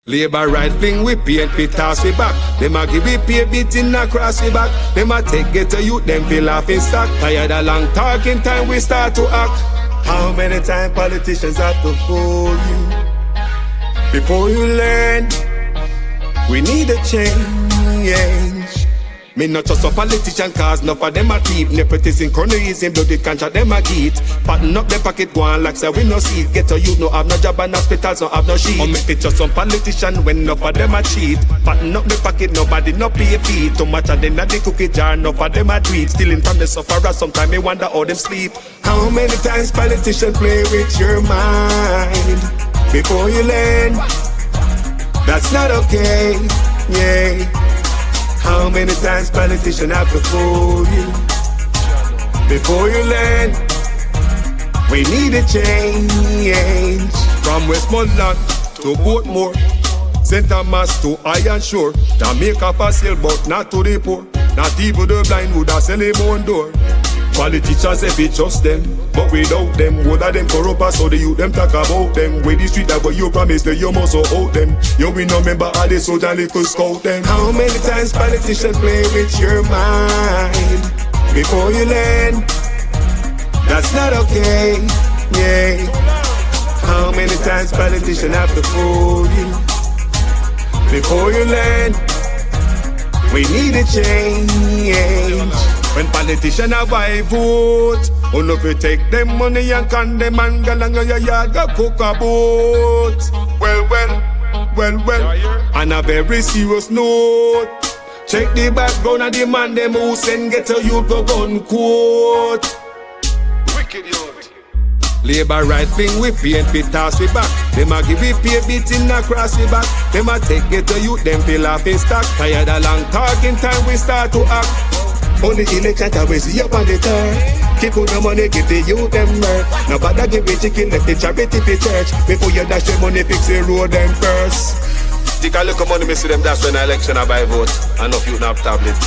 Labor right wing we paint, we toss we back. Them a give we pay beating across we back. Them a take get to you, them feel off in stock. Tired of long talking, time we start to act. How many times politicians have to fool you before you learn? We need a change. Me not just a politician cause enough of them a thief. Nepotism, cronyism, bloody contract them a get. Pattern up the pocket go on like say we no see it. Get to you no have no job and hospitals no have no sheet. Or make it just some politician when enough of them a cheat. Pattern up the pocket nobody no pay a fee. Too much of them at the cookie jar enough of them a tweet. Stealing from the sufferer sometimes me wonder how them sleep. How many times politicians play with your mind before you learn? That's not okay, yeah. How many times politicians have to fool you before you learn? We need a change. From Westmoreland to Portmore, St. Thomas to Iron Shore, Jamaica for sale but not to the poor. Not even the blind would have sell him on door. Politicians if it just them, but without them, what are them corrupt us? So the youth them talk about them. With the street that what you promise that you must hold them. You will not remember all the soldier little scout them. How many times politicians play with your mind before you learn? That's not okay, yeah. How many times politicians have to fool you before you learn? We need a change. When politicians have I vote, on if you take them money and can them and galang your yard go cook a boat. Well, on a very serious note, check the background of the man them who send get a youth go gun quote. Wicked youth. Labor right thing we paint, we toss we back. Them a give we pay beating across we back. Them a take get to youth, them feel off in stock. Tired of long talking, time we start to act. Only election time we see up on the turn. Keep on the money, give the youth them work. Now bother give the chicken, let the charity for church. Before you dash the money, fix the road them first. Take a look at money, me see them dash when the election I buy vote. And no youth have tablet.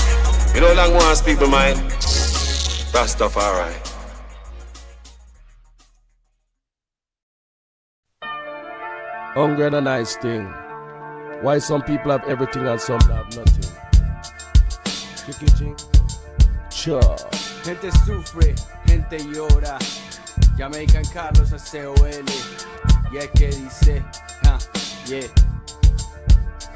You know long want to speak my mind. Rastafari. Hunger and a nice thing. Why some people have everything and some have nothing. Chicky. Sure. Gente sufre, gente llora. Jamaican Carlos ACOL. Y es que dice, yeah.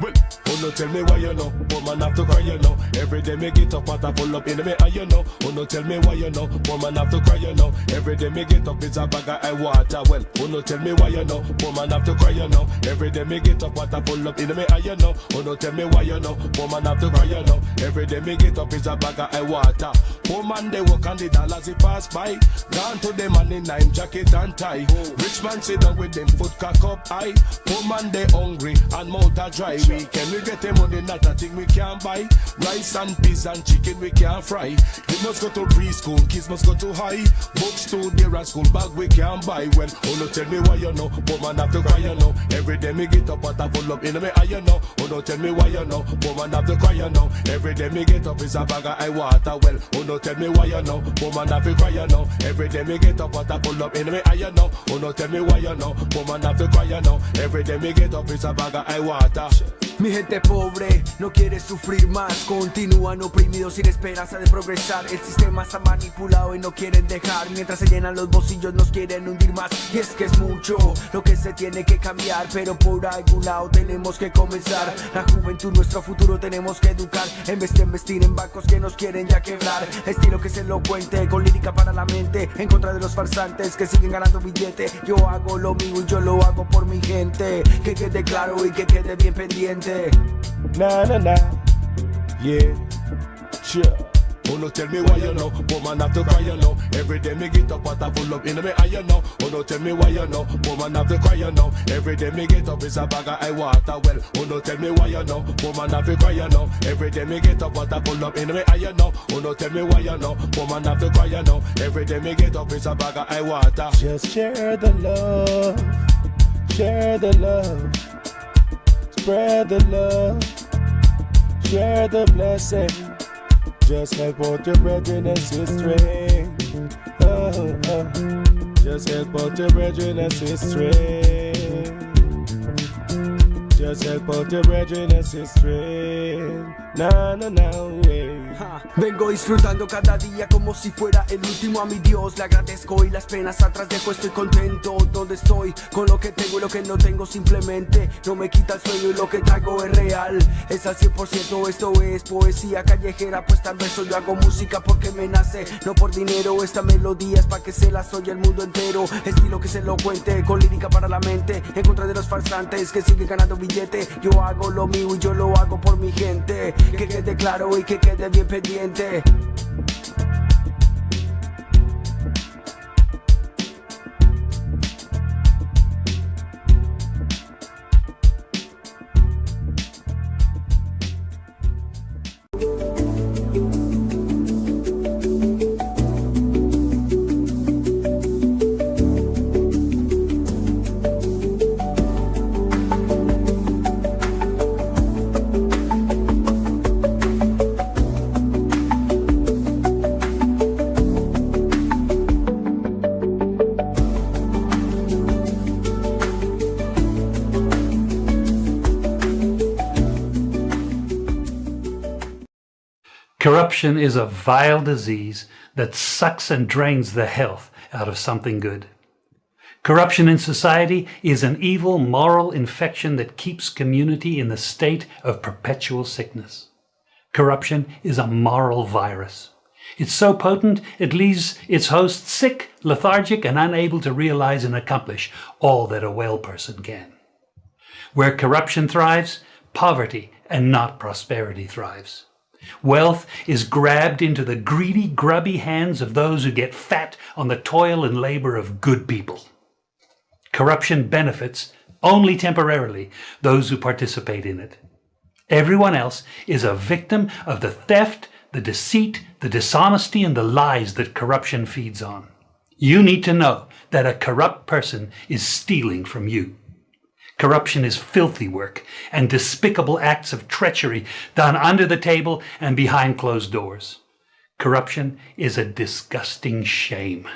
Well, oh no tell me why you know, poor man have to cry you know. Every day me get up and I pull up in me eye you know. Oh no tell me why you know, poor man have to cry you know. Every day me get up it's a bag of water. Well, oh no tell me why you know, poor man have to cry you know. Every day me get up and I pull up in me eye you know. Oh no tell me why you know, poor man have to cry you know. Every day me get up it's a bag of water. Poor man they walk on the dollars he pass by. Gone to them man in 9 jacket and tie. Rich man sit down with them foot cock up high. Poor man they hungry and mouth a dry. Weekend we get them money, not a thing we can't buy. Rice and peas and chicken we can't fry. You must go to preschool, kids must go to high. Books to their and school bag we can't buy. Well, oh no tell me why you know, poor man have to cry you know. Every day me get up and I pull up in me eye you know. Oh no tell me why you know, poor man have to cry you know. Every day me get up is a bag of high water. Well, oh no tell me why you know, poor man have to cry you know. Every day me get up and I pull up in me eye you know. Oh no tell me why you know, poor man have to cry you know. Every day me get up is a bag of high water. Mi gente pobre no quiere sufrir más. Continúan oprimidos sin esperanza de progresar. El sistema está manipulado y no quieren dejar. Mientras se llenan los bolsillos nos quieren hundir más. Y es que es mucho lo que se tiene que cambiar, pero por algún lado tenemos que comenzar. La juventud, nuestro futuro tenemos que educar. En vez de investir en bancos que nos quieren ya quebrar. Estilo que es elocuente, con lírica para la mente. En contra de los farsantes que siguen ganando billete. Yo hago lo mío y yo lo hago por mi gente. Que quede claro y que quede bien pendiente. Na na na, yeah, sure. Oh no tell me why you know, poor man have to cry you know. Every day me get up and I pull up in me eye you know. Oh no tell me why you know, poor man have to cry you know. Every day me get up is a bag of high water. Well, oh no tell me why you know, poor man have to cry you know. Every day me get up and I pull up in me eye you know. Oh no tell me why you know, poor man have to cry you know. Every day me get up is a bag of high water. Just share the love, share the love, spread the love, share the blessing. Just help out your brethren and sisters. Just help out your brethren and sisters. Just help out your brethren and sister. Na na na way. Vengo disfrutando cada día como si fuera el último. A mi Dios le agradezco y las penas atrás dejo. Estoy contento donde estoy, con lo que tengo y lo que no tengo. Simplemente no me quita el sueño y lo que traigo es real. Es al 100%, esto es poesía callejera. Pues tal vez yo hago música porque me nace, no por dinero. Esta melodía es pa' que se las oye el mundo entero. Estilo que se lo cuente, con lírica para la mente. En contra de los farsantes que siguen ganando billete. Yo hago lo mío y yo lo hago por mi gente. Que quede claro y que quede bien pendiente. Corruption is a vile disease that sucks and drains the health out of something good. Corruption in society is an evil moral infection that keeps community in the state of perpetual sickness. Corruption is a moral virus. It's so potent it leaves its host sick, lethargic, and unable to realize and accomplish all that a well person can. Where corruption thrives, poverty and not prosperity thrives. Wealth is grabbed into the greedy, grubby hands of those who get fat on the toil and labor of good people. Corruption benefits, only temporarily, those who participate in it. Everyone else is a victim of the theft, the deceit, the dishonesty, and the lies that corruption feeds on. You need to know that a corrupt person is stealing from you. Corruption is filthy work and despicable acts of treachery done under the table and behind closed doors. Corruption is a disgusting shame.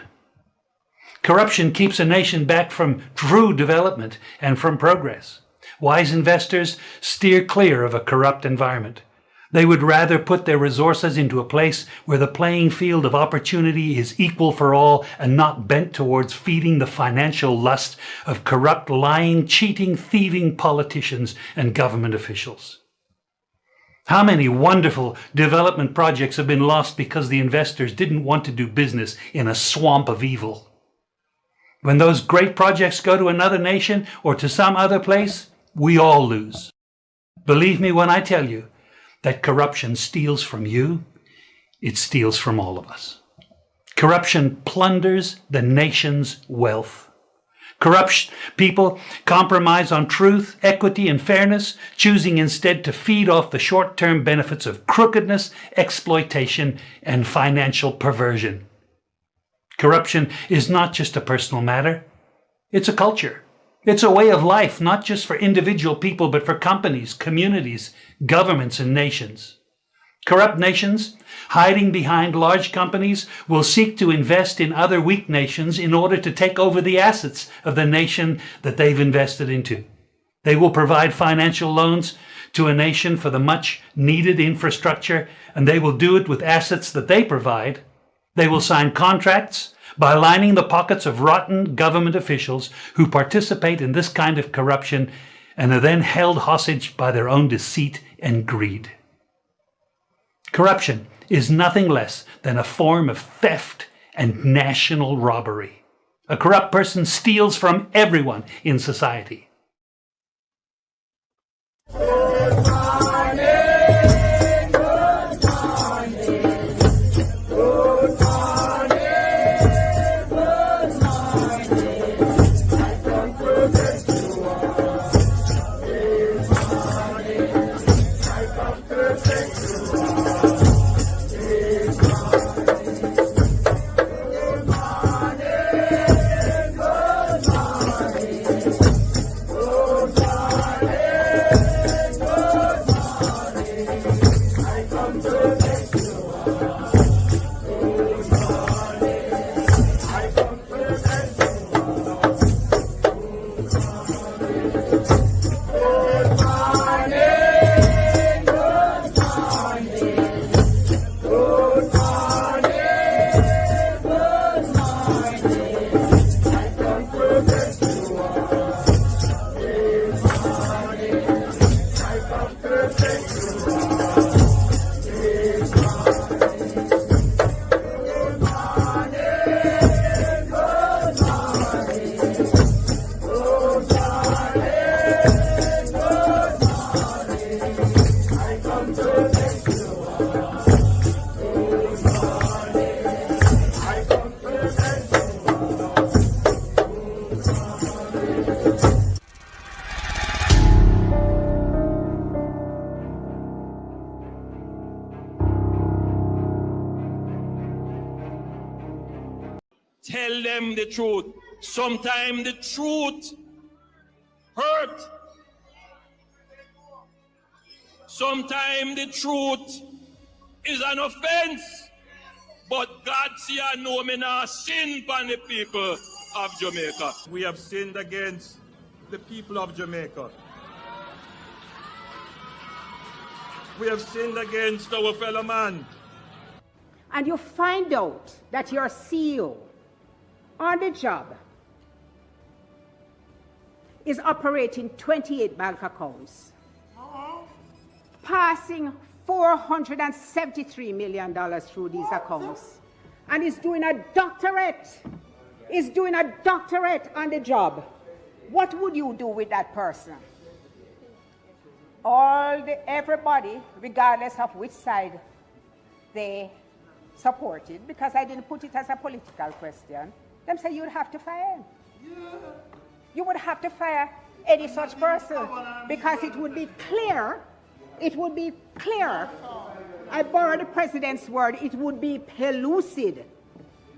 Corruption keeps a nation back from true development and from progress. Wise investors steer clear of a corrupt environment. They would rather put their resources into a place where the playing field of opportunity is equal for all and not bent towards feeding the financial lust of corrupt, lying, cheating, thieving politicians and government officials. How many wonderful development projects have been lost because the investors didn't want to do business in a swamp of evil? When those great projects go to another nation or to some other place, we all lose. Believe me when I tell you that corruption steals from you, it steals from all of us. Corruption plunders the nation's wealth. Corrupt people compromise on truth, equity, and fairness, choosing instead to feed off the short-term benefits of crookedness, exploitation, and financial perversion. Corruption is not just a personal matter, it's a culture. It's a way of life, not just for individual people, but for companies, communities, governments, and nations. Corrupt nations, hiding behind large companies, will seek to invest in other weak nations in order to take over the assets of the nation that they've invested into. They will provide financial loans to a nation for the much needed infrastructure, and they will do it with assets that they provide. They will sign contracts by lining the pockets of rotten government officials who participate in this kind of corruption and are then held hostage by their own deceit and greed. Corruption is nothing less than a form of theft and national robbery. A corrupt person steals from everyone in society. tell them the truth. Sometimes the truth hurt. Sometimes the truth is an offense. But God see I know me now sin upon the people of Jamaica. We have sinned against the people of Jamaica. We have sinned against our fellow man. And you find out that your CEO on the job is operating 28 bank accounts, passing $473 million through these accounts, and is doing a doctorate. Is doing a doctorate on the job. What would you do with that person? Everybody, regardless of which side they supported, because I didn't put it as a political question, them say you'd have to fire him. You would have to fire any such person, because it would be clear, I borrow the president's word, it would be pellucid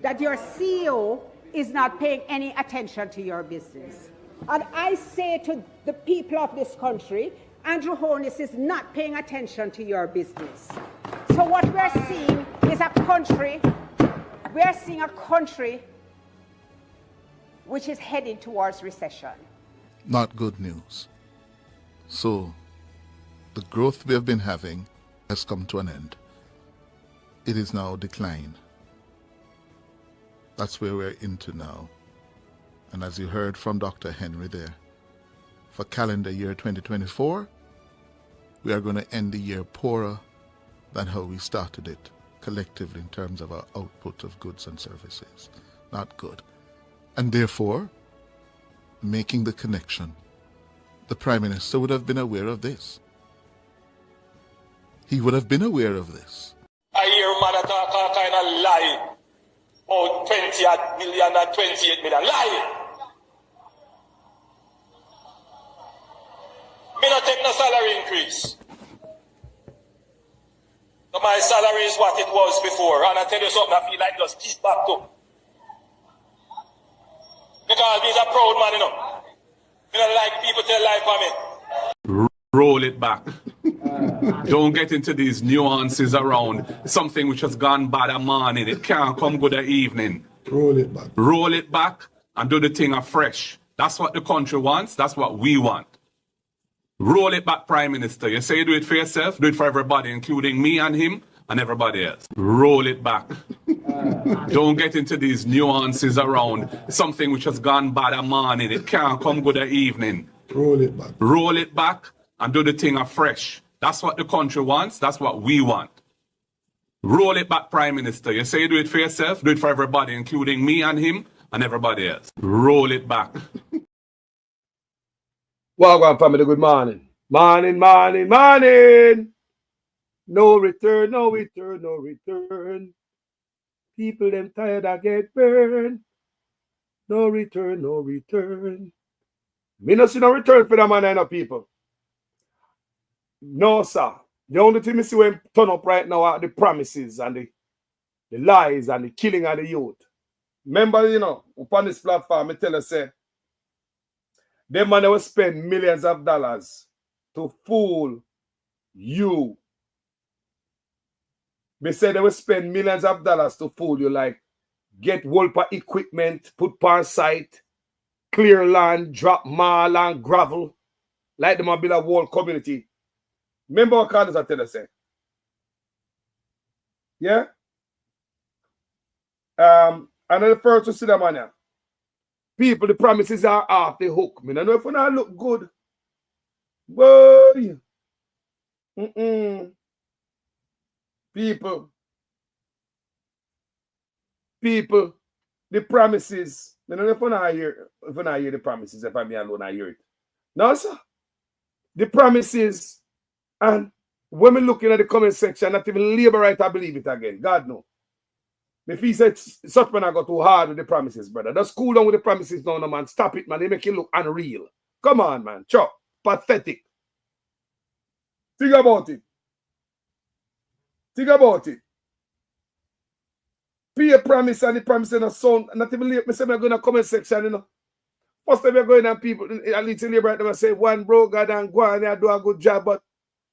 that your CEO is not paying any attention to your business. And I say to the people of this country, Andrew Holness is not paying attention to your business. So what we're seeing is a country which is heading towards recession. Not good news. So the growth we have been having has come to an end. It is now decline. That's where we're into now. And as you heard from Dr. Henry there, for calendar year 2024, we are going to end the year poorer than how we started it collectively in terms of our output of goods and services. Not good. And therefore, making the connection, the Prime Minister would have been aware of this. He would have been aware of this. I hear man talk all kind of lie. Oh, 20 million and 28 million. Lie! Me not take no salary increase. So my salary is what it was before. And I tell you something, I feel like just keep back to. Because he's a proud man, you know. You don't like people tell lie for me. Roll it back. Don't get into these nuances around something which has gone bad a morning. It can't come good a evening. Roll it back. Roll it back and do the thing afresh. That's what the country wants. That's what we want. Roll it back, Prime Minister. You say you do it for yourself, do it for everybody, including me and him and everybody else. Roll it back. Don't get into these nuances around something which has gone bad a morning. It can't come good a evening. Roll it back. Roll it back and do the thing afresh. That's what the country wants. That's what we want. Roll it back, Prime Minister. You say you do it for yourself, do it for everybody, including me and him and everybody else. Roll it back. Welcome, family. Good morning. Morning, morning, morning. No return, no return, no return. People them tired of get burned. No return, no return. Me no see no return for them and people. No, sir. The only thing I see when turn up right now are the promises and the lies and the killing of the youth. Remember, you know, upon this platform, I tell you, say, them man will spend millions of dollars to fool you. They say they will spend millions of dollars to fool you, like get Wolper equipment, put on site, clear land, drop marl and gravel, like them build a whole community. Remember what Carlos I tell you, say? Yeah? And the first to see them on here. People, the promises are off the hook. I don't know if we not look good. Boy. People, the promises. I don't know if we not hear the promises, if I'm alone, I hear it. No, sir. The promises, and when we looking at the comment section, not even labor right, I believe it again. God no. If he said such man I got too hard with the promises, brother. Just cool down with the promises now, no, man. Stop it, man. They make it look unreal. Come on, man. Chop. Pathetic. Think about it. Think about it. pay a promise and the promise in a sound. Not even late, me say me go in a comment section, you know. First time you go in and people, at least in labor, them say, one bro, God and go and do a good job. But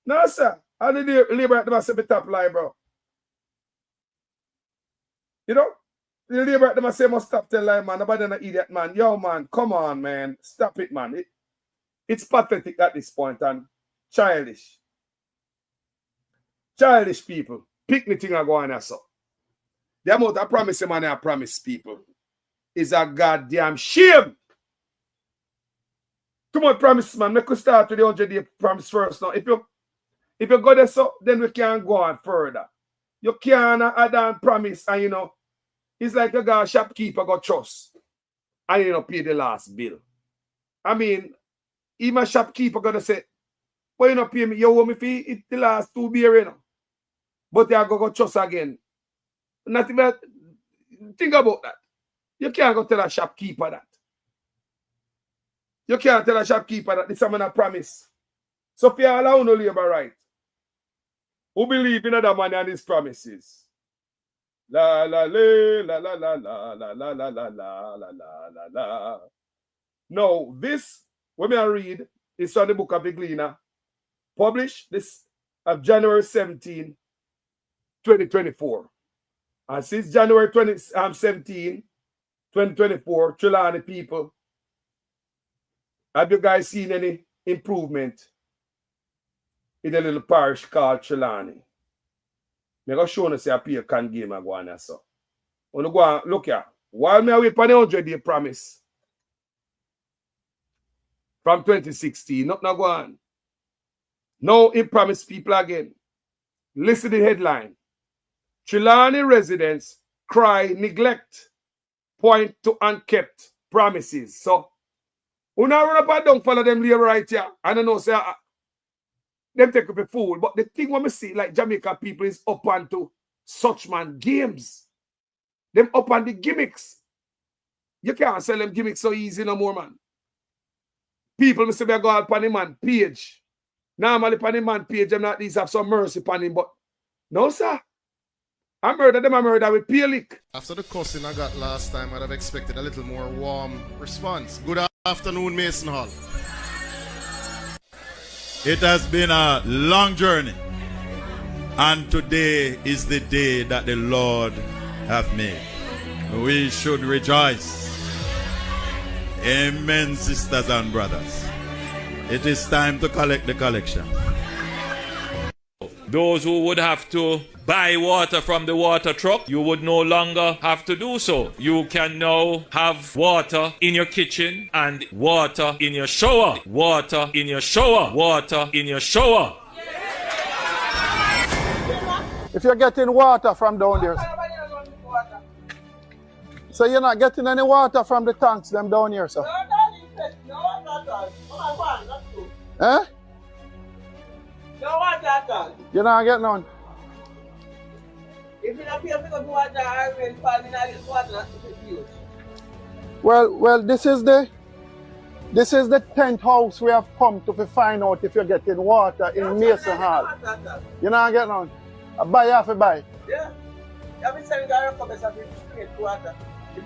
no, sir. And the labor, them say, me top lie, bro. You know? The labor, them say, must stop tell lie, man. Nobody an idiot, man. Yo, man, come on, man. Stop it, man. It's pathetic at this point and childish. Childish people. Pick me thing I go on so. The amount I promise man I promise people is a goddamn shame. Too much promise, man. Make us start with the 100-day promise first now. If you go there so, then we can go on further. You can't add on promise and you know, it's like you got a shopkeeper got trust and you know pay the last bill. I mean, even a shopkeeper gonna say, well, you know, pay me, you owe me fee, it's the last 2 beer, you know. But you go trust again. Not even think about that. You can't go tell a shopkeeper that. You can't tell a shopkeeper that this is a promise. So if you allow no labor right, who believe in other man and his promises? La la la la la la la la la la la la la la la. Now, this, when I read, is from the book of the Gleaner, published this of January 17, 2024. And since January 17, 2024, Trelawney people, have you guys seen any improvement in the little parish called Trelawney? I'm going to show you a peer can game I go on so. When you go on, look here. While me wait for the 100-day promise from 2016, not go on. Now it promised people again. Listen to the headline. Trelawney residents cry neglect, point to unkept promises. So, when I run up and down, follow them labor right here. I don't know, say, them take up a fool. But the thing when we see, like Jamaica people is up onto such man games. Them up on the gimmicks. You can't sell them gimmicks so easy no more, man. People, me say, we go up on the man page. Normally, on the man page, them not these have some mercy upon him, but no, sir. I murder them, I murder with Peelik. After the cussing I got last time, I'd have expected a little more warm response. Good afternoon, Mason Hall. It has been a long journey, and today is the day that the Lord hath made. We should rejoice. Amen, sisters and brothers. It is time to collect the collection. Those who would have to buy water from the water truck, you would no longer have to do so. You can now have water in your kitchen and water in your shower. Water in your shower. Water in your shower. If you're getting water from down there, so you're not getting any water from the tanks them down here, sir? Eh? No water at all. You're not getting none? If you don't pay for the water, I will fall in all this water. Well, this is the 10th house we have come to find out if you're getting water in Mason Hall. You're not getting none? I buy half a buy. Yeah. You have been selling the come and straight water. If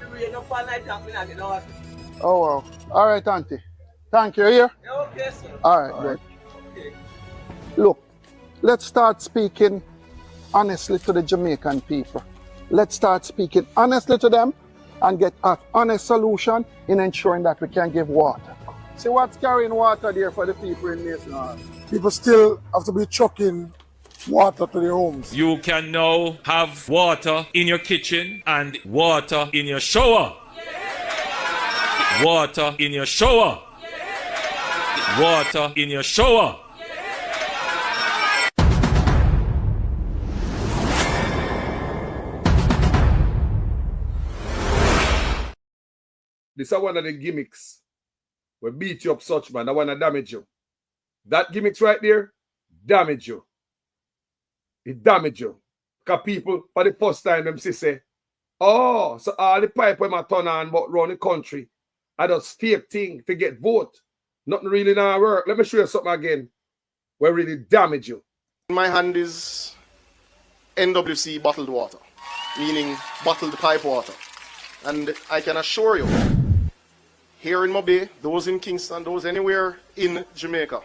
you rain up all night, I'm not getting water. Oh wow. Alright, Auntie. Thank you. Here? Yeah, okay, sir. Alright, good. Okay. Look, let's start speaking honestly to the Jamaican people. Let's start speaking honestly to them and get an honest solution in ensuring that we can give water. See what's carrying water there for the people in Mason Hall. People still have to be chucking water to their homes. You can now have water in your kitchen and water in your shower. Water in your shower. Water in your shower. This is one of the gimmicks. We beat you up such, man. I want to damage you. That gimmicks right there, damage you. It damage you. Because people, for the first time, them say, oh, so all the pipe when I turn on but around the country, I just fake thing to get vote. Nothing really now work. Let me show you something again where really damage you. In my hand is NWC bottled water. meaning bottled pipe water. And I can assure you, here in Mobay, those in Kingston, those anywhere in Jamaica,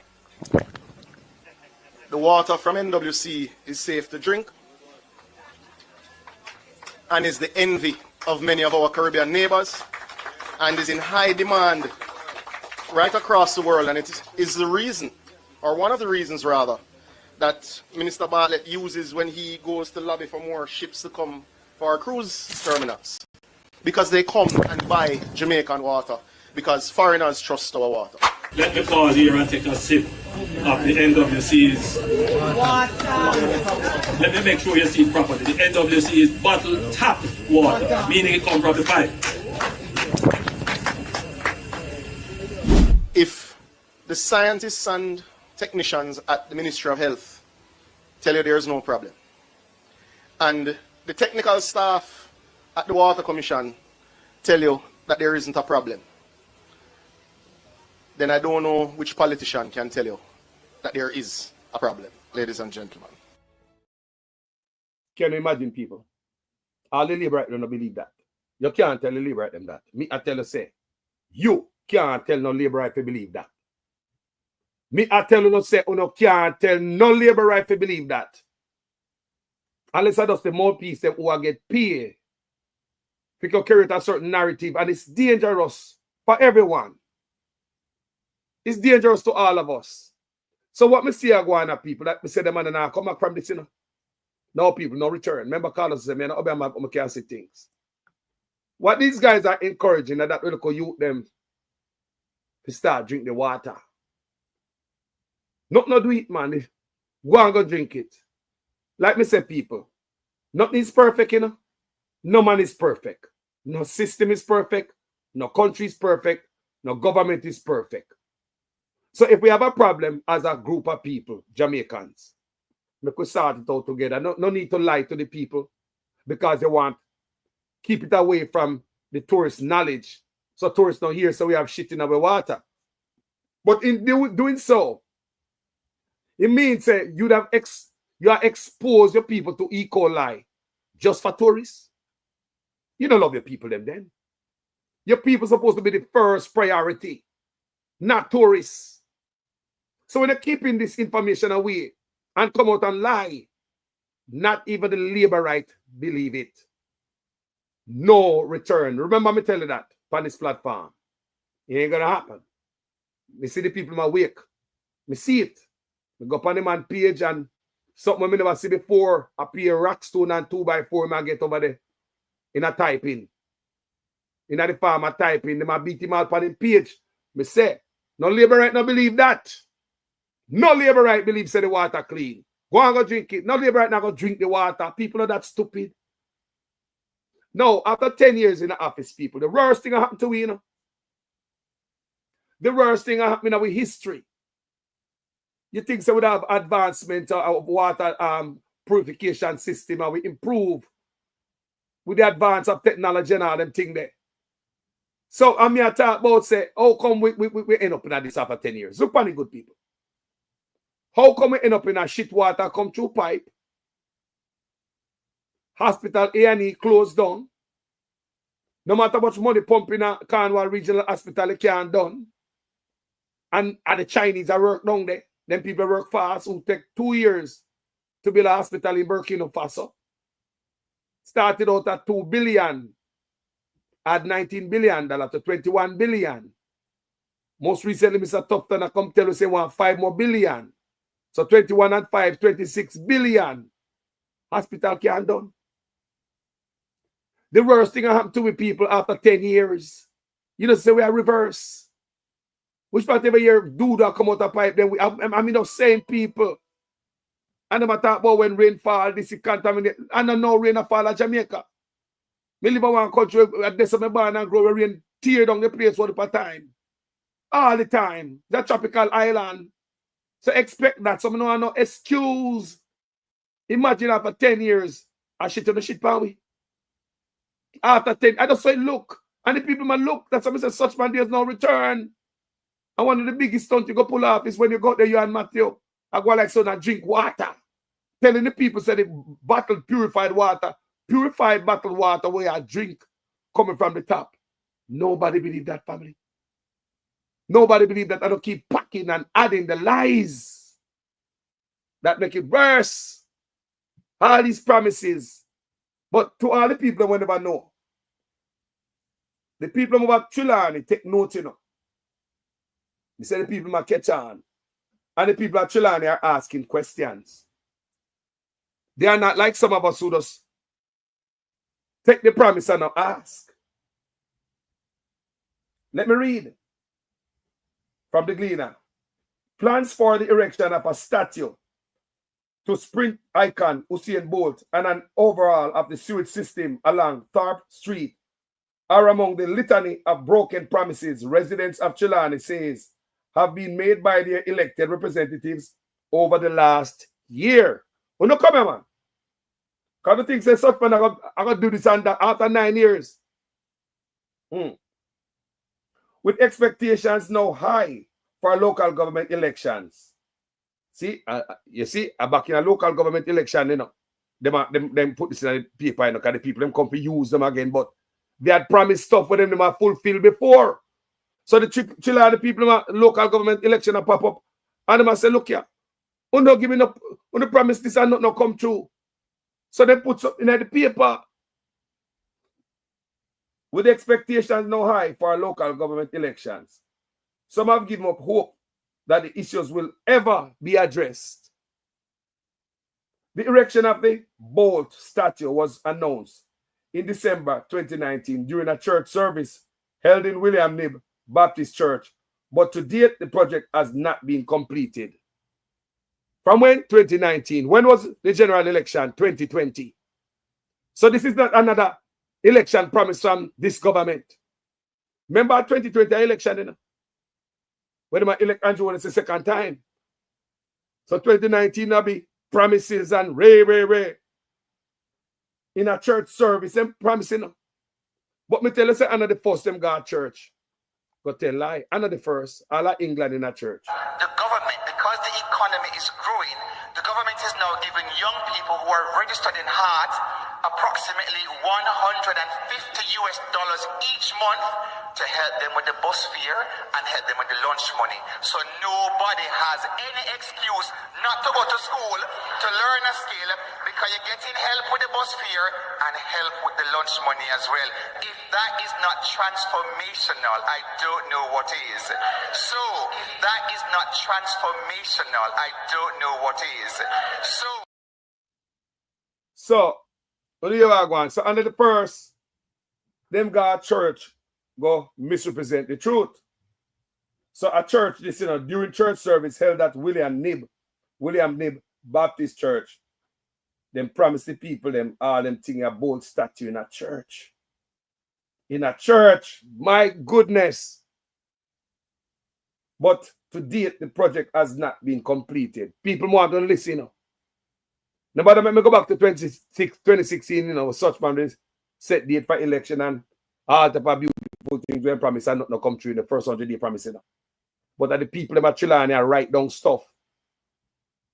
the water from NWC is safe to drink and is the envy of many of our Caribbean neighbors and is in high demand right across the world. And it is the reason, or one of the reasons rather, that Minister Bartlett uses when he goes to lobby for more ships to come for our cruise terminals. Because they come and buy Jamaican water, because foreigners trust our water. Let me pause here and take a sip of the NWC's water. Let me make sure you see it properly. The NWC is bottled tap water, meaning it comes from the pipe. If the scientists and technicians at the Ministry of Health tell you there's no problem, and the technical staff at the Water Commission tell you that there isn't a problem, then I don't know which politician can tell you that there is a problem, ladies and gentlemen. Can you imagine, people? All the Labour don't believe that. You can't tell the Labour them that. Me, I tell you, say, you can't tell no Labour to believe that. Me, I tell you, no, say, you can't tell no Labour to believe that. Unless I just the mouthpiece them who get paid. Because carry a certain narrative, and it's dangerous for everyone. It's dangerous to all of us. So what me see are going at people that me say them and now come back from this, you know. No people, no return. Remember Carlos said, man, I can't say things. What these guys are encouraging that little youth them to start drink the water. Not do it, man. Go and go drink it. Like me say, people, nothing is perfect, you know. No man is perfect. No system is perfect. No country is perfect. No government is perfect. So if we have a problem as a group of people, Jamaicans, we could sort it out together. No need to lie to the people because they want keep it away from the tourist knowledge. So tourists don't hear, so we have shit in our water. But in doing so, it means you have exposed your people to E. coli just for tourists. You don't love your people them then. Your people supposed to be the first priority, not tourists. So when they're keeping this information away and come out and lie, not even the Labour right believe it. No return. Remember me tell you that on this platform. It ain't gonna happen. Me see the people in my wake. Me see it. Me go up on the man page and something I never see before appear Rockstone and 2x4 man get over there. In a typing. In the farm I typing. They might beat him out on the page. Me say, no Labour right no believe that. No Labour right believe say the water clean. Go and go drink it. No Labour right now go drink the water. People are that stupid. No, after 10 years in the office, people, the worst thing that happened to we, you know. The worst thing that happened in our history. You think so we have advancement of water purification system and we improve with the advance of technology and all them thing there. So I'm here to talk about say, how come we end up in this after 10 years? Look on the good people. How come we end up in a shit water come through pipe? Hospital A&E closed down. No matter how much money pumping a Cornwall Regional Hospital, it can't done. And the Chinese are work down there. Then people work fast who take 2 years to build a hospital in Burkina Faso. Started out at 2 billion, add $19 billion to 21 billion. Most recently, Mr. Tufton come tell us they want 5 more billion. So 21 and 5, 26 billion. Hospital can't done. The worst thing that happened to we people after 10 years, you know, say we are reverse. Which part every year do that come out of pipe, then I mean those same people. And I'm talk about when rain fall, this is contaminated. And I know rain fall at Jamaica. Me live in one country at this my born and grow where rain tear down the place all the time. All the time. That tropical island. So expect that. So I know no excuse. Imagine after 10 years, I shit on the shit pan we. After 10, I just say look. And the people man look. That's why I say such man there's no return. And one of the biggest stunts you go pull off is when you go there, you and Matthew. I go like so and drink water. Telling the people say the bottled purified water purified bottled water where I drink coming from the top. Nobody believe that, family. Nobody believe that. I don't keep packing and adding the lies that make it worse. All these promises. But to all the people who never know, the people who have Trelawney take note, you know. They say the people might catch on. And the people at Trelawney are asking questions. They are not like some of us who just take the promise and not ask. Let me read from the Gleaner. Plans for the erection of a statue to sprint icon Usain Bolt and an overhaul of the sewage system along Tharp Street are among the litany of broken promises residents of Trelawney says have been made by their elected representatives over the last year. Oh, no, come here, man. Because the thing says, such man, I got to do this and that after 9 years. With expectations now high for local government elections. See, you see, back in a local government election, you know, them put this in the paper, you know, because the people them come to use them again, but they had promised stuff for them have fulfilled before. So the people in local government election pop up, and they must say, look here, we're not giving up, we're not promise this and not come true. So they put something in the paper. With expectations now high for local government elections, some have given up hope that the issues will ever be addressed. The erection of the Bolt statue was announced in December 2019 during a church service held in William Knibb Baptist Church, but to date the project has not been completed. From when? 2019. When was the general election? 2020. So this is not another election promise from this government. Remember 2020 election, you know? When they elect Andrew Holness the second time. So 2019 will be promises and ray. In a church service, them promising. But me tell you, say, another the first them God church. Go tell lie. Another the first, all of England in a church. The government, because the economy is growing, the government is now giving young people who are registered in heart approximately $150 each month to help them with the bus fare and help them with the lunch money. So nobody has any excuse not to go to school to learn a skill because you're getting help with the bus fare and help with the lunch money as well. If that is not transformational, I don't know what is. So if that is not transformational, I don't know what is. So what do you want? So under the first, them God church go misrepresent the truth. So a church, this, you know, during church service held at William Knibb Baptist Church, them promised the people them all them thing a bold statue in a church. In a church, my goodness. But to date, the project has not been completed. People want to listen, you know. Nobody let me go back to 2016, you know, such man set date for election and all type of beautiful things when promise and not come true in the first 100-day promise. You know. But that the people them at Trelawney write down stuff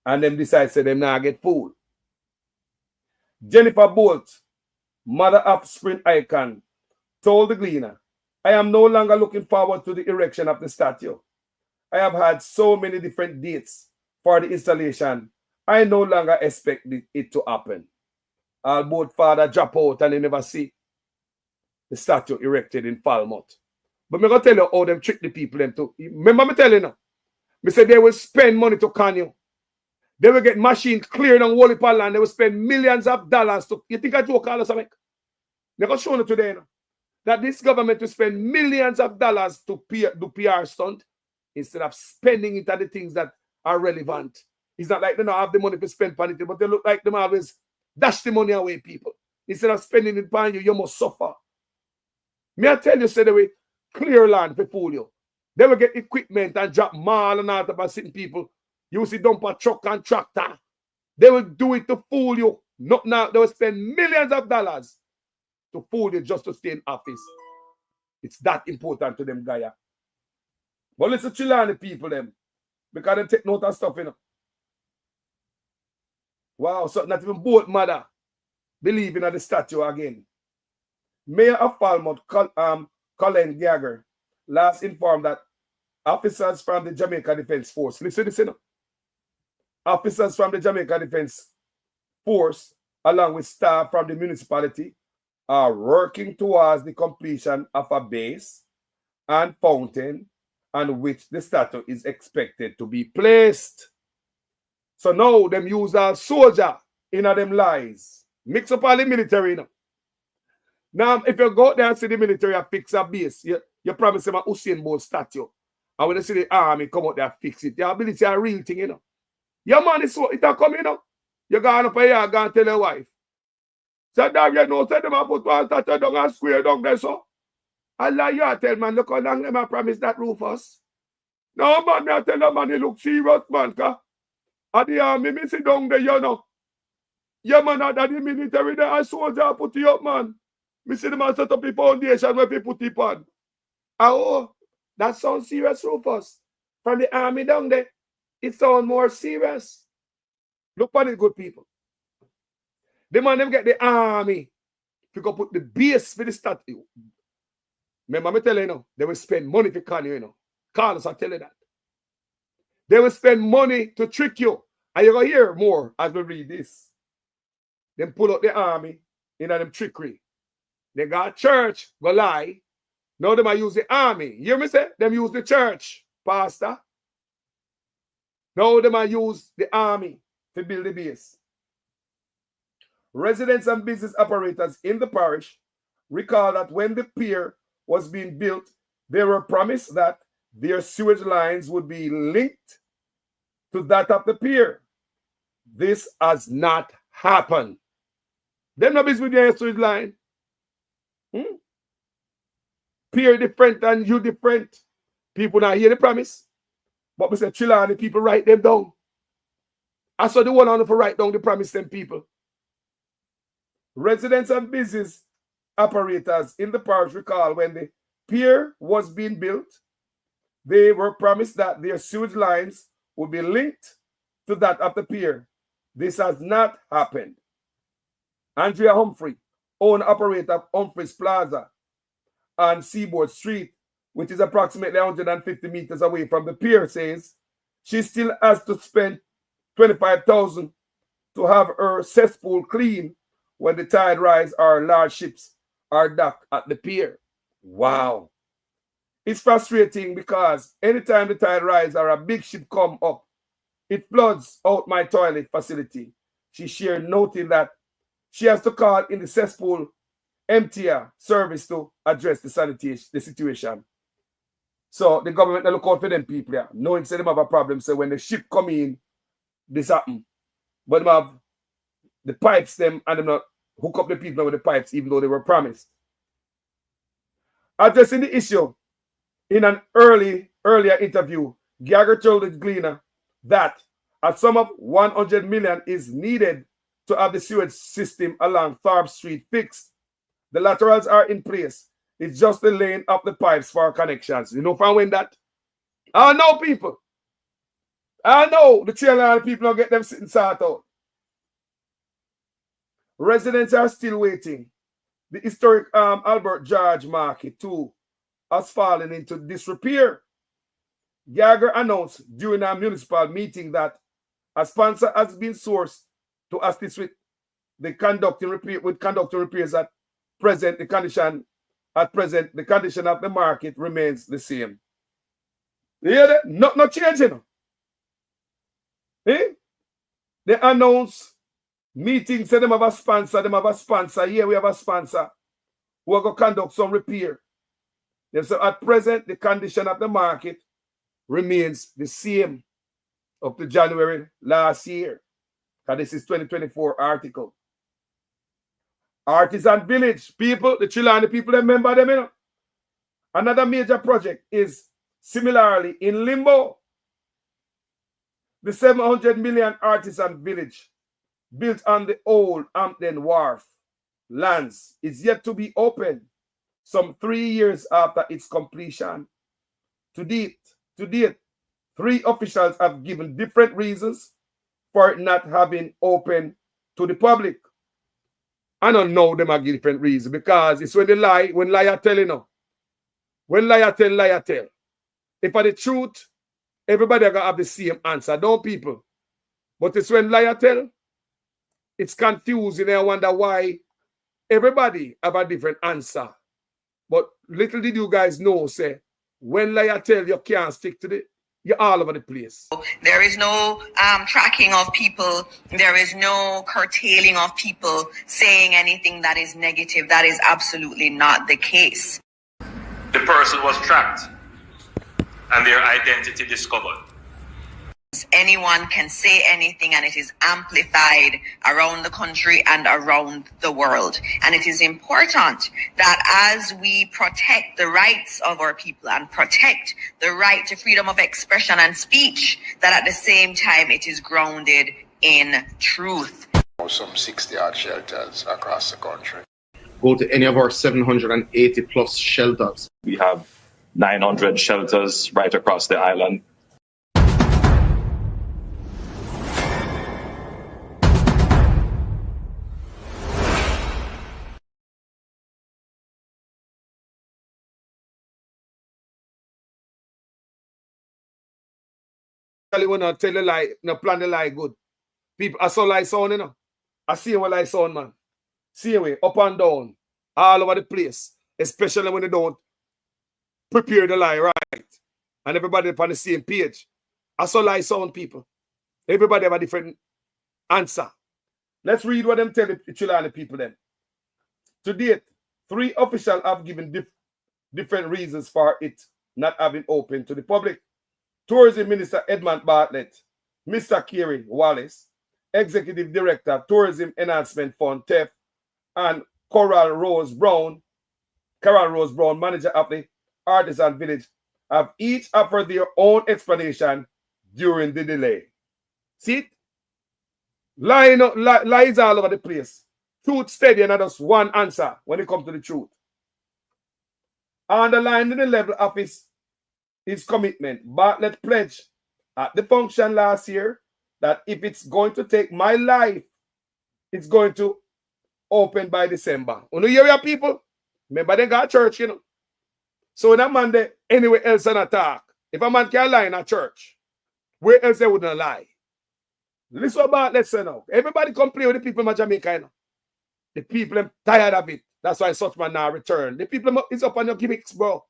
and them decide say them now get fooled. Jennifer Bolt, mother of Sprint Icon, told the Gleaner, I am no longer looking forward to the erection of the statue. I have had so many different dates for the installation. I no longer expect it to happen. Our both father drop out and they never see the statue erected in Falmouth. But I'm going to tell you how them trick the people. Them to, remember me telling you? Me say they will spend money to con you. They will get machines cleared on Wally land. They will spend millions of dollars to. You think I joke all this? I'm going to show you today. You know, that this government will spend millions of dollars to do PR stunt instead of spending it on the things that are relevant. It's not like they don't have the money to spend on it, but they look like them always dash the money away, people. Instead of spending it on you, you must suffer. May I tell you, say the way, clear land for fool you. They will get equipment and drop mall and all type of sitting people. You see dump a truck and tractor. They will do it to fool you. Not now. They will spend millions of dollars to fool you just to stay in office. It's that important to them, Gaia. But listen to Trelawney people, them. Because they take note of stuff, you know. Wow, so not even both mother believing in the statue again. Mayor of Falmouth, Colin Gallagher, last informed that officers from the Jamaica Defense Force, listen to this, you know. Officers from the Jamaica Defense Force, along with staff from the municipality, are working towards the completion of a base and fountain on which the statue is expected to be placed. So now them use a soldier in them lies. Mix up all the military, you know. Now, if you go out there and see the military and fix a base, you promise them a Usain Bolt statue. And when you see the army come out there and fix it, your ability is a real thing, you know. Your man is so, it'll come, you know. You go on up here and go and tell your wife. So, dog, you know, say them a put one statue down and square down there, so. I lie you, I tell man, look how long them I promise that Rufus. No, man, I tell them, man, he look serious, man, because at the army, me sit down there, you know. Yeah, man, at the military there, and soldier put you up, man. Me see the man set up the foundation where people put it on. Oh, that sounds serious, Rufus. From the army down there, it sounds more serious. Look at it, good people. The man them get the army to go put the base for the statue. Remember me tell you, know, they will spend money to call you, you know. Carlos, I tell you that. They will spend money to trick you. And you're going to hear more as we read this. Then pull out the army in them trickery. They got church, go lie. Now they might use the army. You hear me say? Them use the church, pastor. Now they might use the army to build the base. Residents and business operators in the parish recall that when the pier was being built, they were promised that their sewage lines would be linked to that of the pier. This has not happened. They're not busy with their sewage line. Peer different and you different. People not hear the promise. But we say Trelawney, people write them down. I saw the one on to write down the promise them people. Residents and business operators in the parish recall when the pier was being built, they were promised that their sewage lines would be linked to that of the pier. This has not happened. Andrea Humphrey, owner-operator of Humphreys Plaza on Seaboard Street, which is approximately 150 meters away from the pier, says she still has to spend $25,000 to have her cesspool clean when the tide rise or large ships are docked at the pier. Wow. It's frustrating because anytime the tide rise or a big ship come up, it floods out my toilet facility. She shared, noting that she has to call in the cesspool emptier service to address the situation. So the government they look out for them people, yeah, knowing say them have a problem. So when the ship come in, this happen. But them have the pipes them and them not hook up the people with the pipes, even though they were promised. Addressing the issue in an earlier interview, Gallagher told the Gleaner that a sum of $100 million is needed to have the sewage system along Thorpe Street fixed. The laterals are in place. It's just the laying of the pipes for connections. You know from when that? I know people. I know the trailer people don't get them sitting sort out. Residents are still waiting. The historic Albert George Market too has fallen into disrepair. Gallagher announced during a municipal meeting that a sponsor has been sourced to assist with the conducting repairs at present. The condition of the market remains the same. You hear that? Not changing. Eh? They announce meetings, say them have a sponsor. Here we have a sponsor who are going to conduct some repair. They say at present, the condition of the market remains the same up to January last year. And this is 2024 article. Artisan Village people, the Trelawney people, remember them, you know? Another major project is similarly in limbo. The 700 million Artisan Village built on the old Hampden Wharf lands is yet to be opened some 3 years after its completion. To date, 3 officials have given different reasons for it not having opened to the public. I don't know them are different reasons because it's when they lie, when liar tell, you know. When liar tell, liar tell. If for the truth, everybody are going to have the same answer, don't people? But it's when liar tell, it's confusing and I wonder why everybody have a different answer. But little did you guys know, say, when liar tell, you can't stick to it. You're all over the place. There is no tracking of people. There is no curtailing of people saying anything that is negative. That is absolutely not the case. The person was tracked and their identity discovered. Anyone can say anything and it is amplified around the country and around the world. And it is important that as we protect the rights of our people and protect the right to freedom of expression and speech, that at the same time it is grounded in truth. Some 60-odd shelters across the country. Go to any of our 780 plus shelters. We have 900 shelters right across the island. When I tell a lie, no plan the lie good. People, I saw lie sound, you know. I see what lie sound, man. See way, up and down, all over the place. Especially when they don't prepare the lie right. And everybody on the same page. I saw lie sound, people. Everybody have a different answer. Let's read what them tell the Chilani people then. To date, 3 officials have given different reasons for it not having opened to the public. Tourism Minister Edmund Bartlett, Mr. Kerry Wallace, Executive Director, Tourism Enhancement Fund, TEF, and Coral Rose Brown, manager of the Artisan Village, have each offered their own explanation during the delay. See it? Lies all over the place. Truth steady and just one answer when it comes to the truth. Underlined in the level of his commitment, Bartlett pledged at the function last year that if it's going to take my life, it's going to open by December. You know, your people, remember they got church, you know. So when a man there anywhere else in attack, if a man can lie in a church, where else they wouldn't lie? Listen about let's say now. Everybody complain with the people in Jamaica, you know. The people are tired of it. That's why such man now return. The people is up on your gimmicks, bro.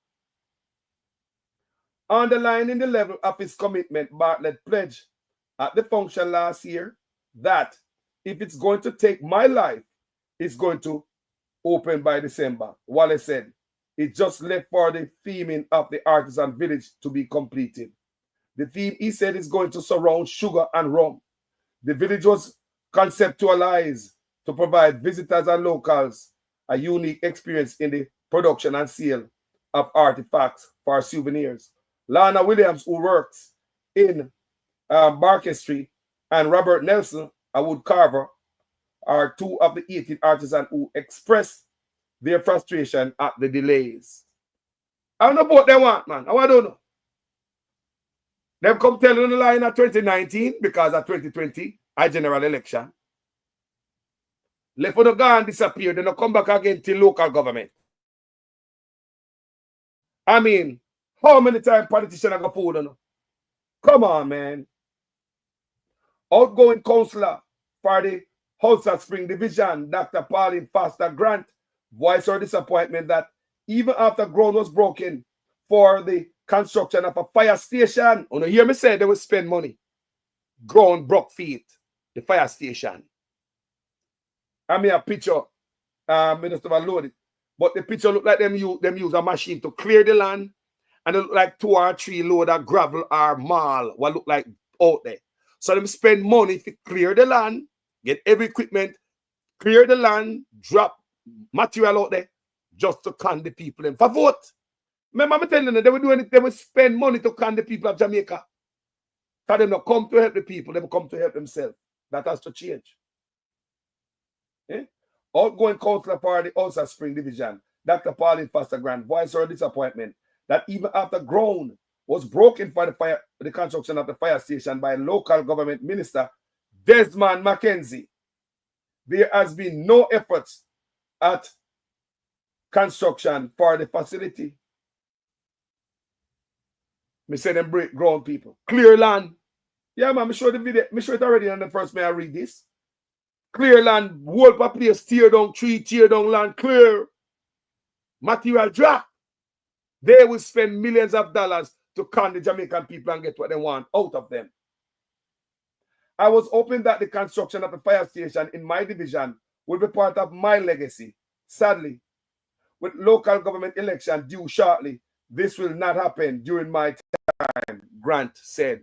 Underlining the level of his commitment, Bartlett pledged at the function last year that if it's going to take my life, it's going to open by December. Wallace said, it just left for the theming of the Artisan Village to be completed. The theme, he said, is going to surround sugar and rum. The village was conceptualized to provide visitors and locals a unique experience in the production and sale of artifacts for souvenirs. Lana Williams, who works in Barker Street, and Robert Nelson, a wood carver, are 2 of the 18 artisans who expressed their frustration at the delays. I don't know what they want, man. I don't know. Them come telling the line at 2019 because of 2020, a general election. Left for the go and disappear, then come back again to local government. I mean, how many times politicians have got food on them? Come on, man. Outgoing councillor for the House of Spring Division, Dr. Pauline Foster Grant, voiced her disappointment that even after ground was broken for the construction of a fire station, you hear me say they will spend money. Ground broke feet, the fire station. I mean a picture, Minister Valodi, but the picture look like them use a machine to clear the land, and it look like 2 or 3 load of gravel or marl, what look like out there. So them spend money to clear the land, get every equipment, clear the land, drop material out there, just to con the people in for vote. Remember I'm telling you, they will do anything, they will spend money to con the people of Jamaica. Because they don't come to help the people, they will come to help themselves. That has to change. Eh? Outgoing councillor for the House of Spring Division, Dr. Pauline Foster Grant, voiced her disappointment that even after ground was broken for the construction of the fire station by local government minister Desmond McKenzie, there has been no efforts at construction for the facility. Me say them break ground, people. Clear land. Yeah, man, me show the video. Me show it already on the first. May I read this? Clear land, whole place, tear down tree, tear down land, clear. Material drop. They will spend millions of dollars to con the Jamaican people and get what they want out of them. I was hoping that the construction of the fire station in my division will be part of my legacy. Sadly, with local government election due shortly, this will not happen during my time, Grant said.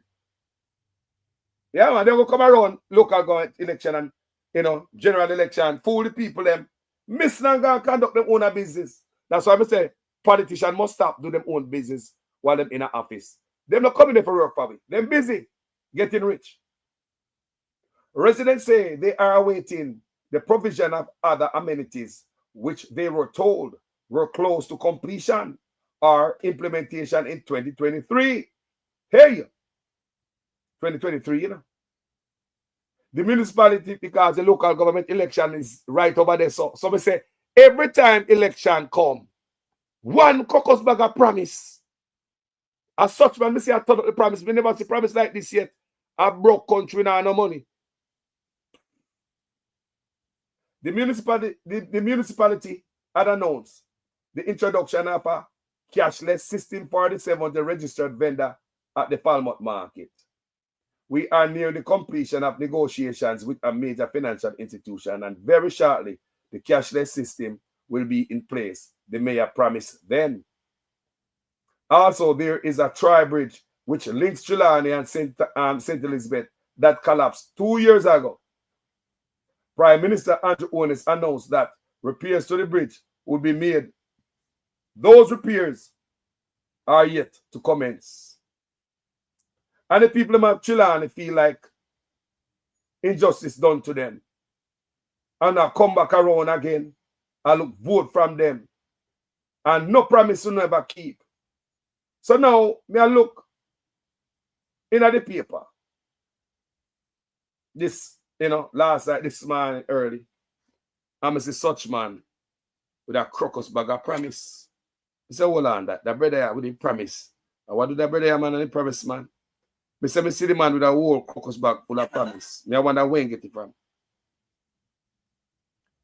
Yeah, man, they will come around local government election and, you know, general election, fool the people them. Miss Nanga conduct them own business. That's why I say politicians must stop do them own business while them in an office. Them not coming there for work, probably. Them busy getting rich. Residents say they are awaiting the provision of other amenities, which they were told were close to completion or implementation in 2023. Hey, 2023, you know. The municipality, because the local government election is right over there. So we say, every time election come, one caucus bag of promise. As such, man, we say I thought of the promise. We never see promise like this yet. A broke country now, no money. The municipality had announced the introduction of a cashless system for the 7th registered vendor at the Falmouth market. We are near the completion of negotiations with a major financial institution, and very shortly, the cashless system will be in place, the mayor promised then. Also, there is a tri-bridge which links Trelawney and St. Elizabeth that collapsed 2 years ago. Prime Minister Andrew Holness announced that repairs to the bridge will be made. Those repairs are yet to commence. And the people of Trelawney feel like injustice done to them. And I come back around again. I look vote from them. And no promise to never keep. So now, me I look in at the paper. This, you know, last night, this man early. I'm see such man with a crocus bag of promise. I say, hold on, that brother here with the promise. And what do that brother here, man, and the promise, man? I say, me see the man with a whole crocus bag full of promise. Me I wonder where he get it from.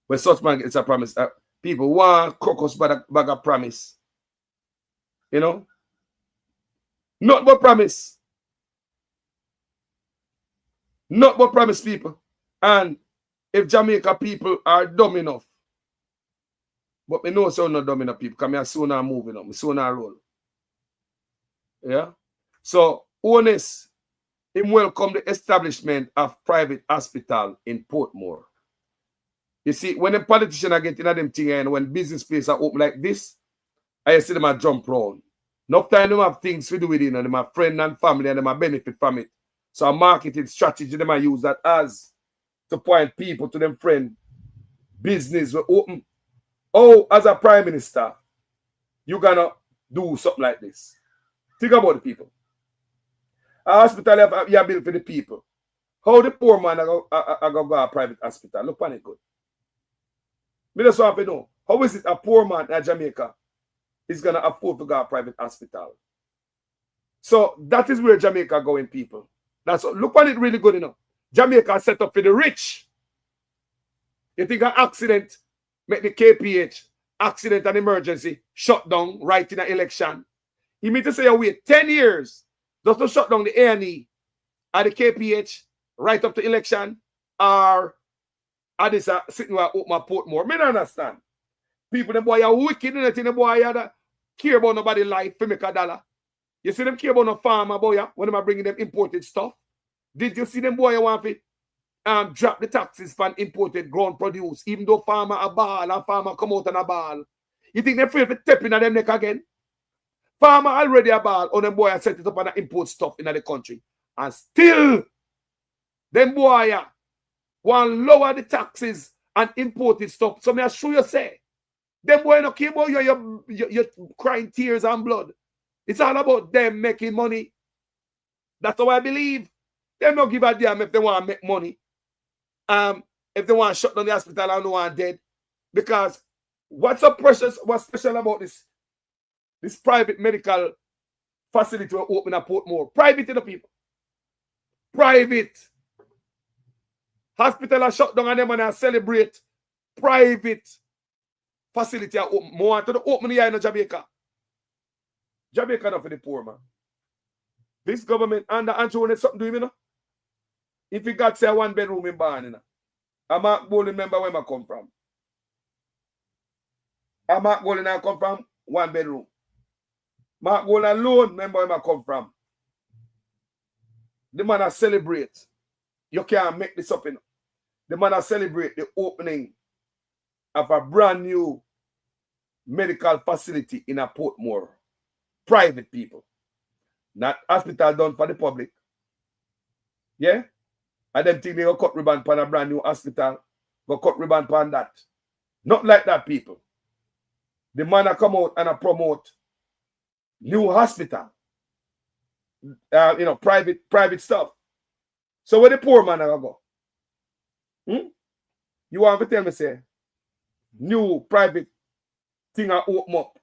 When such man gets a promise, people want crocus bag of promise. You know? Not but promise. Not but promise, people. And if Jamaica people are dumb enough, but me know so not dumb enough people, because I soon are moving up, I soon are roll. Yeah? So, Holness, him welcome the establishment of private hospital in Portmore. You see, when a politician are getting at them thing and when business places are open like this, I see them a jump round. Enough time them have things to do with it, and them have friend and family and them have benefit from it. So a marketing strategy, them I use that as to point people to them friend. Business will open. Oh, as a prime minister, you gonna do something like this. Think about the people. A hospital you have built for the people. How the poor man are going to go to a private hospital? Look on it good. Me just want to know, how is it a poor man in Jamaica is going to afford to go to a private hospital? So that is where Jamaica going, people. That's look on it really good enough. Jamaica set up for the rich. You think an accident make the KPH accident and emergency shut down right in an election? You mean to say you wait 10 years just to shut down the A&E and the KPH right up to election? Or are this sitting where open Portmore? Me don't understand. People, the boy are wicked in it, the boy are care about nobody's life for make a dollar. You see them care about no farmer boy when they are bringing them imported stuff. Did you see them boy want to drop the taxes for imported ground produce, even though farmer a ball and farmer come out on a ball? You think they're afraid of stepping at them neck again? Farmer already a ball, or them boy are set it up on the import stuff in the country. And still, them boy want to lower the taxes and imported stuff. So me assure you say, them boy no care about you're crying tears and blood. It's all about them making money. That's how I believe. They don't give a damn if they want to make money. if they want to shut down the hospital and no one dead. Because what's so precious, what's special about this private medical facility will open at Portmore? Private to the people. Private. Hospital are shut down and them and celebrate. Private facility are open. More to the open here in Jamaica. Jamaica not for the poor, man. This government under Andrew has something to do, you know? If you got say a 1-bedroom in Barn, you know, I'm not going to remember where I come from. I'm not going to come from 1 bedroom. Mark Gold alone, remember where I come from. The man celebrate. You can't make this up, you know. The man celebrate the opening of a brand new medical facility in a Portmore. Private people. Not hospital done for the public. Yeah? And them think they go cut ribbon on a brand new hospital. Go cut ribbon on that. Not like that, people. The man come out and promote new hospital. Private stuff. So where the poor man go? You want to tell me, say, new private thing are open up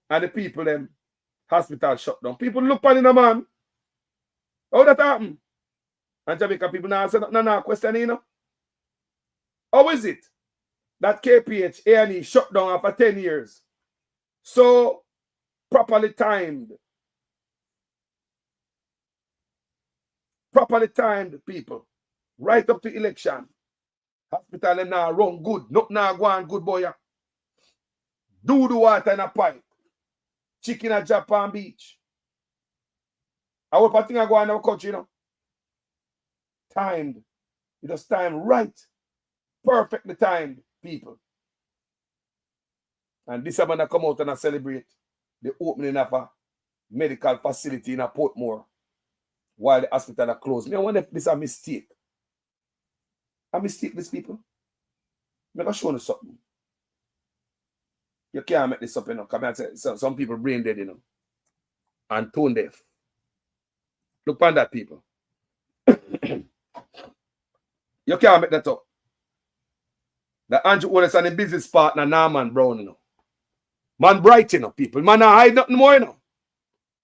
and the people them hospital shut down. People look on the man. How that happen? And Jamaica people now answer no question, you know. How is it that KPH A&E shut down after 10 years? So properly timed. Properly timed, people. Right up to election. Hospital them now run good. Not now go on good, boy. Do the water in a pipe. Chicken at Japan Beach. I hope I think I go on our country, you know. Timed. It was timed right. Perfectly timed, people. And this man come out and celebrate the opening of a medical facility in a Portmore while the hospital are closed. I wonder if this is a mistake. A mistake, these people. I'm going to show you something. You can't make this up, you know. Come and say, some people brain dead, you know. And tone deaf. Look on that, people. You can't make that up. The Andrew Wallace and the business partner, Norman Brown, you know. Man bright, you know, people. Man not hide nothing more, you know.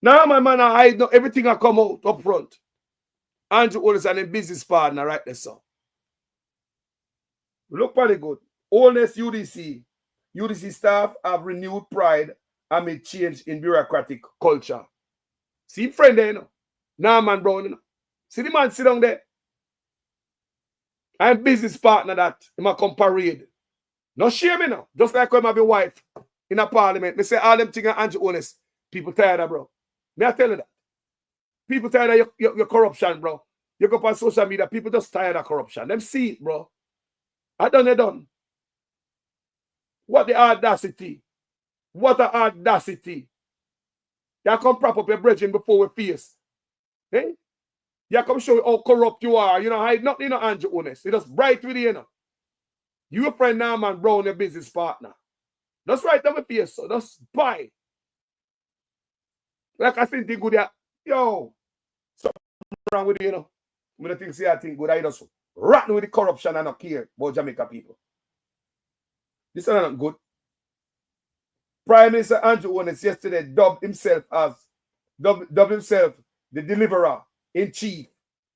Now, man not hide nothing. Everything will come out up front. Andrew Wallace and the business partner, right there, so. Look pretty good. Honest UDC. UDC staff have renewed pride amid change in bureaucratic culture. See friend there, you know. Norman Brown, you know. See the man sit down there. I'm business partner that in my parade. No shame, you know. Just like when I be wife in a parliament. Me say all them things are Andrew Honest. People tired of, bro. May I tell you that? People tired of your corruption, bro. You go on social media, people just tired of corruption. Them see it, bro. I done. What the audacity. What the audacity. You come prop up your brethren before we face. Hey? You come show you how corrupt you are. You know, hide nothing, you know, Andrew Honest. It's just bright with you, you know. You friend Norman Brown, your business partner. That's right down my face, so just buy. Like I think good, yeah. Yo, something wrong with you, you know. I don't think say I think good. I just rotten with the corruption and not care about Jamaica people. This is not good. Prime Minister Andrew Honest yesterday dubbed himself the deliverer in chief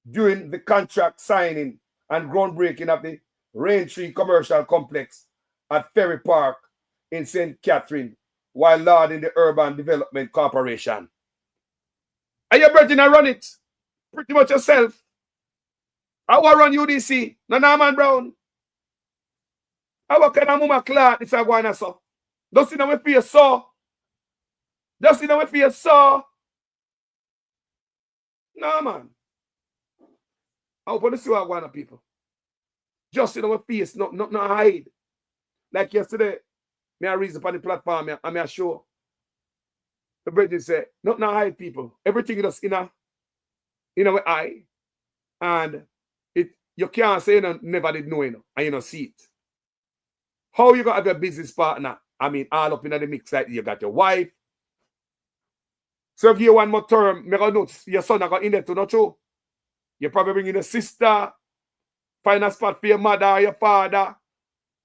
during the contract signing and groundbreaking of the Raintree Commercial Complex at Ferry Park in St. Catherine while lauding the Urban Development Corporation. Are you brethren to run it? Pretty much yourself. I will run UDC. No, Norman Brown. I will kind of move my cloth if I go on so. Just see my face so. Just see my face so. No, man. I want to see what I want people. Just see my face, not hide. Like yesterday, me a reason upon the platform, and me a show. The brethren say, not hide people. Everything is in our eye. And you can't say you never did know, you know, and you don't see it. How you got to have your business partner? I mean, all up in the mix, like you got your wife. So if you one more term, me gonna know your son are in there to not show. You probably bring in a sister, find a spot for your mother or your father.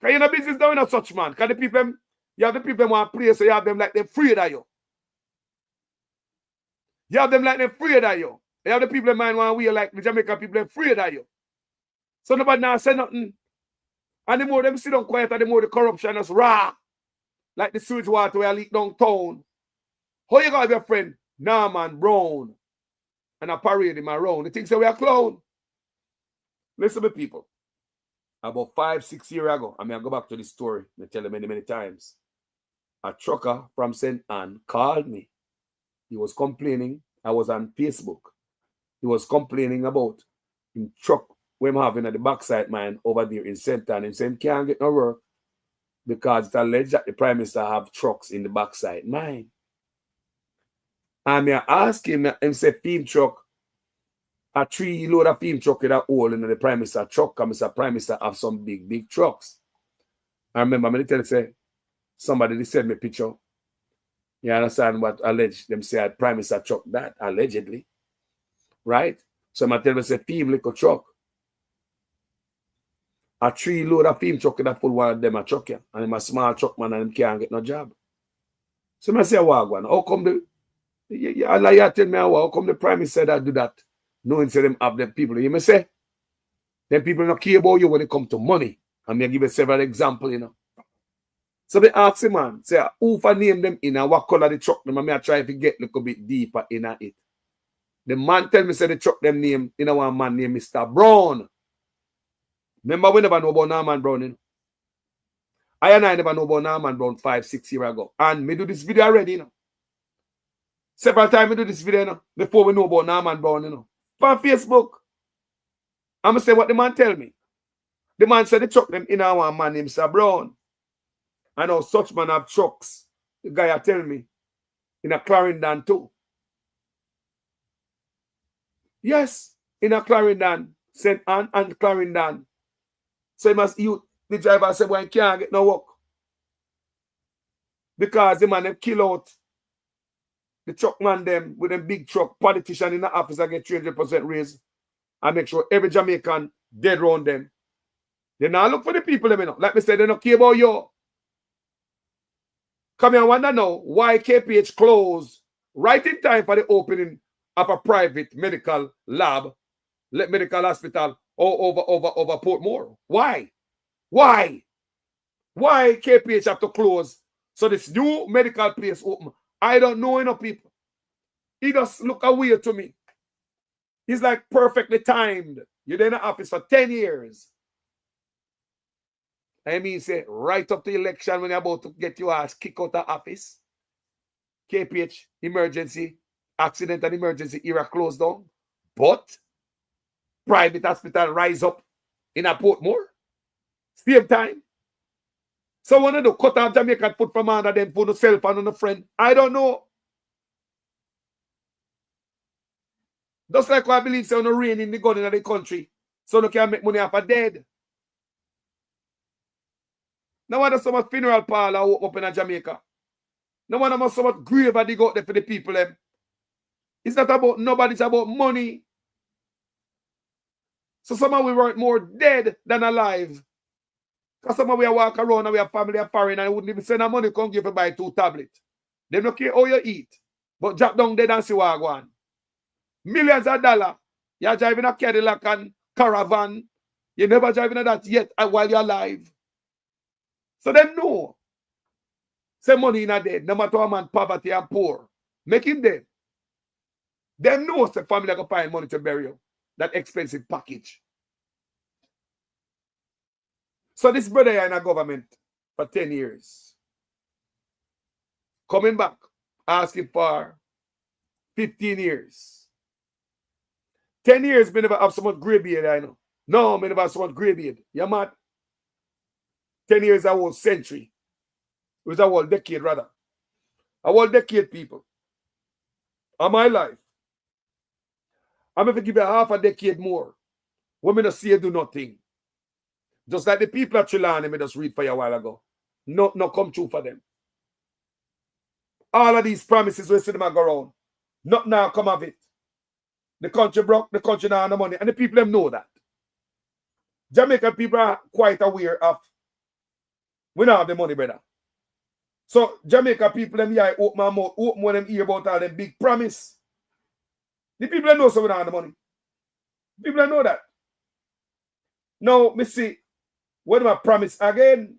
Because you're not business doing a such man. Because the people, you have the people want to play, so you have them like they're afraid of you. You have them like they're afraid of you. You have the people in mind want to wear like the Jamaican people are afraid of you. So nobody now say nothing. And the more them sit down quiet, the more the corruption is raw. Like the sewage water where I leak downtown. How you got your friend Norman Brown and I parade him around? He thinks that we are clown. Listen to people. About 5-6 years ago, I go back to this story. I tell you many times. A trucker from St. Anne called me. He was complaining. I was on Facebook. He was complaining about him truck we're having at the backside mine over there in St. Anne. He said he can't get no work because it's alleged that the Prime Minister have trucks in the backside mine. And I asked him, and say, film truck, a 3 load of film truck with a hole in the Prime Minister truck, because Mr. Prime Minister have some big trucks. I remember me tell you, say, somebody they sent me a picture. You understand what alleged them say at Prime Minister truck that, allegedly. Right? So I tell me, say, film little truck. A 3 load of film truck in a full one of them a truck, yeah. And him a small truck man and him can't get no job. So I say, Wagwan, how come the you tell me how come the Prime Minister that do that? Knowing say them have them people. You may say, them people don't care about you when it comes to money. And me give you several examples, you know. So they ask him, man, say, who for name them in and what color the truck them? And me I try to get a little bit deeper in it. The man tell me say the truck them name, you know, one man named Mr. Brown. Remember we never know about Norman Brown, you know? I never know about Norman Brown 5-6 years ago. And me do this video already, you know. Several times we do this video, you know, before we know about Norman Brown, you know. On Facebook. I'm going to say what the man tell me. The man said they truck them in our one man named Mr. Brown. I know such man have trucks. The guy tell me. In a Clarendon too. Yes. In a Clarendon. St. Anne and Clarendon. So he must, the driver said, well, he can't get no work. Because the man them kill out the truck man them with them big truck, politician in the office and get 300% raise and make sure every Jamaican dead round them. They now look for the people, you know. Like me said, they don't care about you. Come here, I wonder now why KPH closed right in time for the opening of a private medical lab, medical hospital over Portmore. Why? Why? Why KPH have to close so this new medical place open? I don't know enough people. He just look away to me. He's like perfectly timed. You're in the office for 10 years. I mean, say, right up to the election when you're about to get your ass kicked out of office. KPH, emergency, accident and emergency era closed down. But private hospital rise up in a Portmore. Same time. So when they do cut off Jamaican foot from under them, put a cell phone on a friend. I don't know. Just like I believe so, no rain in the gun in the country. So they can make money off a dead. No one has so much funeral parlor up in Jamaica. No one has so much grave that they got there for the people. Them. It's not about nobody, it's about money. So somehow we were more dead than alive. Because some of we walk around and we have family and foreign and wouldn't even send our money come give you buy 2 tablets. They don't care how you eat. But drop down dead and see what go on. Millions of dollars. You're driving a Cadillac and caravan. You're never driving that yet while you're alive. So them know. Say money in a dead. No matter how man poverty and poor. Make him dead. Them know the family can find money to bury you. That expensive package. So this brother is in a government for 10 years. Coming back, asking for 15 years. 10 years, me never have so much grey beard, I know. No, me never have so much grey beard. You mad? 10 years, a whole century. It was a whole decade, rather. A whole decade, people. Of my life. I'm going to give you half a decade more. When me not see you do nothing. Just like the people at Trelawny, me just read for you a while ago. No come true for them. All of these promises we see them go around. Not now come of it. The country broke, the country now have no money. And the people them know that. Jamaican people are quite aware of we don't have the money, brother. So Jamaica people them here open my mouth, open when them hear about all them big promise. The people that know so we don't have the money. People that know that. Now, me see, what do I promise again?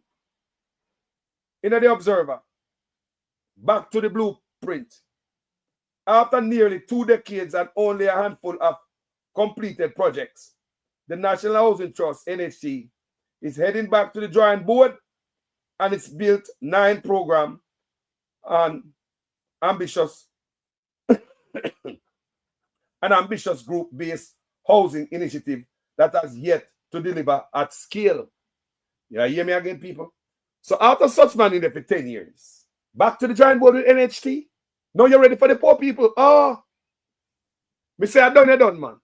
In the Observer, back to the blueprint. After nearly 2 decades and only a handful of completed projects, the National Housing Trust, NHT, is heading back to the drawing board, and it's built 9 program on ambitious an ambitious group-based housing initiative that has yet to deliver at scale. You hear me again, people? So after such man in there for 10 years, back to the drawing board with NHT. Now you're ready for the poor people. Oh, me say I done, man.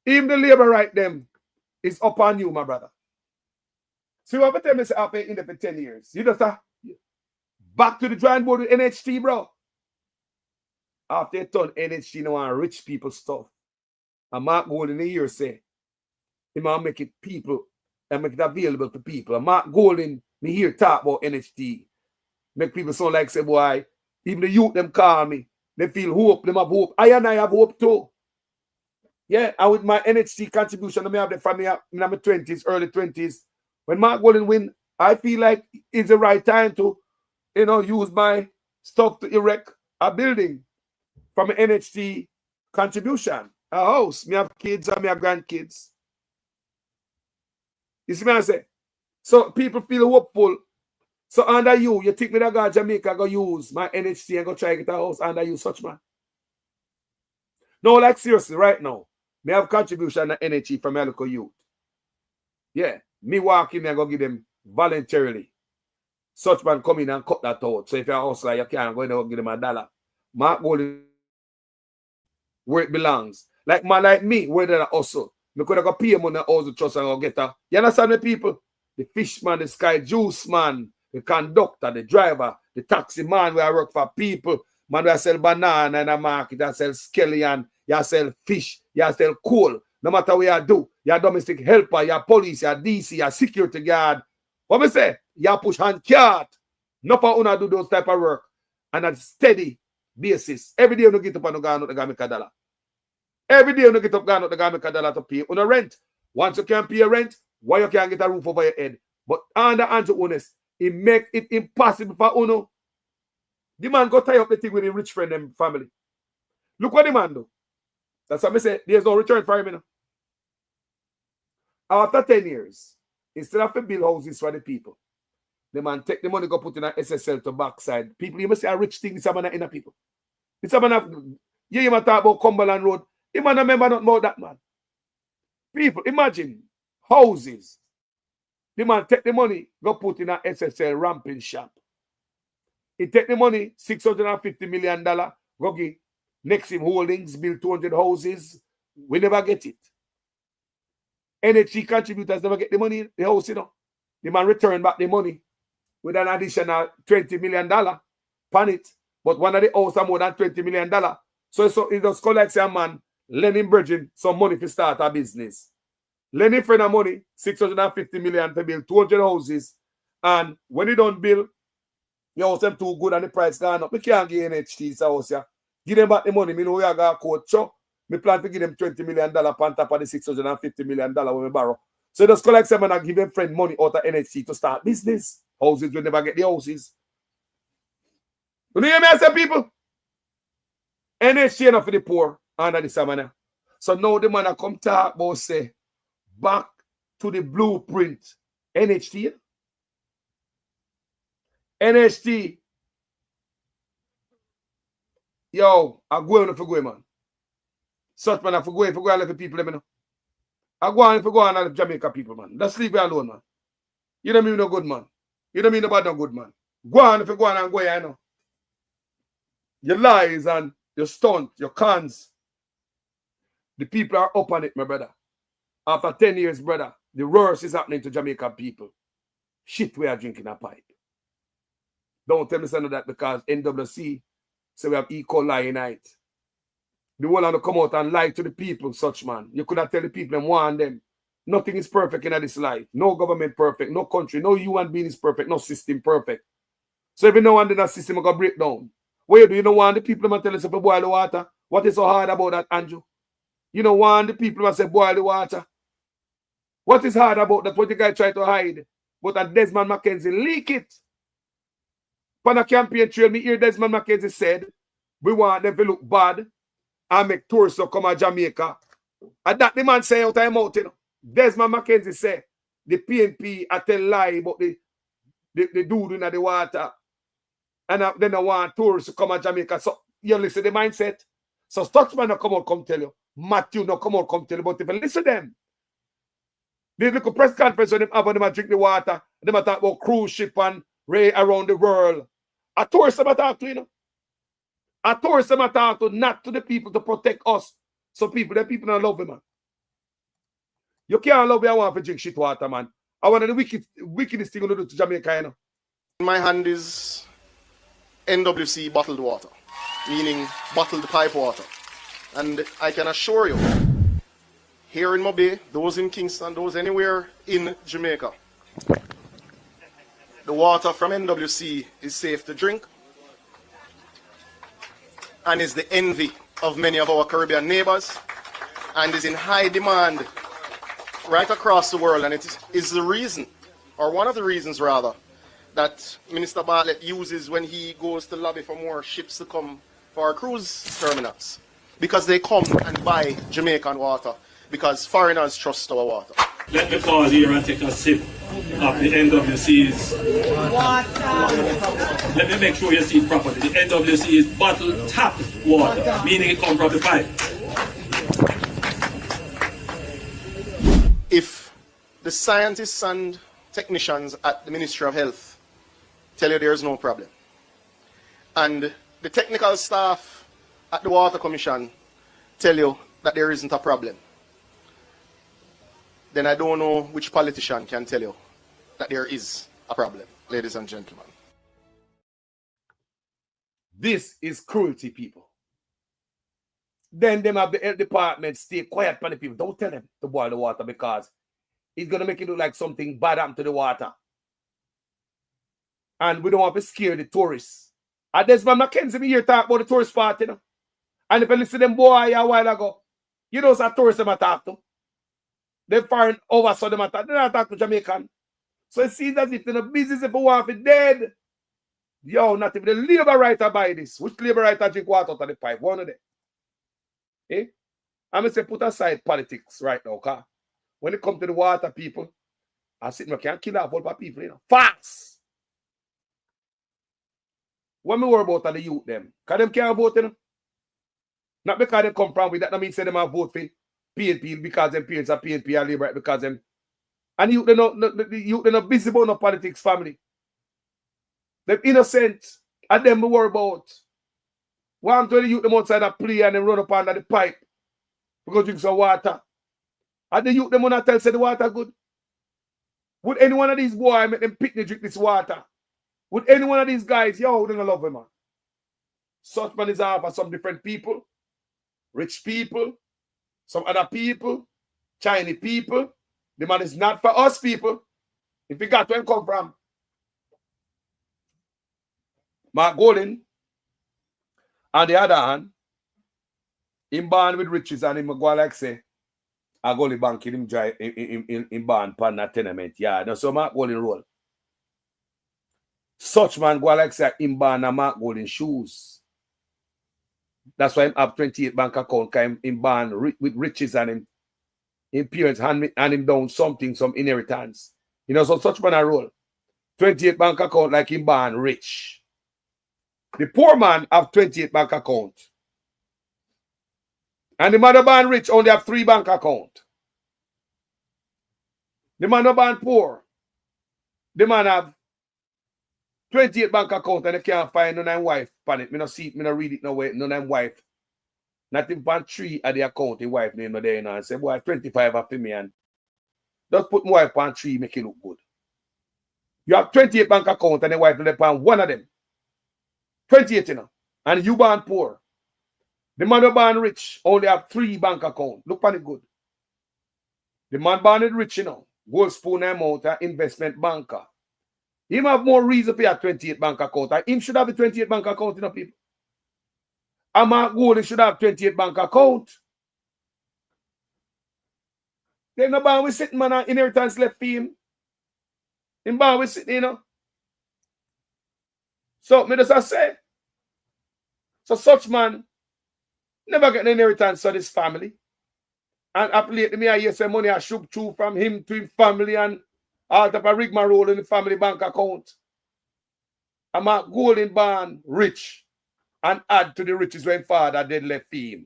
Even the labor right them is up on you, my brother. So you have to tell me say I've been in there for 10 years. You just back to the drawing board with NHT, bro. After you turn NHT now on rich people stuff. And Mark Gold in the year say, he might make it people and make it available to people. And Mark Golden, me here talk about NHT. Make people sound like say, boy, even the youth them call me. They feel hope, them have hope. I have hope too. Yeah, and with my NHT contribution, I have the family in my 20s, early 20s. When Mark Golden win, I feel like it's the right time to, use my stuff to erect a building from an NHT contribution. A house. Me have kids and me have grandkids. You see what I say? So people feel hopeful. So under you think me that go Jamaica go use my NHT and go try to get a house under you, such man. No, like seriously, right now, me have contribution to NHT from my local youth. Yeah, me walk in and go give them voluntarily. Such man come in and cut that out. So if you're a hustler, you can't go in and give them $1. Mark Golden where it belongs. Like man like me, where they hustle. Me could have got pay money all the trust and go get her. You understand me, people? The fishman, the sky juice man, the conductor, the driver, the taxi man where I work for people. Man where I sell banana in a market, I sell scallion, you sell fish, you sell coal. No matter what you do, you're domestic helper, you're police, you're DC, you're security guard. What me say? You push hand cart. Not for una do those type of work. And at steady basis. Every day you get up and you go out the make a dollar. Every day you get up and you make a dollar to pay on a rent. Once you can't pay rent, why you can't get a roof over your head? But under honest, it make it impossible for Uno. The man go tie up the thing with his rich friend and family. Look what the man do. That's what I say. There's no return for him. You know? After 10 years, instead of to build houses for the people, the man take the money, go put in an SSL to backside. People, you must say a rich thing, it's a man in a people. It's a man you must talk about Cumberland Road. You must remember not about that man. People, imagine houses. The man take the money, go put in an SSL ramping shop. He take the money, $650 million, go give Nexim Holdings, build 200 houses. We never get it. NHT contributors never get the money in the house, you know. The man return back the money with an additional $20 million pan it. But one of the house are more than $20 million. So it just collects a man, lending Virgin some money to start a business. Lending friend of money, $650 million to build 200 houses. And when he don't build, your house them too good and the price gone up. We can't give NHT this house here. Give them back the money. Me know we are going to coach. Me plan to give them $20 million on top of the $650 million when we borrow. So just collect some and give them friend money out of NHT to start business. Houses will never get the houses. You hear me, I say, people? NHT enough for the poor under the summer. So now the man come talk about say back to the blueprint. NHT. NHT. Yo, I go on if you go, man. Such man, if you go and let the people, let me know. I go on if you go on and let Jamaica people, man. Just leave me alone, man. You don't mean no good, man. You don't mean nobody no good, man. Go on if you go on and go here, I know. Your lies and your stunt, your cons. The people are up on it, my brother. After 10 years, brother, the worst is happening to Jamaican people. Shit, we are drinking a pipe. Don't tell me something that because NWC say we have E. coli in it. The one to come out and lie to the people, such man. You could have tell the people and warn them. Nothing is perfect in this life. No government perfect, no country, no human being is perfect, no system perfect. So every now and then that system will break down. What you do? You don't want the people to tell us to boil the water. What is so hard about that, Andrew? You don't want the people to say boil the water. What is hard about that? What the guy try to hide? But at Desmond McKenzie leak it. On a campaign trail, me hear Desmond McKenzie said, we want them to look bad and make tourists to come to Jamaica. And that the man say out of mouth, you know. Desmond McKenzie say, the PNP a tell lie about the dude in the water. And then I want tourists to come to Jamaica. So you listen to the mindset. So Stutzman no come out come tell you. Matthew no come out come tell you. But if you listen to them, they look a press conference when them have them drink the water. Them talk about cruise ship and ray around the world. A tourist them talk to, you know. A tourist them talk to, not to the people to protect us. So people don't love them, man. You can't love me, I want to drink shit water, man. I want the wickedest thing to do to Jamaica, you know. In my hand is NWC bottled water, meaning bottled pipe water. And I can assure you, here in Mobay, those in Kingston, those anywhere in Jamaica, the water from NWC is safe to drink and is the envy of many of our Caribbean neighbors and is in high demand right across the world. And it is the reason, or one of the reasons rather, that Minister Bartlett uses when he goes to lobby for more ships to come for our cruise terminals. Because they come and buy Jamaican water, because foreigners trust our water. Let me pause here and take a sip of the NWC's water. Let me make sure you see it properly. The NWC is bottled tap water, meaning it comes from the pipe. If the scientists and technicians at the Ministry of Health tell you there's no problem, and the technical staff at the Water Commission tell you that there isn't a problem, then I don't know which politician can tell you that there is a problem, ladies and gentlemen. This is cruelty, people. Then them have the health department stay quiet for the people. Don't tell them to boil the water because it's going to make it look like something bad happened to the water. And we don't want to scare the tourists. And Desmond McKenzie here talk about the tourist party, you know? And if you listen to them boy a while ago, you know some tourists them talk to. They foreign over so them attack. They don't talk to Jamaican. So it seems as if they're not busy if they want to be dead. Yo, not if the labor writer buy this. Which labor writer drink water out of the pipe? One of them. Eh? I'm going to say put aside politics right now, okay? When it comes to the water, people, I say, I can't kill a whole lot of people, you know. Fast! What me worry about are the youth, them? Because them can't vote, you know. Not because they come from with that, that means they don't vote for PNP because them parents are PNP and Labour because them. And youth, they're not busy about no politics, family. They're innocent, and them we worry about. One to the youth them outside that play and then run up under the pipe. We go drink some water. And the youth them wanna tell say the water good. Would any one of these boys make them picnic drink this water? Would any one of these guys, yo, they don't love him, man. Such man is out for some different people, rich people, some other people, Chinese people. The man is not for us people. If you got where he come from. Mark Golden, on the other hand, him born with riches and him go like say, I go to the bank in him drive in born pan that tenement. Yeah, that's so Mark Golden roll. Such man go like say him born a Mark Golden shoes. That's why him have 28 bank account, because him born with riches and him parents hand him down something, some inheritance. You know, so such man a roll. 28 bank account like him born rich. The poor man have 28 bank account. And the man born rich only have 3 bank account. The man born poor. The man have 28 bank account and they can't find none of them wife on it. Me not see it, me not read it no way, none of them wife. Not even 3 at the account, the wife name no there, you know, and say, boy, 25 after me and just put my wife on 3, make it look good. You have 28 bank account and the wife no on one of them. 28, you know, and you born poor. The man who born rich only have 3 bank account. Look on it good. The man born is rich, you know. Gold spoon amount of investment banker. He have more reason to pay a 28 bank account. And him should have a 28 bank account, you know, people. And Mark Golding should have 28 bank account. Then no born with sitting man and inheritance left for him. Him born with sitting, you know. So me just say. So such man never get an inheritance of this family. And up lately, me I hear say money I shook through from him to his family and all type of rigmarole in the family bank account. And Mark Golding born rich and add to the riches when father did left for him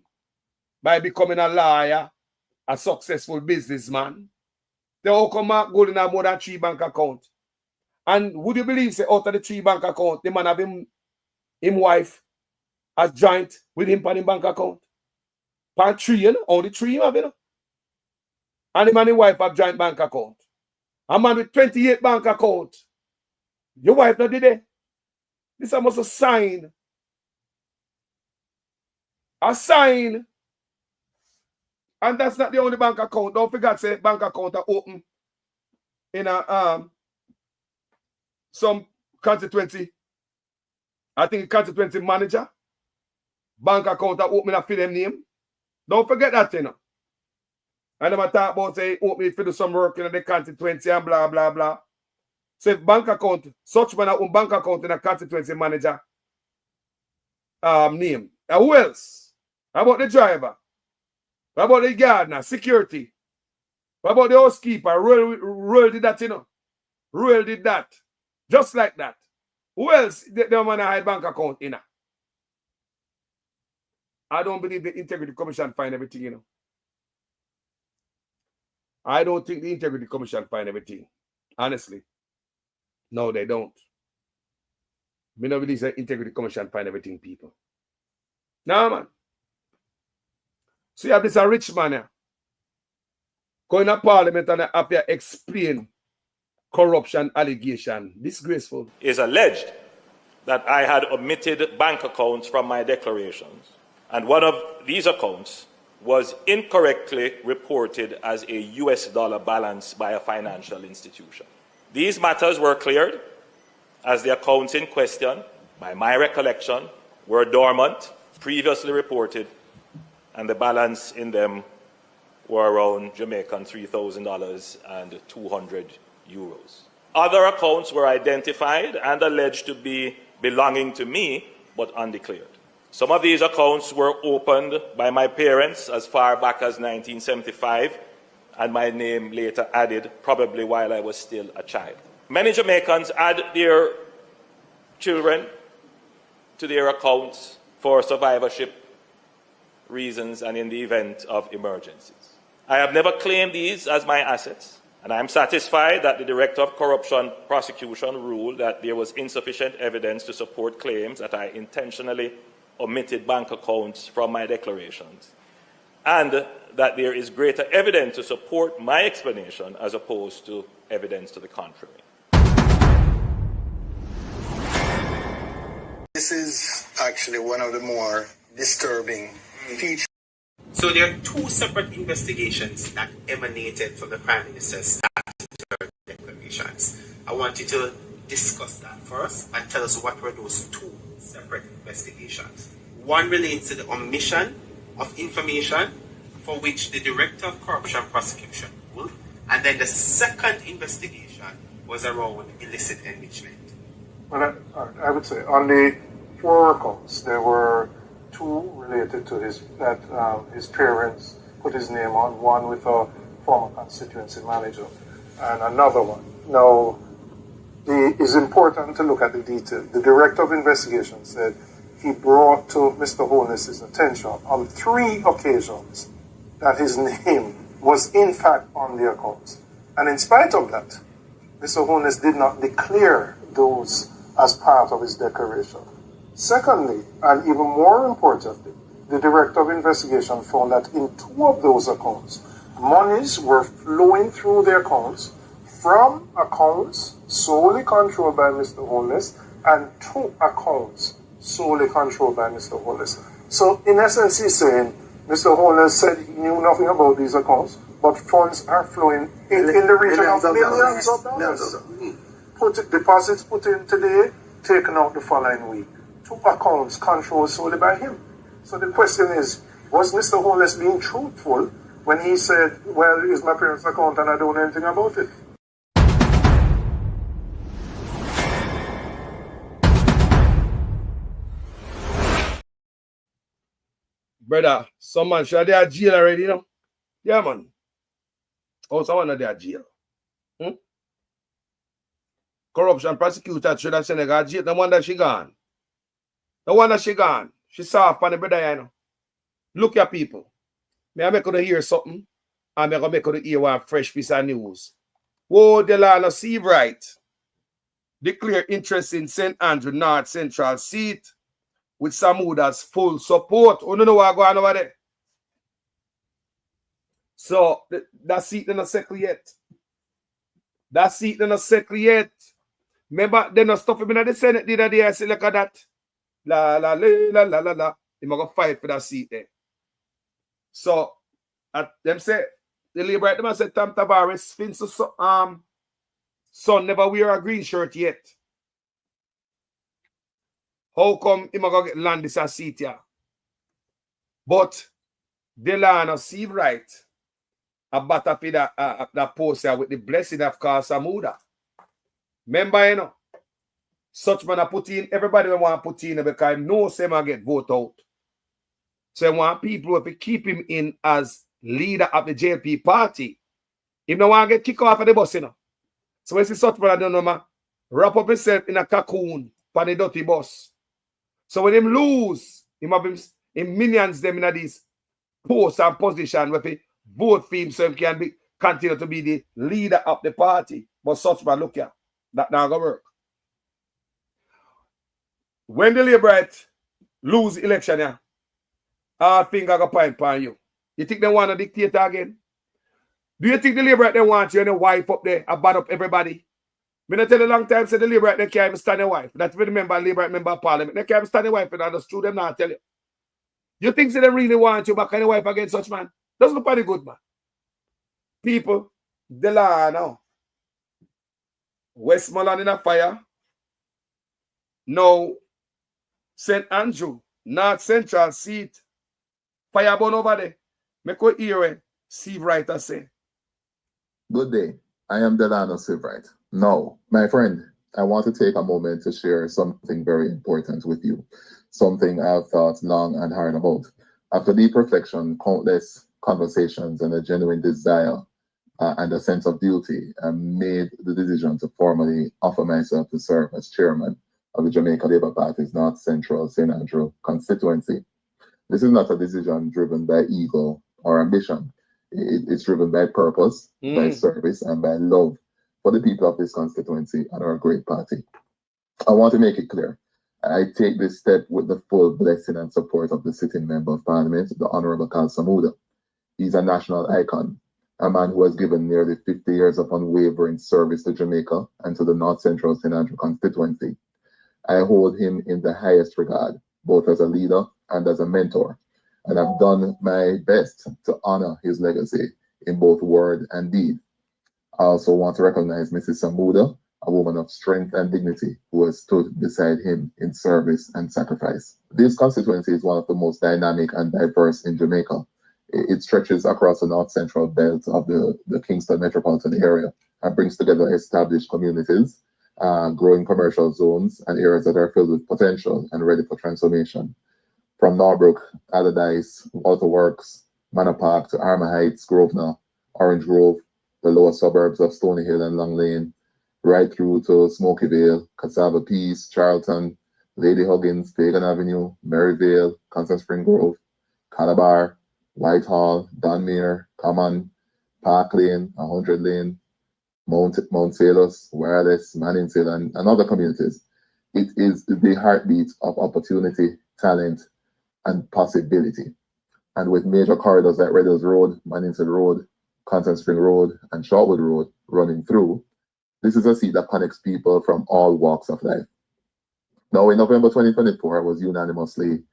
by becoming a lawyer, a successful businessman. Then how come Mark Golding have more than 3 bank accounts? And would you believe say out of the 3 bank account, the man have him wife as joint with him on the bank account? Pan 3, you know, only 3 have, you know. And the man and wife have joint bank account. A man with 28 bank account. Your wife not did it. This must a sign. A sign. And that's not the only bank account. Don't forget, say bank account are open in a some constituency. I think constituency manager. Bank account are open for them name. Don't forget that, you know. And I'm talk about say open it for do some work in the constituency and blah blah blah. So if bank account, such man own bank account in a constituency manager name. And who else? How about the driver? What about the gardener, security? What about the housekeeper? Ruel did that, you know. Ruel did that. Just like that. Who else the man a hide bank account in? I don't believe the Integrity Commission find everything, you know. I don't think the Integrity Commission find everything. Honestly. No, they don't. Me no believe the Integrity Commission find everything, people. Nah, man. So you have this a rich man here. Going to parliament and have to explain corruption allegation. Disgraceful. Is alleged that I had omitted bank accounts from my declarations. And one of these accounts was incorrectly reported as a US dollar balance by a financial institution. These matters were cleared as the accounts in question, by my recollection, were dormant, previously reported, and the balance in them were around Jamaican $3,000 and 200 euros. Other accounts were identified and alleged to be belonging to me, but undeclared. Some of these accounts were opened by my parents as far back as 1975, and my name later added, probably while I was still a child. Many Jamaicans add their children to their accounts for survivorship reasons and in the event of emergencies. I have never claimed these as my assets, and I am satisfied that the Director of Corruption Prosecution ruled that there was insufficient evidence to support claims that I intentionally omitted bank accounts from my declarations, and that there is greater evidence to support my explanation as opposed to evidence to the contrary. This is actually one of the more disturbing features. So there are 2 separate investigations that emanated from the Prime Minister's statutory declarations. I want you to discuss that first and tell us what were those 2 separate investigations. One relates to the omission of information for which the Director of Corruption Prosecution ruled, and then the second investigation was around illicit enrichment. Well, I would say on the 4 accounts, there were 2 related to his parents put his name on, one with a former constituency manager and another one. Now, it's important to look at the detail. The Director of Investigation said he brought to Mr. Holness's attention on 3 occasions that his name was in fact on the accounts. And in spite of that, Mr. Holness did not declare those as part of his declaration. Secondly, and even more importantly, the Director of Investigation found that in 2 of those accounts, monies were flowing through the accounts from accounts solely controlled by Mr. Holness and 2 accounts solely controlled by Mr. Holness. So in essence, he's saying Mr. Holness said he knew nothing about these accounts, but funds are flowing in the region of millions of dollars. Deposits put in today, taken out the following week. 2 accounts controlled solely by him. So the question is, was Mr. Holness being truthful when he said, well, it's my parents' account and I don't know anything about it? Brother, some man should they are jail already, you know? Yeah, man. Oh, someone are there jail. Corruption prosecutor should have Senegal jail. No wonder she gone. No wonder she gone. She soft on the brother, you know. Look at people. May I make you hear something? I'm going to make you hear one fresh piece of news. Whoa, Delano Seabright declare interest in St. Andrew North Central seat with Samuda's full support. Oh, no, what going on over there? So, that seat is not settled yet. That seat is not settled yet. Remember, they not stuff him in the Senate the other day. I said, look at that. La, la, la, la, la, la, la. They're going to fight for that seat there. So, them say, the Labour, them say, Tom Tavares, Vince's son never wear a green shirt yet. How come he going to get land this seat here? But, Delano Seabright, a battle for that post here with the blessing of Samuda. Remember, you know, such man put in, everybody want to put in because no same get vote out. So I want people to keep him in as leader of the JLP party. He don't want to get kicked off of the bus, you know. So when see such man, I don't know, man, wrap up himself in a cocoon on the dirty bus. So when him lose, him have him minions them in these posts and position where he vote for him so he can continue to be the leader of the party. But such man, look here, that not gonna work. When the Labour lose election, yeah, all finger go point upon you. You think they want a dictator again? Do you think the Labour they want you and the wife up there and bad up everybody? Me not tell you a long time, say the Labour they can't even stand their wife. That's when remember Labour member of Parliament. They can't even stand their wife, and that's true. Them not tell you. You think they really want you back and the wife against such man? Doesn't look pretty good, man. People, the law now. Westmoreland in a fire. Now, St. Andrew, North Central seat. Fire burn over there. Make you hear it. Seabright say. Good day. I am Delano Seabright. Now, my friend, I want to take a moment to share something very important with you. Something I've thought long and hard about. After deep reflection, countless conversations, and a genuine desire and a sense of duty, I made the decision to formally offer myself to serve as chairman of the Jamaica Labour Party's North Central St. Andrew constituency. This is not a decision driven by ego or ambition. It's driven by purpose, by service, and by love for the people of this constituency and our great party. I want to make it clear. I take this step with the full blessing and support of the sitting Member of Parliament, the Honourable Carl Samuda. He's a national icon, a man who has given nearly 50 years of unwavering service to Jamaica and to the North Central St. Andrew constituency. I hold him in the highest regard, both as a leader and as a mentor, and I've done my best to honor his legacy in both word and deed. I also want to recognize Mrs. Samuda, a woman of strength and dignity who has stood beside him in service and sacrifice. This constituency is one of the most dynamic and diverse in Jamaica. It stretches across the north central belt of the Kingston metropolitan area and brings together established communities, growing commercial zones, and areas that are filled with potential and ready for transformation. From Norbrook, Allardyce, Walter Works, Manor Park to Armour Heights, Grosvenor, Orange Grove, the lower suburbs of Stony Hill and Long Lane, right through to Smoky Vale, Cassava Peace, Charlton, Lady Huggins, Pagan Avenue, Maryvale, Constant Spring Grove, Calabar, Whitehall, Donmere, Common, Park Lane, 100 Lane, Mount Salus, Wireless, Manning's Hill, and other communities. It is the heartbeat of opportunity, talent, and possibility. And with major corridors like Red Hills Road, Manning's Hill Road, Constant Spring Road, and Shortwood Road running through, this is a seat that connects people from all walks of life. Now, in November 2024, I was unanimously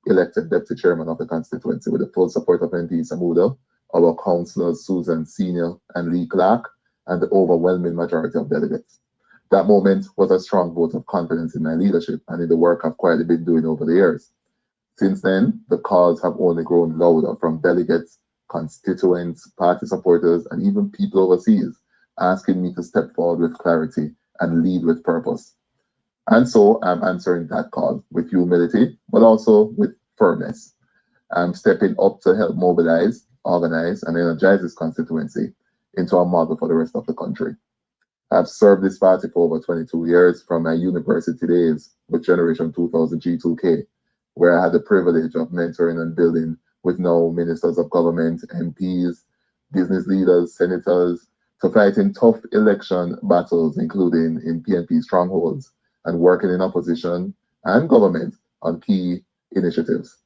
elected deputy chairman of the constituency with the full support of MP Samuda our councillors, Susan Senior and Lee Clark, and the overwhelming majority of delegates. That moment was a strong vote of confidence in my leadership and in the work I've quietly been doing over the years. Since then, the calls have only grown louder from delegates, constituents, party supporters, and even people overseas, asking me to step forward with clarity and lead with purpose. And so I'm answering that call with humility, but also with firmness. I'm stepping up to help mobilize, organize, and energize this constituency into a model for the rest of the country. I've served this party for over 22 years from my university days with Generation 2000 G2K, where I had the privilege of mentoring and building with now ministers of government, MPs, business leaders, senators, to fighting tough election battles, including in PNP strongholds, and working in opposition and government on key initiatives.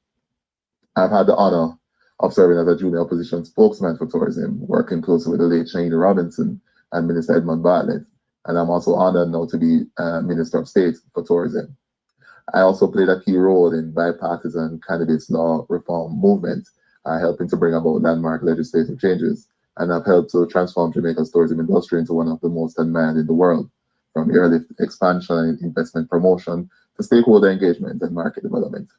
I've had the honor of serving as a junior opposition spokesman for tourism, working closely with the late Shane Robinson and Minister Edmund Bartlett, and I'm also honored now to be Minister of State for Tourism. I also played a key role in bipartisan cannabis law reform movement, helping to bring about landmark legislative changes, and I've helped to transform Jamaica's tourism industry into one of the most admired in the world, from airlift expansion and investment promotion to stakeholder engagement and market development.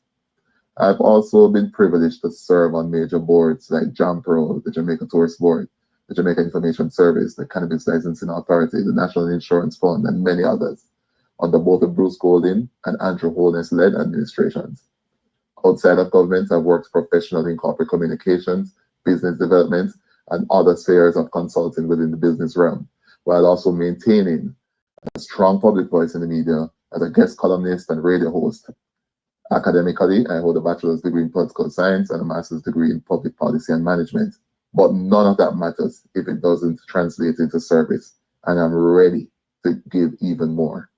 I've also been privileged to serve on major boards like JAMPRO, the Jamaica Tourist Board, the Jamaica Information Service, the Cannabis Licensing Authority, the National Insurance Fund, and many others, under both the Bruce Golding and Andrew Holness-led administrations. Outside of government, I've worked professionally in corporate communications, business development, and other spheres of consulting within the business realm, while also maintaining a strong public voice in the media as a guest columnist and radio host. Academically, I hold a bachelor's degree in political science and a master's degree in public policy and management. But none of that matters if it doesn't translate into service, and I'm ready to give even more.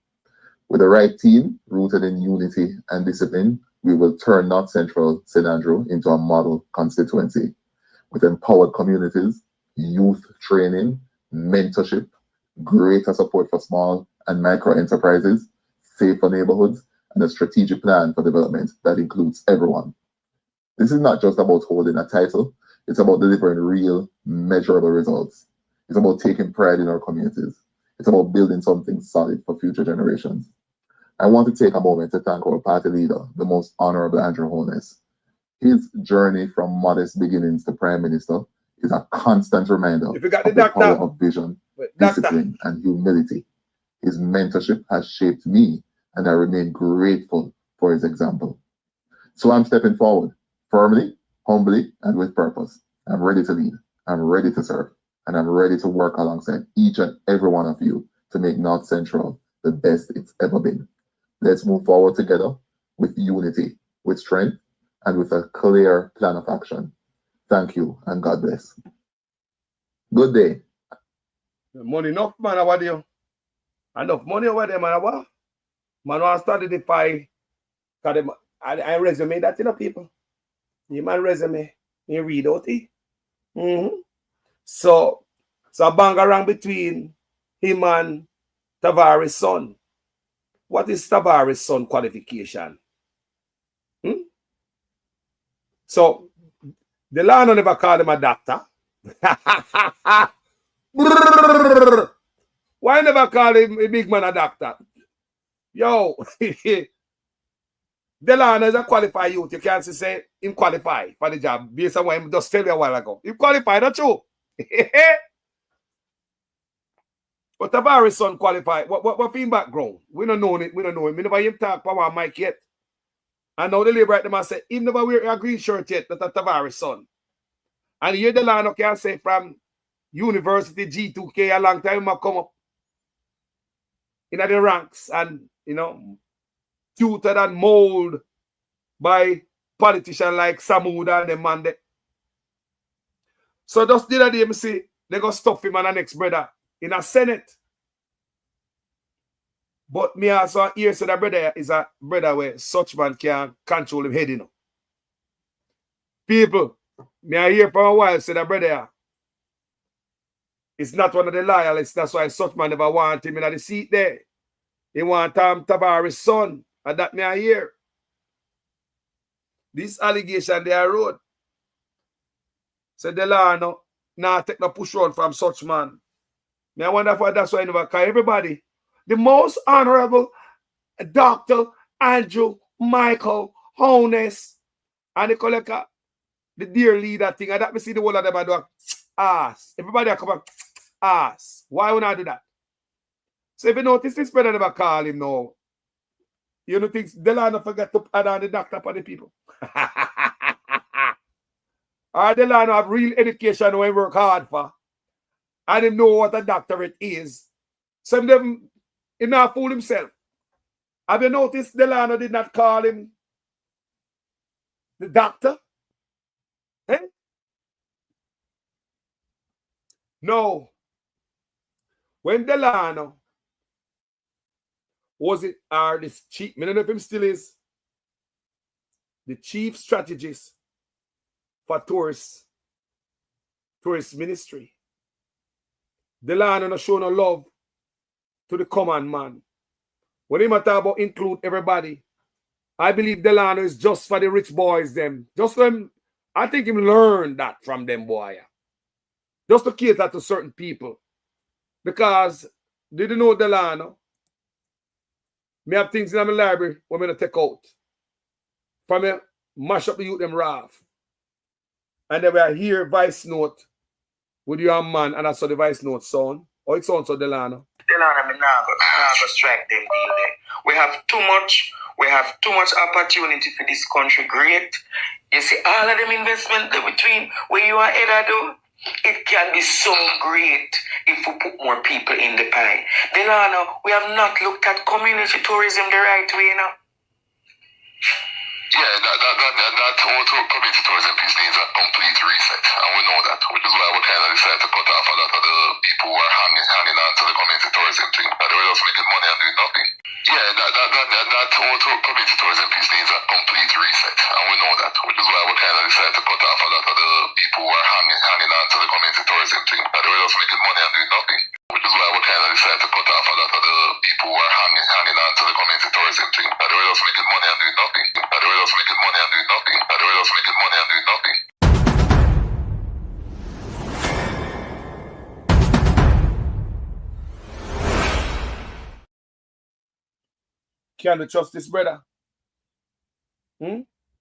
With the right team, rooted in unity and discipline, we will turn North Central St. Andrew into a model constituency with empowered communities, youth training, mentorship, greater support for small and micro enterprises, safer neighborhoods, and a strategic plan for development that includes everyone. This is not just about holding a title, it's about delivering real, measurable results. It's about taking pride in our communities. It's about building something solid for future generations. I want to take a moment to thank our party leader, the Most Honorable Andrew Holness. His journey from modest beginnings to Prime Minister is a constant reminder of the power of vision, discipline, and humility. His mentorship has shaped me, and I remain grateful for his example. So I'm stepping forward, firmly, humbly, and with purpose. I'm ready to lead, I'm ready to serve, and I'm ready to work alongside each and every one of you to make North Central the best it's ever been. Let's move forward together with unity, with strength, and with a clear plan of action. Thank you, and God bless. Good day. Money enough, man, over there. Enough money over there, man. What? Man, I started the pie. I resume that, you know, people. You man resume. You read out it. So a bang around between him and Tavares' son. What is Tavares' son qualification? So the law never called him a doctor. Why never call him a big man a doctor? Yo, Delano is a qualified youth. You can't say him qualified for the job based on what he just tell you a while ago. He qualified, not true. But Tavares' son qualified. What his background? We don't know it. We don't know him. We never him talk about one mic yet. And now the labor right them and say, he never wear a green shirt yet, that's a Tavares' son. And here Delano can say from University G2K a long time have come up in the ranks and, you know, tutored and molded by politicians like Samuda and the man there. So just the other day, see, they go stuff him and the next brother in a Senate. But me also hear say that brother is a brother where such man can control him head, you know. People, me I hear for a while say that brother is not one of the loyalists. That's why such man never want him in the seat there. He want Tavares' son. And that me I hear. This allegation they are wrote. So Delano now take no push road from such man. Me I wonder if that's why I never call everybody. The most honorable Dr. Andrew Michael Honest and the collector, the dear leader thing. And that me see the whole of them I do ass. Everybody I come back ass. Why would I do that? So if you notice this brother never call him now. You know things Delano forget to add on the doctor for the people. Or Delano have real education when he work hard for. And he know what a doctorate is. Some of them he not fool himself. Have you noticed Delano did not call him the doctor? Eh? No. When Delano was it this chief, I don't know if him still is the chief strategist for tourist ministry. Delano no show no love to the common man. When he talk about include everybody, I believe Delano is just for the rich boys them. Just for him, I think him learn that from them boy. Just to cater to certain people. Because did you know Delano? Me have things in my library we're going to take out. From me, mash up the youth them raff. And then we are here voice note with your man, and I saw the voice note sound. Oh, it sounds so Delano. Delano, me never strike them deal there. We have too much opportunity for this country. Great. You see, all of them investment between where you and Eda do, it can be so great if we put more people in the pie. Delano, we have not looked at community tourism the right way, you know. Yeah, that whole community tourism piece needs a complete reset, and we know that, which is why we kind of decided to cut off a lot of the people who are hanging on to the community tourism thing, that they were just making money and doing nothing. Yeah, that whole community tourism piece needs a complete reset, and we know that, which is why we kind of decided to cut off a lot of the people who are hanging on to the community tourism thing, that they were just making money and doing nothing. Which is why we kind of decided to cut off a lot of the people who are hanging on to the community tourism thing, that they were just making money and doing nothing. That they were just making money and doing nothing. That they were just making money and doing nothing. Can they trust this brother?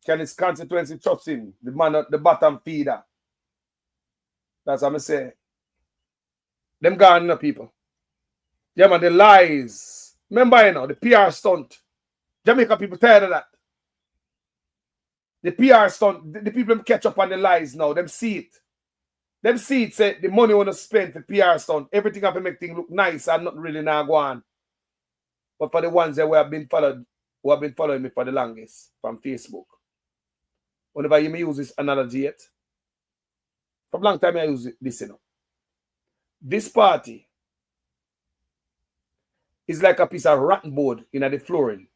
Can his constituency trust him? The man at the bottom feeder. That's what I say. Them gone, people. Yeah, man, the lies. Remember, the PR stunt. Jamaica people tired of that. The PR stunt, the people them catch up on the lies now. Them see it. Them see it, say the money want to spend for PR stunt. Everything have to make things look nice and not really now go on. But for the ones that have been following me for the longest from Facebook. Whenever you may use this analogy yet. For a long time I use this, This party is like a piece of rotten board in the flooring.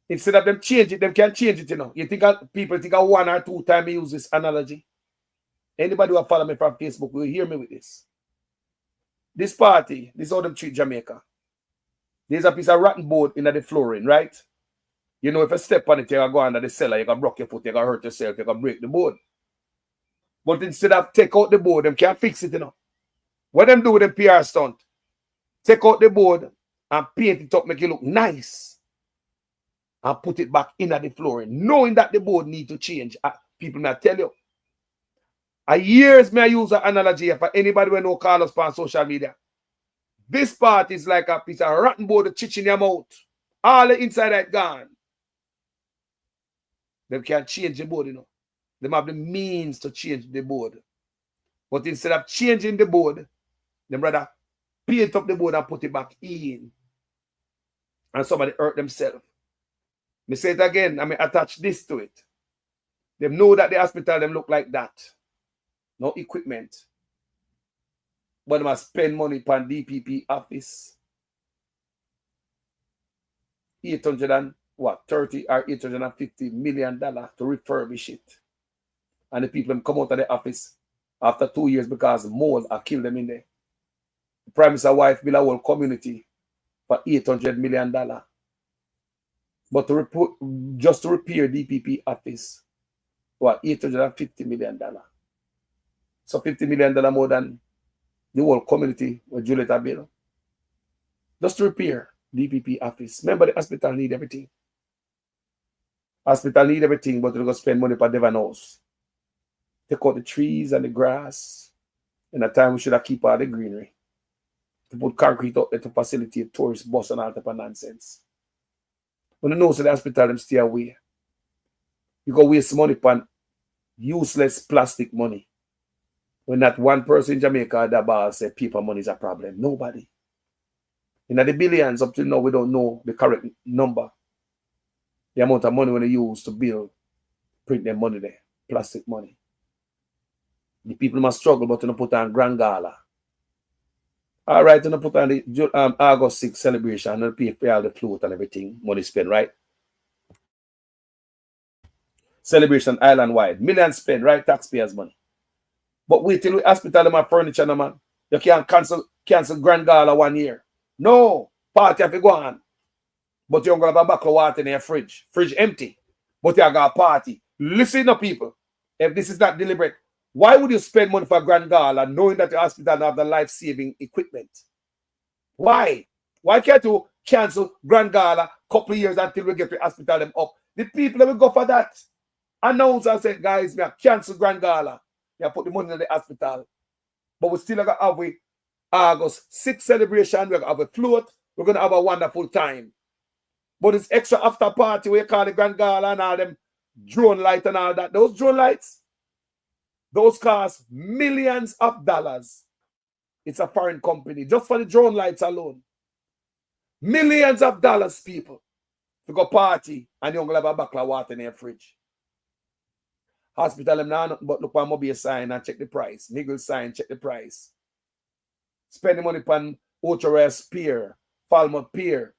Instead of them change it, them can't change it, You think people think I 1 or 2 times I use this analogy? Anybody who follow me from Facebook will hear me with this. This party, this is how them treat Jamaica. There's a piece of rotten board in the flooring, right? You know, if you step on it, you're going to go under the cellar, you're going to break your foot, you're going to hurt yourself, you're going to break the board. But instead of take out the board, them can't fix it, What them do with them PR stunt? Take out the board and paint it up, make it look nice. And put it back in the flooring. Knowing that the board need to change. People may tell you. A years may I use an analogy for anybody who know call us on social media. This part is like a piece of rotten board of chitch in your mouth. All the inside that gone. They can't change the board, They have the means to change the board. But instead of changing the board, them rather paint up the board and put it back in. And somebody hurt themselves. Me say it again, I may attach this to it. They know that the hospital them look like that. No equipment. But they must spend money upon DPP office. 30 or $850 million to refurbish it. And the people come out of the office after 2 years because mold have killed them in there. The Prime Minister's wife built a whole community for $800 million. But just to repair DPP office, $850 million. So $50 million more than the whole community with Julieta bill. Just to repair DPP office. Remember, the hospital need everything. Hospital need everything, but we're going to spend money for Devon House. Take out the trees and the grass. In a time we should have keep all the greenery. To put concrete out there to facilitate tourist bus and all type of nonsense. When you know so the hospital them stay away. You go waste money on useless plastic money. When not one person in Jamaica at the bar say paper money is a problem. Nobody. In the billions up to now, we don't know the correct number. The amount of money when they use to build, print their money there. Plastic money. The people must struggle, but to put on Grand Gala. All right, to put on the August 6th celebration and pay all the clothes and everything. Money spent, right? Celebration island-wide. Millions spent, right? Taxpayers' money. But wait till we hospital them and furniture, no, man. You can't cancel Grand Gala 1 year. No. Party have to go on. But you're going to have a bottle of water in your fridge. Fridge empty. But you're going to party. Listen up, people. If this is not deliberate, why would you spend money for a Grand Gala knowing that the hospital have the life-saving equipment? Why? Why can't you cancel Grand Gala a couple of years until we get the hospital them up? The people will go for that. Announce and say, guys, we have cancel Grand Gala. We have put the money in the hospital. But we still going to have a August 6th celebration. We're going to have a float. We're going to have a wonderful time. But it's extra after party where you call the Grand Gala and all them drone lights and all that. Those drone lights, those cost millions of dollars. It's a foreign company. Just for the drone lights alone. Millions of dollars, people. To go party and you're going to have a bottle of water in your fridge. Hospital, them now nothing but look for mobile sign and check the price. Niggle sign, check the price. Spend the money upon Ultra-Rare Pier, Falmouth Pier.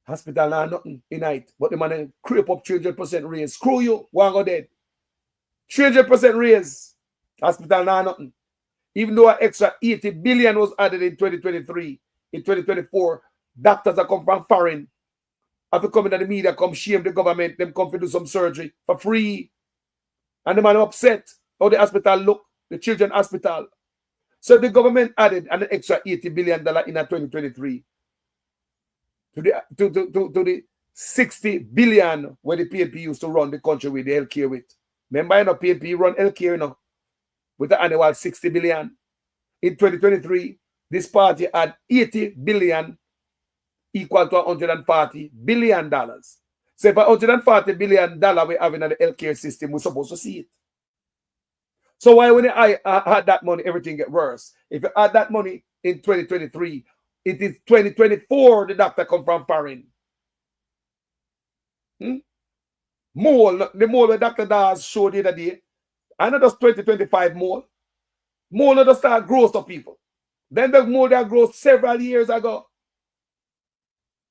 Hospital now nothing in night. But the man creep up 300% raise. Screw you, one go dead. 300% raise. Hospital now nothing. Even though an extra 80 billion was added in 2023, in 2024, doctors that come from foreign have to come into the media, come shame the government, them come to do some surgery for free. And the man upset how the hospital look, the children hospital. So the government added an extra $80 billion in 2023 to the 60 billion where the PNP used to run the country with the healthcare with. Remember, you know, PNP run healthcare, you know, with the annual 60 billion. In 2023, this party had 80 billion equal to $140 billion. So if $140 billion we have in the healthcare system, we're supposed to see it. So why when I had that money, everything get worse? If you add that money in 2023, it is 2024 the doctor come from foreign. The mole the Dr. Dawes showed the other day, I know just 2025 mole. Mole not just start growth to people. Then the mole that growth several years ago.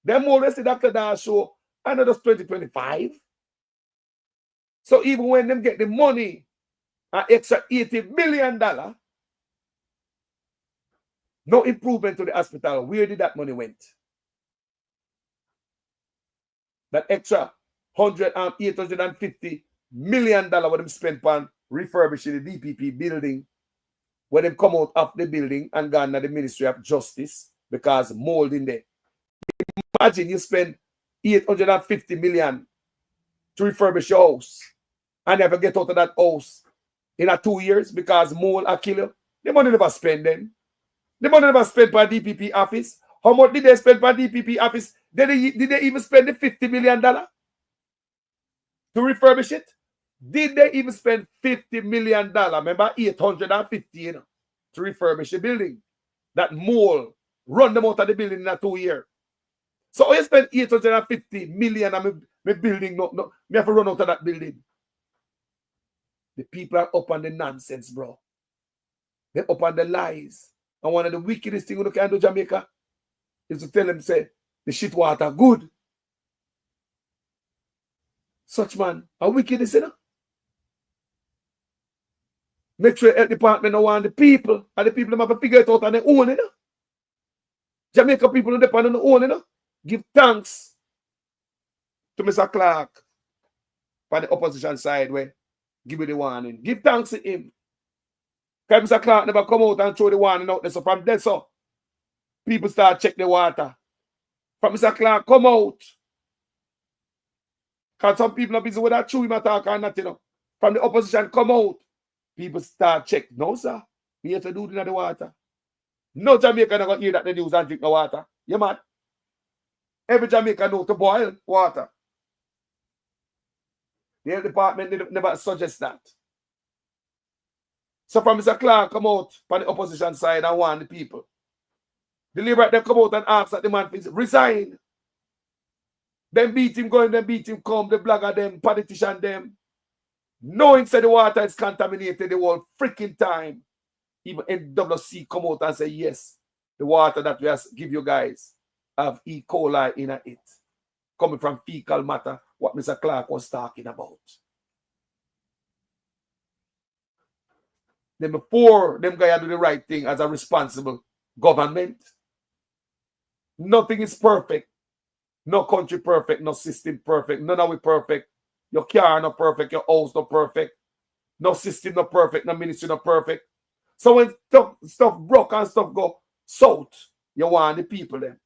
Then more rest the Dr. Dawes show, I know just 2025. So even when them get the money, an extra $80 billion, no improvement to the hospital. Where did that money went? That extra $850 million what them spent on refurbishing the DPP building, when them come out of the building and gone to the Ministry of Justice because mold in there. Imagine you spend $850 million to refurbish your house and never get out of that house in 2 years because mold a killer. The money never spend then. The money never spent by DPP office. How much did they spend by DPP office? Did they even spend the $50 million to refurbish it? Did they even spend $50 million? Remember, 850, you know, to refurbish the building. That mole run them out of the building in 2 years. So I spend $850 million on my building. No, me have to run out of that building. The people are up on the nonsense, bro. They're up on the lies. And one of the wickedest things we can do Jamaica is to tell them, say, the shit water good. Such man, a wickedness, you know. Make sure the health department don't want the people, and the people have to figure it out on their own, you know. Jamaica people don't depend on their own, you know. Give thanks to Mr. Clark for the opposition side where give me the warning. Give thanks to him. Because Mr. Clark never come out and throw the warning out there. So from there, so people start check the water. From Mr. Clark come out. Because some people are busy with that chew him attack or nothing. You know. From the opposition come out. People start check. No, sir. We have to do it in the water. No Jamaican are going to hear that the news and drink the water. You mad? Every Jamaican know to boil water. The health department never suggest that. So from Mr. Clark come out from the opposition side and warn the people. The Labour them come out and ask that the man please resign. Then beat him going, then beat him come, the blogger them, politician them. Knowing that the water is contaminated the whole freaking time. Even NWC come out and say, yes, the water that we have give you guys have E. coli in it. Coming from fecal matter, what Mr. Clark was talking about. Then before them guys do the right thing as a responsible government, nothing is perfect. No country perfect, no system perfect, none of it perfect. Your car not perfect, your house not perfect, no system not perfect, no ministry not perfect. So when stuff broke and stuff go south, you want the people then.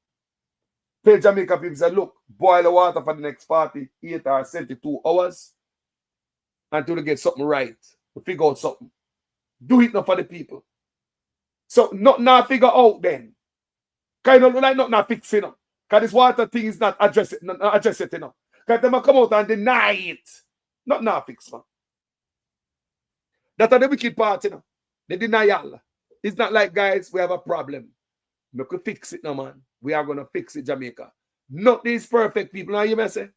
Tell Jamaica people say, look, boil the water for the next 48 or 72 hours until they get something right. To figure out something. Do it now for the people. So not now figure out then. Kind of like not fixing up. Because this water thing is not addressed enough. Because they might come out and deny it. Not now fix, man. That's the wicked part, you know. The denial. It's not like, guys, we have a problem. We could fix it now, man. We are going to fix it, Jamaica. Not these perfect people. Now you may say,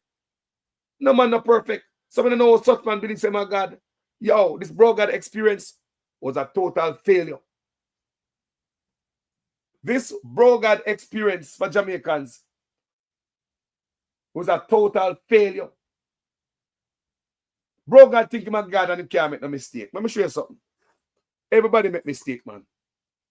no man not perfect. Some of them know such man believe, say, my God, yo, this bro God experience was a total failure. This bro God experience for Jamaicans was a total failure. Bro God think my God and he can't make no mistake. Let me show you something. Everybody make mistake, man.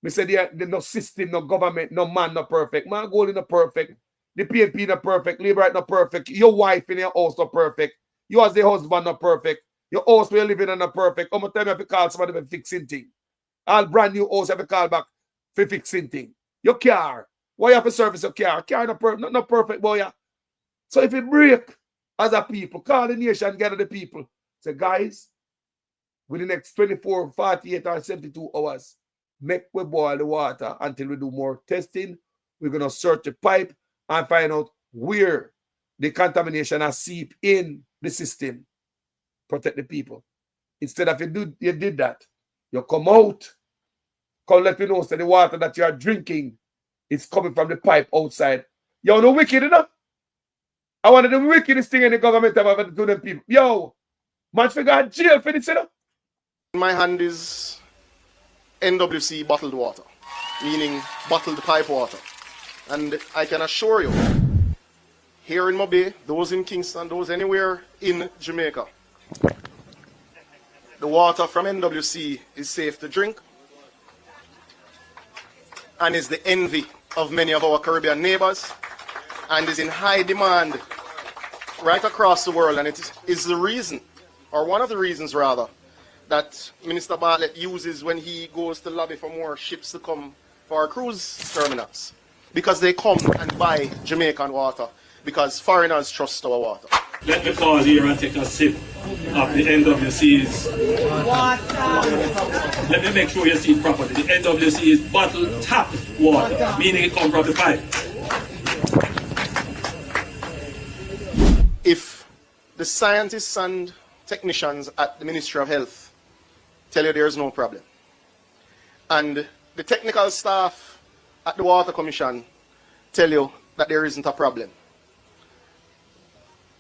Me say there's no system, no government, no man not perfect. Man goal is not perfect. The PNP not perfect. Labour not perfect. Your wife in your house not perfect. You as the husband not perfect. Your house where you living in not perfect. How much time you have to call somebody for fixing thing? All brand new house have to call back for fixing thing. Your car. Why you have to service your car? Car not perfect, boy. So if it break as a people, call the nation, gather the people. Say, guys, within the next 24, 48 or 72 hours, make we boil the water until we do more testing. We're going to search the pipe and find out where the contamination has seeped in the system. Protect the people. Instead of you did that, you come out, come let me know that the water that you are drinking is coming from the pipe outside. Yo, no wicked enough. I one of the wickedest thing in the government I've ever done to them people. Yo, man, figure jail for this, you know? In my hand is NWC bottled water, meaning bottled pipe water. And I can assure you, here in Mobay, those in Kingston, those anywhere in Jamaica, the water from NWC is safe to drink and is the envy of many of our Caribbean neighbors and is in high demand right across the world. And it is the reason, or one of the reasons rather, that Minister Bartlett uses when he goes to lobby for more ships to come for our cruise terminals. Because they come and buy Jamaican water, because foreigners trust our water. Let me pause here and take a sip of the NWC's water. Let me make sure you see it properly. The NWC is bottled tap water, meaning it comes from the pipe. If the scientists and technicians at the Ministry of Health tell you there's no problem, and the technical staff at the Water Commission tell you that there isn't a problem,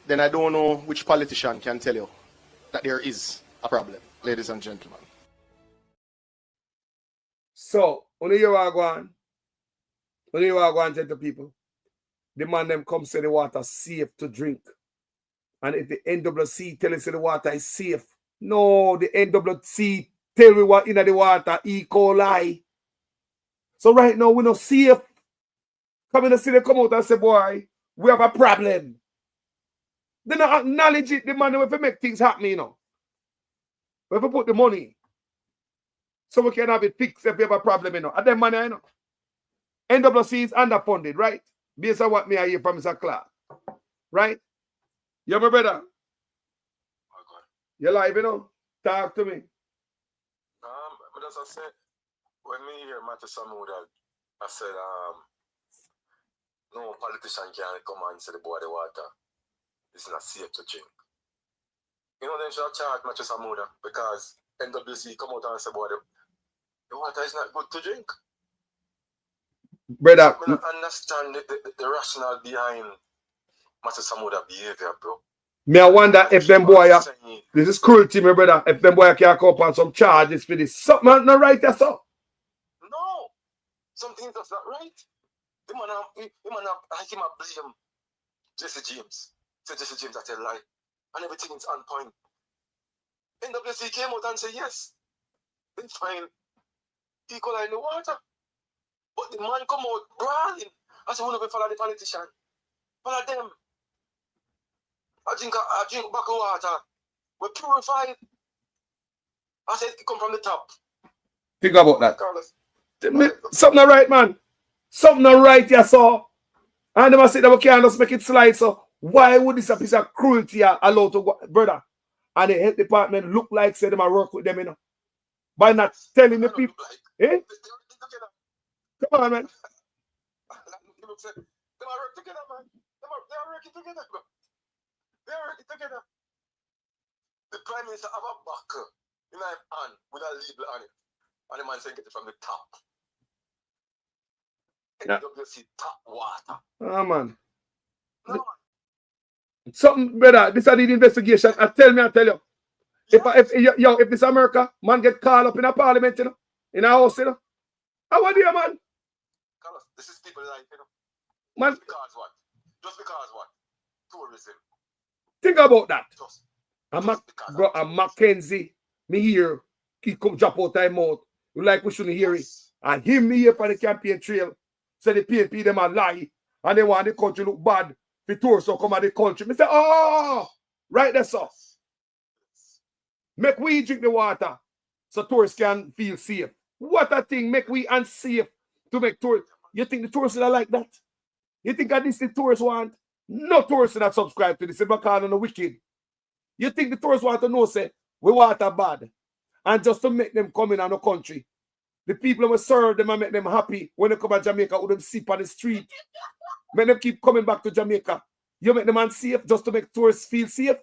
then I don't know which politician can tell you that there is a problem, ladies and gentlemen. So, only you are going to tell the people, the man them come say the water safe to drink. And if the NWC tell us the water is safe, no, the NWC tell me what in the water, E. coli. So right now, we're not safe. Come in the city, come out and say, boy, we have a problem. They don't acknowledge it, the money, if we make things happen, you know. We have to put the money. so we can have it fixed if we have a problem, you know. And then money, you know. NWC is underfunded, right? Based on what me I hear from Mr. Clark. Right? You my brother? You're live, you know? Talk to me. But as I said, when me hear Matthew Samuda, I said, no politician can come and say the boy the water is not safe to drink. You know, they should charge Matthew Samuda because NWC come out and say, boy, the water is not good to drink. Brother, I don't understand the rationale behind Matthew Samuda behavior, bro. Me I wonder if them boy, this is cruelty, my brother. If them boy can come up on some charges for this, something not right there, so. No, something that's not right. The man, I him blame Jesse James. Say Jesse James I tell lie, and everything is on point. NWC came out and said yes, they find equal in the water, but the man come out brawling. I said, "We don't follow the politician, follow them." I drink back of water. We're purified. I said it come from the top. Think about that. Something not right, man. Something not right, you saw. And them say that we can't just make it slide. So why would this a piece of cruelty allow to go, brother? And the health department look like say them I work with them, you know. By not telling the people. Eh? Come on, man. They work together, man. They are working together, bro. They are working together. The Prime Minister have a buckle in her hand with a label on it. And the man saying get it from the top. Yeah. NWC top water. Oh, man. No, man. Something, brother, this is the investigation. I tell you. If this America, man get called up in a parliament, you know, in a house, you know. How are you, man? Carlos, this is people life, you know. Man. Just because what? Just because what? Tourism. Think about that. Just I'm Mackenzie, me here, he come drop out time mouth. You like we shouldn't hear it. And him me here for the campaign trail. Say the PNP them a lie. And they want the country look bad. The tourists so come out the country. Me say, oh, right there, sir. Make we drink the water so tourists can feel safe. What a thing, make we unsafe to make tourists. You think the tourists are like that? You think that this the tourists want? No tourists that subscribe to this. They call on the wicked. You think the tourists want to know, say, we water bad. And just to make them come in on the country. The people who serve them and make them happy when they come to Jamaica, with them sip on the street. Make them keep coming back to Jamaica. You make them unsafe just to make tourists feel safe?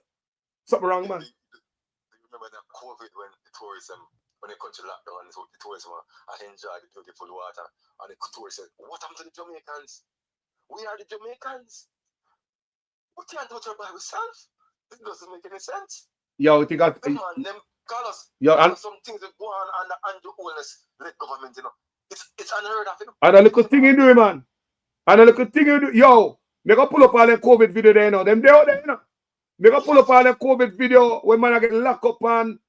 Something wrong, man. Do you remember that COVID when the tourism, when the country locked down, so the tourism I enjoy the beautiful water, and the tourists said, what happened to the Jamaicans? We are the Jamaicans. We can't do it by ourselves. This doesn't make any sense. Yo, think I them Carlos, some things that go on under Andrew Holness led government, you know. It's unheard of, you know. And a little thing you do, man. And a little thing you do. Yo, they go pull up all the COVID video there, you know. Them there, you know. They go pull up all the COVID video when man get locked up and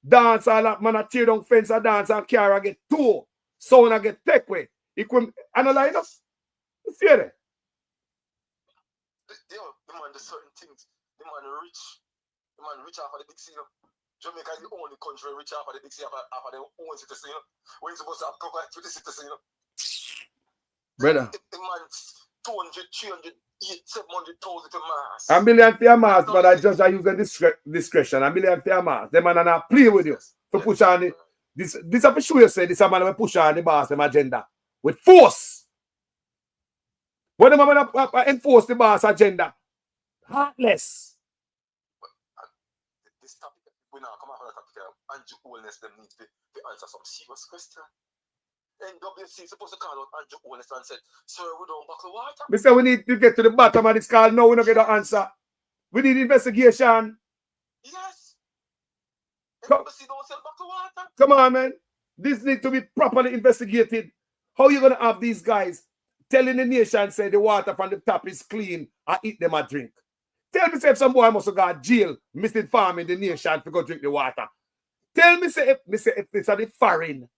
dance all that, man a tear down fence and dance and car get tore. Sound I get take away. He couldn't analyze us. You see it? Yo, the man do certain things. The man rich. The man rich off of the big sea, you know. Jamaica is the only country rich off of the big sea, off of their own citizen, you know. When you're supposed to have cover to the citizen, you know. Brother. The man 200, 300, 700,000 for mass. A million for a mass, but I just use the discretion. A million for a mass. Them man not play with you to push on the this I for sure you say this a man will push on the boss them agenda with force. When the man enforce the boss agenda, heartless. This topic, we now come out on the topic of Andrew Holness, them need to answer some serious question. NWC supposed to call out Andrew Holness and said, sir, we don't buckle water. We say we need to get to the bottom of this call. No, we don't get the answer. We need investigation. Yes. NWC don't sell buckle water. Come on, man. This needs to be properly investigated. How you going to have these guys telling the nation, say the water from the tap is clean, and eat them a drink? Tell me, say, if some boy must have got jail, misinforming the nation to go drink the water. Tell me, say, if this are the foreign,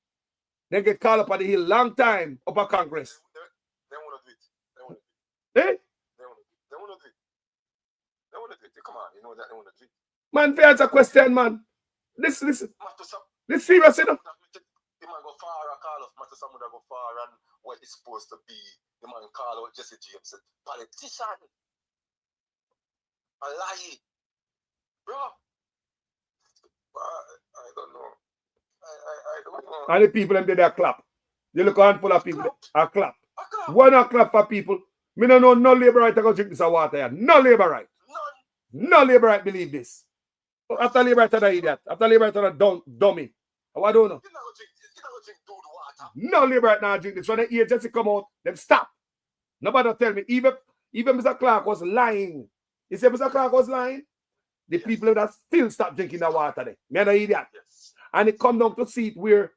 they get called up on the hill long time up at Congress. They want to do it. They want to do it. Eh? They want to do it. They want to do it. Come on, you know that they want to do it. Man, fair answer question, man. This serious, you know? the man go far and call off Matthew Samuda go far and what is supposed to be. The man call out Jesse James, politician. A lie. Bro. I don't know. I don't know. And the people them did their clap. You look a handful of people. A clap. One a clap for people. Me no know no labor right to go drink this water here. No labor right. No labor right believe this. After labor right to the idiot. After labor right to the dummy. I don't know. No labor right now drink this. When the agency come out, them stop. Nobody tell me. Even Mr. Clark was lying. He said Mr. Clark was lying. The people that still stop drinking the water there. Me an idiot. Yes. And it come down to see it where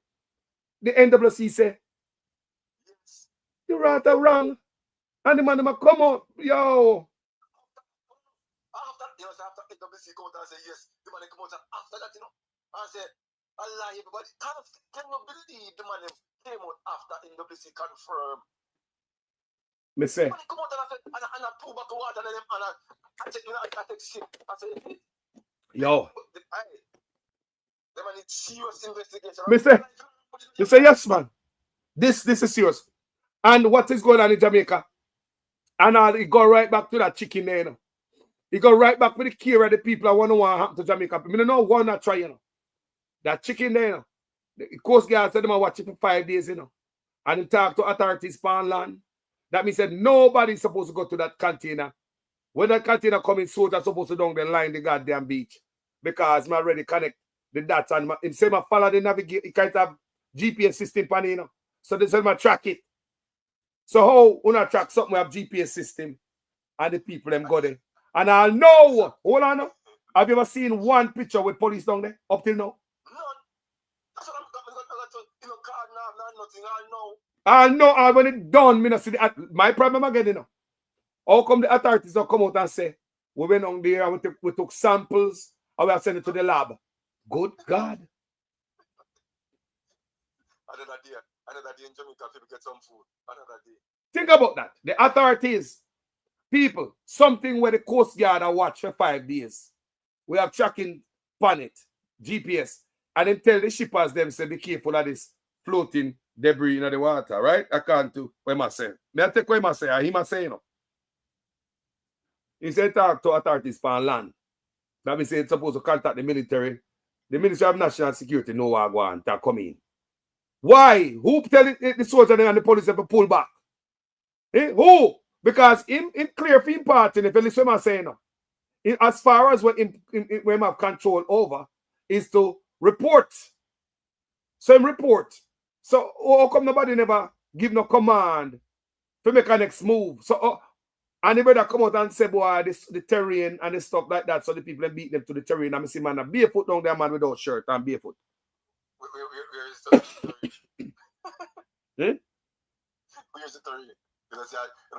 the NWC say, the water wrong. And the man them come out, yo. After NWC come out and say yes, the man come out and after that, and say, Allah, everybody, can you believe the man came out after NWC confirm? Me say. When he come out and I pull back the water and I take shit. I say, Yo. The man need serious investigation. Me say, you say yes, man. This is serious. And what is going on in Jamaica? And it go right back to that chicken there, you know. It go right back with the care of the people. I want to what happen to Jamaica. I don't know one that try, you know. That chicken there, you know. The Coast Guard said them I watch it for 5 days, you know. And they talk to authorities on land. That means that nobody's supposed to go to that container. When that container come in, soldiers supposed to down the line the goddamn beach. Because I already connect the dots and him say I follow the navigate, it can't have GPS system pan, you know. So they say I track it. So how when I track something we have GPS system and the people them go there. And I know, hold on now. Have you ever seen one picture with police down there up till now? That's what I'm going to card now, nothing. I know when it done, me not see my problem again, you know. How come the authorities don't come out and say, we went on there and we took samples and we have sent it to the lab? Good God. Another day in Jamaica, people get some food. Another day. Think about that. The authorities, people, something where the Coast Guard are watch for 5 days. We have tracking on it, GPS. And then tell the shippers them, say, be careful of this floating debris in the water, right? I can't do what I say. May I take what I say? He must say, you know. He said talk to authorities on land. That means it's supposed to contact the military. The Ministry of National Security know what I want to come in. Why? Who tell the soldier and the police have to pull back? Eh? Who? Because in clear for him part, if you listen to what I'm saying now, as far as what we have control over, is to report. So him report. So how come nobody never give no command to make a next move? So and the brother come out and say, boy, the terrain and the stuff like that, so the people beat them to the terrain. And I see man barefoot down there, man without shirt and barefoot. Where is the terrain? Where's the terrain? You know,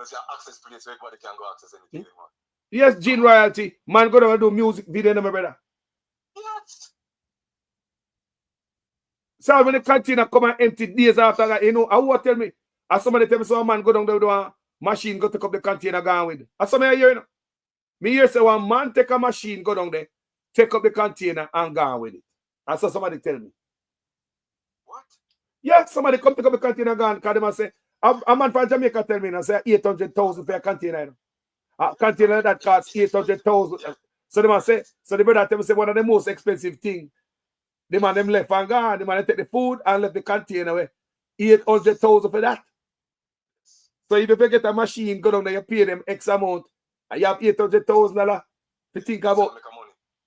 see access place where everybody can go access anything anymore. Yes, Gene Royalty. Man go down and do music video, my brother. Yes. So when the container come and empty days after that, you know, I will tell me, as somebody tell me some man go down there with a machine, go take up the container gone with. As somebody hear, you know. Me hear say one man take a machine, go down there, take up the container and gone with it. That's what somebody tell me. What? Yeah, somebody come take up the container gone, because they must say, a man from Jamaica tell me, and say 800,000 for a container. You know. A container that costs 800,000. So they must say, so the brother tell me say one of the most expensive things. The man them left and gone. The man take the food and left the container away. 800,000 for that. So if you get a machine, go down there, you pay them X amount, and you have $800,000 to think about.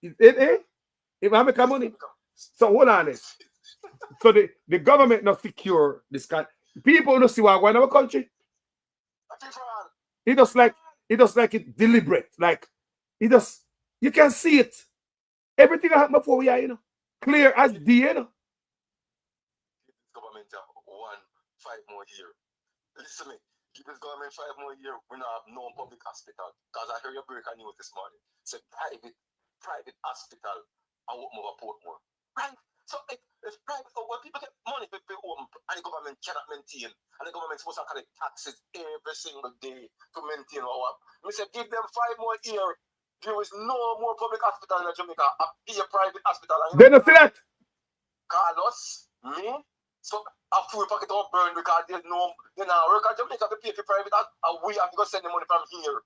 If I make money. So hold on there. So the government not secure this kind. People don't see what going in our country. It just like it deliberate. Like it just you can see it. Everything that happened before we are, you know. Clear as day, you know. Government have 5 more years. Listen to me. Give this government 5 more years, we don't have no public hospital. Because I heard your breaking news this morning. It's a private hospital. I want more Portmore. Right? So if private, when people get money to pay home, and the government cannot maintain, and the government supposed to collect taxes every single day to maintain our. We say give them 5 more years. There is no more public hospital in Jamaica. Be a private hospital. They don't see that. Carlos, me, So a full packet of burn because they know they now work at Jamaica to pay for private and we have to go send the money from here.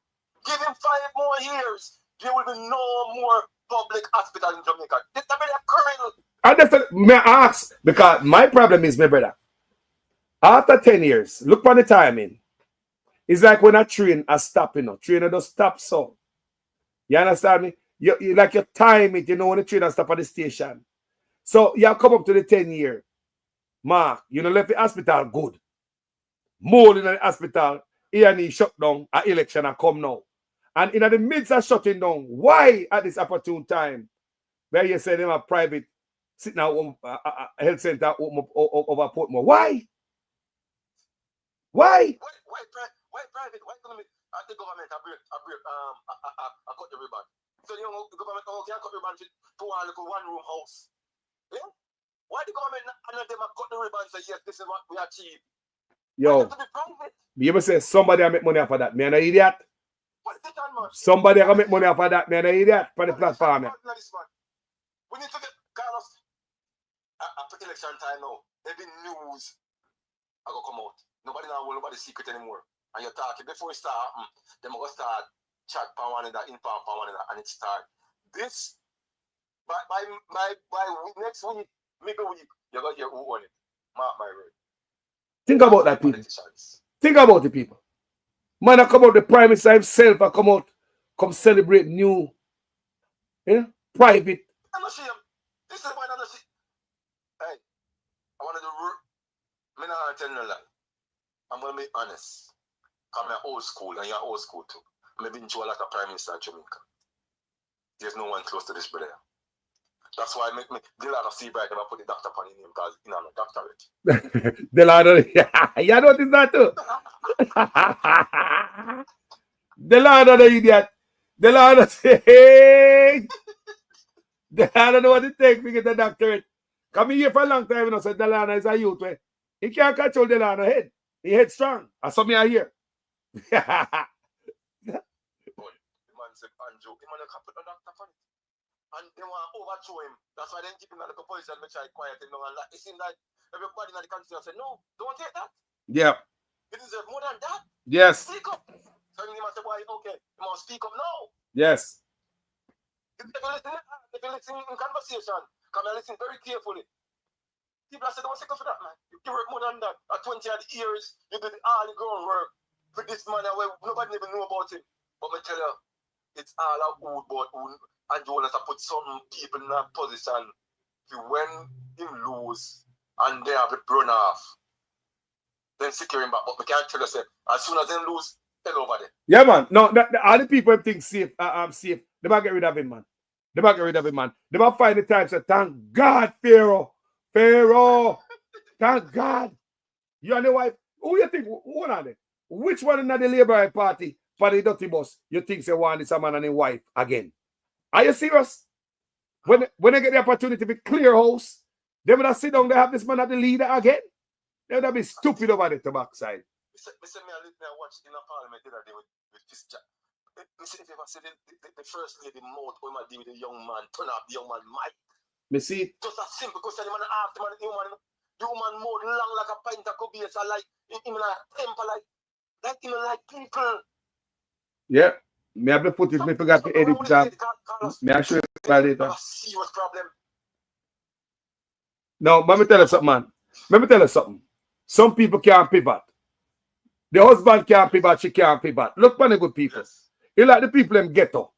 Give him 5 more years. There will be no more public hospital in Jamaica. This is a criminal. And that's may I ask, because my problem is, my brother, after 10 years, look for the timing. It's like when a train is stopping, train does stop so. You understand me? You like your time it, when the train has stop at the station. So you come up to the 10-year mark, left the hospital good. More in the hospital, E&E shut down, an election has come now. And in the midst of shutting down, why at this opportune time, where you say them a private sitting at a health center over Portmore? Why? Why private? Why economic? The government I cut the ribbon. So the government can't cut the ribbon to one room house. Yeah? Why the government and them cut the ribbon and say yes, this is what we achieve? Yo, you ever say somebody I make money off of that? Me an idiot. Somebody can make money off of that. Me an idiot for the platform. We need to get Carlos after election time now. Every news I go come out. Nobody now will nobody secret anymore. And you're talking before it start happen, them go start chat for one another, in for one another, and it start. This by next week, maybe week, you're gonna hear who on it. Mark my word. Think about that, people. Think about the people. Man, I come out the Prime Minister himself, I come celebrate new private. I'm not sure. This is why I'm not sure. Hey, I want to do I'm not telling you a lie. I'm going to be honest. I'm old school and you're old school too. I've been to a lot of Prime Minister in Jamaica. There's no one close to this brother. That's why I make me Delano Seabright never put the doctor upon his name because he's not a doctorate. Delano, you notice that too? Delano the idiot. Delano say, hey. Delano know what it takes to get a doctorate. Come here for a long time, so Delano is a youth. He can't control Delano head. He head strong. I saw me here. The man said, Andrew, he can't put a doctor upon it. And they want to overthrow him. That's why they keep him in the position, make sure he quiet him. It seems like everybody in the country said, no, don't take that. Yeah. He deserves more than that. Yes. Speak up. So he must say, why, okay, you must speak up now. Yes. If you listen in conversation, come and listen very carefully. People say, don't stick up for that, man. You work more than that. At 20 odd years, you did all the groundwork for this man where nobody even know about him. But I tell you, it's all a good about who. And you want to put some people in a position to when him lose and they have it run off, then secure him back. But we can't tell us as soon as they lose, they're over there. Yeah, man. No, all the people think safe, safe. They might get rid of him, man. They might get rid of him, man. They might find the time say, thank God, Pharaoh. Pharaoh. Thank God. You and the wife. Who you think? Hold on there. Which one in the Labour Party for the dirty boss you think they want this man and his wife again? Are you serious? When they get the opportunity to be clear house, they would have sit down, they have this man as the leader again. They would have been stupid over the backside. I watched in a parliament the other day with Fischer. If you ever see the first lady mouth when I deal with a young man, turn up the young man mic. Me see? Just a simple question, the man asked the woman mouth long like a pint of coffee, so like him like temper like him like people. Yeah. Me have the footage, me forgot to edit that. Me I show you later. Serious problem. No, let me tell you something, man. Let me tell you something. Some people can't pivot. The husband can't pivot, she can't pivot. Look for the good people. Yes. You like the people in ghetto.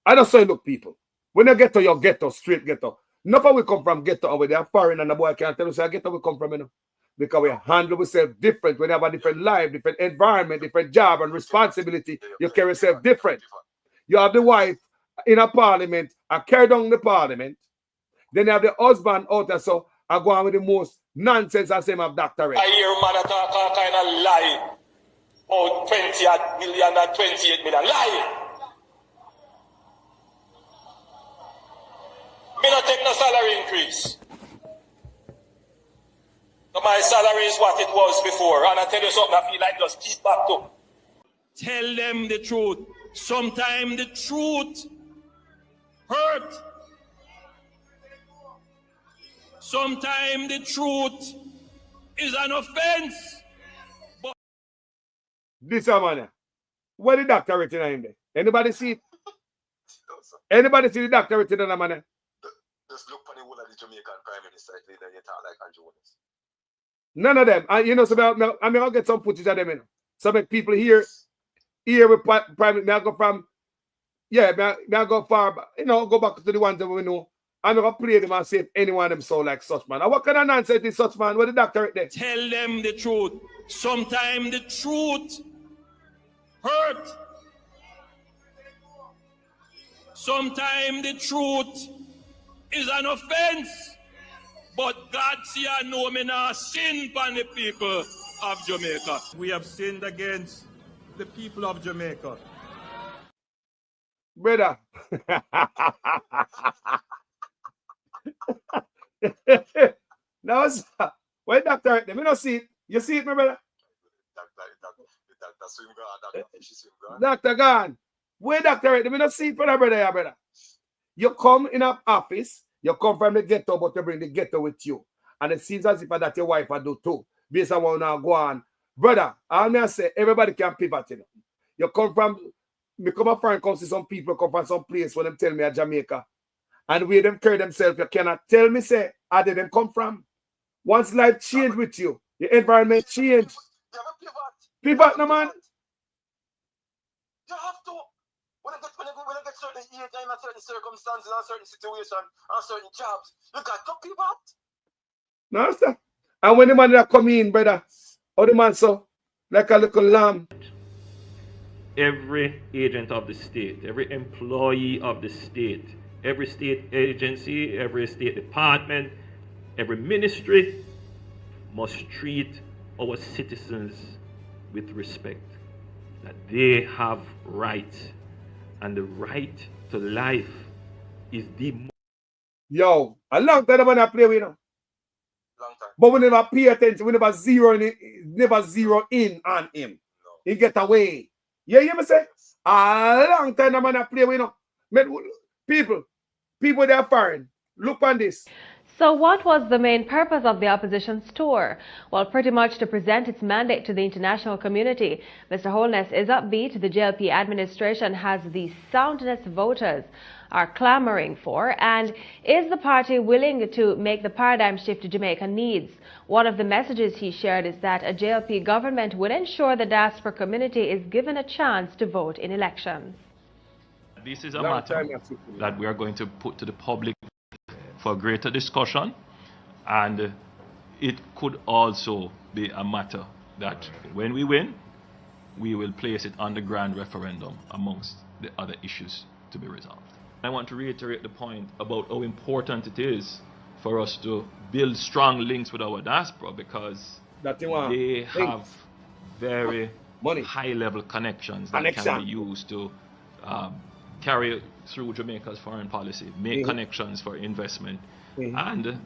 I don't say look people. When you ghetto, you're ghetto, straight ghetto. Nothing we come from ghetto over there. Foreign and the boy can't tell us how ghetto we come from, you know. Because we handle ourselves different. We have a different life, different environment, different job and responsibility. You carry yourself different. You have the wife in a parliament and carry down the parliament. Then you have the husband out there, so I go on with the most nonsense I say of doctorate. I hear man talk all kind of lie. Oh, 20 million and 28 million. Lie. Me not take no salary increase. My salary is what it was before, and I tell you something, I feel like just keep back to. Tell them the truth. Sometimes the truth hurt. Sometimes the truth is an offense. But this man, where the doctor written on him there? Anybody see it? Anybody see the doctor written on him man? Just look for the whole of the Jamaican Prime Minister, then you talk like Andrew Holness. None of them. And you know, so I'm going to get some footage of them, you know. So make people here with Prime Minister, I go from, yeah, I go far, you know, go back to the ones that we know. I'm going to play them and see if anyone of them sound like such man. And what kind of nonsense is such man? What the doctor right there? Tell them the truth. Sometimes the truth hurt. Sometimes the truth is an offense. But God see I know me now sin upon the people of Jamaica. We have sinned against the people of Jamaica. Brother. Now, why doctor right there? Me not see it. You see it, my brother? Doctor gone. Where doctor right there? Me not see it, brother, yeah, brother. You come in an office, you come from the ghetto, but you bring the ghetto with you. And it seems as if that your wife will do too. Based on what now go on. Brother, I may say everybody can pivot, you know. You come from, me come up and come see some people come from some place when them tell me at Jamaica. And where them carry themselves, you cannot tell me, say, how did them come from? Once life change with you, your environment change. Pivot, no man. You have to. When I get certain age time, and certain circumstances, and certain situations, and certain jobs, you got to pivot. No, sir. And when the man that come in, brother, how the man so, like a little lamb. Every agent of the state, every employee of the state, every state agency, every state department, every ministry must treat our citizens with respect. That they have rights, and the right to life is the. Yo, a long time the man I play with, you know. But we never pay attention, we never zero in on him. No. He get away. You hear me say? A long time the man I play with, you know. People that are foreign, look on this. So what was the main purpose of the opposition's tour? Well, pretty much to present its mandate to the international community. Mr. Holness is upbeat. The JLP administration has the soundness voters are clamoring for, and is the party willing to make the paradigm shift Jamaica needs? One of the messages he shared is that a JLP government will ensure the diaspora community is given a chance to vote in elections. This is a matter that we are going to put to the public for greater discussion, and it could also be a matter that when we win, we will place it on the grand referendum amongst the other issues to be resolved. I want to reiterate the point about how important it is for us to build strong links with our diaspora, because they have very high-level connections that can be used to carry through Jamaica's foreign policy, make connections for investment, and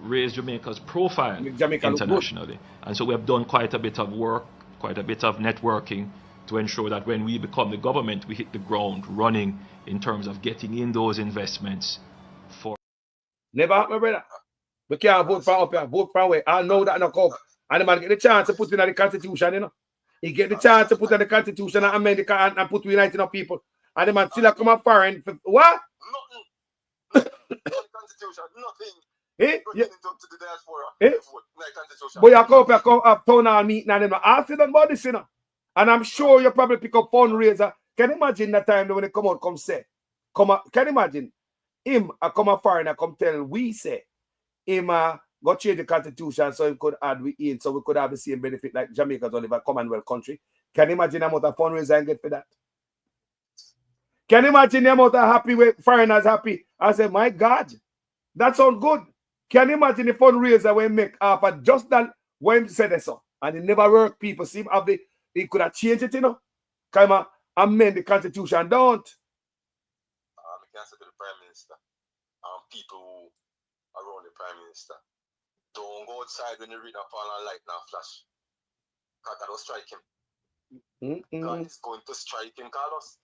raise Jamaica's profile internationally. And so we have done quite a bit of work, quite a bit of networking to ensure that when we become the government, we hit the ground running in terms of getting in those investments for. Never happen, brother. We can't vote for up here, vote for away. I know that no come. And the man get the chance to put in the constitution, you know. He get the chance to put in the constitution and amend the and put uniting of people. And the man still come up foreign. What? Nothing. Constitution, nothing. Eh? Yeah. To the diaspora. Eh? But you come up town hall meeting and them ask you about this, you know. And I'm sure you probably pick up fundraiser. Can you imagine that time when they come out, come say, come up, can you imagine him come up foreign and come tell we say him go change the constitution so he could add we in so we could have the same benefit like Jamaica's only a Commonwealth country. Can you imagine how much of fundraiser and get for that? Can you imagine the amount of happy with foreigners happy? I said, my God, that sounds good. Can you imagine the fundraiser we make after just that when he said that so? And it never worked. People seem have the he could have changed it, you know. Come on, amend the constitution. Don't. I can say to the Prime Minister, people around the Prime Minister, don't go outside when you read a fall and light now flash. Because that will strike him. God is going to strike him, Carlos.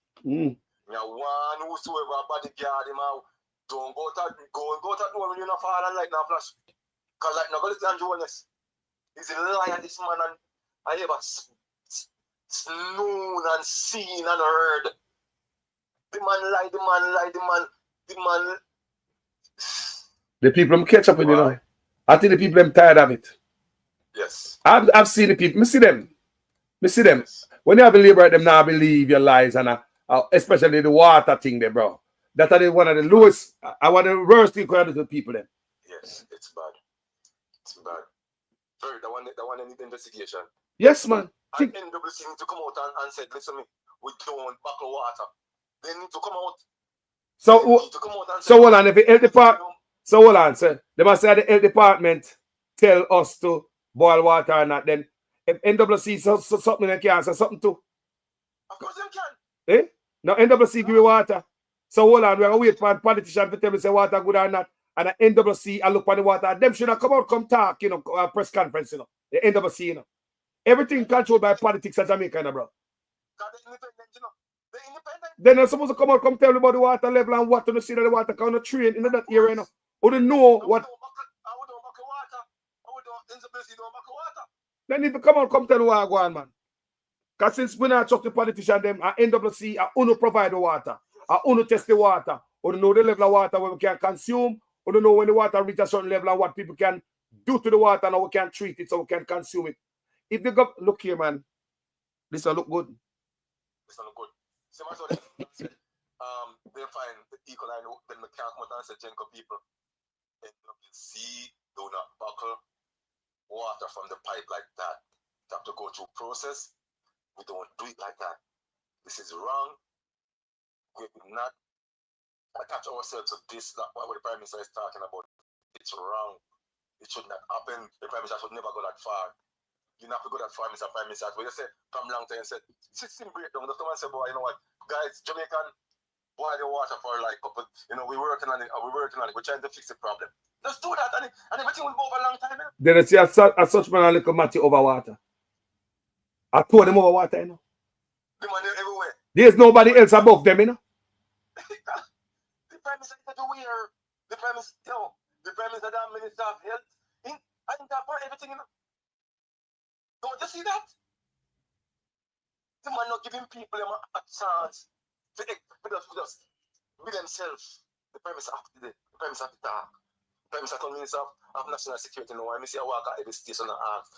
Now, one whosoever bodyguard him out, don't go to door when you not fall and light now flash. Because light not going to Andrew Holness. He's a liar, this man, and I ever known and seen and heard. The man lie, the man. The people them catch up with, you know. I think the people them tired of it. Yes. I've seen the people. Me see them. When you have a labor, them now believe your lies, and especially the water thing there, bro. That are one of the lowest, one of the worst thing to the people then. Yes, it's bad. It's bad. Sorry, the one that need investigation. Yes, man. And NWC need to come out and say, listen me, we don't buckle water. They need to come out. So hold on, if the health department, so hold on, sir. They must say the health department tell us to boil water or not. Then if NWC says something, they can say something too. Of course they can. Eh? Now NWC give you water. So hold on, we're gonna wait for a politician to tell me say water good or not. And the NWC I look for the water. Them should have come out, come talk, you know, press conference, you know. The NWC, you know. Everything controlled by politics in Jamaica, you know, bro. Then they're supposed to come out, come tell you about the water level and what to see that the water kind of train in that area, you know. Or they know what. They need to come out, come tell you what I go on, man. Because since we not talk to politicians, them, at NWC, I only provide the water. I only test the water. Or know the level of water where we can consume. Or know when the water reaches a certain level and what people can do to the water and how we can treat it so we can consume it. If they go, look here, man. This will look good. This will look good. So they find the equal I know, then we can't come out and say, Jenko people, NWC do not buckle water from the pipe like that. You have to go through process. We don't do it like that. This is wrong. We will not attach ourselves to this, what the Prime Minister is talking about. It's wrong. It should not happen. The Prime Minister should never go that far. You don't have to go that far, Mr. Prime Minister. But you said from long time, said, system breakdown. The come and say, boy, you know what, guys, Jamaican, boil the water for like, but you know, we're working on it. We're trying to fix the problem. Just do that, and everything will go over a long time. You know? Then I see a such man a little matty over water. I told them over water, you know. The man everywhere. There's nobody else above them, you know. The Prime Minister is aware. The Prime Minister, you know, the Prime Minister, the Minister of Health, I think that for everything, you know. Don't you see that? The man not giving people a chance to just be themselves. The Prime Minister have to talk. The Prime Minister told Minister of National Security now. I see I walk at every station and ask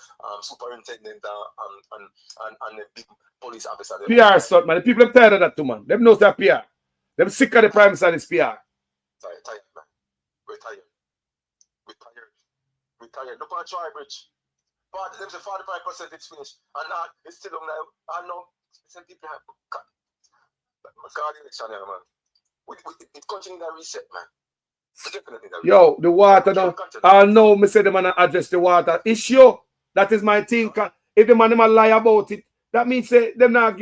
superintendent and the big police officer. PR stuff, man. The people are tired of that too, man. Them knows that PR. Them sick of the Prime Minister and his PR. Tired, man. We're tired. Look on Troy Bridge. But them say 45% it's finished. And now it's still on now. I know some people have God election here, man. It continues that reset, man. Yo, the water now. I know me say the man address the water issue. That is my thing. If the man lie about it, that means say them not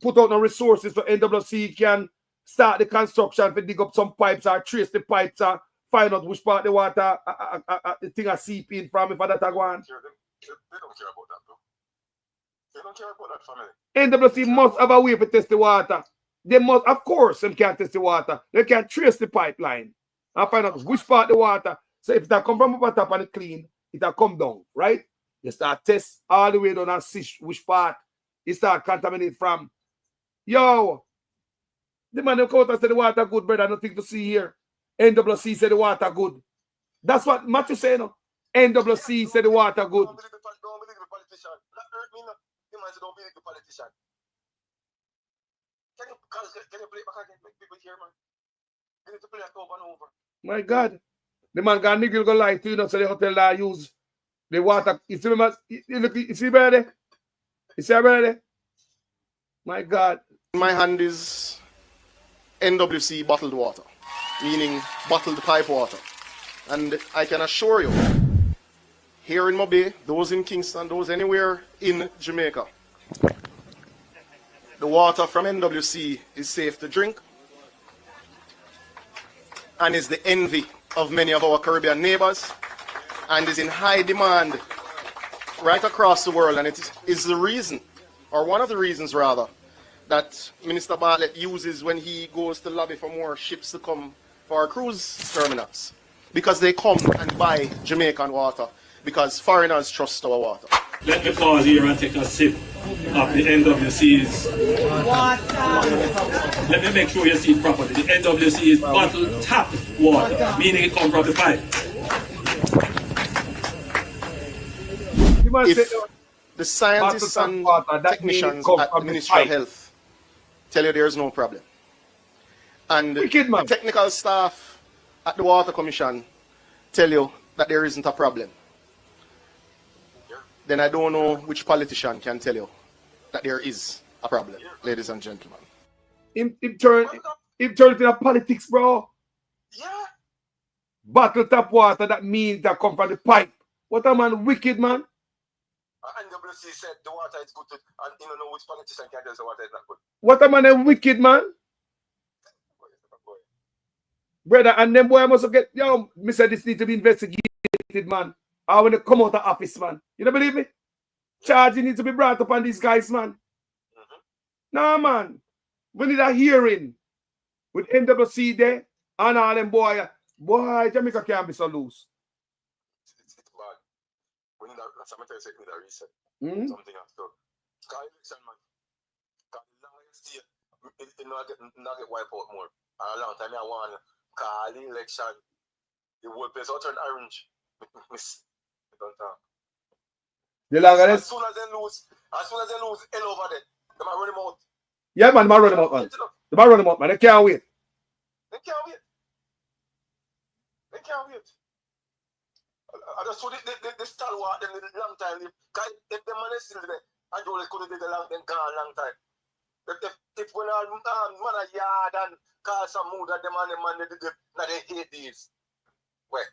put out no resources so NWC can start the construction to dig up some pipes or trace the pipes or find out which part the water the thing are seeping from if that go on. They don't care about that, bro. They don't care about that family. NWC must have a way to test the water. They must, of course, them can't test the water. They can trace the pipeline and find out which part the water. So if that come from up top and it clean, it'll come down, right? You start test all the way down and see which part it start contaminate from. Yo, the man who come out and say the water good, brother, nothing to see here. NWC said the water good. That's what Matthew say, no? NWC said the water good. Don't believe the politician. That hurt me, no. The man said don't believe the politician. Can you play it back again? Make people hear, man. You need to play it over and over. My God. The man got nigga go lie to you, know, so the hotel that use the water. You see ready? You see ready? My God. In my hand is NWC bottled water, meaning bottled pipe water. And I can assure you, here in Mobay, those in Kingston, those anywhere in Jamaica, the water from NWC is safe to drink and is the envy of many of our Caribbean neighbors and is in high demand right across the world. And it is the reason, or one of the reasons rather, that Minister Bartlett uses when he goes to lobby for more ships to come for our cruise terminals. Because they come and buy Jamaican water. because foreigners trust our water. Let me pause here and take a sip of the NWC's water. Let me make sure you see it properly. The NWC is bottled tap water, meaning it comes from the pipe. If the scientists and technicians at the Ministry of Health tell you there is no problem, and the technical staff at the Water Commission tell you that there isn't a problem, then I don't know which politician can tell you that there is a problem, ladies and gentlemen. It turned into politics, bro. Yeah. Bottle tap water, that means that come from the pipe. What a man wicked, man. NWC said the water is good, and you don't know which politician can tell us the water is not good. What a man a wicked, man. Brother, and them boy must get, yo, me said this need to be investigated, man. I want to come out of office, man. You don't believe me? Charges need to be brought up on these guys, man. Nah, man. We need a hearing with NWC there and all them boy. Boy, Jamaica can't be so loose. It's bad. We need a reset. Mm-hmm. Something has to. Because election, man. Because the longest year, it not get wiped out more. And a long time I want to call the election. The whole place will turn orange. Miss. Don't talk. As soon as they lose hell over there, they might run him out. Yeah, man, they might run him out, man. They might run him out, man. They can't wait. They can't wait. They can't wait. I just saw the stalwart them a long time. Because if the man is still there, and you could have did a long long time. If when a man a yard and call some mood that the man they did now they hate these. Where?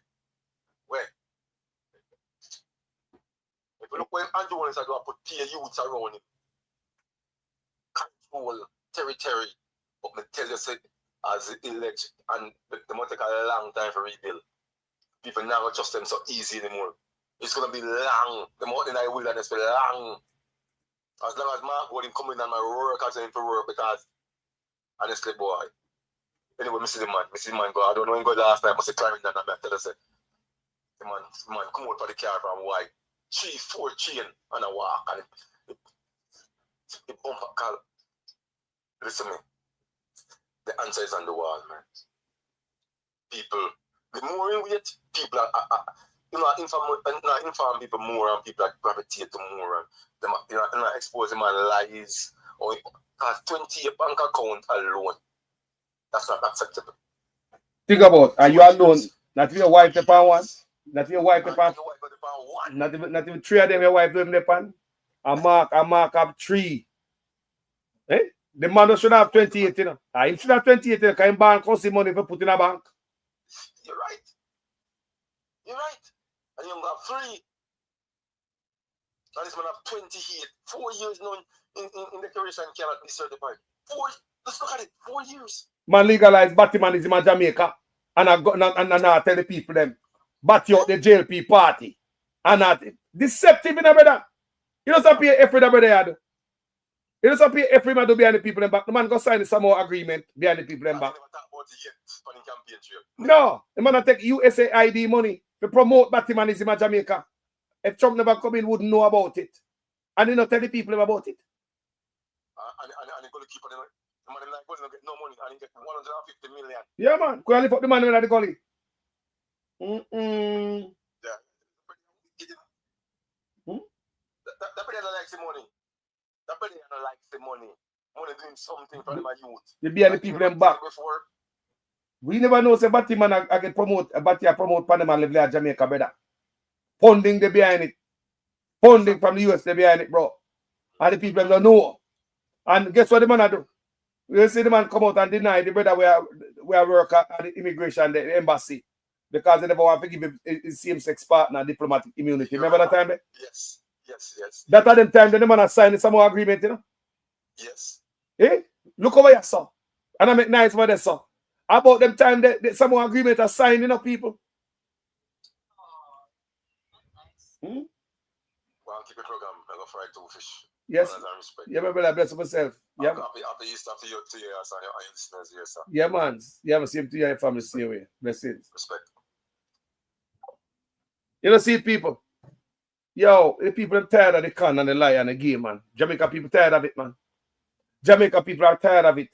If you look where Andrew Wallace are going to put tier youths around him, control territory, but me tell you, say, as the election, and they might take a long time for rebuild. People now don't trust them so easy anymore. It's going to be long. The more than I will, and it's be long. As long as Mark Gordon come in and my work, I say for work, because, honestly, boy. Anyway, I see the man go. I don't know when he go last time, I say climbing down, and I tell you, say, the man come out for the car from white. 3-4 chain and a walk, and it bump a call. Listen me. The answer is on the wall, man. People, the more you wait, people are inform people more, and people are gravitate to more, and them not expose them on lies, or because 20 bank account alone, that's not acceptable. Think about, are you alone? Not your wife the pan one? Not your wife the pan? Not even three of them your wife them the pan? A mark up 3. Eh? The man should have 28, you know. He should have 28, you know, because bank cost him money for put in a bank. You're right. And you have 3. And this man have 28. 4 years now in declaration cannot be certified. 4. Let's look at it. 4 years. Man legalized Batimanism in Jamaica. And I tell the people them. Batty out the JLP party. And not deceptive, in a brother. You don't pay every brother. You don't pay every man to behind the people in back. The man go sign some more agreement behind the people in back. No, the man take USAID money to promote Batimanism in Jamaica. If Trump never come in, wouldn't know about it. And he not tell the people about it. And he going to keep on the man like going to get no money and he get 150 million. Yeah, man. Could I lift up the man in the gully? Yeah. That brother likes the money. That brother likes the money. Money doing something for my youth. They be the people them back. We never know say Batty man I get promote Panama level at Jamaica, brother. Funding they behind it. Funding from the US they behind it, bro. And the people don't know. And guess what the man do? You see the man come out and deny the brother where work at the immigration, the embassy. Because they never want to give him his same-sex partner diplomatic immunity. Remember that time? Yes. That at the time, the man has signed some more agreement, you know? Yes. Eh? Look over here, sir. And I make nice for this, sir. About them time, that some more agreement are signed, you know, people. Well, keep the program. I'm going to fry 2 fish. Yes. Yeah, my brother, bless myself. Yeah. Happy Easter to you, sir, and your listeners here, sir. Yeah, man. Yeah, same to you and your family, same way. Blessings. Respect. You know, see, people, Yo, the people are tired of the con and the lie and the game, man. Jamaica people tired of it, man. Jamaica people are tired of it.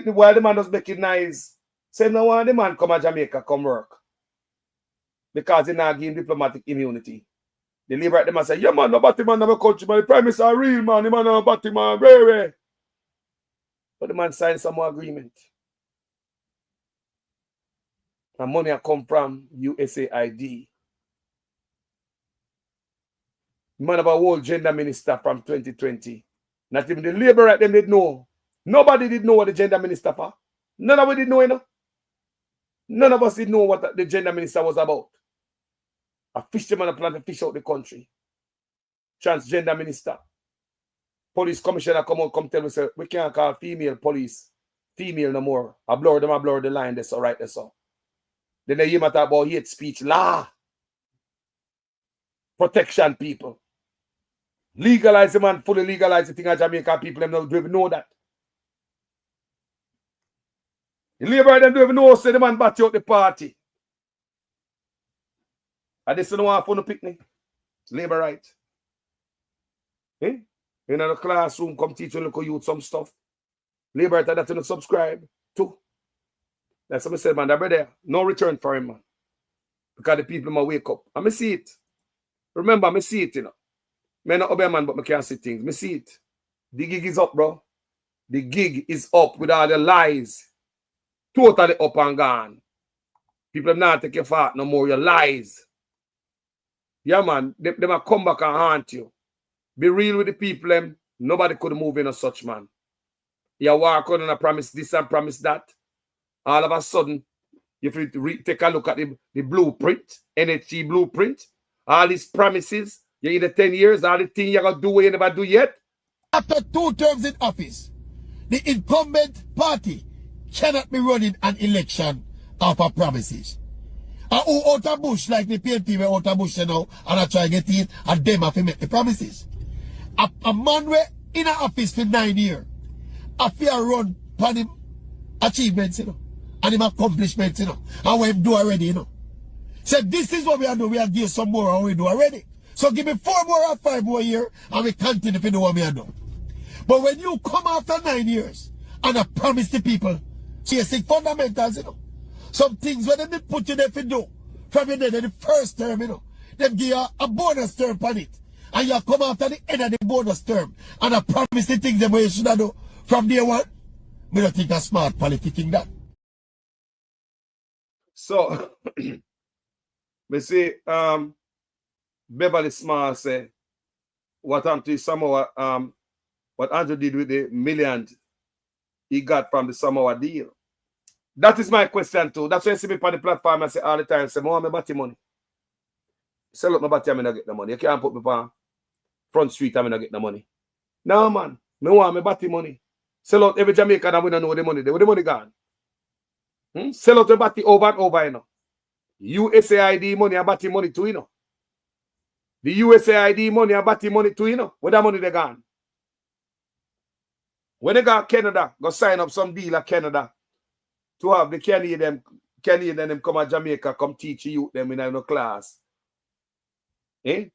While the man was making nice, say no one the man come to Jamaica, come work. Because they not give diplomatic immunity. They liberate them and say, yeah man, nobody man have a country, man. The prime minister are real, man. The man nobody man, very. But the man signed some more agreement. And money come from USAID. The man have a whole gender minister from 2020. Not even the labor right them did know. Nobody did know what the gender minister for. None of us did know, you know. None of us did know what the gender minister was about. A fisherman plan to fish out the country. Transgender minister. Police commissioner come tell me, say, we can't call female police female no more. I blur the line, that's all right, that's all. Then they hear me talk about hate speech, law. Protection people. Legalize the man, fully legalize the thing at Jamaica people, them don't even know that. The labor them don't even know, say the man batty out the party. And this is no one for no picnic. Labor right. Eh? In the classroom, come teach you local youth some stuff. Labor right that you subscribe to. That's what I said, man. That brother, no return for him, man. Because the people might wake up. And I see it. Remember, I see it, you know. I not obey man, but I can't see things. I see it. The gig is up, bro. The gig is up with all the lies. Totally up and gone. People have not take your part no more. Your lies. Yeah, man. They might come back and haunt you. Be real with the people. Them. Nobody could move in a such man. You walk on and promise this and promise that. All of a sudden, if you take a look at the blueprint, NHG blueprint, all these promises, you in the 10 years, all the things you're going to do what you never do yet. After 2 terms in office, the incumbent party cannot be running an election off of promises. And who out of bush, like the PNP were out of bush now, and I try to get it, and them have to make the promises. A man were in an office for 9 years, a fear run upon him achievements, you know, and him accomplishments, you know, and what him do already, you know. So this is what we are doing. We are give some more and we do already. So give me 4 more or 5 more years, and we continue to do what we are doing. But when you come after 9 years, and I promise the people, basic fundamentals, you know, some things when they put you there to do, from the first term, you know, them give you a bonus term on it. And you come after the end of the bonus term, and I promise the things that you should have do from day one. We don't think a smart politicking that. So, me say, Beverly Small say, what happened to Samoa, what Andrew did with the millions he got from the Samoa deal. That is my question too. That's why you see me on the platform, I say all the time, say, I want my batty money. Sell up my batty, I'm not get the money. You can't put me on Front Street, I'm not get the money. No, man. I want my batty money. Sell out every Jamaican and we don't know where the money. Where the money gone? Sell out the batty over and over, you know. USAID money and batty money too, you know. The USAID money and batty money too, you know. Where that money they gone? When they got Canada, go sign up some deal at Canada to have the Canadian them come to Jamaica, come teach you them in a class. Eh?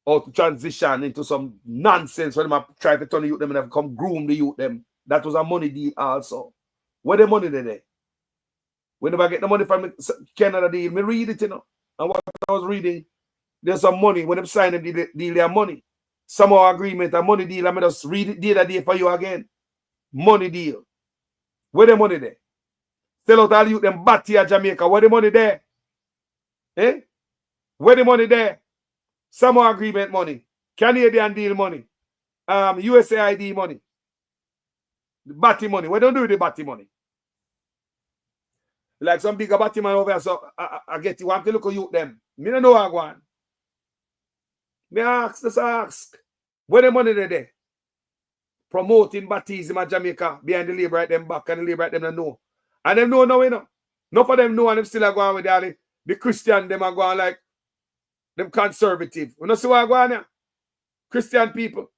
Or to transition into some nonsense when they try to turn the youth them and have come groom the youth them. That was a money deal also. Where the money they there? Whenever I get the money from the Canada deal, me read it, you know. And what I was reading, there's some money. When they sign them deal, their money. Some agreement, a money deal. I mean, just read it the other day for you again. Money deal. Where the money there? Sell out all you them batty at Jamaica. Where the money there? Eh? Where the money there? Some agreement money. Canadian deal money. USAID money. The batty money. Where don't do the batty money? Like some bigger batty man over here, so I get you. I have to look at you them. Me don't know how I go on. Me ask. Where the money there? Promoting baptism at Jamaica behind the labor right them back and the labor right them don't know. And them know now, you know. None of them know and them still are going with the Christian, them are going like them conservative. You know see what I go on here? Christian people.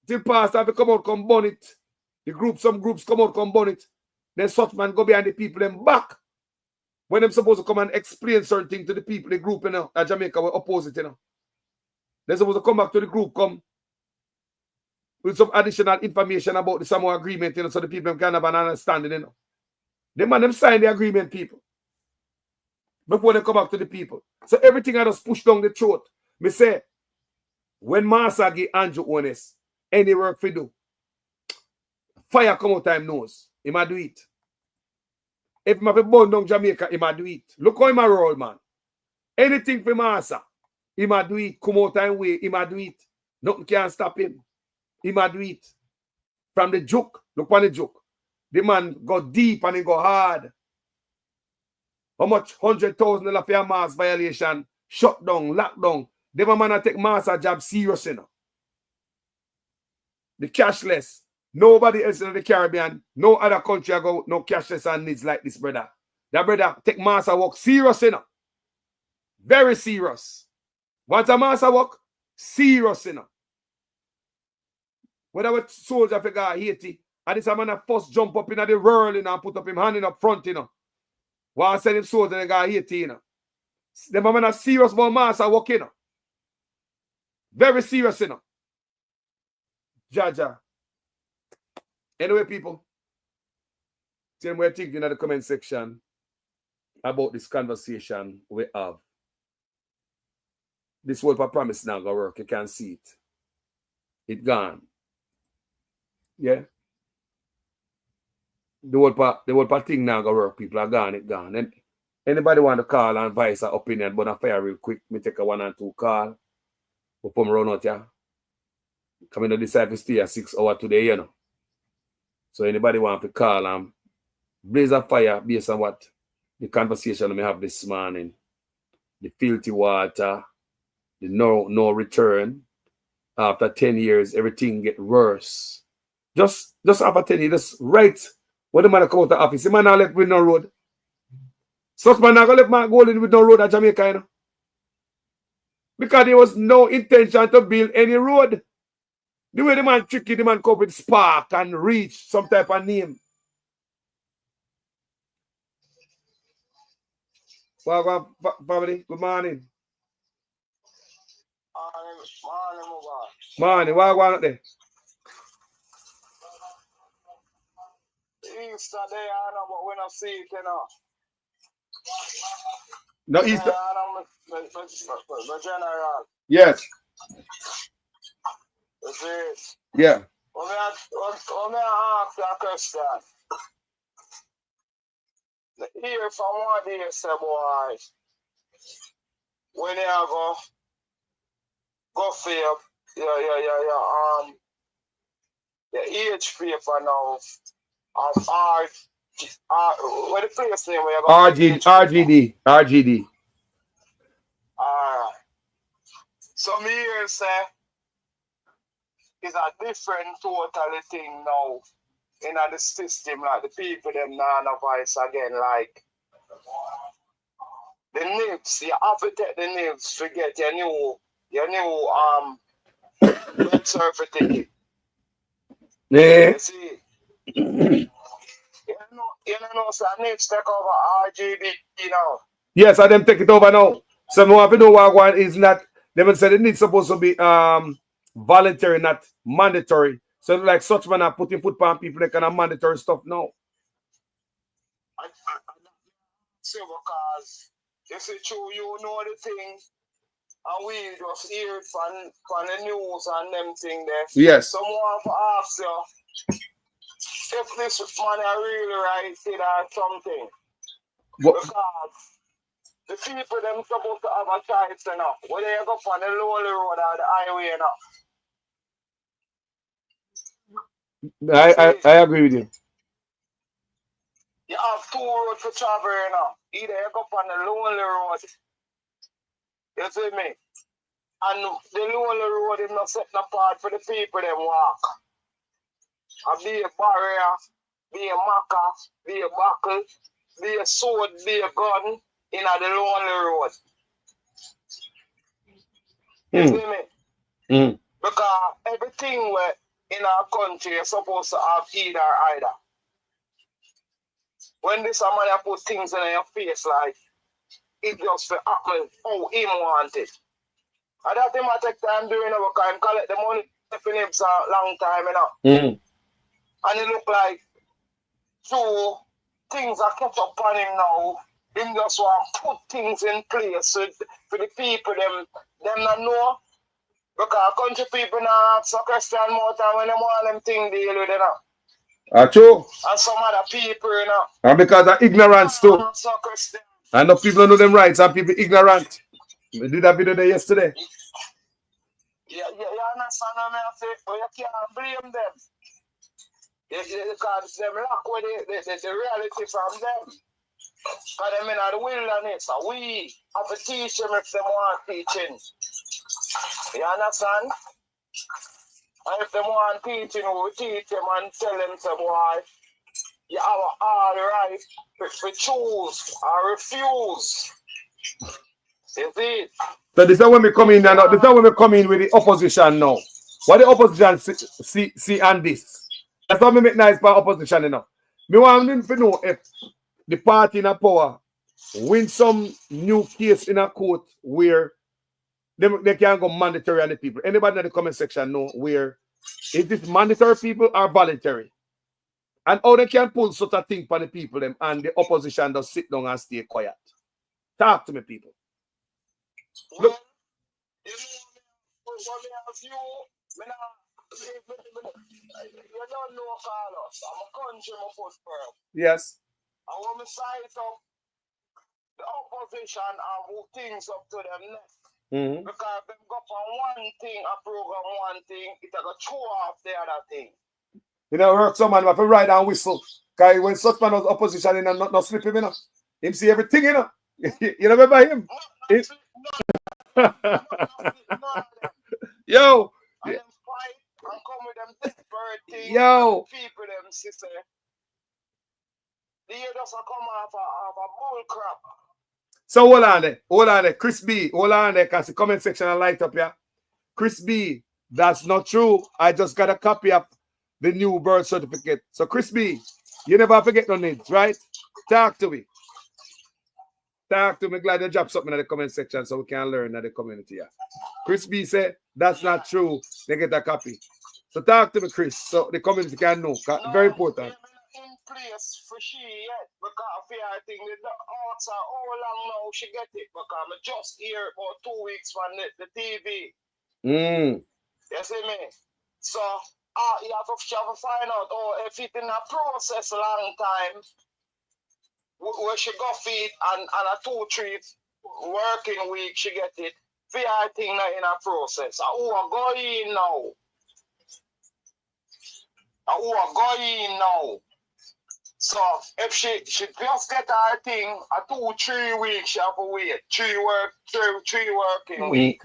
Till pastor have to come out, come burn it. Some groups come out, come burn it. Then such man go behind the people them back when them supposed to come and explain certain things to the people, the group, you know, at Jamaica were opposite, you know. They're supposed to come back to the group, come with some additional information about the Samoa agreement, you know, so the people can have an understanding, you know. The man them sign the agreement, people, before they come back to the people. So everything I just push down the throat. Me say, when Master give Andrew Holness any work for do, fire come out time nose, he might do it. If I have to burn down Jamaica, he might do it. Look how he might roll, man. Anything for Master, he might do it. Come out time way, he might do it. Nothing can stop him. He might do it. From the joke, look on the joke. The man go deep and he go hard. How much? $100,000 for a mass violation, shut down, locked down. The man take Master job serious, you know. The cashless. Nobody else in the Caribbean, no other country I go, no cashless and needs like this, brother. That brother take Master work serious, you know. Very serious. Once a Master work, serious, you know. Whether with soldier figure Haiti, and this man first jump up in the world, you know, and put up him hand in up front, you know. While I send him soldier, they got Haiti, you know. The man are serious about Master work, you know. Very serious, you know. Jaja. Anyway, people, tell me what you think in the comment section about this conversation we have. This word for promise now gonna work. You can see it. It gone. Yeah. The word for thing now gonna work. People are gone. It gone. And anybody want to call and voice an opinion, but I fire real quick. Me take a 1 and 2 call. Before me run out, yeah. Coming to decide to stay at 6 hours today, you know. So anybody want to call and blaze a fire based on what the conversation we have this morning, the filthy water, the no return. After 10 years, everything get worse. Just after 10 years, just right when the man come out of office, the man not left with no road. Such man not gonna let man go in with no road at Jamaica, you know? Because there was no intention to build any road. The way the man tricky, the man come with Spark and Reach, some type of name. Well, family, good morning. Morning, what going on there? Easter day, I know, but we don't see it, you know. No, Easter. The general. Yes. Is it? Yeah. Let me ask you a question. Here from what they say, boy, when you go for your age paper now of what the place name where you go RGD. Alright. So me here say it's a different totally thing now in the system, like the people them now no voice again, like the nibs, you have to take the nibs to get your new birth certificate. Yeah. You see, you know, so nibs take over RGB, you know. Yes, I them take it over now. So no have to know what one is not. They will say it needs supposed to be voluntary, not mandatory. So like such man are putting foot on people that kind of mandatory stuff now. I see, because you see true, you know the thing, and we just hear it from the news and them thing there. Yes. Someone have asked you if this man are really right or something. What? Because the people them supposed to have a choice, you know. Whether you go on the lonely road or the highway, you know. I agree with you. You have 2 roads to travel, you know. Either you go on the lonely road, you see me? And the lonely road is not setting apart for the people them walk. And be a barrier, be a maca, be a buckle, be a sword, be a gun in the lonely road. You see me? Because everything in our country is supposed to have either. when this man have put things in your face like it just for happen how him want it. And that him a take time doing it because him collect the money for him for a long time, you know. And it look like two things are catch up on him now. Him just want to put things in place for the people them not know. Because country people now ask a question more time when they want them thing deal with it now. True. And some other people, you know. And because of ignorance too. And the people don't know them rights and people ignorant. We did that video there yesterday. You understand what I say? But you can't blame them. Because them lack with the reality from them. Because them in the wilderness. So we have to teach them if they want teaching. You understand? And if they want teaching, we teach them and tell them, say, boy, you have all the right to choose or refuse. You see? So this is when we come in now. This is when we come in with the opposition now. What the opposition see on this? That's what we make nice for opposition, you know. Me want them to know if the party in a power win some new case in a court where they can go mandatory on the people. Anybody in the comment section know where is this mandatory people or voluntary? And how they can pull such a thing for the people them and the opposition does sit down and stay quiet. Talk to me, people. Look. You don't know, Carlos. I'm a country, my foot firm. Yes. I want to size up the opposition and move things up to them next. Because them go for one thing, a program one thing, it's going to throw off the other thing. You know, work someone have to ride and whistle. Because when such man was opposition in and not slip him, you know. Him see everything, you know. You remember him? Yo. And them fight and come with them desperate things. Yo. People, them sister. They just come off a bull crap. So hold on there. Chris B, hold on there, because the comment section I light up here. Chris B, that's not true. I just got a copy of the new birth certificate. So Chris B, you never forget no names, right? Talk to me. Talk to me. Glad you dropped something in the comment section so we can learn in the community here. Chris B said, that's not true. They get a copy. So talk to me, Chris, so the community can know. Very important. In place for she yet because I think the odds are how long now she get it because I just hear about 2 weeks from the TV. You see me? So you have to find out if it's in a process long time where she got it and a 2-3 working week she get it. I think not in a process. Who are going now? Who are going now? So if she just get her thing, a 2-3 weeks she have to wait. 3 working week.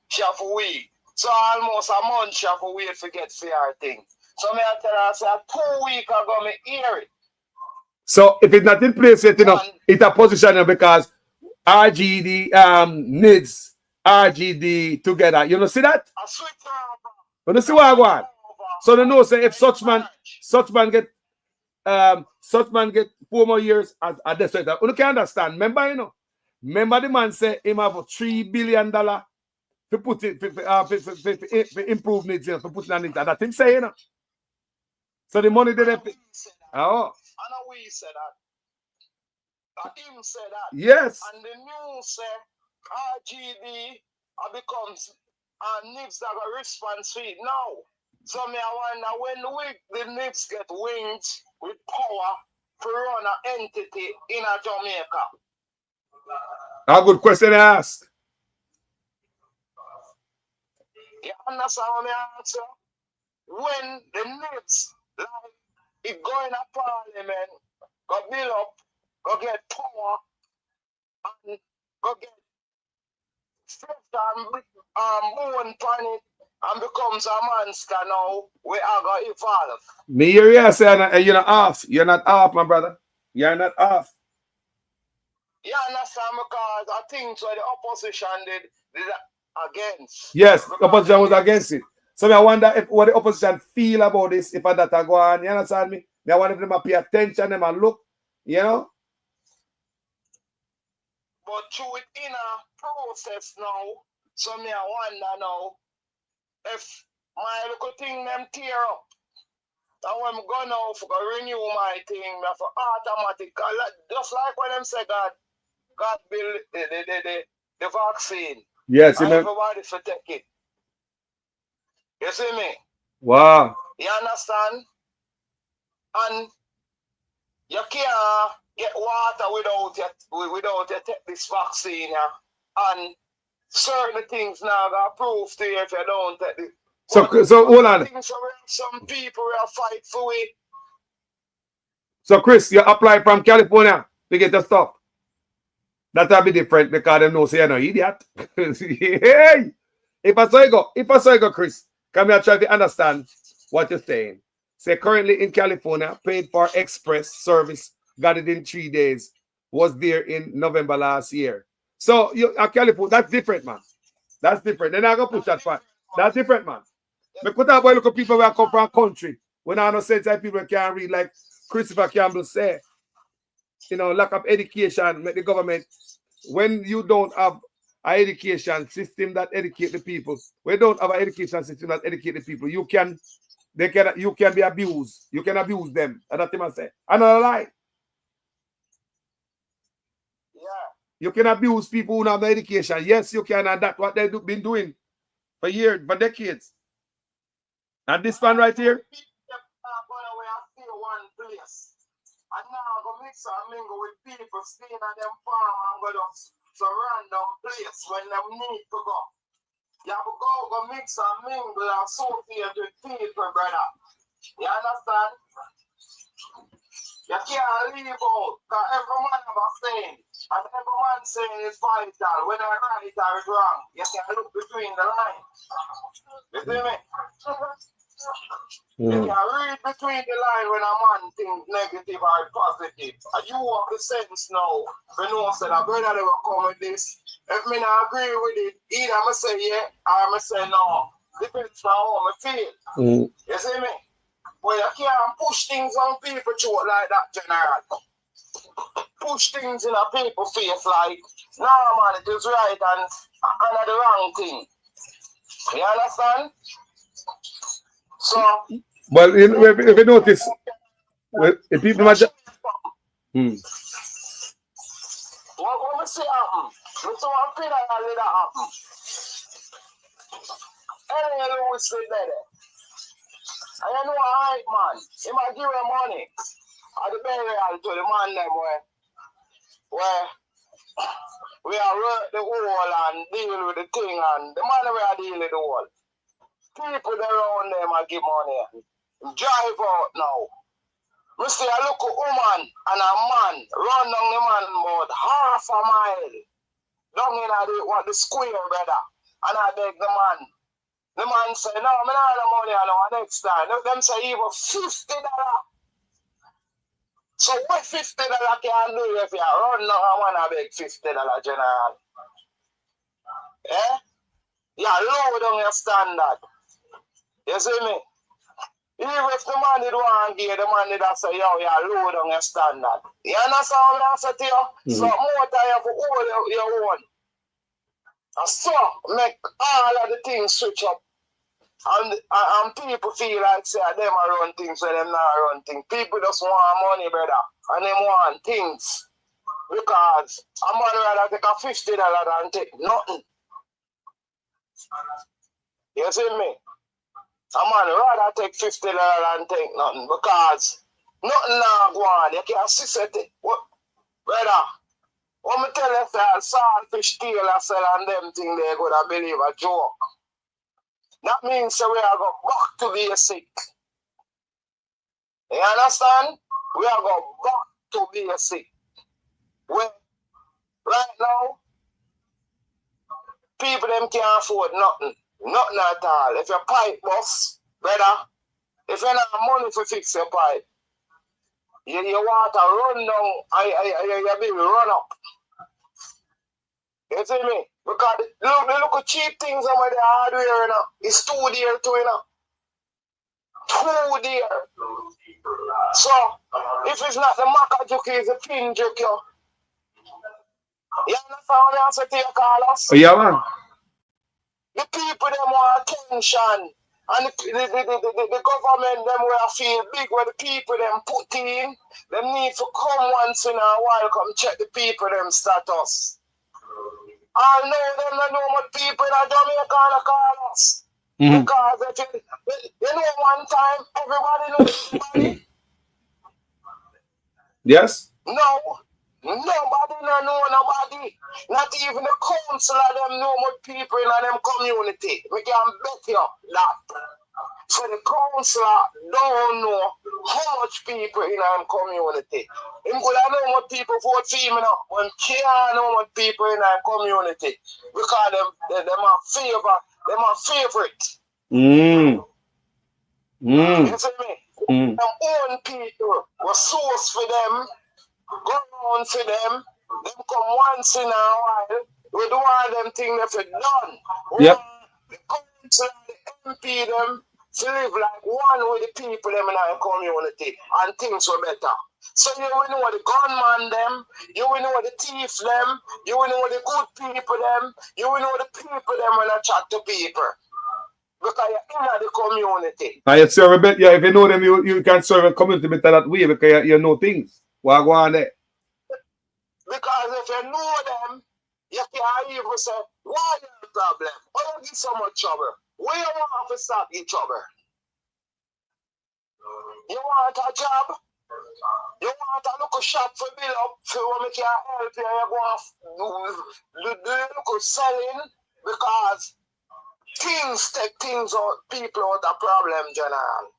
She have to wait. So almost a month she have to wait to get her thing. So me I tell her, I say 2 weeks ago me hear it. So if it's not in place yet, you know, it's a position because RGD needs RGD together. You know, see that? You know, see what I want? So they know say if such man get 4 more years at this rate. You can understand. Remember the man say him have $3 billion to put it for improve needs, you know, for putting on it. That him say, you know. So the money they pay. Oh. I know we said that. Him said that. Yes. And the news say RGB becomes NIPS that got response to it now. So me I wonder when the NIPS get wings with power to run an entity in a Jamaica. A good question to ask. You understand what I answer? When the NIPS like it go in a parliament, go build up, go get power, and go get strength and bone on it, and becomes a monster now, we are going to evolve. Me hear you say you're not off. You're not off, my brother. You're not off. You understand? Because I think what the opposition did against. Yes, the opposition was against it. So I wonder what the opposition feel about this if that go on. You understand me? They want them to pay attention, them and look, you know. But through it in a process now, so me I wonder now if my little thing them tear up. And when I go now for renew my thing, me for automatic, just like when them say God build the vaccine. Yes, and you know. everybody should take it. You see me? Wow. You understand? And you can't get water without you take this vaccine. And certain things now got proof to you if you don't take it. So hold on. Some people will fight for it. So Chris, you apply from California to get the stuff. That'll be different because they know say you're no idiot. Hey! If I saw you go, Chris, come here try to understand what you're saying. Say currently in California, paid for express service, got it in 3 days, was there in November last year. So you California, that's different, man. That's different. Then I go push that part. That's different, man. But put that boy look at people who come from country. When I know sense that people can't read, like Christopher Campbell said, you know, lack of education, make the government, when you don't have an education system that educate the people, when you don't have an education system that educate the people, you can be abused. You can abuse them. And that's what I say. Another lie. Yeah. You can abuse people who don't have no education. Yes, you can, and that's what they've been doing for years, for decades. And this one right here. And now go mix and mingle with people staying at them farm and go to some random place when them need to go. You have to go mix and mingle and associate with people, brother. You understand? You can't leave out, because every man have a saying. And every man saying is vital. When I right or it's wrong, you can look between the lines. You see me? You can read between the line when a man thinks negative or positive. And you have the sense now. You know, said a brother they will come with this. If me not agree with it, either I say yeah or I say no. Depends on how I feel. You see me? But you can't push things on people through like that, General. Push things in a people's face like, no man, it is right and the wrong thing. You understand? So, well, if you notice, if people imagine. What we see happen? We saw one thing that happen. Any we say better. And you know a hype man, he might give him money at the burial to the man them where we are work the whole and deal with the thing and the man we are dealing with the whole. People around them I give money. Drive out now. We see a local woman and a man run down the man about half a mile down in the square, brother. And I beg the man. The man say, no, I don't have the money I know next time. Them say even $50. So what $50 can do if you run down and want to beg $50, General? Eh? You lower down your standard. You see me? Even if the man did want to give, the man did say, yo, you lower down your standard. You understand what I say to you? So more time for all your own. And so make all of the things switch up. And people feel like say them are run things when them not run things. People just want money, brother. And them want things. Because a man rather take a $50 than take nothing. You see me? A man rather take $50 than take nothing. Because nothing now go on. You can't see it. What, brother? When me tell you that saltfish tail are sell and them thing they go to believe a joke. That means we are going back to basic. You understand? We are going back to basic. Well, right now, people them can't afford nothing. Nothing at all. If your pipe bust, brother, if you don't have money to fix your pipe, your water run down, your bill run up. You see me? Because look at cheap things over the hardware, you know. It's too dear too, you know. Two there. So, if it's not the maca juke, it's the pin juke. You understand what I'm saying to you, Carlos? Yeah, man. The people, them want attention. And the government, them will feel big where the people, them put in. Them need to come once in a while, come check the people, them status. I know them, I know what people in Jamaica and Carlos. Because you know one time, everybody knows everybody. Yes? No. Nobody no know nobody. Not even the council of them know what people in them community. We can bet you that. So the councillor don't know how much people in them community. Him could have know what people vote for him now. When can't know what people in them community. Because them are favorite. You see me? Them own people were source for them. Go on for them come once in a while, we do all them things that we done. Yep. The council, the MP, them, to live like one with the people them in our community, and things were better. So you will know the gunman them, you will know the thief them, you will know the good people them, you will know the people them when I chat to people. Because you're in the community. And you serve a bit, yeah, if you know them, you can serve a community better that way because you know things. What go on there? Because if you know them, you can't even say, why is the problem? Why you get so much trouble? Where you want to stop your trouble? You want a job? You want a local shop for bill up for what we can help you? You want to do local selling because things take things out, people out of problem, general.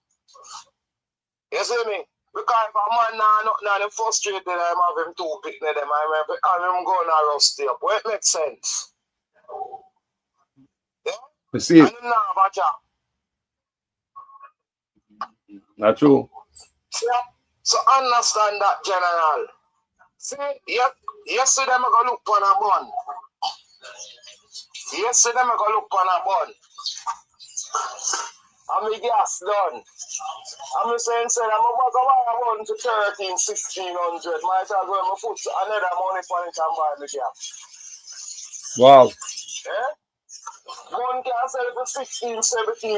You see me? Because if a man now frustrated, I'm having two picnic them, I'm going to rusty up. Well, it makes sense. Yeah? You see it? And him now have a job. Not true. See? So understand that, general. See, yesterday I go look on a bun. Yesterday I go look on a bun. And my gas done. I'm saying, I'm about to buy a bun to 13, 1600. Might as well put another money for it and buy the gas. Wow. Yeah? One can sell for 16, 1700,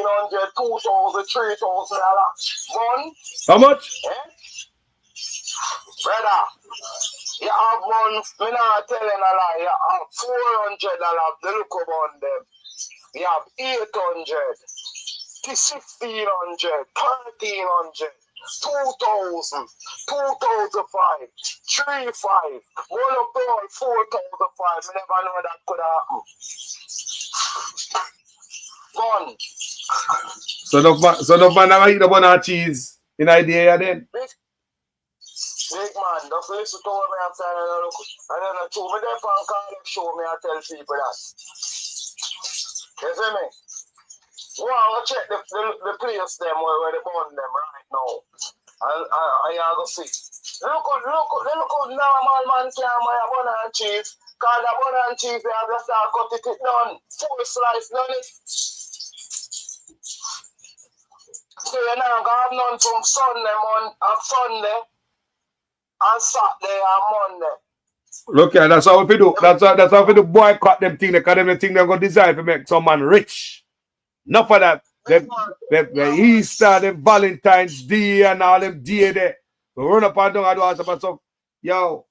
2000, 3000 dollars. One. How much? Yeah? Brother, you have one, me not telling a lie, you have $400 the look on them. You have 800, 1600, 1300, 2000, 2005, 35, one up to all 4005. Me never know that could happen. Gone. So no man never eat the bun and cheese in idea then. Big man, just listen to what I'm saying and then I told me there for a call show me and tell people that. You see me? Go on, check the place them where they burn them right now. And you go see. Look how normal man can buy a bun and cheese. Cause the bun and cheese they have to start cut it down. Full slice done it. So you're not gonna have none from Sunday and Saturday and Monday. Look here, that's how we do. That's how we do boycott them things because them think they're gonna design to make some man rich. Not for that. The Easter, the Valentine's Day and all them day there. We run up and down and do all sorts of stuff. Yo.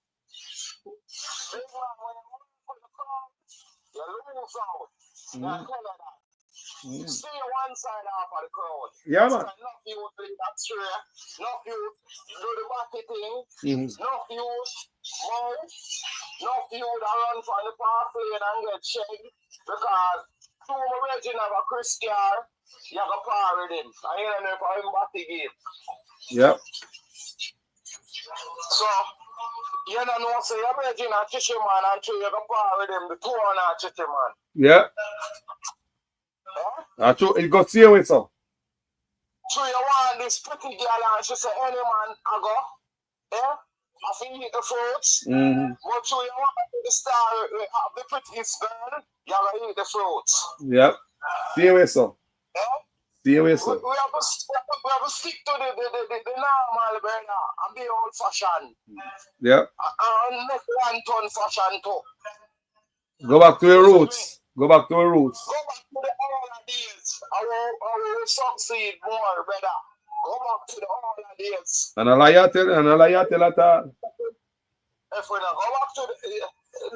Stay one side off of the crowd. Yeah, man. Enough you do that straight. Enough you do the wacky thing. Enough you move. Enough you that run from the park lane and get shagged. Because two origin of a Chris car, you have a par with him. And you don't know if I'm back again. Yep. So, you don't know, so you're origin a chichi man and you have a par with him, the two on a chichi man. Yeah. That's true. It got serious, so. So you want this pretty girl and she say any man I go, yeah? I feel eat the fruits. But so you want the star of the prettiest girl, you gotta eat the fruits. Yep. Serious, so. Yeah? See you, We sir. have to stick to the normal, brother, and be old fashioned. Yeah. And make one ton fashion too. Go back to your roots. Go back to your roots. Go back to the older days. I will succeed more, brother. Go back to the older days. And a liar tell at all. If we don't go back to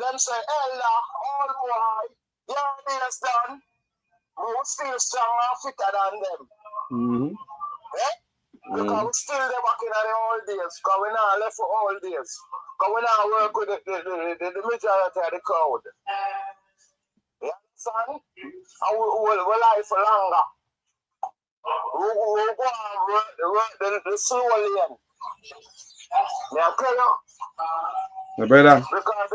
them say, elder, all boy, your days done. We will still strong and fitter than them. Mm-hmm. Because we still there back in the old days. Because we not left for old days. Because we not work with the majority of the crowd. You understand? And we life for longer. We go and work the slow lane. May I tell you? My brother. Because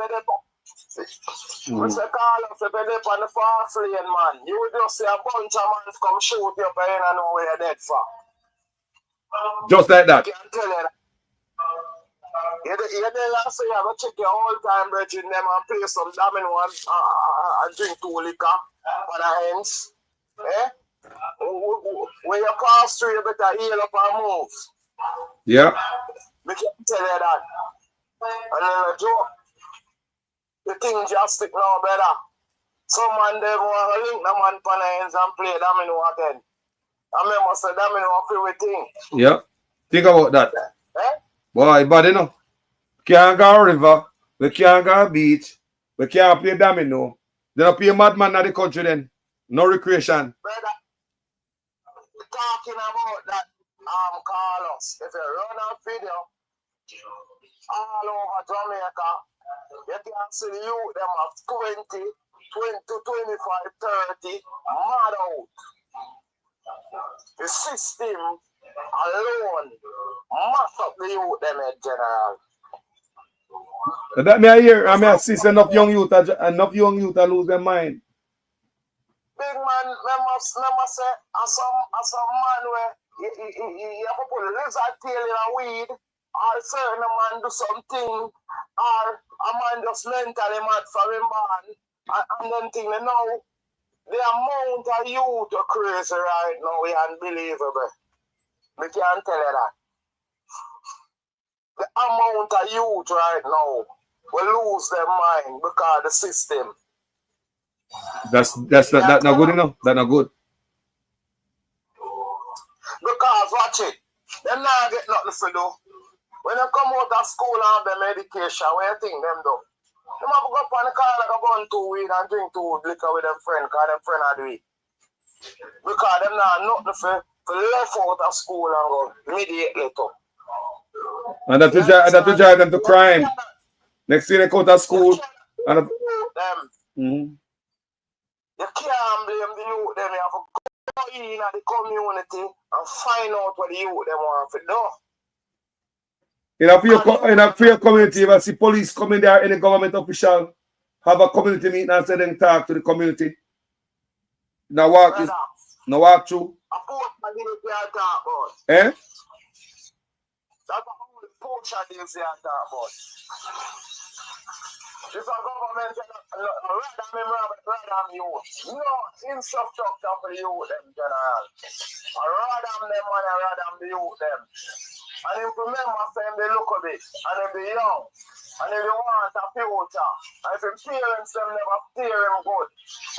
we say, Carlos, if you're on the fast lane, man, you will just see a bunch of men come shoot you up and you don't know where you're dead for. Just like that. I can tell you that. You're there, so you have to check your whole time, brethren, them and play some domino and drink 2 liquor for the ends. Eh? When you pass through, you better heal up and move. Yeah. I can tell you that. And then a joke. The thing just stick now, brother. Some man they want to link the man on the ends and play domino again. I remember say domino a favorite thing. Yeah. Think about that. Eh? Boy, but you know, can't go river, we can't go beach, we can't play domino. They don't play madman in the country then. No recreation. Brother, talking about that, Carlos, if you run a video all over Jamaica, you can see the youth, them of 20, 25, 30, mad out. The system alone mash up the youth, them in general. That me I hear, I mean I see enough young youth lose their mind. Big man, remember say, some man where you have to put a lizard tail in a weed, or certain man do something, or a man just mentally mad for him man, and then thing, you know, the amount of youth are crazy right now is unbelievable. We can't tell you that. The amount of youth right now will lose their mind because of the system. That's not good enough. That's not good. Because watch it, they not get nothing to do. When they come out of school and have them education, what you think them do? They have to go up on the car like a bun 2 weed and drink 2 liquor with them friend, because them friend are do it. Because them not nothing for left out of school and go immediately to. And that will drive them to crime. Next thing they go to school. And You can't blame the youth, them. You have to go in at the community and find out what the youth them want to do. In a free community, if I see police coming there, any government official have a community meeting and say them talk to the community. Now walk through. A poor man you can't talk about. Eh? That's a whole portion you can't talk about. If a government rather youth, no infrastructure for the youth them general. I rather them and I rather the youth them. And if you remember saying they look a bit, and if they young, and if they want a future, and if the parents them never steer them good,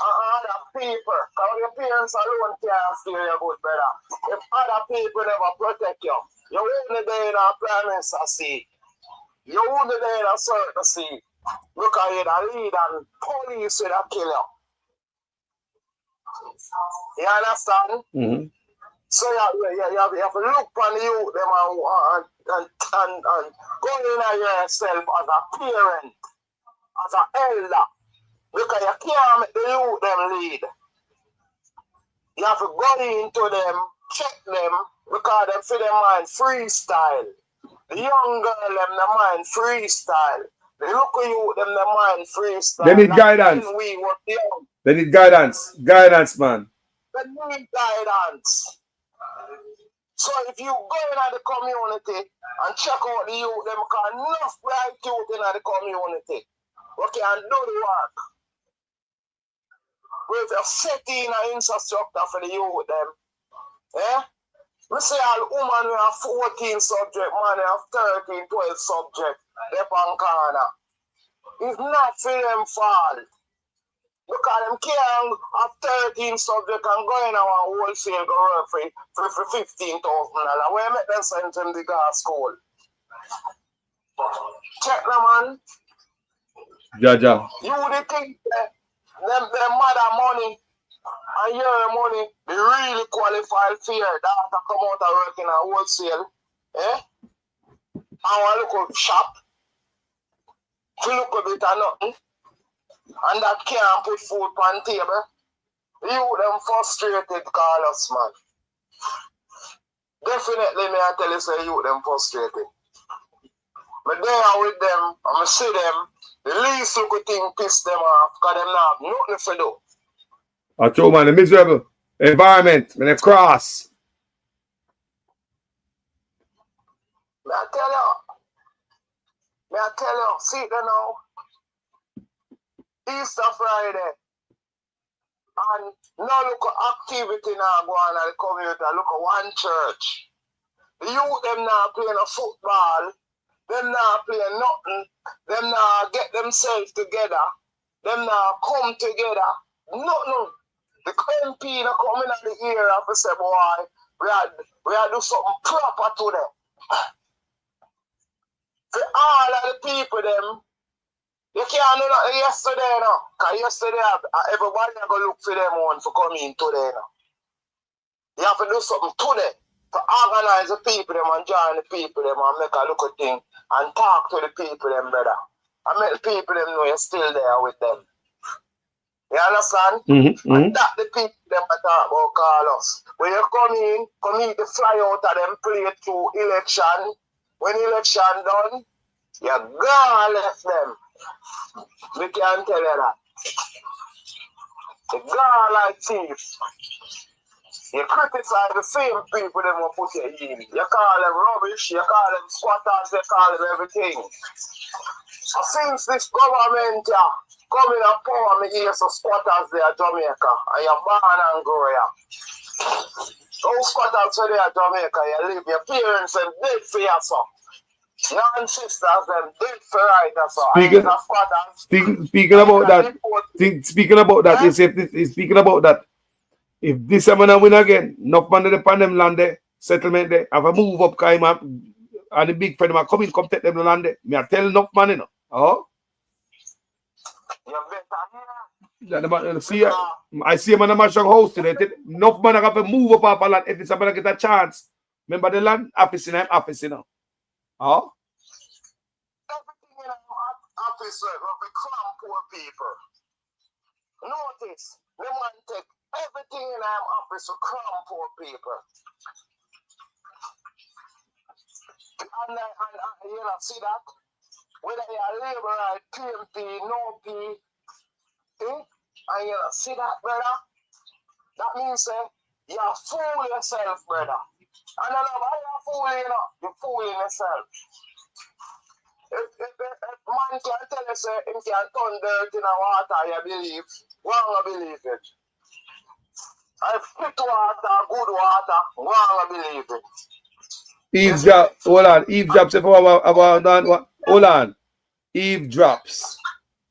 and other people, because your parents alone can't steer you good, brother. If other people never protect you, you're only there in a prime minister seat. You're only there in a certain seat. Look at you, the lead and police will kill you. You understand? Mm-hmm. So you have to look on the youth them and go in yourself as a parent, as an elder. Because you can't make the youth them lead. You have to go into them, check them, because them feel their mind freestyle. The young girl them the mind freestyle. The local youth them the mind freestyle. They need guidance. They need guidance. Guidance, man. They need guidance. So if you go in the community and check out the youth, them can enough bright youth in the community. Okay, and do the work. With a setting and infrastructure for the youth, them, Eh? We say all woman we have 14 subject, man we have 13, 12 subject. They on corner. It's not for them fall. Look at them can't have 13 subject and go in our wholesale go work for $15,000. Where make them send them to gas school? Check them, man. Jaja. You would think them mother money and your money, they really qualified for your daughter come out and work in a wholesale. Eh? And look up shop. To look a bit of nothing. And that can't put food on table. You them frustrated, Carlos, man. Definitely, me I tell you, say you them frustrated. But there with them, I see them, the least little thing piss them off, because them not have nothing to do. I told man, the miserable environment, when they cross. May I tell you, see it now. Easter Friday. And now look at activity now going on in the community. Look at one church. The youth them now playing a football. Them now playing nothing. Them now get themselves together. Them now come together. Nothing. The MP now coming out the ear and say, boy, we are do something proper to them. For all of the people them, you can't do nothing yesterday now. Because yesterday everybody are going to look for them one for coming today now. You have to do something today. To organize the people them and join the people them and make a look at thing and talk to the people them, brother. And make the people them know you're still there with them. You understand? And that the people them talk about Carlos. When you come in to fly out of them play through election. When election done, you're gone left them. We can't tell you that. You're gone like thieves. You criticize the same people that will put you in. You call them rubbish, you call them squatters, you call them everything. Since this government come in and power me here, so squatters there Jamaica, and you're born and grow here. Those squatters where they are Jamaica, you live, your parents and dead for you, so. Your ancestors them dead for right, so. Speaking about that, if this man win again, enough money upon them land there, settlement there, have a move up, came up, and the big friend come in, come take them the land there. Me I tell enough money now. Oh? See, I see him on the Mashang house today. Enough money have to move up off a land if somebody get a chance. Remember the land? Office in now. Oh? Everything in our office we cram poor people. Notice, they want to take everything in our office to cram poor people. And you know, see that? Whether you're labor or PMP, no P, and you know, see that, brother? That means you fool yourself, brother. And I know why you're fooling, you're fooling yourself. If man can tell you, say, him can turn dirt in the water, you believe, wrong believe it. If pit water, good water, wrong believe it. Eavesdrop, hold on, eavesdrops, hold on, eavesdrops.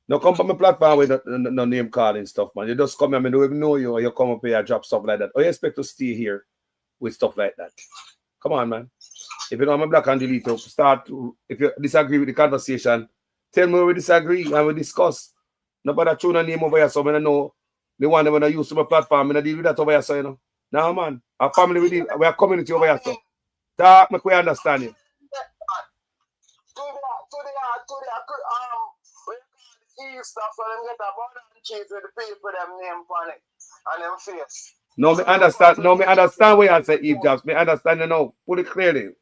Now come from my platform with no name calling stuff, man. You just come here, I don't even know you, or you come up here and drop stuff like that. Or you expect to stay here with stuff like that? Come on, man. If you know I'm a black and delete, if you disagree with the conversation, tell me where we disagree and we discuss. Nobody tune a name over here, so I know the one that when I use my platform, I deal with that over here, so you know. Now, man, our family, we are community over here, so talk, make we understand you. Easter, so them get a bun and cheese with the people them name on it and them face. No, me understand. No, me understand what you say, Eve Jobs. Me understand you now. Put it clearly,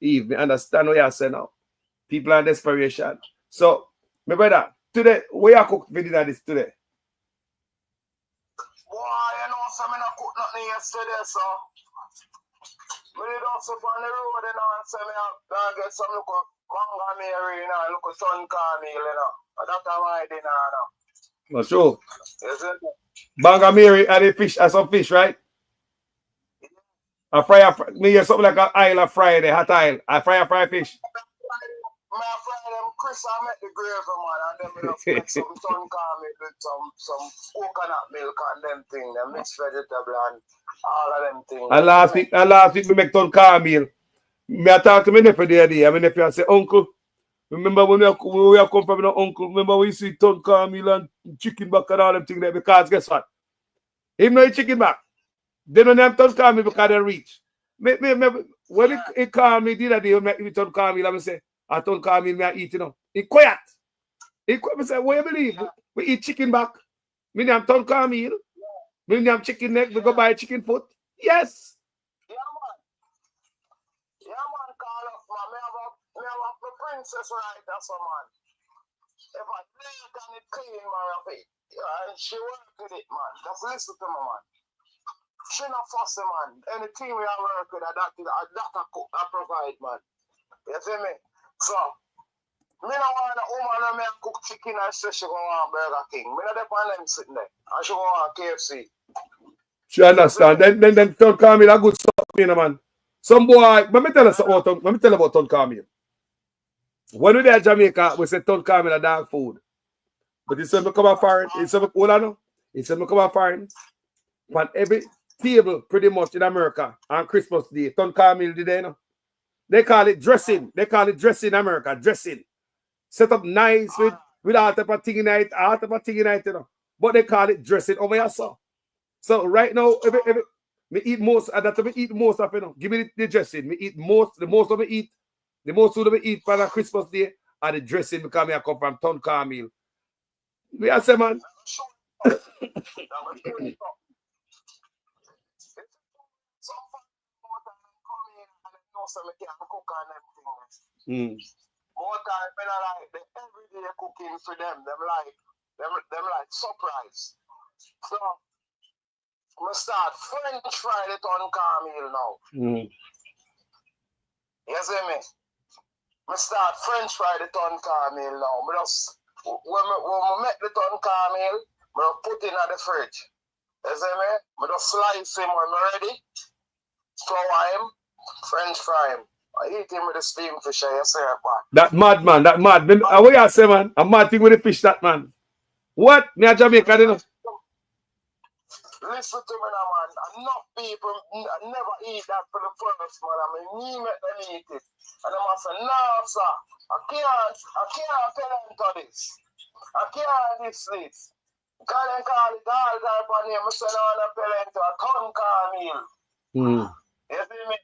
Eve. Me understand what you say now. People are in desperation. So, my brother, today, where you cook for dinner this today? Boy, you know, so I cook nothing yesterday, so. I did also on the road, you know, and say I get some look Banga Mary, you know, look Sun Carmel, you know. That's my dinner now. Not true. Is it? Banga Mary and the fish, and some fish, right? A fry, me hear something like an aisle of fry, the hot aisle. A fry fish. Man, I fry them Chris, I met the gravy, man, and then we just make some sun caramel with some coconut milk and them things, them mixed vegetable and all of them things. And last week we make ton caramel. Me I talk to my nephew the other day, and my nephew I say, Uncle, remember when we have come from your uncle, remember when you see ton caramel and chicken back and all them things there, because guess what? Him no eat chicken back. They don't have ton caramel because they reach. When he called me the other day, he make me ton caramel, and I say, I told Carmel me I eat, you know. He quiet. He quiet. I say, what you believe? We eat chicken back. Me name Tom Carmel. Me name chicken neck. We go buy chicken foot. Yes. Yeah, man, Carlos, man. Me have a princess right there, so man. If I plate and it clean, man, and she work with it, man. Just listen to me, man. She not fussy, man. Anything we are work with, that I cook, I provide, man. You see me? So, me no want a woman and me cook chicken and say she go want Burger King. Me no depend on them sitting there. And she go want KFC. She understand. Then Ton Carmel a good stuff, you know, man. Some boy, let me tell you about Ton Carmel. When we there in Jamaica, we say Ton Carmel a dog food. But he said me come a foreign. He said me hold on. He said me come a foreign. On every table pretty much in America on Christmas Day, Ton Carmel did there, you know. They call it dressing. They call it dressing in America. Dressing. Set up nice with all type of thing in it, you know. But they call it dressing over here, so. So right now, me eat most, and that me eat most of, you know. Give me the dressing. Me eat most, the most of me eat, the most food me eat for the Christmas Day, and the dressing because I come from Ton Carmel. We are say, man. So me can cook and them things. More time, me not like the everyday cooking for them. Them like surprise. So, me start French fry it on Carmel now. You see me? Me start French fry it on Carmel now. Me just when me make it on Carmel, me just put it in the fridge. You see me? Me just slice him when me ready. Flour him. French fry him. I eat him with the steamed fish. I say that mad man, that mad. What you say, man? A mad thing with the fish, that man. What? Me a Jamaica, you know? Listen to me now, man. Enough people never eat that for the first, man. I mean, me make them eat it. And I must say, no, sir. I can't tell them to this. I can't this. Call it all type of name. I say, no, I'm telling to a Ton Carmel. You see me?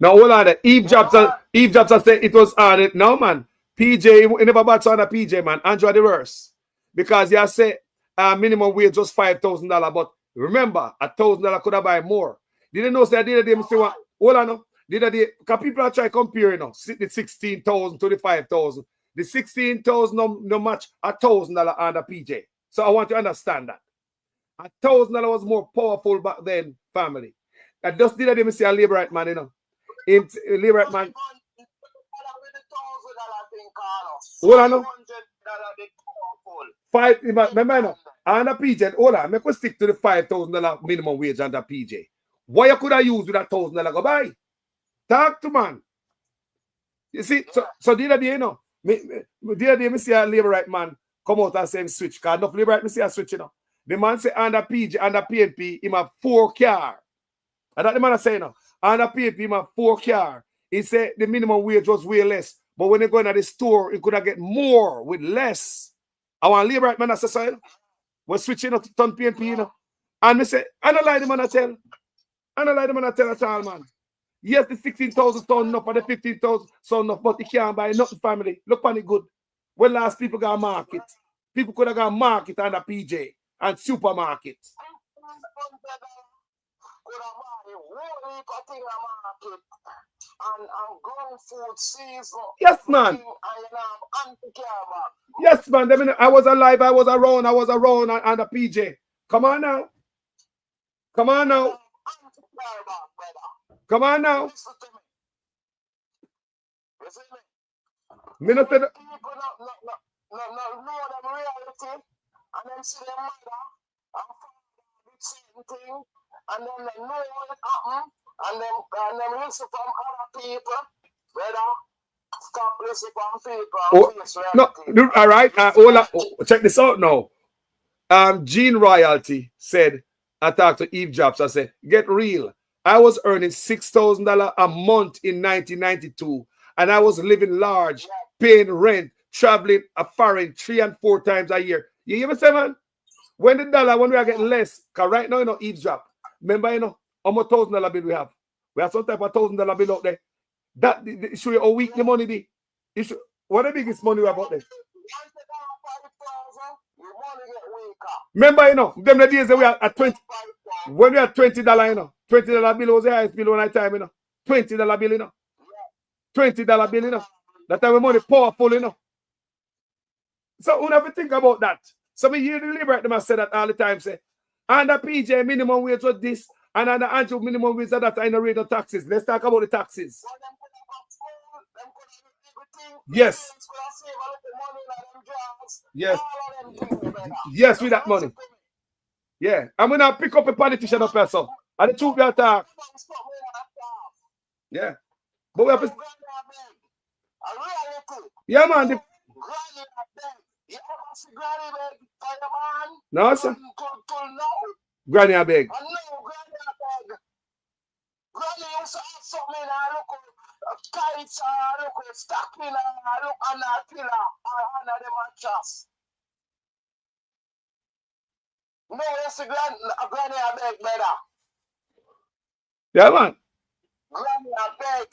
Now hold on. Eve Jobs said it was on it. No, man. PJ, he never bought on a PJ, man. Andrew the worst. Because you say minimum wage was $5,000. But remember, $1,000 could have buy more. Didn't know that the other day, Mr. One. Hold on. No. The other day, because people are trying to compare, you know, the 16,000 to the 5,000. The 16,000 no match $1,000 on the PJ. So I want you to understand that. $1,000 was more powerful back then, family. And just the other day, I say a labor right man, you know. Labor right man. Hold on, no. Remember, on the PJ, hold on, make us stick to the $5,000 minimum wage on the PJ. What you could have used with that $1,000 go buy? Talk to man. You see, so the other day, you know, the other day, I see a labor right man come out and say switch. Because enough labor right, I see a switch, you know. The man say under PJ, under PNP, he have 4 cars. And that the man say now. Under PNP, he have 4 cars. He said the minimum wage was way less. But when they go into the store, he could have get more with less. I want labor right man that say so, you know. We're switching up to Ton PNP, you know. And I say, I don't like the man I tell. I don't like the man I tell at all, man. Yes, the 16,000 sound enough and the 15,000 sound enough, but he can't buy nothing, family. Look on it good. When last people got market, people could have got market on the PJ and supermarket. Yes, man. Yes, man. I was alive, I was around on the PJ. Come on now. Come on now. Come on now. Me not say that. And then see them mother and thing, and then they know what happened, and them listen from other people, whether stop listening from people and face reality. No, all right. Check this out now. Gene Royalty said, I talked to Eve Jobs, I said, get real. I was earning $6,000 a month in 1992, and I was living large, paying rent, traveling a foreign 3 and 4 times a year. You hear me say, man? When we are getting less, because right now, you know, eavesdrop. Remember, you know, how much $1,000 bill we have? We have some type of $1,000 bill out there. That show you how weak the money be. What the biggest money we have out there? Remember, you know, them the days that we are at 20. When we are $20, you know, $20 bill was the highest bill one time, you know. $20 bill, you know. $20 bill, you know. That time the money powerful, you know. So we have to think about that. So we hear the liberate them say that all the time, say, and the PJ minimum wage was this, and the Andrew minimum wage that I know rate of taxes. Let's talk about the taxes. Yes. Yes. Yes, with that money. Yeah. I'm gonna pick up a politician up here, so. And the truth we talk. Yeah. But we have to. Yeah, man. No, sir. Granny, I beg. Granny used to have something I look tights, I look stocking, I look under a pillar, under the mattress. No, it's a granny, I beg, better. Yeah, man. Granny, I beg.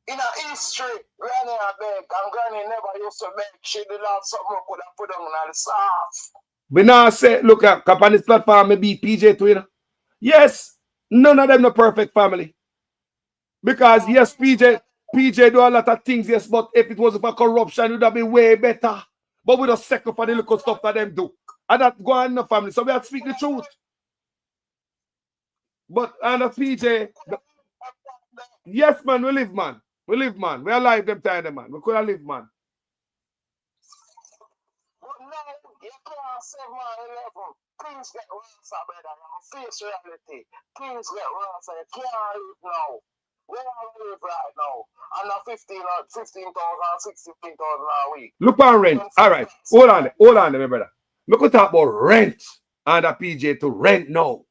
In a history, Granny I beg, and Granny never used to beg. She did have something could have put on the sauce. But now I say, look at on this platform, maybe PJ too, you know. Yes, none of them no perfect family. Because yes, PJ do a lot of things, yes, but if it wasn't for corruption, it would have been way better. But we don't second for the little stuff that them do. And that go on in the family. So we have to speak the truth. But and the PJ, yes, man, we live, man. We live, man. We alive them time, man. We could have live, man. But now, you can't 7 or 11. Things get worse, brother. Face reality. Things get worse. You can't live now. Where I live right now? And 15,000, 16,000 a week. Look on rent. All right. Hold on, my brother. We could talk about rent and a PJ to rent now.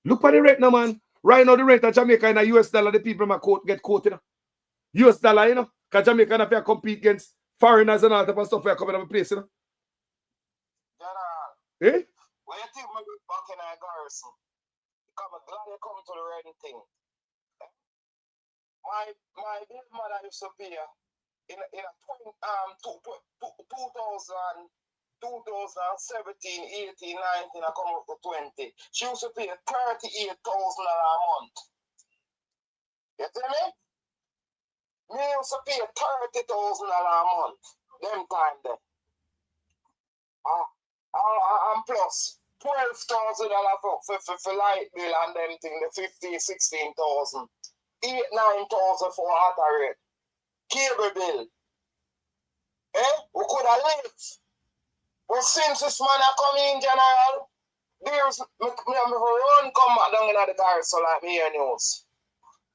Look at the rent now, man. Right now, the rent of Jamaica in a US dollar, the people get quoted. US dollar, you know, because Jamaica have to compete against foreigners and all type of stuff that coming up in place, you know. General, when you think maybe back in a garrison, I'm glad you come to the rent thing. My dear mother used to pay in 2017, 18, 19, I come up to 20. She used to pay $38,000 a month. You tell me? Me used to pay $30,000 a month. Them time there. And plus $12,000 for light bill and them thing, the 15, 16,000. 8,000, 9,000 for water rate. Cable bill. We could have lived. But since this man come in general, there's me run come back down in the garrison like me hear news.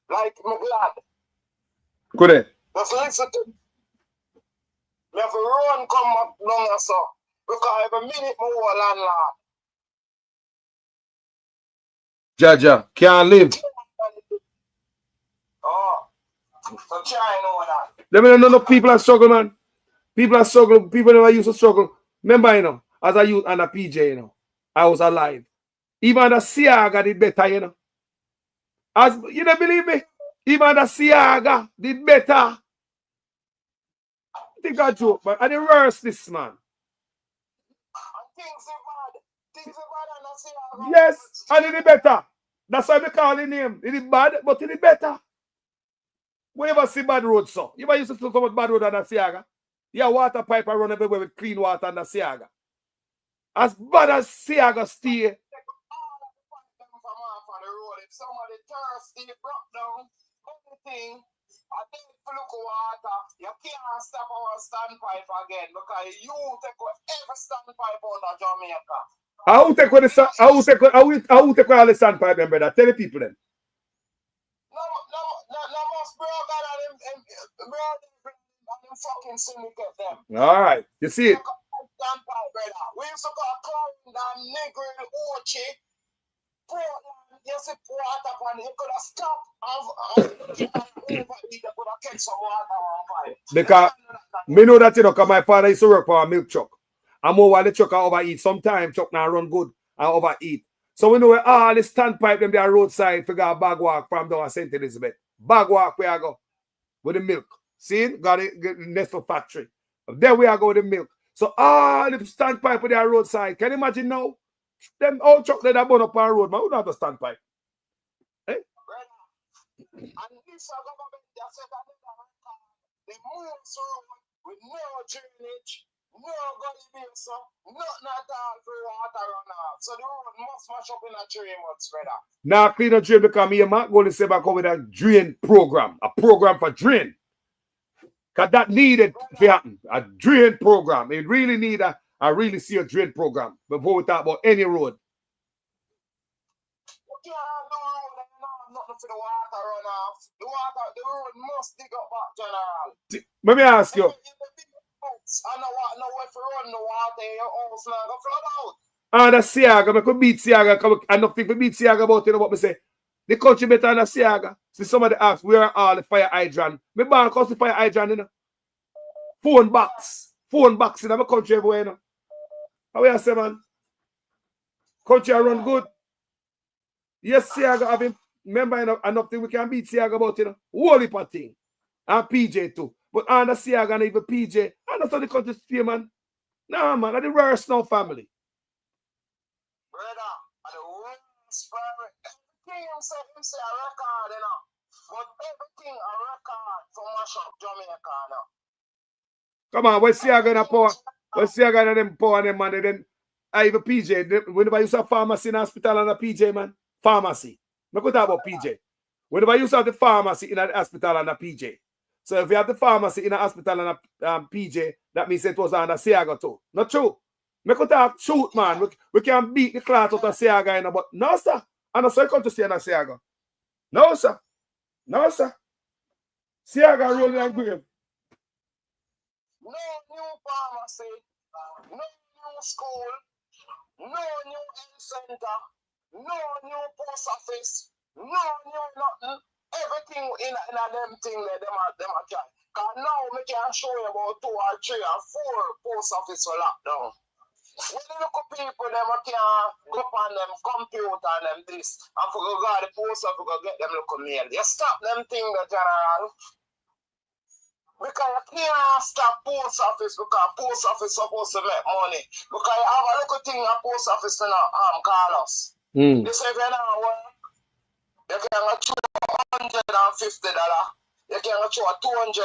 Like me glad. Could it? Just listen to me. Me have to run come back down so. Because every minute more landlord. Jaja, can't live. Oh, so try know that. Let me know people are struggling, man. People are struggling. People never used to struggle. Remember, you know, as a youth and a PJ, you know, I was alive. Even the Siaga did better, you know. As you don't believe me? Even the Siaga did better. I think I joke, but I didn't worse this man. Things are bad and Yes, and it did better. That's why we call him name. It is bad, but it is better. We never see bad road, so. You ever used to talk about bad road on the Siaga? Yeah, water pipe I run everywhere with clean water on the Siaga. As bad as Siaga stay. If somebody thirsty, broke down, anything, I think look water, you can't stop our standpipe again because you take every standpipe out of Jamaica I will take all the sandpipe, then, brother. Tell the people then. Fucking syndicate them. All right, you see it. We used to call Clarendon, Negril, Ochi, Portland. You see water upon it. You could have stopped and could have catch some water on fire. Because me know that, you know, because my father used to work for a milk truck. I'm more while the truck I overeat. Sometimes truck now run good and overeat. So we know where all the standpipe them there roadside for go bag walk from down St. Elizabeth. Bag walk where I go with the milk. See, got it, the Nestle factory. There we are go with the milk. So all the standpipe with their roadside. Can you imagine now? Them old truck that burn up on road, man. We don't have the standpipe. Eh? And this government just said that they move with no drainage, no gully base, nothing at all for water run off. So the road must mash up in a 3 months, brother. Now clean a drain because me and Mark going to say back over that drain program. A program for drain. Because that needed to happen. A drain program. It really need a really see a drain program before we talk about any road. You can't do road and nothing for the water run off. The road must dig up back, General. Let me ask you. I know if you run the water, your house now go flood out. And the Siaga, I could beat Siaga. I don't think we beat Siaga about it, what me say. The country better than the Siaga. See, somebody asked, where are all the fire hydrant? Me born cause the fire hydrant, you know. Phone box in my country everywhere, you know. How we say, man? Country run good. Yes, Siaga have him. Remember, you know, enough thing we can beat Siaga about, you know. Whole heap of thing. And PJ too. But under Siaga and even PJ, I don't know the country sphere, man. Nah, man, I the rarest now family. Brother, I the worst family. Everything him say a record, you know. But everything a record for mash up Jamaica now. Come on, where's Siaga and power? Where's Siaga and them power and them man? Then I even PJ. Whenever you saw pharmacy in the hospital and a PJ, man. Pharmacy. I could talk about PJ. Whenever you saw the pharmacy in the hospital and a PJ. So if you have the pharmacy in a hospital and a PJ, that means it was under Siaga too. Not true. I could talk truth, man. We can beat the class out of Siaga, you know, but no, sir. And I say come to see in a Siaga. No, sir. No, sir. Siaga rolling and grave. No new pharmacy, no new school, no new health center, no new post office, no new nothing. Everything in them thing that them are trying. Because now we can show you about 2 or 3 or 4 post office for lockdown. When you look at people, them can go on them computer and them this, and for go the post office go get them look mail. You stop them thing, the General. Because you can't stop post office because post office supposed to make money. Because you have a little thing at post office to call us. They say if you don't work, you can throw $150. You can throw $200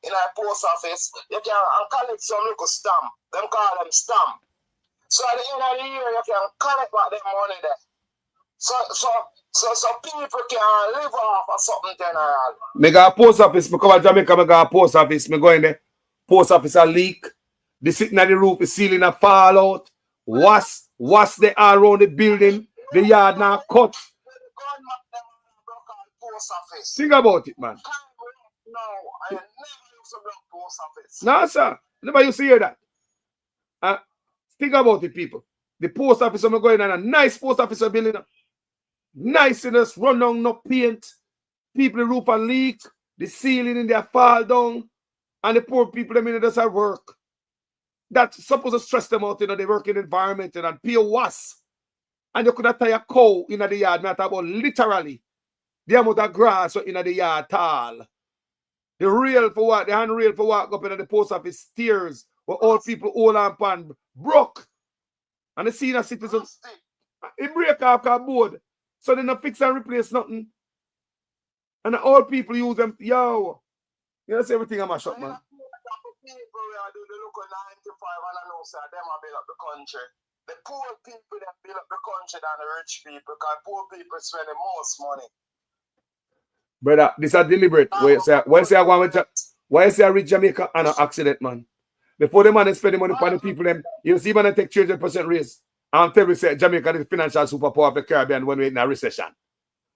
in a post office. You can collect some little stamp. Them call them stamp. So at the end of the year, you can collect back that money there. So people can live off of something, General. Me got a post office, me come to Jamaica, me got a post office, me go in there. Post office a leak. The sitting at the roof, the ceiling a fall out. What's the all around the building? The yard now cut. Think about it, man. No, I never used to block post office. No, sir. Never used to hear that. Think about it, people. The post office, I'm going on a nice post office building. Niceness, run down, no paint. People, the roof and leak. The ceiling in there fall down. And the poor people, them in there just have work. That's supposed to stress them out, you know, the working environment and pay was. And you could have tie a cow in the yard. I talk about literally the amount of grass in the yard tall. The rail for what, the handrail for what up in the post office stairs where all people hold on pan broke. And the senior citizens, it break off our board. So they not fix and replace nothing. And the old people use them, yo. You know, everything I'm a shop, man. People do the local 95 and I know, sir, them are build up the country. The poor people that build up the country than the rich people because poor people spend the most money. Brother, this is deliberate. Why say I reach Jamaica and an accident, man? Before the man spend the money on the people, them, you see man take 300% raise. and tell me say Jamaica is the financial superpower of the Caribbean when we're in a recession.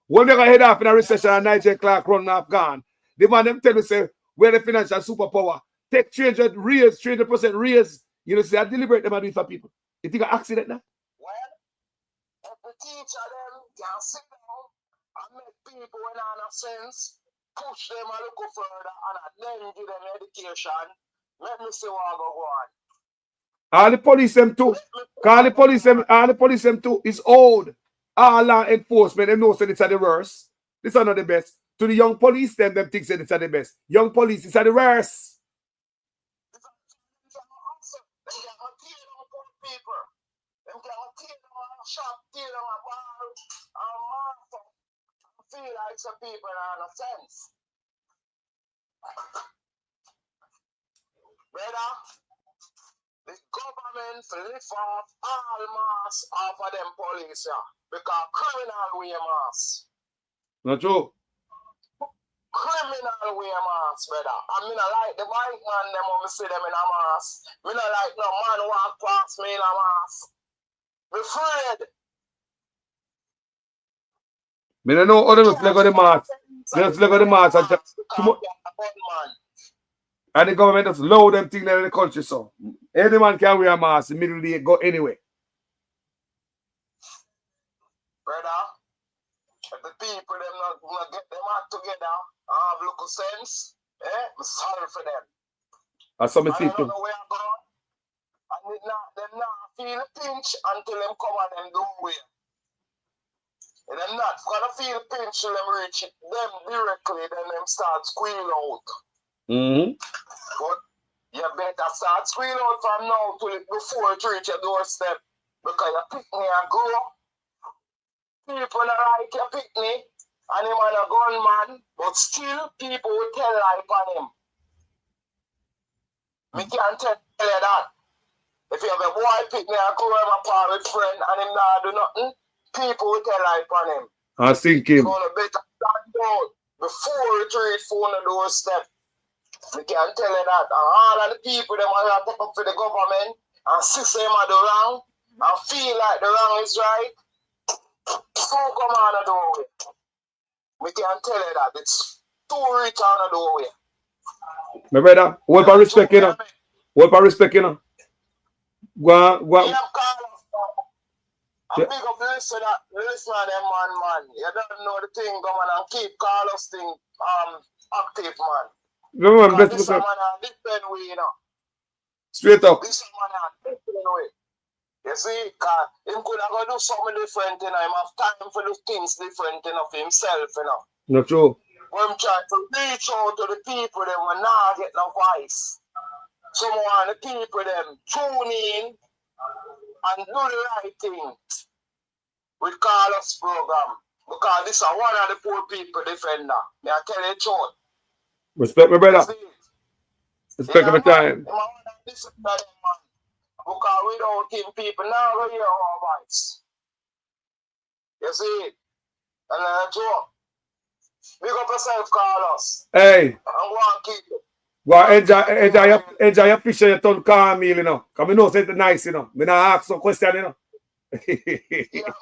When they're going to head off in a recession and Nigel Clark running off gone, the man them tell me say we're the financial superpower. Take 300% raise. You know, say I deliberate them and do it for people. You think an accident now? Well, if the teacher them can sit down and make people in a sense, push them a little further and then give them education, let me see what go on. All the police them too. All the police them too is old. All law enforcement, them know say it's the worst. This are not the best. To the young police, them think say it's the best. Young police, it's the worst. Feel like some people are in a sense. Brother, the government lift off all masks off of them police, yeah, because criminal wear masks. Not true. Criminal wear masks, brother. I mean, I like the white man, them when me see them in a mask. Me not like no man walk past me in a mask. Me afraid. Me don't know how to look at the mask. They just look at the mask and the government just load them things in the country, so any man can wear a mask in the middle of the day, go anyway. Brother, if the people them not get them out together and have local sense, I'm sorry for them. That's something I see don't too. know where I'm going. And them not feel the pinch until them come and them do way. And them not gonna feel the pinch till them reach them directly, then them start squeal out. But you better start squeal out from now till before it reach your doorstep. Because you pick me and grow. People not like you pick me, and him and a gunman, but still people will tell life on him. Me can't tell you that. If you have a boy pick me and grow him apart with friend and him not do nothing, people will tell life on him. I think him. So you better stand out before it reach for the doorstep. We can tell you that. And all of the people them are take up for the government and see them are the wrong and feel like the wrong is right. So come on the doorway. We can tell you that. It's too rich on the doorway. My brother, what about respect, you know? What about respect, you know? Go on. And big up listen to them man. You don't know the thing, go on and keep Carlos thing active, man. Remember, this man a different way, you know. Straight up. This man a different way. You see, cause him could have go do something different, you know. Him have time for do things different, you know, for himself, you know. Not true. When him try to reach out to the people, them will not get no voice. Some of the people, them tune in and do the right thing with Carlos program. Because this is one of the poor people defender. May I tell you the truth. Respect my brother. Respect my time. Because without him, people now will hear our voice. You see? And joke. Big up yourself, Carlos. Hey. And go and keep it. Go enjoy your fish and your ton calm meal, you know. Because I know it's nice, you know. I not ask some question, you know. Yeah,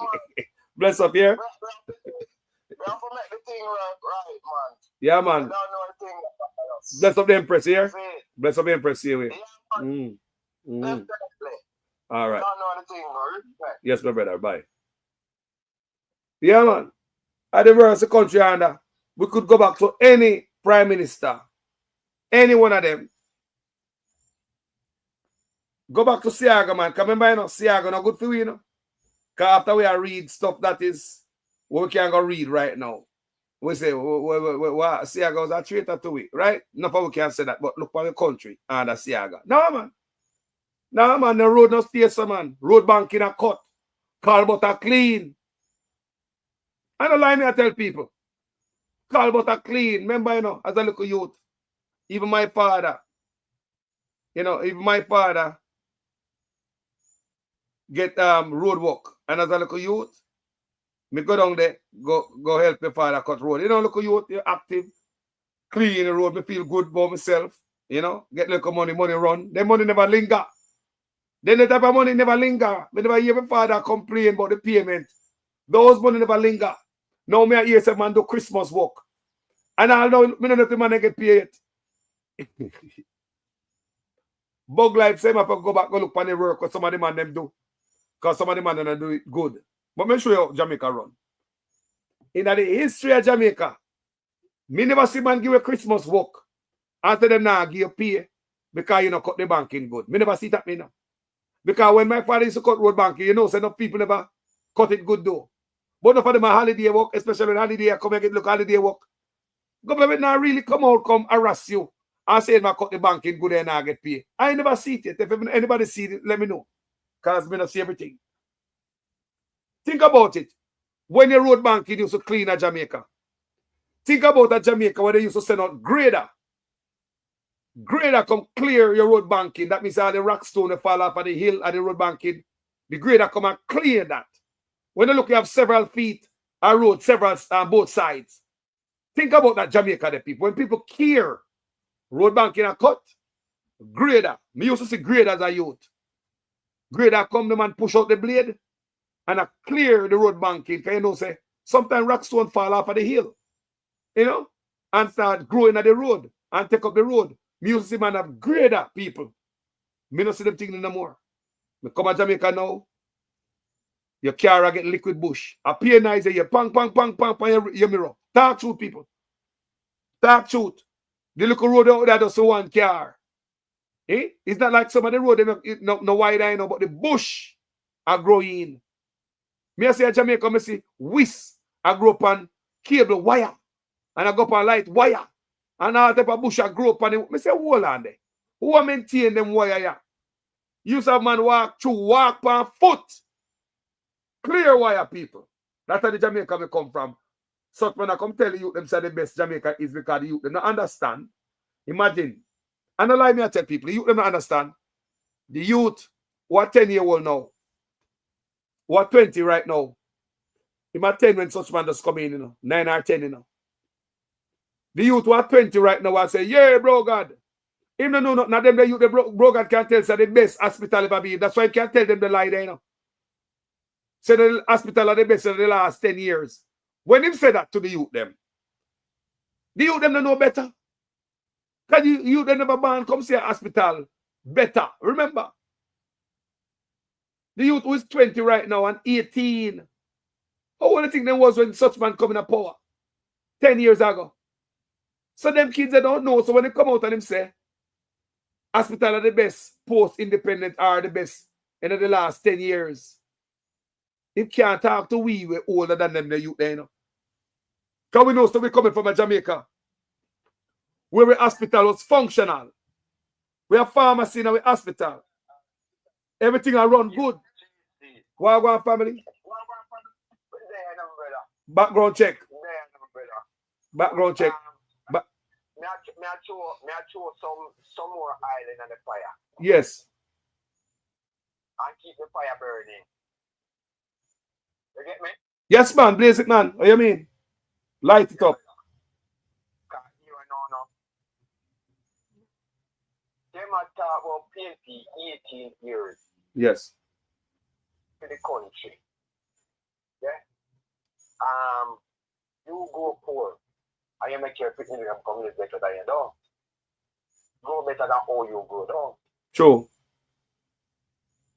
Bless up here. We have to make the thing right, man. Yeah, man. You don't know the thing about us. Bless up the Empress here. See? Bless up the Empress here. Yeah, man. Definitely. All right. You don't know the thing, right? Yes, my brother. Bye. Yeah, man. At the rest of the country, and we could go back to any prime minister, any one of them. Go back to Siaga, man. Come remember, you know, Siaga not good for you, you know. Because after we are read stuff that is what we can't go read right now. We say, Siaga was a traitor to it, right? Not for we can say that, but look for the country and the Siaga. No, man. No, man. The road no stays, man. Road bank in a cut. Call butter clean. I don't lie me, I tell people. Call butter clean. Remember, you know, as a little youth, even my father, get road work. And as a little youth, me go down there, go help my father cut road. You know, little youth, you're active, clean the road, me feel good about myself, you know, get little money run. The money never linger. Then the type of money never linger. Me never hear my father complain about the payment. Those money never linger. Now me I hear some man do Christmas work. And I know me don't know if the man get paid. Bug life say I have to go back go look on the work what some of the man them do. Because some of the man don't do it good. But me show you how Jamaica run. In the history of Jamaica, me never see man give a Christmas work. After them now give you pay because you know cut the banking good. Me never see that me now. Because when my father used to cut road banking, you know, so enough people never cut it good though. But enough of them are holiday work, especially when holiday come and get look holiday work. Government now really come harass you and say I cut the banking good and I get paid. I never see it yet. If anybody see it, let me know. Because I don't see everything. Think about it. When the road banking used to clean at Jamaica. Think about at Jamaica when they used to send out grader. Grader come clear your road banking. That means all the rock stone that fall off of the hill and the road banking. The grader come and clear that. When you look, you have several feet of road, several on both sides. Think about that Jamaica, the people. When people care, road banking are cut. Grader. Me used to see grader as a youth. Grader come them and push out the blade and I clear the road banking. Because you know, say, sometimes rock stone fall off of the hill. You know? And start growing at the road and take up the road. Me used to see man have grader people. Me not see them thing no more. Me come to Jamaica now. Your car get liquid bush. A pianizer, you pang your mirror. Talk truth, people. Talk truth. The little road out there does one car. Eh? It's not like some of the road, no wide I know, but the bush are growing. Me I say at Jamaica, me see whisk. I grow up on cable wire. And I go up on light wire. And all type of bush I grow up on it. Me say, hold on there. Who are maintain them wire here? You have man walk on foot. Clear wire, people. That's how the Jamaica me come from. So when I come tell you them say the best Jamaica is because the youth them not understand. Imagine. And I lie me I tell people, the youth them not understand. The youth who are 10-year-old now, who are 20 right now. He might 10 when such man just come in, you know. 9 or 10, you know. The youth who are 20 right now I say, yeah, bro God. Him no know nothing. Them the youth, the bro God can tell say the best hospital ever be. That's why he can't tell them the lie there, you know. Say the hospital are the best in the last 10 years. When him say that to the youth them don't know better. Because you them never born come say hospital better. Remember, the youth who is 20 right now and 18. How old do you think them was when such man come in a power? 10 years ago. So them kids they don't know. So when they come out and them say hospital are the best post-independent are the best in the last 10 years. He can't talk to we older than them, the youth there, you know. Because we know so we coming from a Jamaica where the hospital was functional. We have pharmacy in our hospital. Everything I run good. Wagwan family. Background check. Background check. Me I throw some more oil in the fire. Yes. And keep the fire burning. You get me? Yes, man. Blaze it, man. What you mean? Light it up. They might talk about PNP 18 years Yes. to the country. Yeah? You go poor. And you make your picnic community better than you do. Go better than how you go down. True.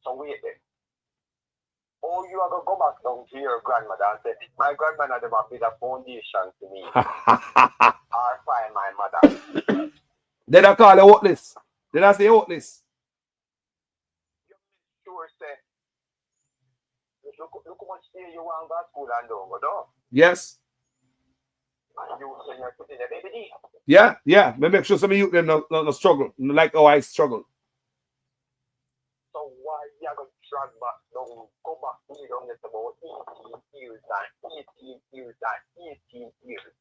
So wait there. Oh, you are going to go back down to your grandmother and say, my grandmother never built a foundation to me. Or find my mother. Then I call it hopeless. Then I say hopeless. Sure say, look how much day you want to go to school and don't go down. Yes. And you say you're putting the baby. Yeah. Me make sure some of you them no struggle. Like how I struggle. So why you going to drag back down, go back to you down about 18 years and 18 years and 18 years.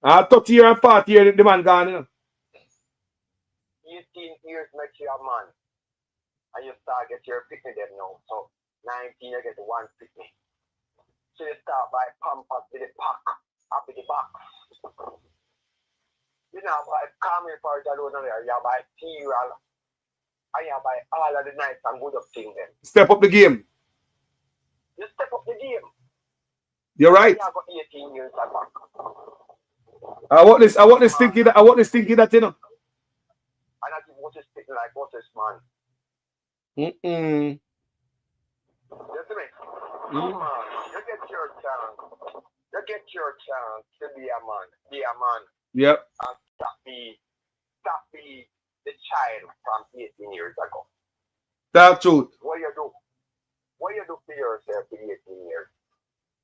30 years and 40 years the man gone, you know. 18 years makes you a man. And you start get your picnic them now. So 19 you get one picnic. So you start by pampers with the pack up with the box. You know, by coming for it alone there, you buy cereal. I have by all of the nice and good of things then. Step up the game. You step up the game. You're right. I got 18 years back. I want this thinking that, you know. And I think what is thinking like what's this man? You Mm-mm. see me? Come on, you get your chance. You get your chance to be a man. Be a man. Yep. And stop be the child from 18 years ago. That's truth. What you do? What you do for yourself in 18 years?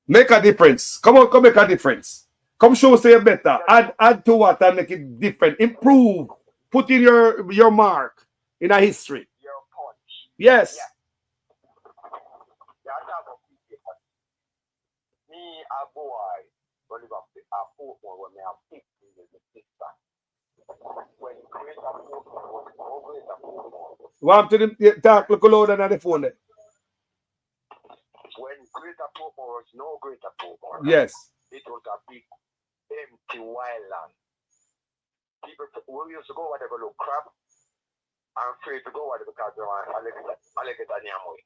Make a difference. Come on, come make a difference. Come show us you're better. Add to what and make it different. Improve. Put in your mark in a history. Your punch. Yes. Yeah. Me, a boy, when you got a football when I have 15 years of sister. When great football was no greater football. Want to talk look louder than the phone there. When greater football was no greater football. Yes. It was a big empty wild land. People we used to go where they go look crab. I'm afraid to go where because they want alligator near me.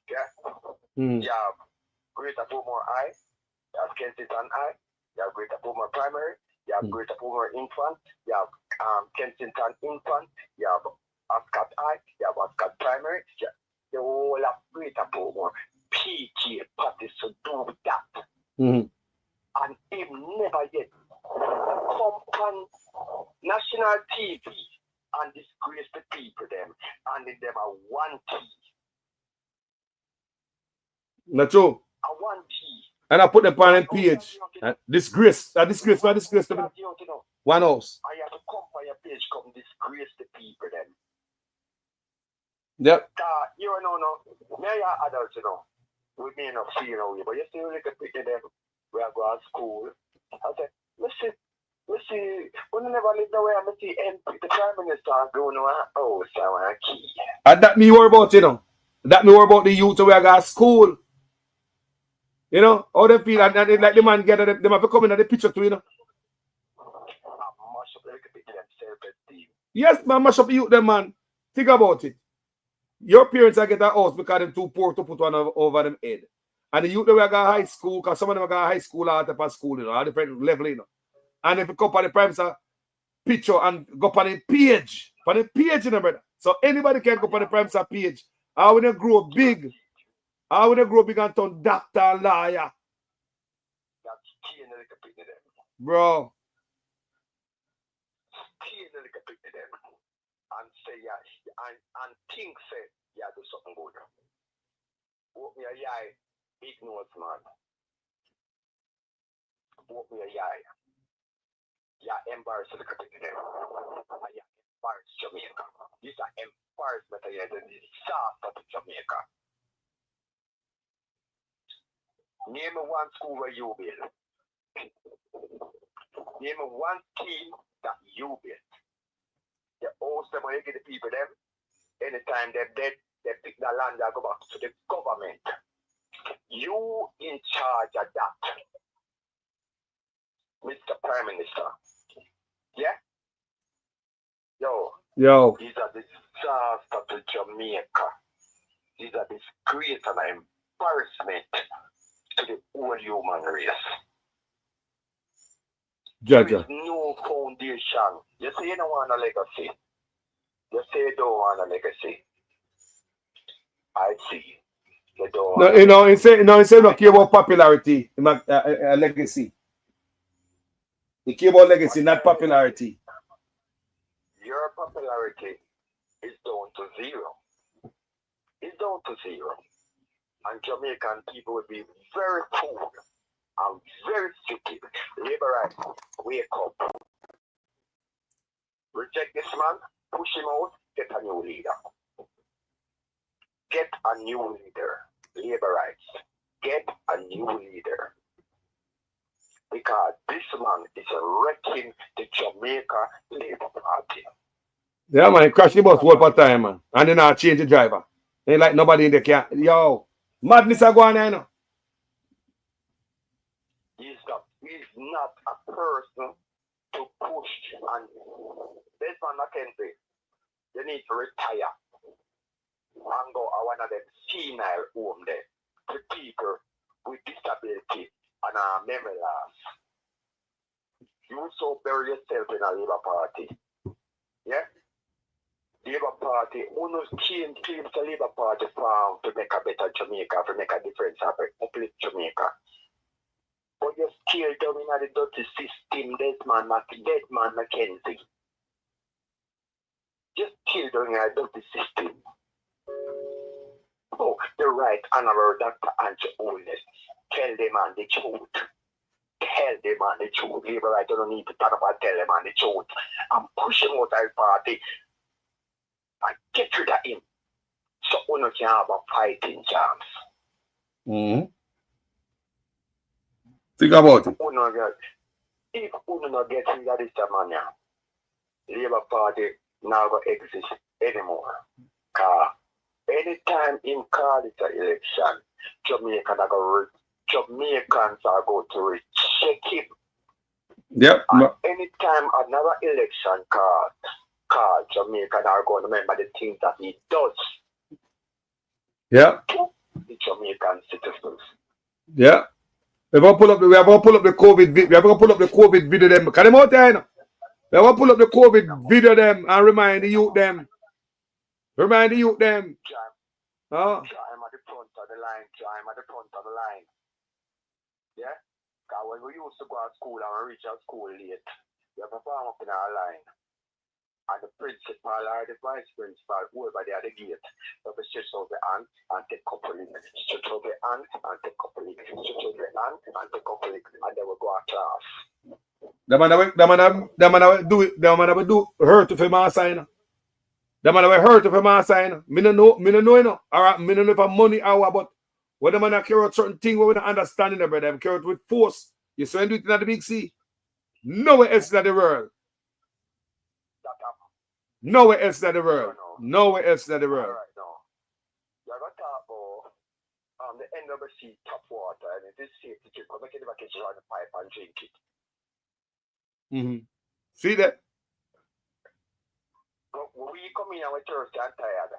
Yeah. You have Greater Portmore High, you have Kensington High, you have Greater Portmore Primary, you have Greater Portmore Infant, you have Kensington Infant, you have Ascot High, you have Ascot Primary, the whole of Greater Portmore. PG parties to do that. And him never yet come on national TV and disgrace the people them and them are one T. Not true. A one T. And I put them on the page. Disgrace. Disgrace. Them. One house. I have to come for your page, come disgrace the people then. Yep. You know, me are adults, you know. We may not see you know, but you still look at them. We are going to school. I said, listen, we never live the way I see the Prime Minister going to our house, our key. And that me worry about, you know. That me worry about the youth who are going to school. You know, how they feel, and like the man get them have to come in at the picture too, you know. Yes, man, mash up the youth, them, man. Think about it. Your parents are getting a house because they're too poor to put one over them head. And the youth that we are going to high school, because some of them are going to high school or at school, you know, at different level, you know. And if you come on the Prime Minister picture and go on the page, you know, brother. So anybody can go on the Prime Minister page. How when they grow big, and turn doctor and lawyer. Bro. And say, and think, say, do something good. Open your eye, big nose, man. Open your eye. You're embarrassed to look at them. You're embarrassed Jamaica. These are embarrassment of the disaster to Jamaica. Name me one school where you build. Name me one team that you build. The host them when you get the people them. Anytime they're dead, they pick the land and go back to the government. You in charge of that, Mr. Prime Minister. Yeah? Yo. These are disaster to Jamaica. These are disgrace and embarrassment to the whole human race. There is no foundation. You say you don't want a legacy. You say you don't want a legacy. I see. You don't want instead of care about popularity, a legacy. You care about legacy, not popularity. Your popularity is down to zero. It's down to zero. And Jamaican people will be very poor and very stupid. Liberate, wake up. Reject this man, push him out, get a new leader. Get a new leader. Liberites, get a new leader. Because this man is wrecking the Jamaica Labour Party. Yeah, man, crash the bus one per time, man. And then I change the driver. Ain't like nobody in the car. Yo, madness are going on, you know. He's not a person to push and this man McKenzie. You need to retire and go to one of them senile home there to people with disability and memory loss. You so bury yourself in a Labour Party. Yeah? Labour Party, who came to Labour Party farm to make a better Jamaica, to make a difference, to uplift Jamaica. But you're still down in the dirty system, Desmond Mackenzie. You're still down in the dirty system. Oh, the right honorable Dr. Andrew Holness, tell them man the truth. Tell them man the truth. Labour, I don't need to talk about tell them man the truth. I'm pushing out that party and get rid of him. So we can have a fighting chance. Mm-hmm. Think about it. If we don't get rid of this man now, Labour Party now going to exist anymore. Anytime him call it an election, Jamaicans are going to recheck him. Yep. And anytime another election call, Jamaicans are going to remember the things that he does. Yeah. The Jamaican citizens. Yeah. We have to pull up the COVID video. We have to pull up the COVID video them. Can them out there, you know? We have to pull up the COVID video them and remind the youth them. Remind the youth them. I'm at the front of the line. I'm at the front of the line. Yeah? Because when we used to go to school and we reach our school late, we have to form up in our line. And the principal or the vice principal, whoever they are the gate, we have to stretch out the hand and take coupling. Stretch out the hand and take coupling. Stretch out the hand and take coupling. And then we go to class. The man will do hurt to my sign. The man will hurt to my sign. Me no know, you know. Alright, me no know if I'm money hour, but when the man carry out certain things we don't understand, brother, them carry it with force. You see when do it in the big C. Nowhere else in the world. Nowhere else in the world. Nowhere else in the world. Alright, now. You're going to talk about the NWC tap water, and it is safe to drink. We're making the bucket around the pipe and drink it. Mm-hmm. See that? When we come in and we're thirsty and tired,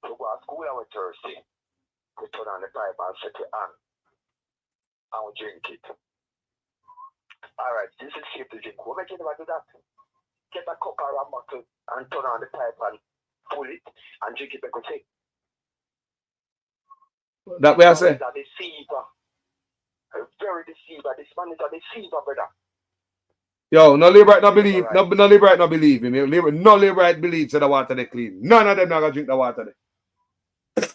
we go to school and we're thirsty. We turn on the pipe and set it on. And we drink it. Alright, this is safe to drink. We're making the bucket do that. Get a cup or a bottle and turn on the pipe and pull it and drink it like we say. That way I say. It's a deceiver. A very deceiver. This man is a deceiver, brother. Yo, no Labour not believe. No Labour not believe him. No Labour believes that the water they clean. None of them not gonna drink the water there.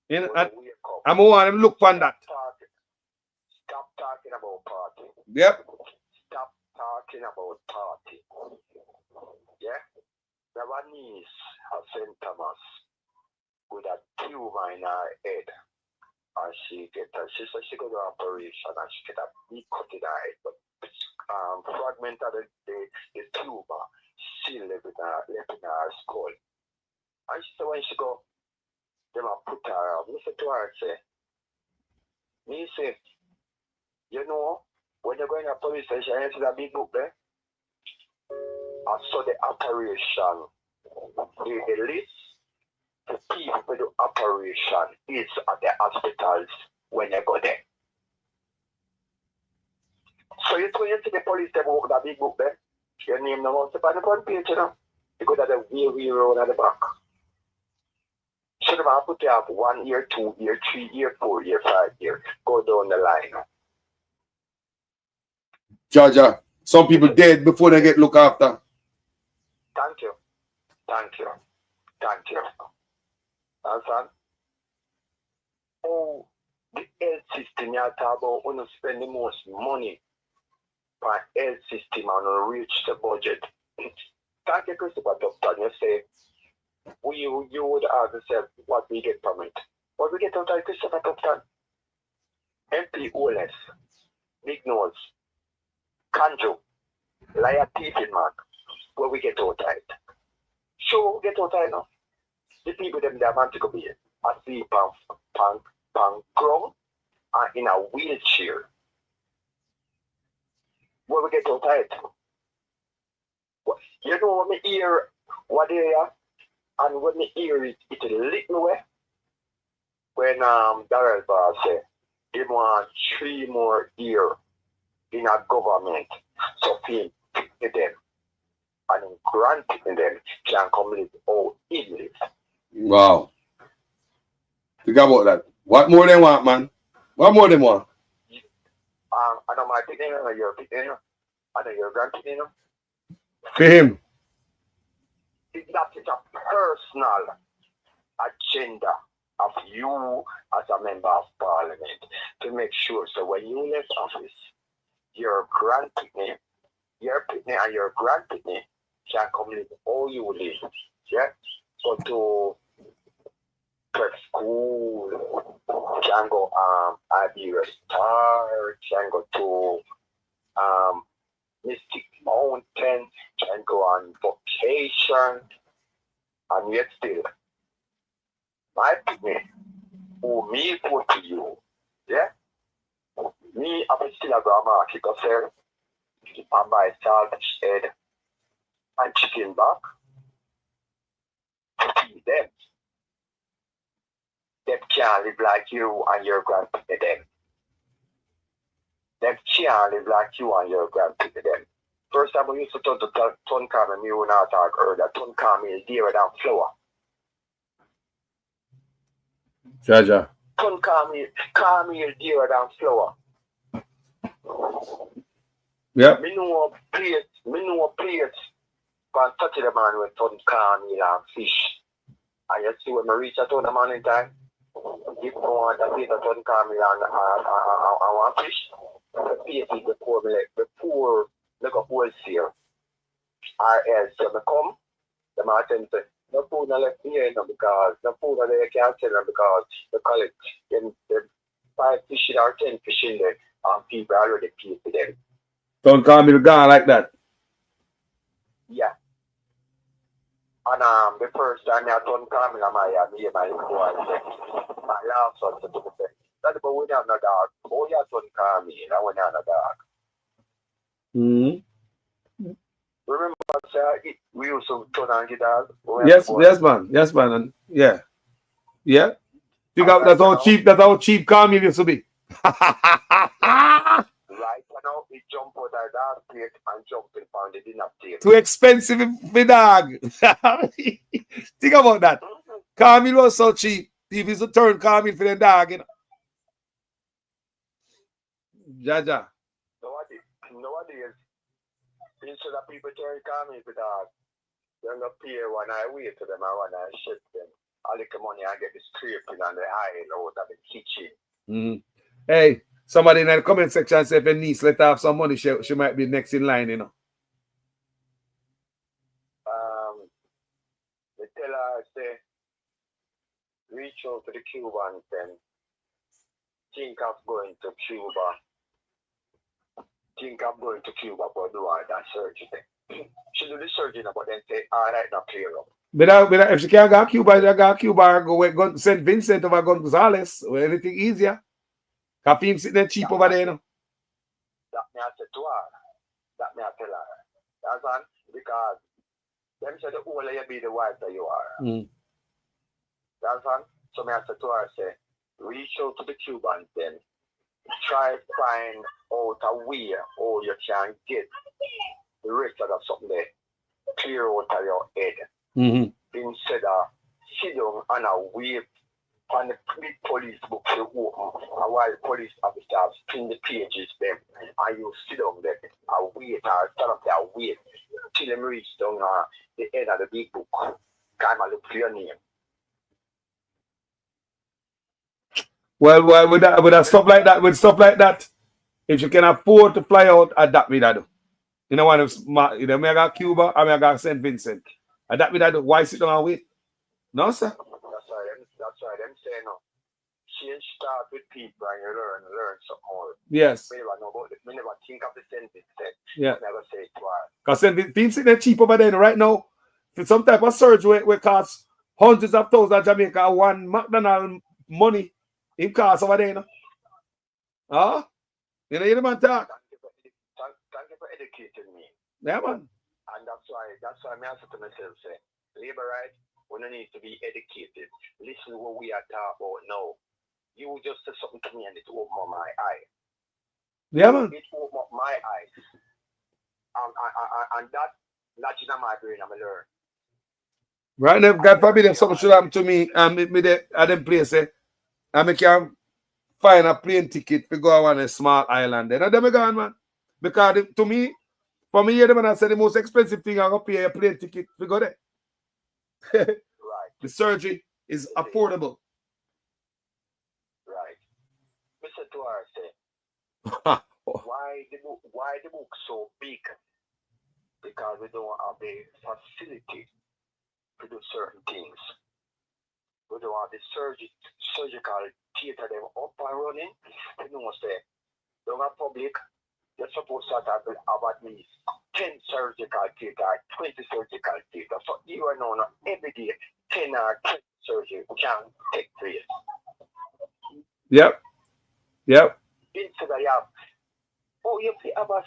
You know, I'm want them look on that. Stop talking about party. Yep. Stop talking about party. Yeah? There was a niece at St. Thomas with a tumor in her head. And she said she got an operation and she get a big cut in her head. But fragment of the tumor still left in her skull. And she said when she go, they might put her up. I said to her, me say, you know, when you're going to police station, you see that big book there? I saw the operation. The list, the people for the operation is at the hospitals when you go there. So you see the police, they walk that big book there. Your name no more, on the front page, you know. You go to the wheel road at the back. So they might put you up 1 year, 2 year, 3 year, 4 year, 5 year. Go down the line. Jaja, some people dead before they get looked after. Thank you. Thank you. Thank you. Understand? Oh, the health system, you talk about when you spend the most money on health system and reach the budget. Thank you, Christopher Tufton. You say, you would ask yourself what we get from it. What we get out of Christopher Tufton? MP Holness, Big Nose, Kanjo, Liar Teething Man. What we get out of it? Sure, we get out of it now. The people them they are meant to be asleep on ground and in a wheelchair. What we get out of it? You know what me hear what area, and when me hear it, it lit me way. When Darrell Bar said, he want 3 more years in a government, so he pick them, and grant them can come live how he live. Wow. Think about that. What more they want, man? What more they want? I know my picking, I know your picking, I know your grand picking. For him. That is a personal agenda of you as a member of parliament to make sure so when you left office, your grand picking, and your grand picking can come live all you live. Yeah? So to prep school, can go Iberia Star, can go to Mystic Mountain, can go on vacation, and yet still, my people who me put to you, yeah? Me, I'm still a grandma, kick a sell, and buy salvage head and chicken back to feed them. Them can't live like you and your grandparents them. Them can't live like you and your grandparents them. First time we used to turn to Ton Carmi, me will not talk earlier. Ton Carmi is dearer than flour. Jaja. Ton Carmi is dearer than flour. Yeah. Me know a place on Saturday man with Ton Carmi and fish. And you see when I reach at the morning time, if I want to feed a Ton Carmi and one fish, the pay the poor me like the poor like a wholesale. Or else when I come, the man say, no food not left here no, because no food that they can't sell them because the college them 5 fish or 10 fish in there and people already pay for them. Don't call me the guy like that. Yeah. And the first time I done coming on me and my boy, my last son said to me, that's about when you're not dark. Oh, you done coming, and when you're not dark. Remember, sir, we used to turn on guitars? Yes, man. And yeah. Think of that's how cheap Carmi used to be. Right, now we jump out of that plate and jump in on the dinner table. Too expensive for dog. Think about that. Carmi was so cheap. People used to turn Carmi for the dog, you know. Jaja. Nowadays, instead of people turn Carmi for dog, they're going to pay when I wait to them and when I ship them. I lick the money and get the scraping and the aisle out of the kitchen. Hey, somebody in the comment section say if your niece let her have some money, she might be next in line, you know. They tell her, say, reach out to the Cubans and think of going to Cuba. Think of going to Cuba for doing that surgery. She do the surgery, but then say, all right, now clear up. But if she can't go to Cuba, she go to Cuba, go with St. Vincent or Gonzales or anything easier. Caffeine sitting there cheap over there, you know. That me I say to her. That me I tell her. That's one, because them say the older you be, the wiser you are. That's one. So me I say to her, say, reach out to the Cubans then. Try find out a way how you can get the rest of something there clear out of your head. Instead of sit down and wait on the police book to open, and while police officers spin the pages them, and you sit down there and wait or stand up there and wait till them reach down the end of the big book. Come and look for your name. Well, with stuff like that, if you can afford to fly out, adapt me that. You know what? You know, me I got Cuba, I got St. Vincent. Adapt me that. Why sit down and wait? No, sir. That's right. Them say no. Change start with people and you learn something more. Yes. Me never think of the St. Vincent. Yeah. Never say it twice. Because St. Vincent they're cheap over there right now. For some type of surgery where costs hundreds of thousands of Jamaica, one McDonald's money in cost over there, you know. Huh? You know, you man talk. Thank you for educating me. Yeah, man. And that's why I answer to myself, say, Labor right, we don't need to be educated. Listen what we are talking about now. You just said something to me and it opened up my eye. Yeah, man. It opened up my eyes. And that lodging in my brain, I'm going to learn. Right now, God forbid if something should happen to me and meet me there at them place, and I can find a plane ticket to go on a small island. Then I'm gone, man. Because to me, for me, the man I said the most expensive thing I'm going to pay a plane ticket to go there. Right. The surgery is affordable. Right. Mr. Duarte, why the book so big? Because we don't have the facility to do certain things. We don't have the surgical theater them up and running. You know what I'm saying? Don't have public. You're supposed to have at least 10 surgical theater, 20 surgical theater. So you are known every day 10 or 20 surgery can take place. Yep. Instead of you have, you have a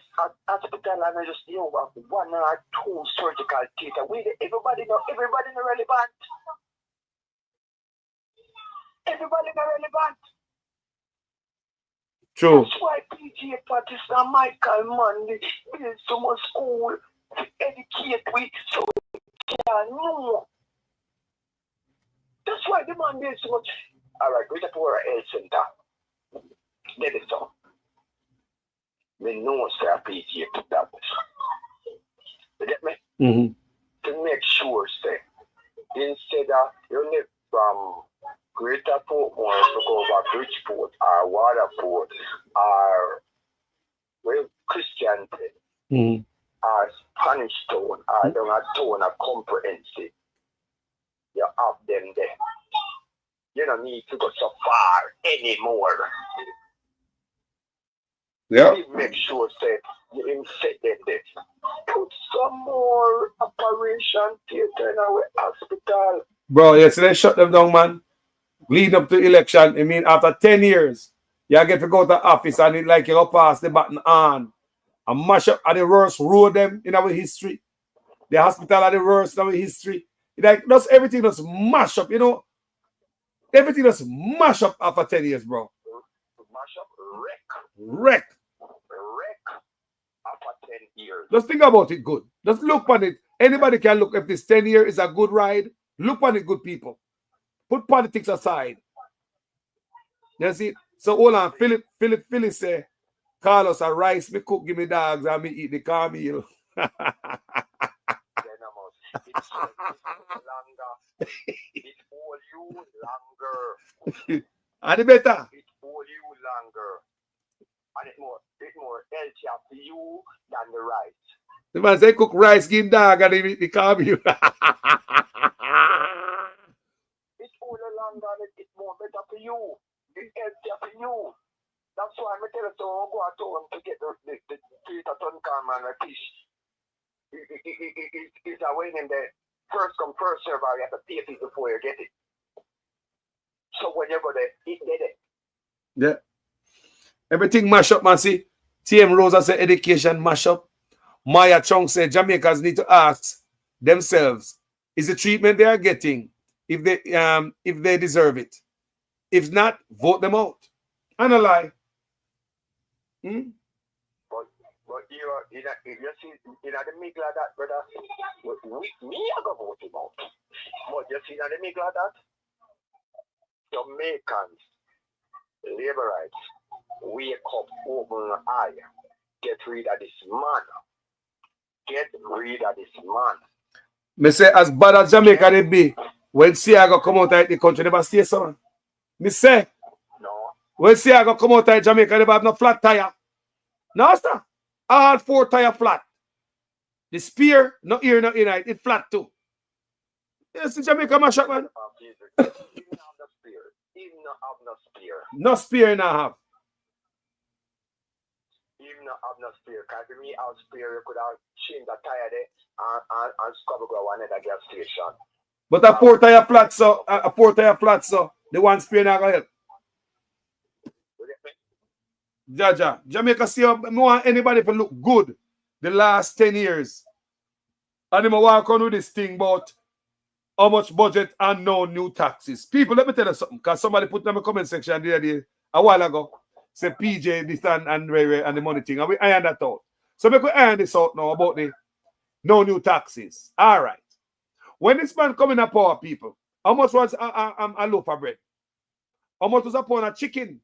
hospital and just you have 1 or 2 surgical theater. Everybody know relevant. Everybody not relevant. True. That's why PJ Pattis and Michael Manley build so much school to educate we so we can know. That's why the man builds so much. Alright, Greater Pora Health Center. There is some. We know Sir PJ put that. You get me? Mm-hmm. To make sure, say, instead of you live from Greater Portmore to go over Bridgeport or Waterport or Christianton or Spanish Town or down a town of Comprehensive. You have them there. You don't need to go so far anymore. Yeah. Make sure say you set them there. Put some more operation theater in our hospital. Bro, yesterday shut them down, man. Lead up to election, I mean, after 10 years, you get to go to the office and it like you go pass the button on and mash up at the worst road them in our history. The hospital are the worst in our history. It like does everything just mash up, you know. Everything just mash up after 10 years, bro. Mash up, Wreck. After 10 years. Just think about it good. Just look on it. Anybody can look if this 10 years is a good ride. Look on it, good people. Put politics aside. You see? So hold on. Philip say, call us a rice, me cook, give me dogs, and me eat the cornmeal. It's all you longer. And it better. It's all you longer. And it's more healthier for you than the rice. The man say cook rice, give dog, and eat the cornmeal. It's all longer and it's more better for you. It's healthier for you. That's why I tell you to go at home to get the theater ton come and a fish. It's a way in the first come, first serve, you have to pay it before you get it. So when you go there, it did it. Yeah. Everything mash up, man. See, TM Rosa said education mash up. Maya Chong said Jamaicans need to ask themselves, is the treatment they are getting if they deserve it? If not, vote them out. And a lie. But you see, in the middle of that, brother, me I go vote him out. But you see, in the middle of that, Jamaicans, labor rights, wake up, open your eye, get rid of this man. Get rid of this man. Me say, as bad as Jamaica they be, when Siago come out of the country, never stay someone. Me say, no. When Siago come out of Jamaica, never have no flat tire. No, sir. All 4 tire flat. The spear, no ear, no in it flat too. Yes, Jamaica mash up, man. No spear, no have. Even have no spear, because if me have spear, you could have changed the tire there and scrub go one at the gas station. But a 4 tire flat, so the one spear not gonna help. Jaja, Jamaica see want anybody to look good the last 10 years. And they walk on with this thing about how much budget and no new taxes. People, let me tell you something, because somebody put in the comment section the other day, a while ago, say PJ, this and Ray Ray and the money thing, and we iron that out. So we could iron this out now about the no new taxes. All right. When this man coming up power, people, how much was a loaf of bread? How much was a pound of chicken?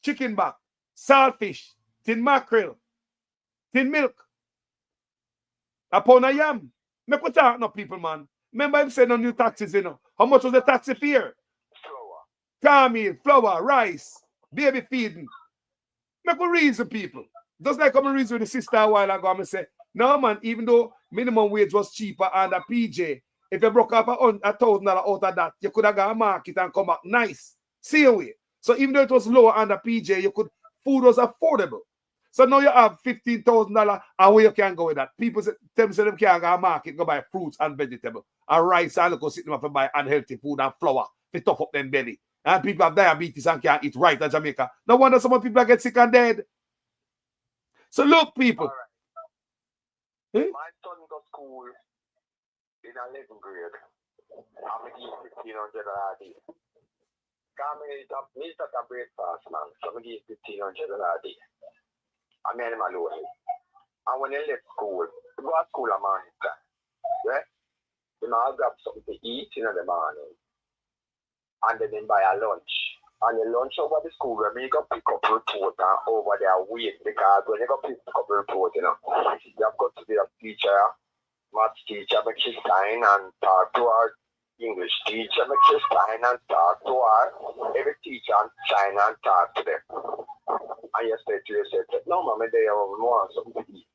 Chicken back, saltfish, tin mackerel, tin milk, a pound of yam. Make we talk now, people, man. Remember him saying no new taxes, you know. How much was the taxi fare? Cornmeal, flour, rice, baby feeding. Make we reason, people. Just like I'm reason with the sister a while ago, I'm say, no, man, even though minimum wage was cheaper and a PJ, if you broke up $1,000 out of that, you could have got a market and come back nice. See a way. So even though it was lower under PJ, food was affordable. So now you have $15,000 and where you can go with that. People tell themselves they can't go to a market, go buy fruits and vegetables, and rice, and go sit them up and buy unhealthy food and flour to tough up them belly. And people have diabetes and can't eat right in Jamaica. No wonder some people get sick and dead. So look, people. Right. My son goes to school in 11th grade. I'm going to give $1,500 a day. Me start a breakfast, man. So I'm going to give $1,500 a day. I made him alone. And when they left school, they go to school at morning time. Yeah? They might grab something to eat in the morning. And then they buy a lunch. And the lunch over the school, where you go pick up report and over there wait. Because when you go pick up report, you know, you have got to be a teacher, maths teacher, make you sign and talk to her. English teacher, make you sign and talk to her. Every teacher and sign and talk to them. And you say to yourself, no, mama, they have more something to eat.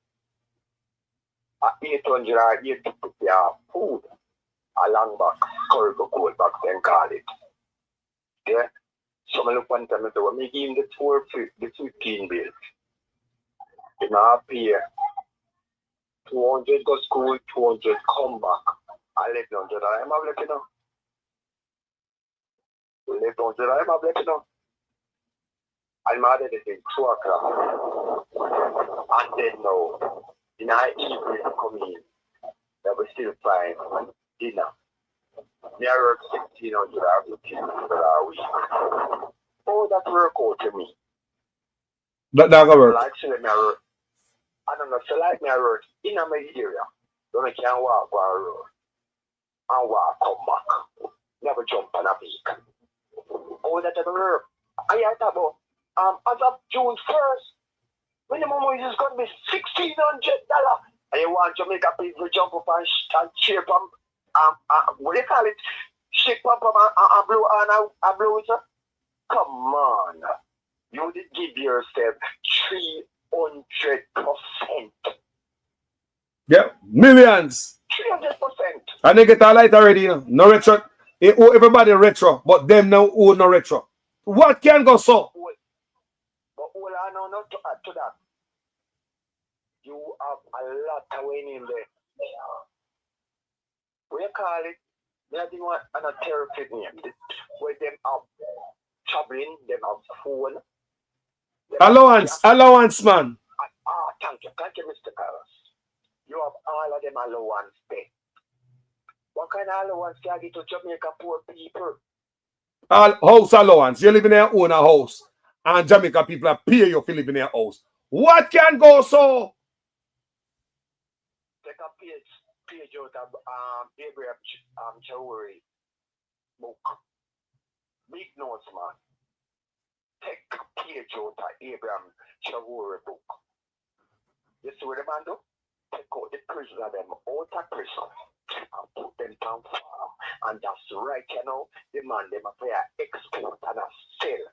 At 800 or 8 to prepare food. A long back, curry cold back, then call it. Yeah? So I look one time and say, well, me give him the 15 bills. You know, pay 200 go school, 200 come back. I left $100. I'm not left, you know. Left $100. I'm not left, you know. And my dad is in 2 o'clock. And then now, in our evening come in, they were still flying dinner. Me I work $1,600 a week. Oh, that work out to me. That gonna work. Like say me I work. I don't know, so like me I work in my area. Don't I can walk one road and walk come back. Never jump on a vehicle. Oh, that doesn't work. I heard about as of June 1st, minimum wage is going to be $1,600. And you want Jamaica people to jump up and cheer from what do you call it? Shake pump and blow and blow it up? Come on. You did give yourself 300%. Yep, millions. 300%. And they get a light already, you know. No retro. They owe everybody retro, but them now owe no retro. What can go so? But all I know not to add to that. You have a lot of winning in there. What you call it? They didn't want a terrific name. Where them have traveling, them have phone. Allowance, man. Thank you, Mr. Carlos. You have all of them allowance there. What kind of allowance can you get to Jamaica poor people? House allowance. You live in your own house. And Jamaica people are pay you for live in your house. What can go so? Take a page out of Abraham Chawuri book. Big notes, man. Take a page out of Abraham Chawuri book. You see what the man do? Take out the prisoner them out of prison and put them down farm. And that's right, you know, the man them a export and a sell.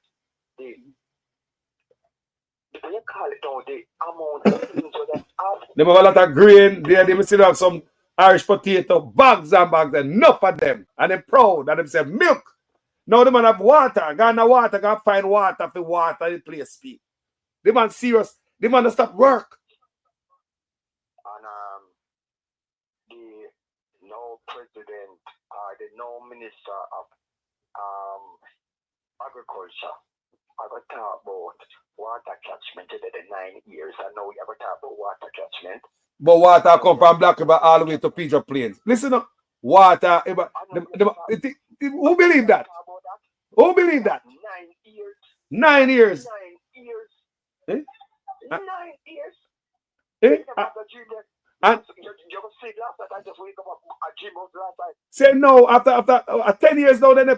You call it now the amount of things that have. They have a lot of grain there. They still have some Irish potato, bags and bags, enough of them. And they're proud. And they say milk. Now the man have water. Gonna water, gonna find water for water the place speak. The man serious. The man stop work. And the no president or the no minister of agriculture. I got to talk about water catchment in the 9 years. I know we ever talk about water catchment. But water come from Black River all the way to Pedro Plains. Listen up. water. Who believe that? Who believe that? 9 years. 9 years. 9 years. Eh? 9 years. Eh? And say no, after 10 years now, then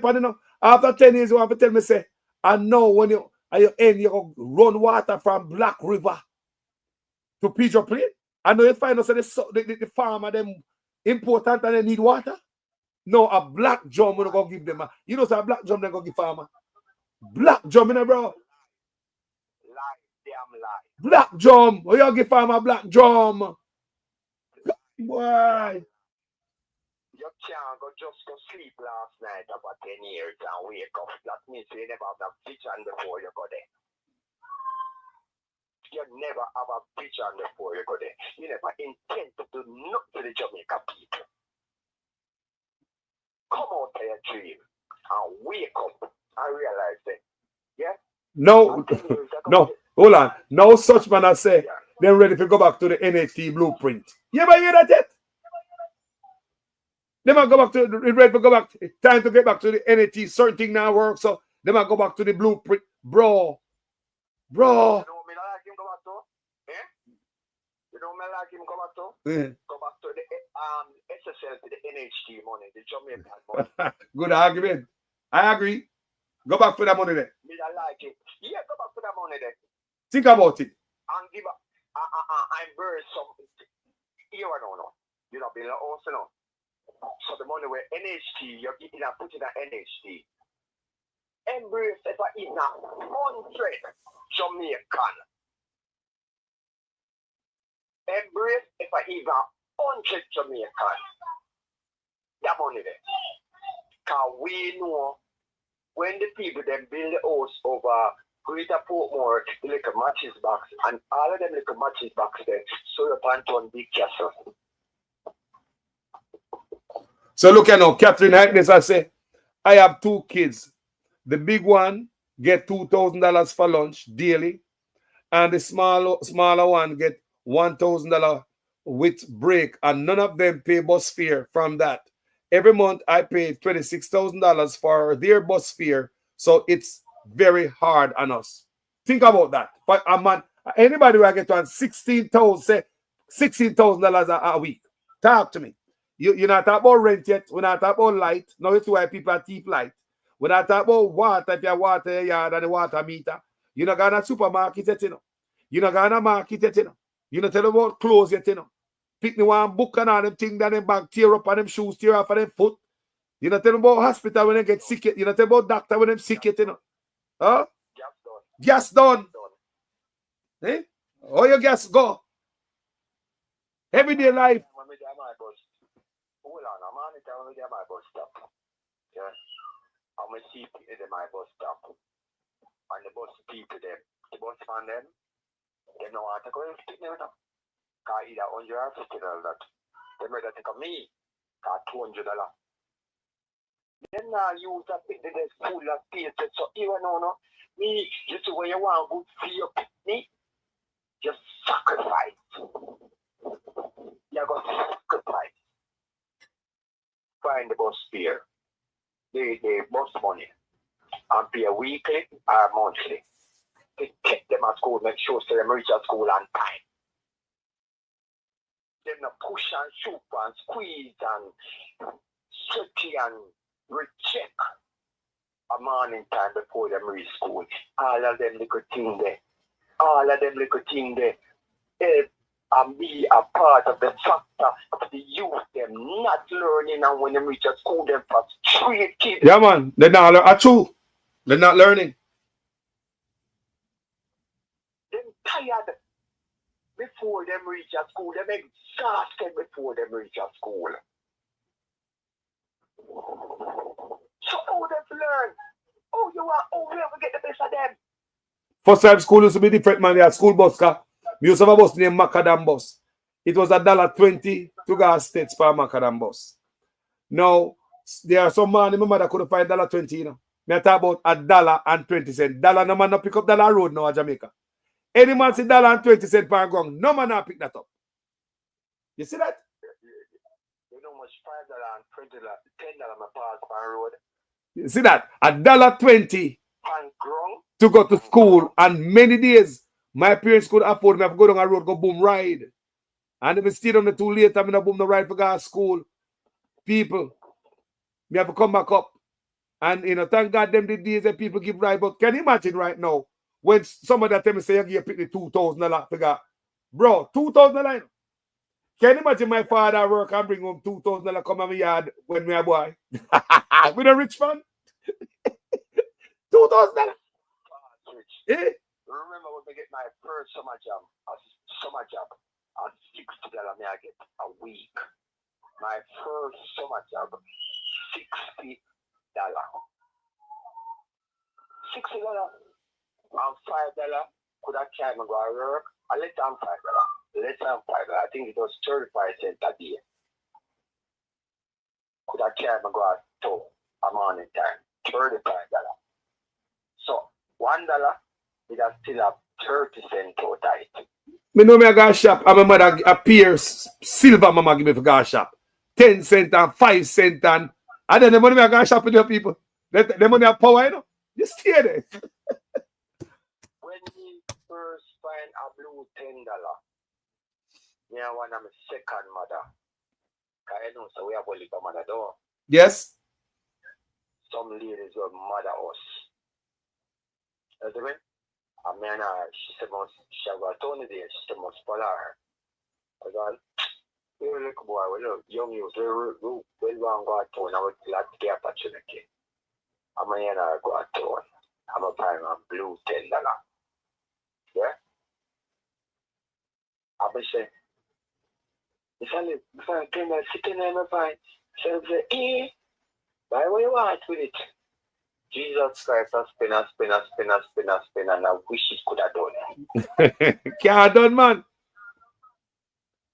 after 10 years, you have to tell me, say, I know when you end, you go run water from Black River to Pedro Plain. I know you find us the farmer them important and they need water. No, a black drum will go give them. You know, so a black drum they go give farmer. Black drum, you know, bro. Black drum. Oh, you give farmer black drum. Why? You can't just go sleep last night about 10 years and wake up. That means you never have a vision before you go there. You never have a vision before you go there. You never intend to do nothing to the Jamaica people. Come out of your dream and wake up and realize that. Yeah? No, no, hold on. No such man I say, they're ready to go back to the NHT blueprint. You ever hear that yet? They might go back to ready to go back. Time to get back to the NHT. Certain thing now work, so they might go back to the blueprint. Bro. You know me like him go back to? Eh? You know me like him go back to? Yeah. Go back to the SSL, to the NHT money, the Jamaican money. Good argument. I agree. Go back for that money there. Me I like it. Yeah, go back for that money there. Think about it. And give up. I'm very something. You don't know. You know, build a house, you know. So the money where NHT, you're eating and putting an NHT. Embrace if I eat now 100 Jamaican. Embrace if I eat now 100 Jamaican. That money there. Because we know when the people then build the house over Greater Portmore, the little matches box, and all of them little matches box there, so you can turn big castle. So look at now, Catherine Hackness, I say, I have 2 kids. The big one get $2,000 for lunch daily, and the smaller one get $1,000 with break, and none of them pay bus fare from that. Every month I pay $26,000 for their bus fare, so it's very hard on us. Think about that. But a man, anybody will get on $16,000 a week. Talk to me. You're not talking about rent yet. We're not talking about light. Now it's why people are cheap light. We're not talking about water. If you water your yard and the water meter, you're not going to supermarket yet, you know. You're not going to market yet, you know. You're not telling about clothes yet, you know. Pick the one book and all them things that them bag tear up and them shoes tear off of them foot. You're not telling about hospital when they get sick yet. You're not telling about doctor when them sick yet, you know. Huh? Gas done. Eh? All your gas go. Everyday life. Hold on, I'm on it when we get my bus stop. Yeah. I'm going to see people at my bus stop. And the bus people them, the bus man them, they know how to go and stick them. Because either $100 or $50 that. They made that take of me. Because $200. Then now use that pick the desk full of spaces. So even no, me, just when you want good for your picnic, just sacrifice. You're going to sacrifice. Find the bus fare, the bus money, and pay weekly or monthly to take them at school, make sure they reach at school on time. Them not push and shoot and squeeze and sweaty and recheck a morning time before them reach school. All of them little thing there. And be a part of the factor of the youth, them not learning, and when they reach at school, them frustrate kids. Yeah, man. They're not learning. They're not learning. Them tired before them reach at school. Them exhausted before them reach at school. So how they learn? Oh, you ever get the best of them? First time school used to be different, man. They had school bus car. We used to have a bus named Macadam bus. It was $1.20 to go States per Macadam bus. Now, there are some man, my mother couldn't find $1.20, you know. Me talk about $1.20. $1 no man no pick up $1 road now in Jamaica. Any man say $1.20 per ground, no man no pick that up. You see that? You know much $5 and $20, $10 my pass on road. You see that? $1.20 On ground. to go to school, and many days my parents could afford me to go down a road, go boom ride. And if I stayed on the too late, I'm gonna boom the ride for go to school. People, me have to come back up. And you know, thank God them the days that people give ride. But can you imagine right now when somebody tell me say you give the $2,000 to go? Bro, $2,000. Can you imagine my father work and bring home $2,000 come on my yard when we a boy? With a rich man? $2,000. Eh? Remember when I get my first summer job, at $60 me I get a week. My first summer job, $60. $60. And $5 could I carry me go to work? I let them $5. Let them $5. I think it was 35 cents a day. Could I carry me go to a morning time? $35. So $1 it has still have 30 cents out of it. Me know me I go shop and my mother appears silver mama give me for go shop. 10 cents and 5 cents and then the money I go shop with your people. The money have power, you know. You stay there. When we first find a blue $10, me and one of my second mother. Cause I know so we have only mother door. Yes. Some ladies will mother us. You see me? And me and her, she said she have a Tony there, she said must follow her. I said, we look boy, we look young youth, we want to go to town and we glad to get opportunity. And me and her go to town. I'm a buy a blue $10. Yeah? I be say, if I came and sitting there, I find, so I say, buy what you want with it. Jesus Christ has spin, and I wish it could have done. Can't done, man.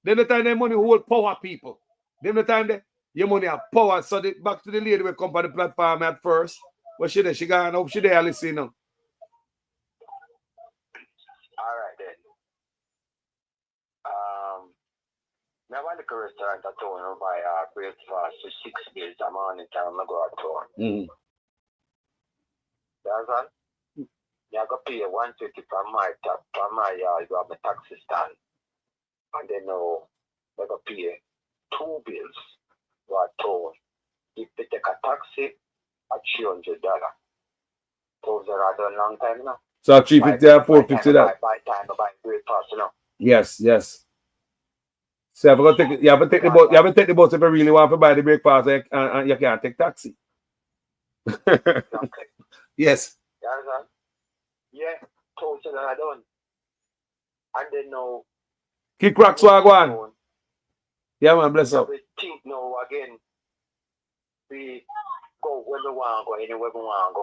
Then the time the money hold power, people. Then the time your money have power. So back to the lady will come on the platform at first. What she there? She gone up, she there listening now. Alright then. I went to the restaurant at town and buy breakfast for $6 a morning time I go to town. That's all. You go pay $150 for my yard, you have a taxi stand. And then you go pay 2 bills for a town. If you take a taxi, at $300. Those are done long time now. So $350 or $450 that. By time I buy breakfast, you know. Yes. So you have to take the boat. You have to take the boat if you really want to buy the breakfast and you can't take taxi. Exactly. Yes. Yeah, totally done. And then now. Kick rock swag one. Yeah, man, bless up. We think now again. We go where we want to go, anywhere we want to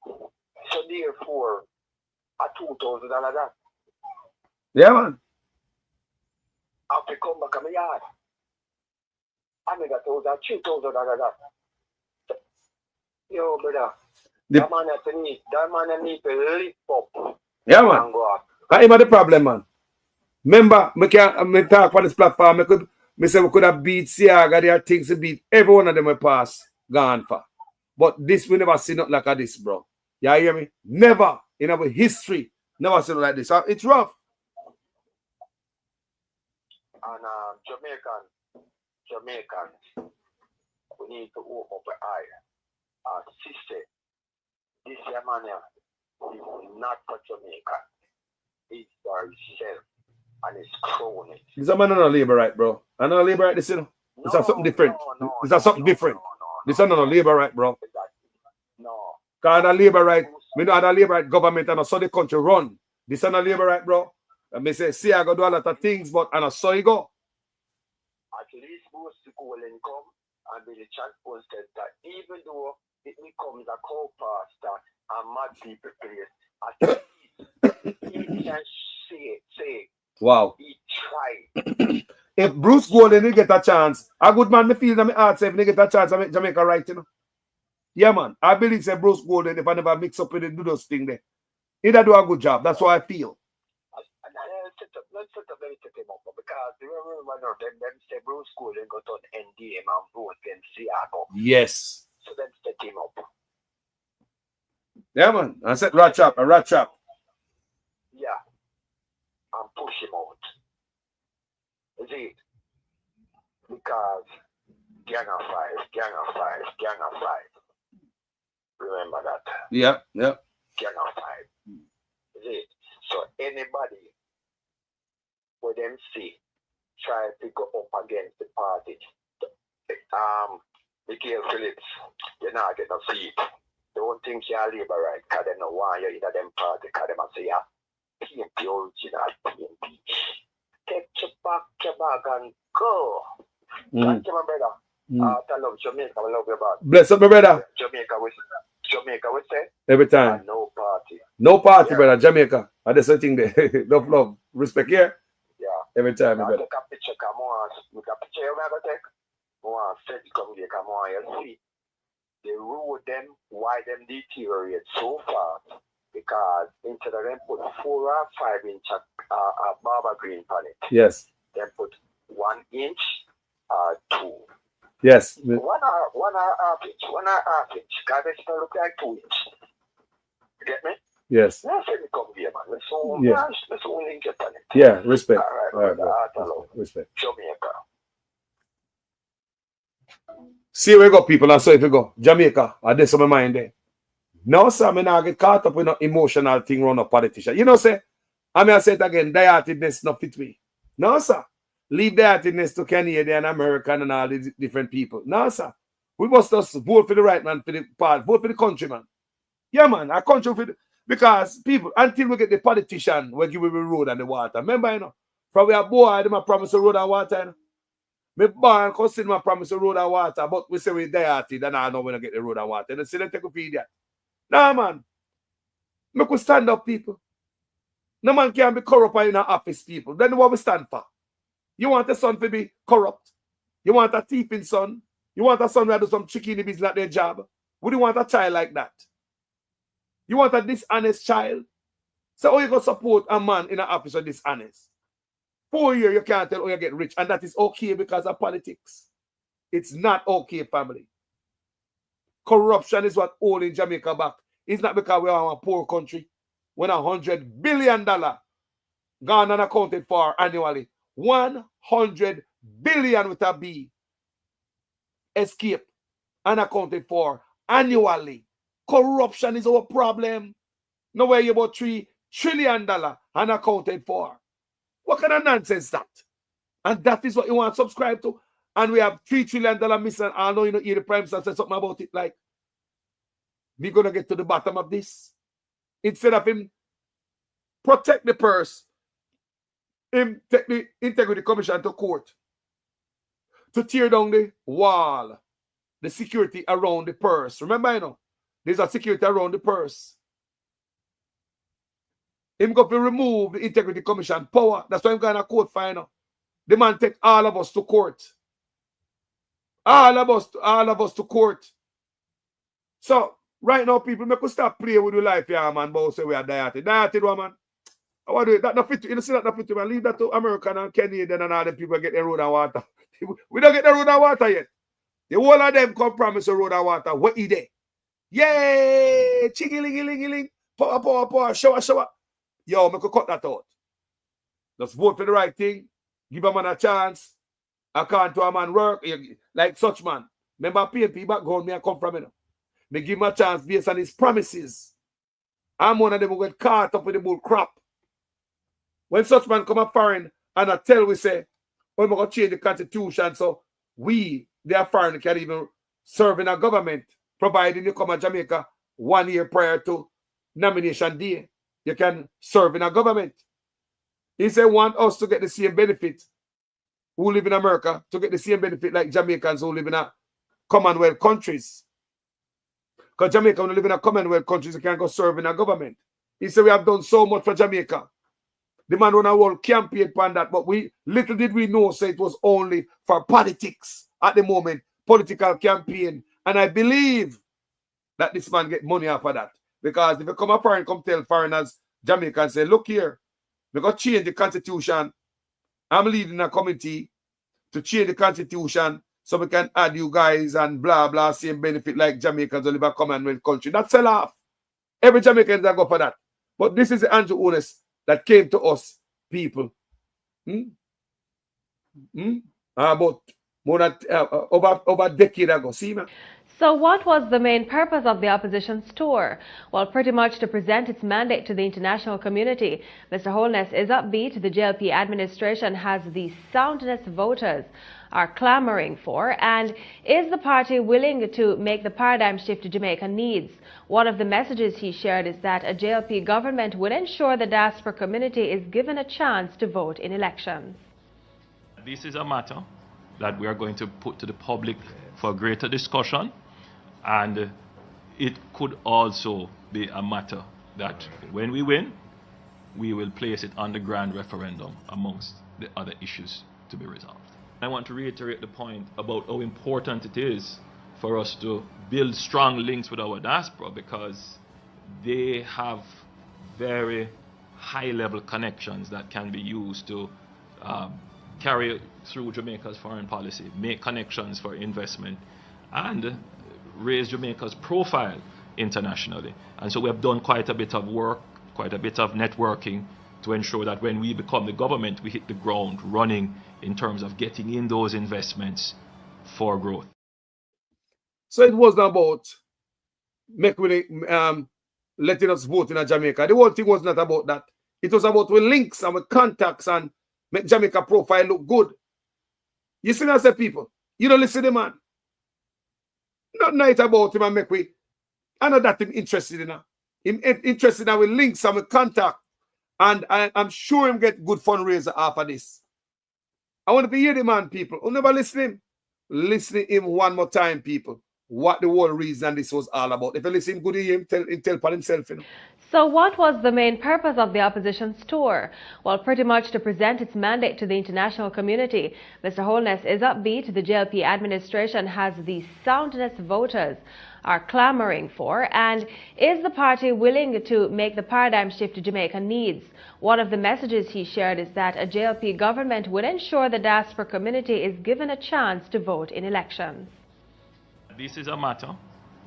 go, so therefore, a $2,000 that. Yeah, man. I have to come back to my yard. I make a $2,000 that. Yo, brother. That man need to lift up. Yeah, man. That's even the problem, man. Remember, I talk on this platform, I say we could have beat Siaga, there are things to beat. Every one of them will pass, gone for. But this, we never see nothing like this, bro. You hear me? Never in our history, never seen like this. It's rough. And Jamaicans, we need to open up our eye. Sister, this man is not for Jamaica. It's for himself and his cronies. This man not a labor right, bro. I know labor right, this, you know. This is something different. This is something different. This is not a labor right, bro. No. Because a labor right, we know a labor right government and so the country run. This is not a labor right, bro. And me say, see, I go do a lot of things, but and so you go. At least most people will come and be the transport center, even though it becomes a co-pastor and mad people place. At least he can say, wow. He tried. If Bruce Golden didn't get a chance, a good man, me feel that my heart say if they get a chance, I make Jamaica right, you know. Yeah, man. I believe say Bruce Golden, if I never mix up with it, do those things there. He'd do a good job. That's what I feel. Let's set up him up because remember remember now, them say Bruce School and got on NDM and vote then Seattle. Yes. So them set him up. Yeah, man. I said rat trap. Yeah. And push him out. You see? Because Gang of Five. Remember that? Yeah. Gang of Five. You see? So anybody where them see try to go up against the party, Michael Phillips, you're not getting a seat. Don't think you're labor right, because they know why you're in them party, because they must say, yeah, PNP original, PNP. Take your back and go. Thank you, my brother. I love Jamaica, I love you, brother. Bless up, my brother. Jamaica, we say. Every time. No party. No party, brother. Jamaica. That's the thing there. Love. Respect here. Yeah. Every time, my Now brother. take a picture, come on. Look a picture you're going to take. Come on, set it, come here, come on. You see, the road them, why them deteriorate so fast? Because instead of them put 4 or 5 inch barber green on it, Yes. they put 1 inch or 2. Yes. 1 or half inch. Because they still look like 2 inch. You get me? Yes. Now say me come here, man. Let's all link it on it. Yeah. Respect. All right, bro. Respect. Jamaica. See where you go, people, and so if you go, Jamaica, I did some of my mind there. No, sir, I not get caught up with no emotional thing around a politician. You know, say, I say it again, die-heartedness not fit me. No, sir. Leave die-heartedness to Canadian and American and all these different people. No, sir. We must just vote for the right man, for the part, vote for the country, man. Yeah, man, our country for the, because people, until we get the politician, we give we the road and the water. Remember, you know, from we are boy, they promise the road and water, you know. Me born consider my promise the road and water, but we say we die-hearted and I know we don't get the road and water. They say they take a feed that. Nah, man. Make we stand up, people. No man can be corrupt in our office, people. Then what we stand for? You want a son to be corrupt? You want a thieving son? You want a son who do some tricky in the business at their job? Would you want a child like that? You want a dishonest child? So how you going to support a man in an office who is dishonest? 4 years you can't tell how you get rich, and that is okay because of politics. It's not okay, family. Corruption is what holding Jamaica back. It's not because we are a poor country. When $100 billion gone and accounted for annually, 100 billion with a B escape and accounted for annually. Corruption is our problem. No way you about $3 trillion unaccounted for. What kind of nonsense is that? And that is what you want to subscribe to. And we have $3 trillion missing. I know you know hear the Prime Minister say something about it like, we're going to get to the bottom of this. Instead of him protect the purse, him take the Integrity Commission to court to tear down the wall, the security around the purse. Remember, you know, there's a security around the purse. Him going to remove the Integrity Commission power. That's why I'm going to court final. The man take all of us to court. All of us to court. So, right now, people, make us stop playing with your life, yeah, man. But say we are dieted. Dieted, woman. I want to do it. That not fit. You know, see that not fit, man. Leave that to American and Canadian and all the people get the road and water. We don't get the road and water yet. The whole of them come promise the road and water. What is there? Yay! Chiggy-ling-ling-ling-ling. Power. Shower. Yo, make a cut that out. Just vote for the right thing. Give a man a chance. I can't do a man work. Like such man. Remember PNP background me I come from, you know. Me give him a chance based on his promises. I'm one of them who get caught up with the bull crap. When such man come up foreign and I tell we say, we're going to change the constitution so we, the foreign, can even serve in a government, providing you come to Jamaica 1 year prior to nomination day. You can serve in a government. He said want us to get the same benefit who live in America to get the same benefit like Jamaicans who live in a Commonwealth countries. Because Jamaica, when you live in a Commonwealth countries, you can go serve in a government. He said we have done so much for Jamaica. The man run a whole campaign on that, but little did we know, say it was only for politics at the moment, political campaign. And I believe that this man get money off of that. Because if you come up and come tell foreigners, Jamaica, and say, look here, we're going to change the constitution. I'm leading a committee to change the constitution so we can add you guys and blah, blah, same benefit like Jamaicans who live a Commonwealth country. That's sell off. Every Jamaican that go for that. But this is the Andrew Holness that came to us, people. About more than over a decade ago. See, man? So what was the main purpose of the opposition's tour? Well, pretty much to present its mandate to the international community. Mr. Holness is upbeat the JLP administration has the soundness voters are clamoring for, and is the party willing to make the paradigm shift Jamaica needs? One of the messages he shared is that a JLP government will ensure the diaspora community is given a chance to vote in elections. This is a matter that we are going to put to the public for greater discussion, and it could also be a matter that when we win, we will place it on the grand referendum amongst the other issues to be resolved. I want to reiterate the point about how important it is for us to build strong links with our diaspora, because they have very high-level connections that can be used to carry through Jamaica's foreign policy, make connections for investment, and raise Jamaica's profile internationally. And so we have done quite a bit of work, quite a bit of networking to ensure that when we become the government, we hit the ground running in terms of getting in those investments for growth. So it wasn't about letting us vote in Jamaica. The whole thing was not about that. It was about with links and with contacts and make Jamaica profile look good. You see that, people? You don't listen to the man. Not night about him and make we. I know that him interested in her. Him interested in with links and with contact. And I'm sure him get good fundraiser after this. I want to hear the man, people. Who never listen to him? Listen to him one more time, people. What the whole reason this was all about. If you listen good to him, tell upon himself. You know. So what was the main purpose of the opposition's tour? Well, pretty much to present its mandate to the international community. Mr. Holness is upbeat the JLP administration has the soundness voters are clamoring for, and is the party willing to make the paradigm shift Jamaica needs? One of the messages he shared is that a JLP government will ensure the diaspora community is given a chance to vote in elections. This is a matter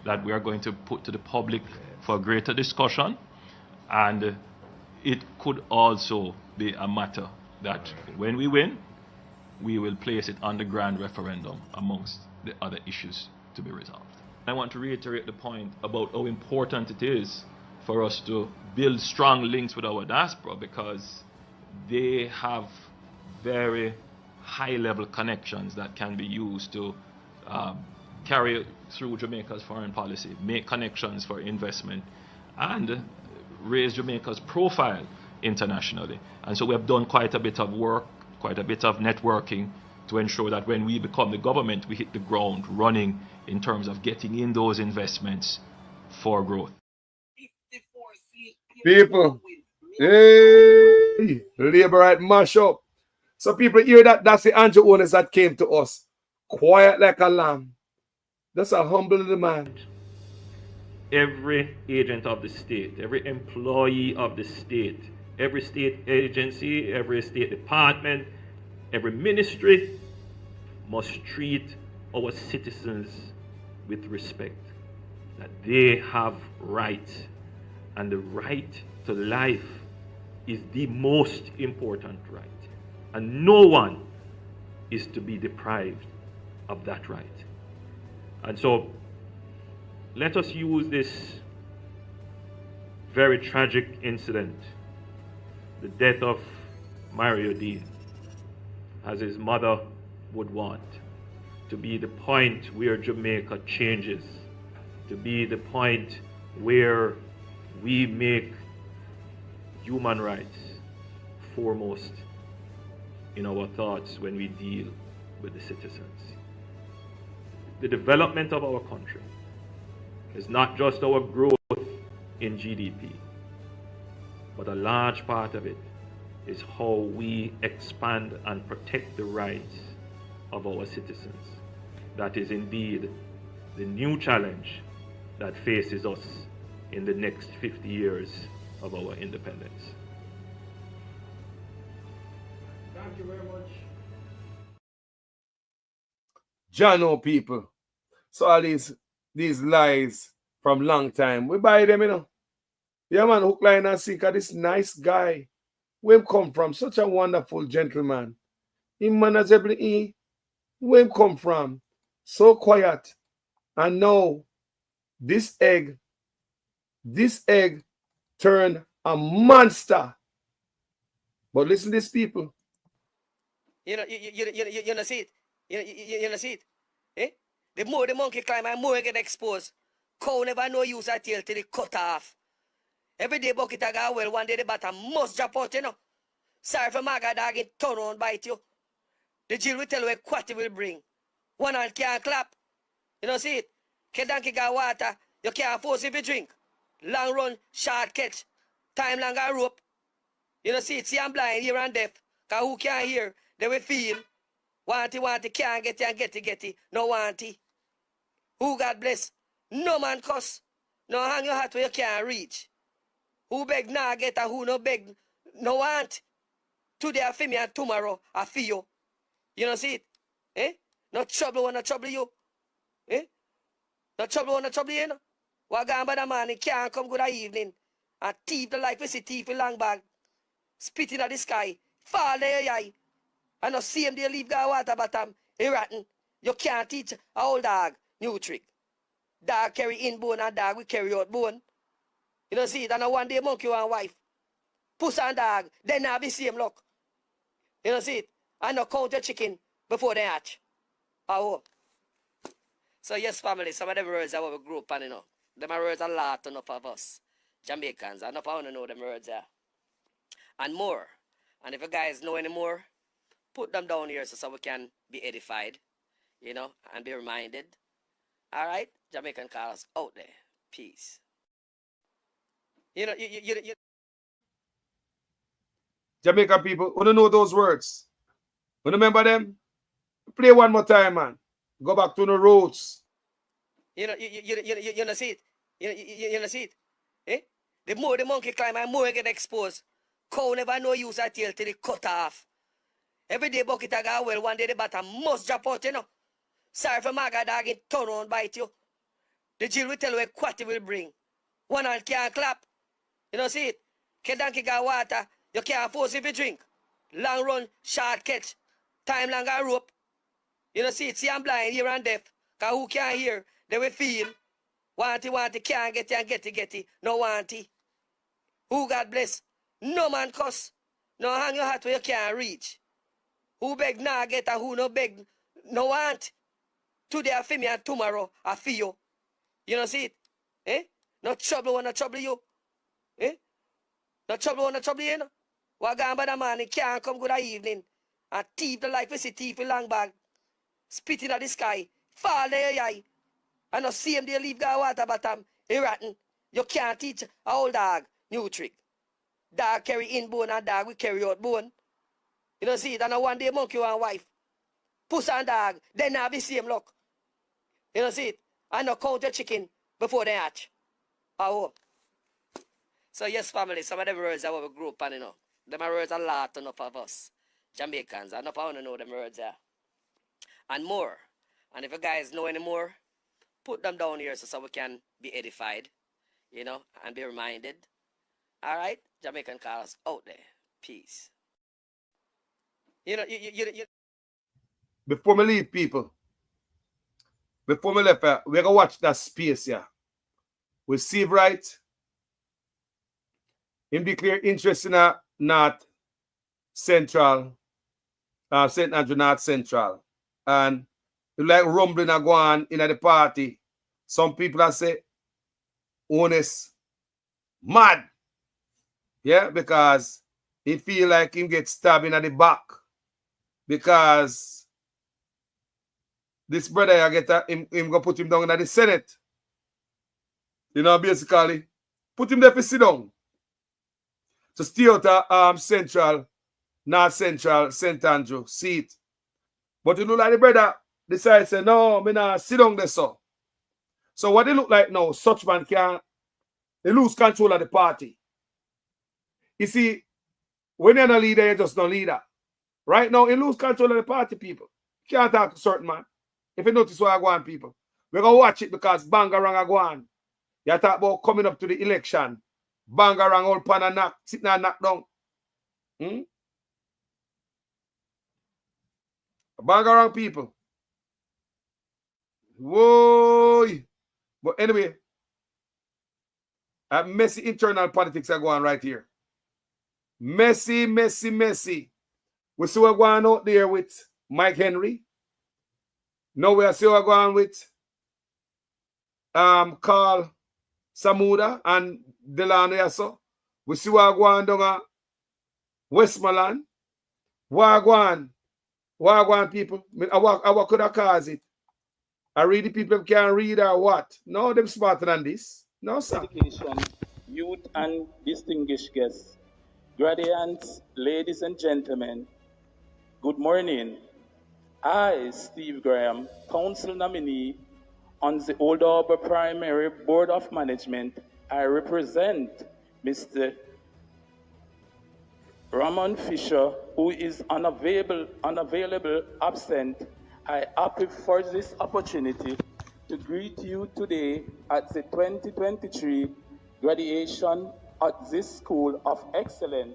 that we are going to put to the public for greater discussion, and it could also be a matter that when we win, we will place it on the grand referendum amongst the other issues to be resolved. I want to reiterate the point about how important it is for us to build strong links with our diaspora, because they have very high-level connections that can be used to carry through Jamaica's foreign policy, make connections for investment, and raise Jamaica's profile internationally. And so we have done quite a bit of work, quite a bit of networking to ensure that when we become the government, we hit the ground running in terms of getting in those investments for growth. People, hey, Labourite mash up. So people hear that, that's the Andrew Holness that came to us. Quiet like a lamb. That's a humble demand. Every agent of the state, every employee of the state, every state agency, every state department, every ministry must treat our citizens with respect, that they have rights, and the right to life is the most important right, and no one is to be deprived of that right. And so let us use this very tragic incident, the death of Mario D, as his mother would want, to be the point where Jamaica changes, to be the point where we make human rights foremost in our thoughts when we deal with the citizens. The development of our country is not just our growth in GDP, but a large part of it is how we expand and protect the rights of our citizens. That is indeed the new challenge that faces us in the next 50 years of our independence. Thank you very much. Jano people. So all these lies from long time, we buy them, you know. Yeah, man, hook, line, and sinker. This nice guy, where him come from? Such a wonderful gentleman. Him manageable, where him come from? So quiet. And now, this egg turned a monster. But listen to these people. You know see it. You know see it. Eh? The more the monkey climb, and more get exposed. Cow never no use a tail till it cut off. Every day bucket I got well, one day the bottom must drop out, you know. Sorry for my dog it turn on bite you. The Jill will tell you what quality will bring. One hand can't clap. You know see it. Kedanki got water, you can't force if you drink. Long run, short catch. Time long a rope. You know see it, see I'm blind, here and deaf. Cause who can't hear, they will feel. Want it, can't get it and get it. No want it. Who God bless? No man cuss. No hang your hat where you can't reach. Who beg nah get and who no beg no want. Today I feel me and tomorrow I feel you. You know see it? Eh? No trouble wanna trouble you. Eh? No trouble wanna trouble you, you know? What gone by the man, he can't come good evening. And thief the life we see thief in long bag. Spitting at the sky. Fall there, yai. And no same day leave the water bottom. He rotten. You can't teach a old dog new trick. Dog carry in bone and dog will carry out bone. You know see it? And one day monkey and wife. Puss and dog, then have the same luck. You know see it? And no count your chicken before they hatch. Oh. So yes, family, some of the words that we grew up on, you know. Them words a lot enough of us. Jamaicans, enough I want to know them words there. And more. And if you guys know any more, put them down here so we can be edified, you know, and be reminded. All right? Jamaican cars out there. Peace. You know, you Jamaican people, want to know those words? Want to remember them? Play one more time, man. Go back to the roots. You know, you know see it. You know see it. Eh? The more the monkey climb, and more get exposed. Cow never no use a tail till it cut off. Every day bucket I got well, one day the bottom must drop out, you know. Sorry for my dog it turn on bite you. The Jill will tell you what quality will bring. One hand can't clap. You know see it. Kedanki got water, you can't force if you drink. Long run, short catch. Time long a rope. You know see it, see I'm blind, here and deaf. Cause who can't hear, they will feel. Want it, can't get it and get it. No want it. Who God bless? No man cuss. No hang your hat where you can't reach. Who beg nah get and who no beg no want. Today I feel me and tomorrow I feel you. You know see it? Eh? No trouble wanna trouble you. Eh? No trouble wanna trouble you, you know? What gone by the man, he can't come good evening. And thief the life we see thief in long bag. Spitting at the sky. Fall there, yai. And no same day leave the water bottom. He rotten. You can't teach a old dog new trick. Dog carry in bone and dog will carry out bone. You know see it? And one day monkey and wife. Puss and dog, then have the same luck. You know see it? And no count your chicken before they hatch. Oh. So yes, family, some of the words that we grew up on, you know. Them words a lot enough of us. Jamaicans, enough I want to know them words there. And more. And if you guys know any more, put them down here so we can be edified, you know, and be reminded. All right? Jamaican cars out there. Peace. You know, you Before me leave, people, before me left, we're going to watch that space here. With Steve Wright, him declare interest in a North Central, St. Andrew North Central. And like rumbling and going in at the party. Some people are say, honest, mad. Yeah, because he feel like him get stabbed in at the back. Because this brother him go put him down in the Senate. You know, basically, put him there for sit down. So stay out of Central, North Central, St. Andrew seat. But you look like the brother decide say, no, me not sit down there, so. So what it look like now, such man they lose control of the party. You see, when you're not leader, you're just no leader. Right now, he lose control of the party, people. Can't talk to certain man. If you notice what I go on, people, we're going to watch it because Bangarang I go on. You talk about coming up to the election. Bangarang all pan and knock, sitting and knock down. Bangarang people. Whoa. But anyway, messy internal politics are going on right here. Messy. We see what's going out there with Mike Henry. Now we see what's going on with Carl Samuda and Delano Yasso. We see what's going on down Westmoreland. Wagwan people. What could I cause it? I read the people can't read or what? No, them smarter than this. No, sir. Youth and distinguished guests, graduates, ladies and gentlemen, good morning. I, Steve Graham, council nominee on the Old Harbour Primary Board of Management, I represent Mr. Ramon Fisher, who is unavailable, absent. I happy for this opportunity to greet you today at the 2023 graduation at this School of Excellence.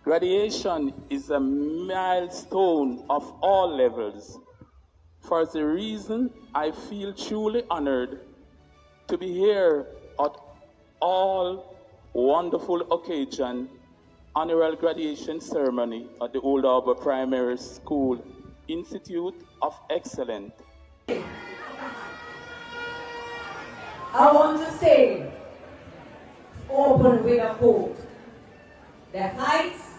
Graduation is a milestone of all levels. For the reason I feel truly honored to be here at all wonderful occasion, annual graduation ceremony at the Old Harbour Primary School Institute of Excellence. I want to say, open with a quote. The heights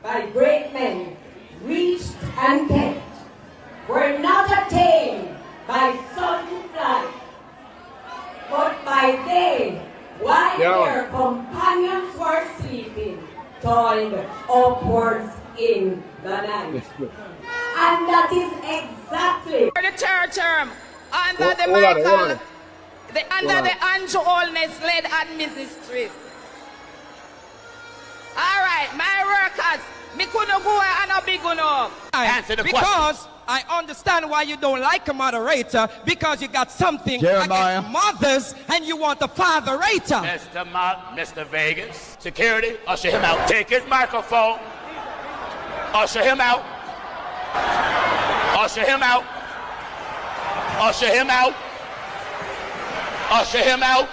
by great men reached and kept were not attained by sudden flight, but by day, while their companions were sleeping, toiled upwards in the night. And that is exactly the third term under the Andrew Holness led administration. All right, my workers, me couldn't go and a big enough. Answer the question. Because I understand why you don't like a moderator, because you got something Jeremiah. against mothers and you want a fatherator. Mr. Vegas, security, usher him out. Take his microphone. Usher him out. Usher him out. Usher him out. Usher him out.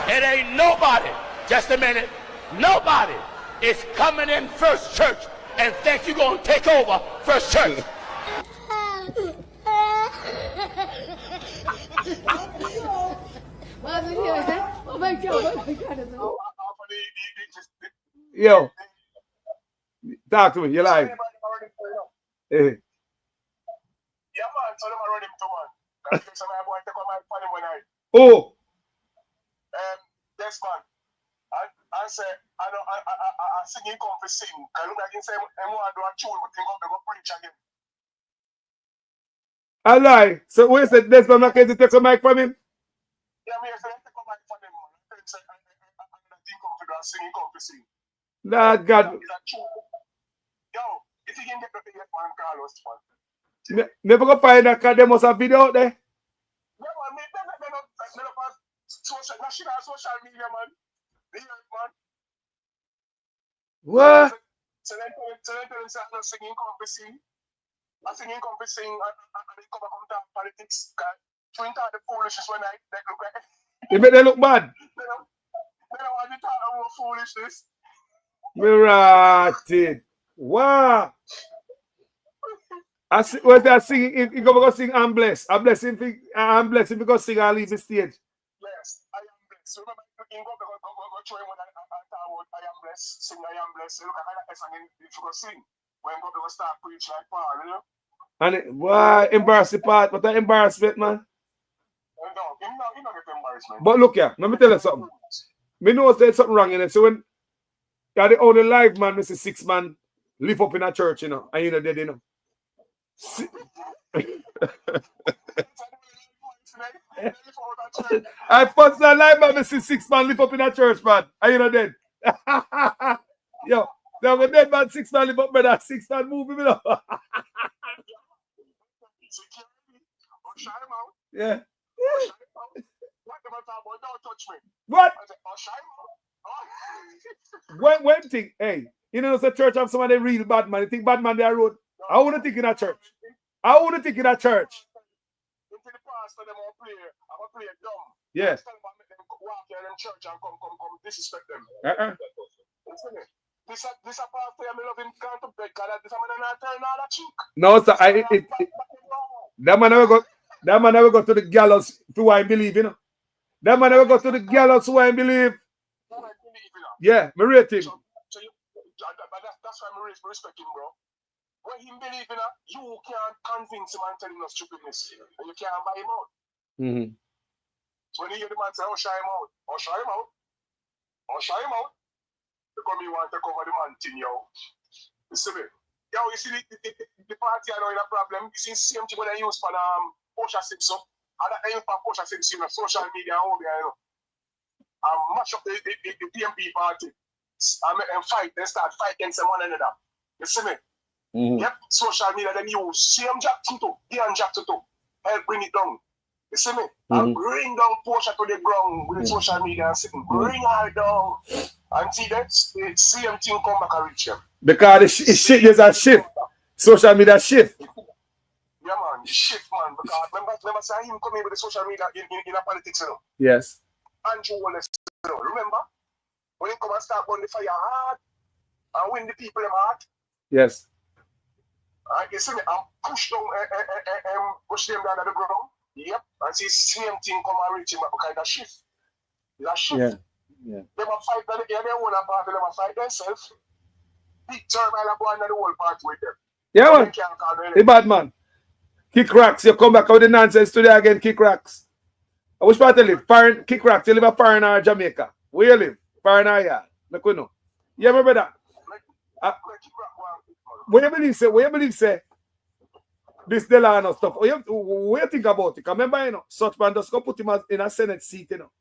It ain't nobody, just a minute, nobody is coming in First Church and think you're going to take over First Church. Yo, talk to me, you're live. Yeah, man, so them are running to man. That's why I'm going to take on my funny when I. Oh. Yes, man. I say, I sing him come for sing. I look like him say, I'm going to do a tune, but think I'm going to preach again. I lie. So where is it? That's why I'm not going to take a mic from him? Yeah, me, I say, take a mic from him, man. I think I'm think come for do a singing come for sing. Nah, God. Yo, if you can get the thing, man, Carlos, man. Never go find that because they must have video out there. Yeah, man, they're not social media, man. They man. What? So then I'm singing company. I'm singing company and they come to politics. Twin out the foolishness when I look at it. You make them look bad. They don't want to talk about foolishness. Mirati. Wow. What's that singing? You go sing I'm blessed. I'm blessed him because sing I'll leave the stage. Yes, I am blessed. So remember, you go show him when I talk about I am blessed, sing I am blessed. Look at that song if you go sing. When go start preach like Paul, you know? And why embarrassing part? What an embarrassment, man. No, you don't get embarrassment. But look here, let me tell you something. Me know there's something wrong in it. So when you're the only live man, Mr. 6 man, live up in a church, you know, and you're not dead, you know. I first time live man, Mr. 6 man, live up in a church, man, and you're not dead. Yo, now we're dead man, 6 man, live up, brother. 6 man, move him, you know. Usher him out. Yeah. Usher him out. What the man talk about? Don't touch me. What? I said, usher him out. When thing, hey, you know, it's a church of somebody real bad man. You think bad man they are road? I wouldn't think in a church. I wouldn't think in a church. Into the pastor, them all play. I'm going to play dumb. Yeah. Walk here in church and come disrespect them. This a pastor, I love him, can't to beg God. This a man not turn all that cheek. No, sir. That man never go to the gallows to I believe, you know. That man never go to the gallows to I believe. Yeah, me rate him. That's why I respect him, bro. When he believe in it, you can't convince him and tell him no stupidness. And you can't buy him out. Mm-hmm. So when you hear the man say, usher him out, usher him out, usher him out, because you want to cover the man thing, yo. You see me? Yo, you see the party I know in a problem. You see the same thing when I use for Porsche Simpson. And that ain't for Porsche Simpson, social media and all there, you know. And mash up the PMP party. And fight, they start fighting against one another. You see me? Mm-hmm. Yep, social media then use same jack too, and jack too. Help bring it down. You see me? And bring down Porsche to the ground with the social media and sitting. Bring her down. And see that the same thing come back and reach them. Because there's a shift. Social media shift. Yeah, man, shift, man. Because remember say him coming with the social media in a politics, you know. Yes. Andrew Wallace, you know, remember? When he come and start burn the fire hard and win the people in heart. Yes. You see me, and push them down at the ground. Yep. And see same thing come and reach him because of shift. It's a shift. Yeah. Yeah. They will fight them again, they won't have they will fight themselves. Big term I'll go under the whole party with them. Yeah, man. The bad man. Kick rocks, you come back with the nonsense today again, kick rocks. Which part you live? Kick rocks, you live at Foreign or Jamaica? Where you live? Foreign or yeah? Look, we know. Yeah, my brother. What you believe say this Delano stuff? What you think about it? Because remember, you know, such man just go put him in a Senate seat, you know.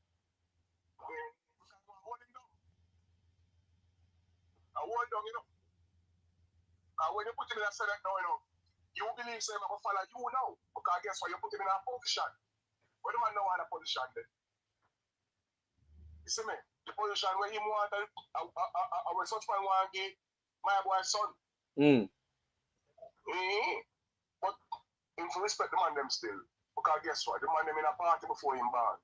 When you put him in a Senate now, you know, you believe say I'm going to follow you now. Because guess what? You put him in a position. What do man know in a position then? You see me? The position where he want when such man want to give my boy son. But him to respect the man them still. Because guess what? The man them in a party before him born.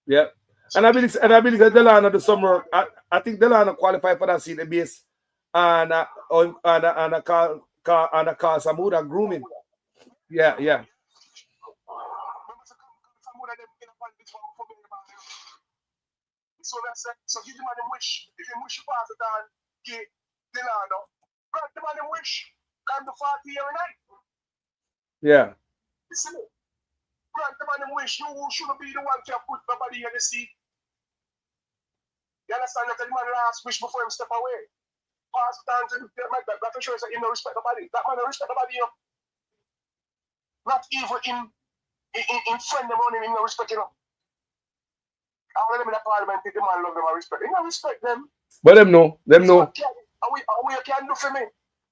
Yeah. And I believe that Delano do some work. I think Delano qualify for that seat, the base. And a car Samuda grooming. Yeah, yeah. So give the man a wish. If you wish you pass it on, give Delano. Grant the man a wish. Come to 40 years night. Yeah. You see me? Grant the man a wish. You shouldn't be the one to put nobody in the seat. You understand that the man last wish before him step away. Pass down to the man that shows that he no respect nobody. That man no respect nobody, you know. Not even in friend them on him, he no respect, you know. All of them in the parliament, the man love them and respect. He no respect them. But them know. What you can do for me?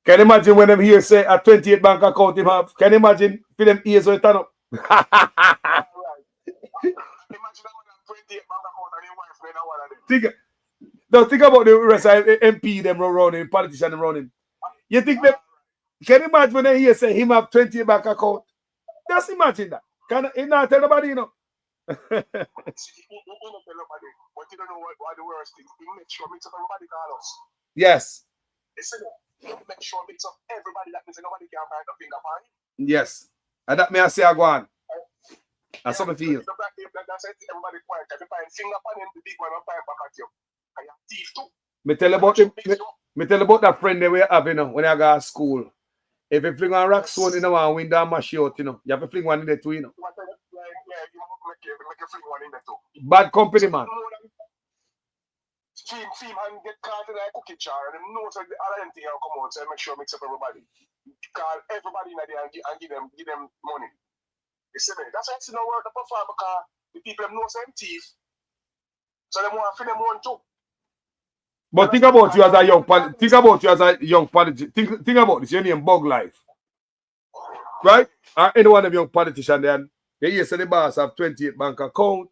Can you imagine when them here say a 28 bank account him have? Can you imagine for them ears when turn up? Imagine that man have 28 bank account and his wife when one of them. Think about the rest of MP them running, politician them running. You think them? Can you imagine when they hear say him have 20 bank account? Just imagine that. Can he not tell nobody, you know? He don't tell nobody, but you don't know what the worst thing. He make sure mix up everybody call us. Yes. Listen, he make sure mix up everybody that means nobody can find a finger on him. Yes. And that may I say I go on. That's how I feel. That's everybody quiet. If you find finger on him, the big one will find back at you. And you're thief too. Me tell you about that friend that we have, you know, when I go to school. If you fling one rock stone, you know, and window and mash out, you know. You have to fling one in there too, you know. Yeah, you make a fling one in there too. Bad company, man. Team and get caught in a cookie jar and them know that the other thing will come out, so make sure mix up everybody. Call everybody in there and give them money. You see me? That's why it's no work to perform because the people know some thief. So they want to feed them one too. But think about you as a young politician. Think about this. Your name Bug Life. right? Or any one of young politician then, they hear say the boss have 28 bank account,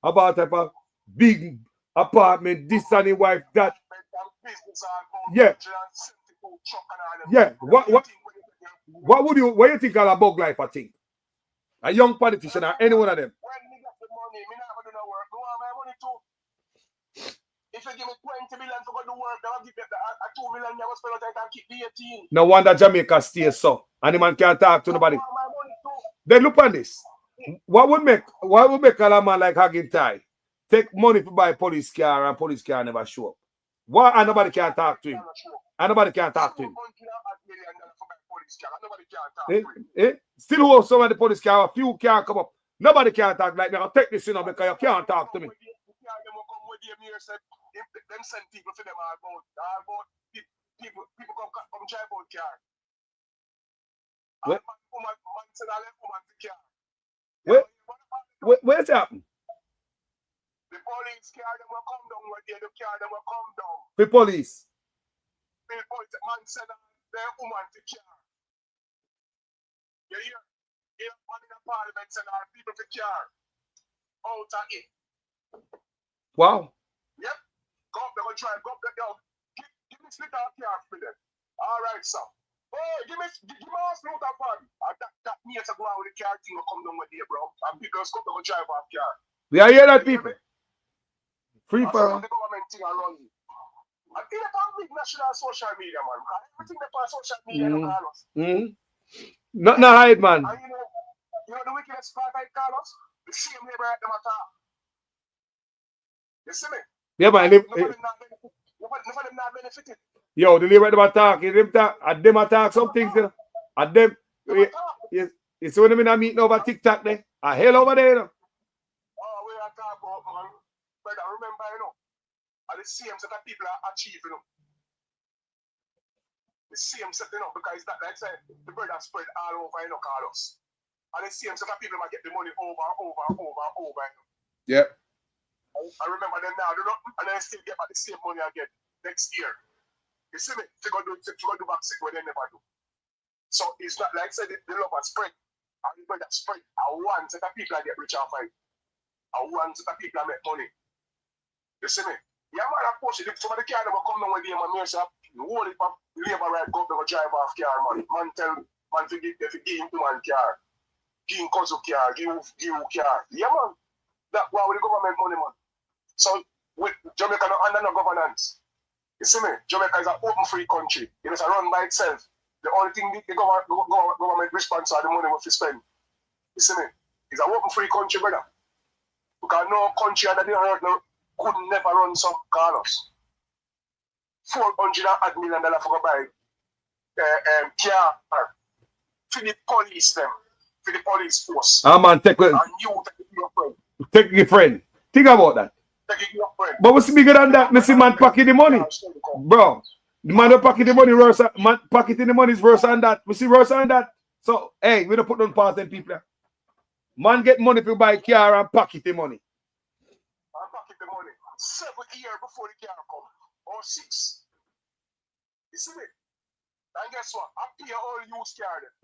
about type of big apartment, this and the wife, that. Yeah. Yeah. What would you think of a bug life, I think? A young politician or any one of them? If you give me 20 million to go do work, I'll give you 2 million. I was spend I can keep the 18. No wonder Jamaica stays so. And the man can't talk to nobody. Then look at this. What would make a man like Haggin Ty take money to buy a police car and police car never show up? Why and nobody can talk to him? And nobody can talk to him. Still hold some of the police car, a few can't come up. Nobody can talk like that. I'll take this because you can't talk to me. Them send people to them all about people come drive out car. Where's it happen? The police car them will come down where the car them will come down. The police. The man said the woman to car. You hear? If man in the parliament send our people to car. Out of it. Wow. Yep. Go up there, go try, go up there, yo. Give me split out car for them. All right, sir. Oh, give me a split out party. That means to go out with the car thing will come down with you, bro. And people come there, go drive off car. We are hear that, people. Free for the government thing around you. And even on big national social media, man. Everything they on social media, Carlos. Not hide, man. And you know the wickedest part I Carlos? The same labor at them attack. You see me? Yeah, but nobody not benefited. Yo, the labor at them attack. Them attack some things, you know. At them, you see when them in a meeting over TikTok there? A hell over there, you know. Oh, we are talking about, man. But I remember, you know, the same set of people are achieving, you know. The same set, you know, because that, like I said, the bird has spread all over, you know, Carlos. And the same set of people might get the money over and over and over and over, you know. Yeah. I remember them now, you know, and then still get back the same money again next year. You see me? To go do back sick where they never do. So it's not like I said, the love has spread. And the bird has spread. And one set of people get rich off it. And one set of people make money. You see me? Yeah, man, of course, some of the car that will come down with them and me say, the whole heap of labor right go up, they will drive off car, man. Man tell man to give him to man car. Give him cousin car, give you car. Yeah, man. That's why with the government money, man. So, with Jamaica not under no governance. You see me? Jamaica is an open free country. It is run by itself. The only thing the government responds are the money we spend. You see me? It's an open free country, brother. Because no country under the earth could never run some Carlos. $400 million for buy car for the police them, for the police force. Man, take your friend. Think about that. But what's bigger than that? Me see man pocket the money. Bro, the man who pocket the money worse, man pocketing the money is worse than that. We see worse than that. So, hey, we don't put on past them people. Man get money to buy car and pocket the money. And pocket the money. 7 years before the car come. Or 6. You see me? And guess what? I pay all used car them.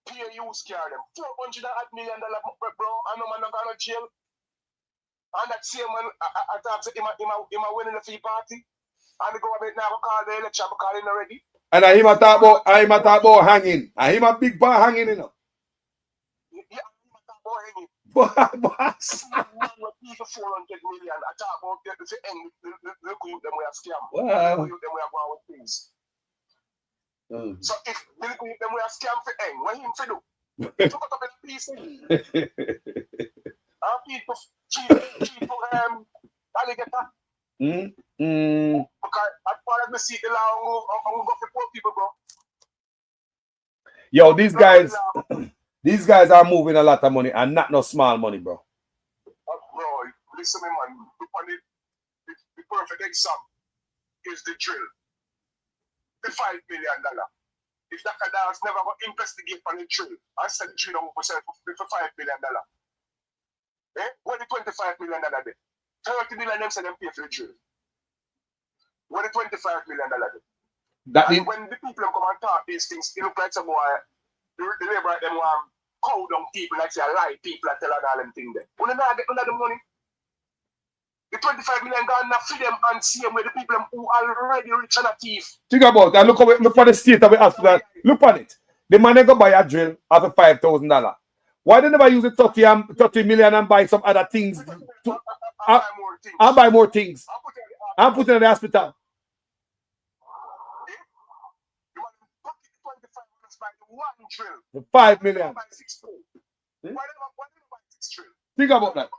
Pay used car them. $400 million, bro. And no man not going to jail. And that same man, I thought him winning the free party. And the government now call the election because they're not ready. And him a talk about hanging. And him a big boy hanging, you know. Yeah, him a talk about hanging. See, man, with people 400 million. I talk about the end. Look at them we are scam. Wow. Look at them we are going with things. So if look at them we are scam for end, what him for do? He took up in the piece. And people alligator. Because as far as me see the law, I'm going to go for poor people, bro. Yo, these guys are moving a lot of money and not no small money, bro. Bro, listen, man. The perfect example is the drill. The $5 million. If that has never got investigate on the drill, I sell the drill on myself for $5 million. What the $25 million there? 30 million them say them pay for the drill. What the $25 million there? And when the people come and talk these things, it look like some boy, the labor them want cow down people, like say lie people and tell them all them things there. When they not get none of the money, the 25 million gone now feed them and see them with the people who are already rich and a thief. Think about that. Look at the state of the hospital. Look at it. The man they go buy a drill after $5,000. Why they never use the 30 million and buy some other things? I'll buy more things. I'll put it in the hospital. The 5 million. Think about that.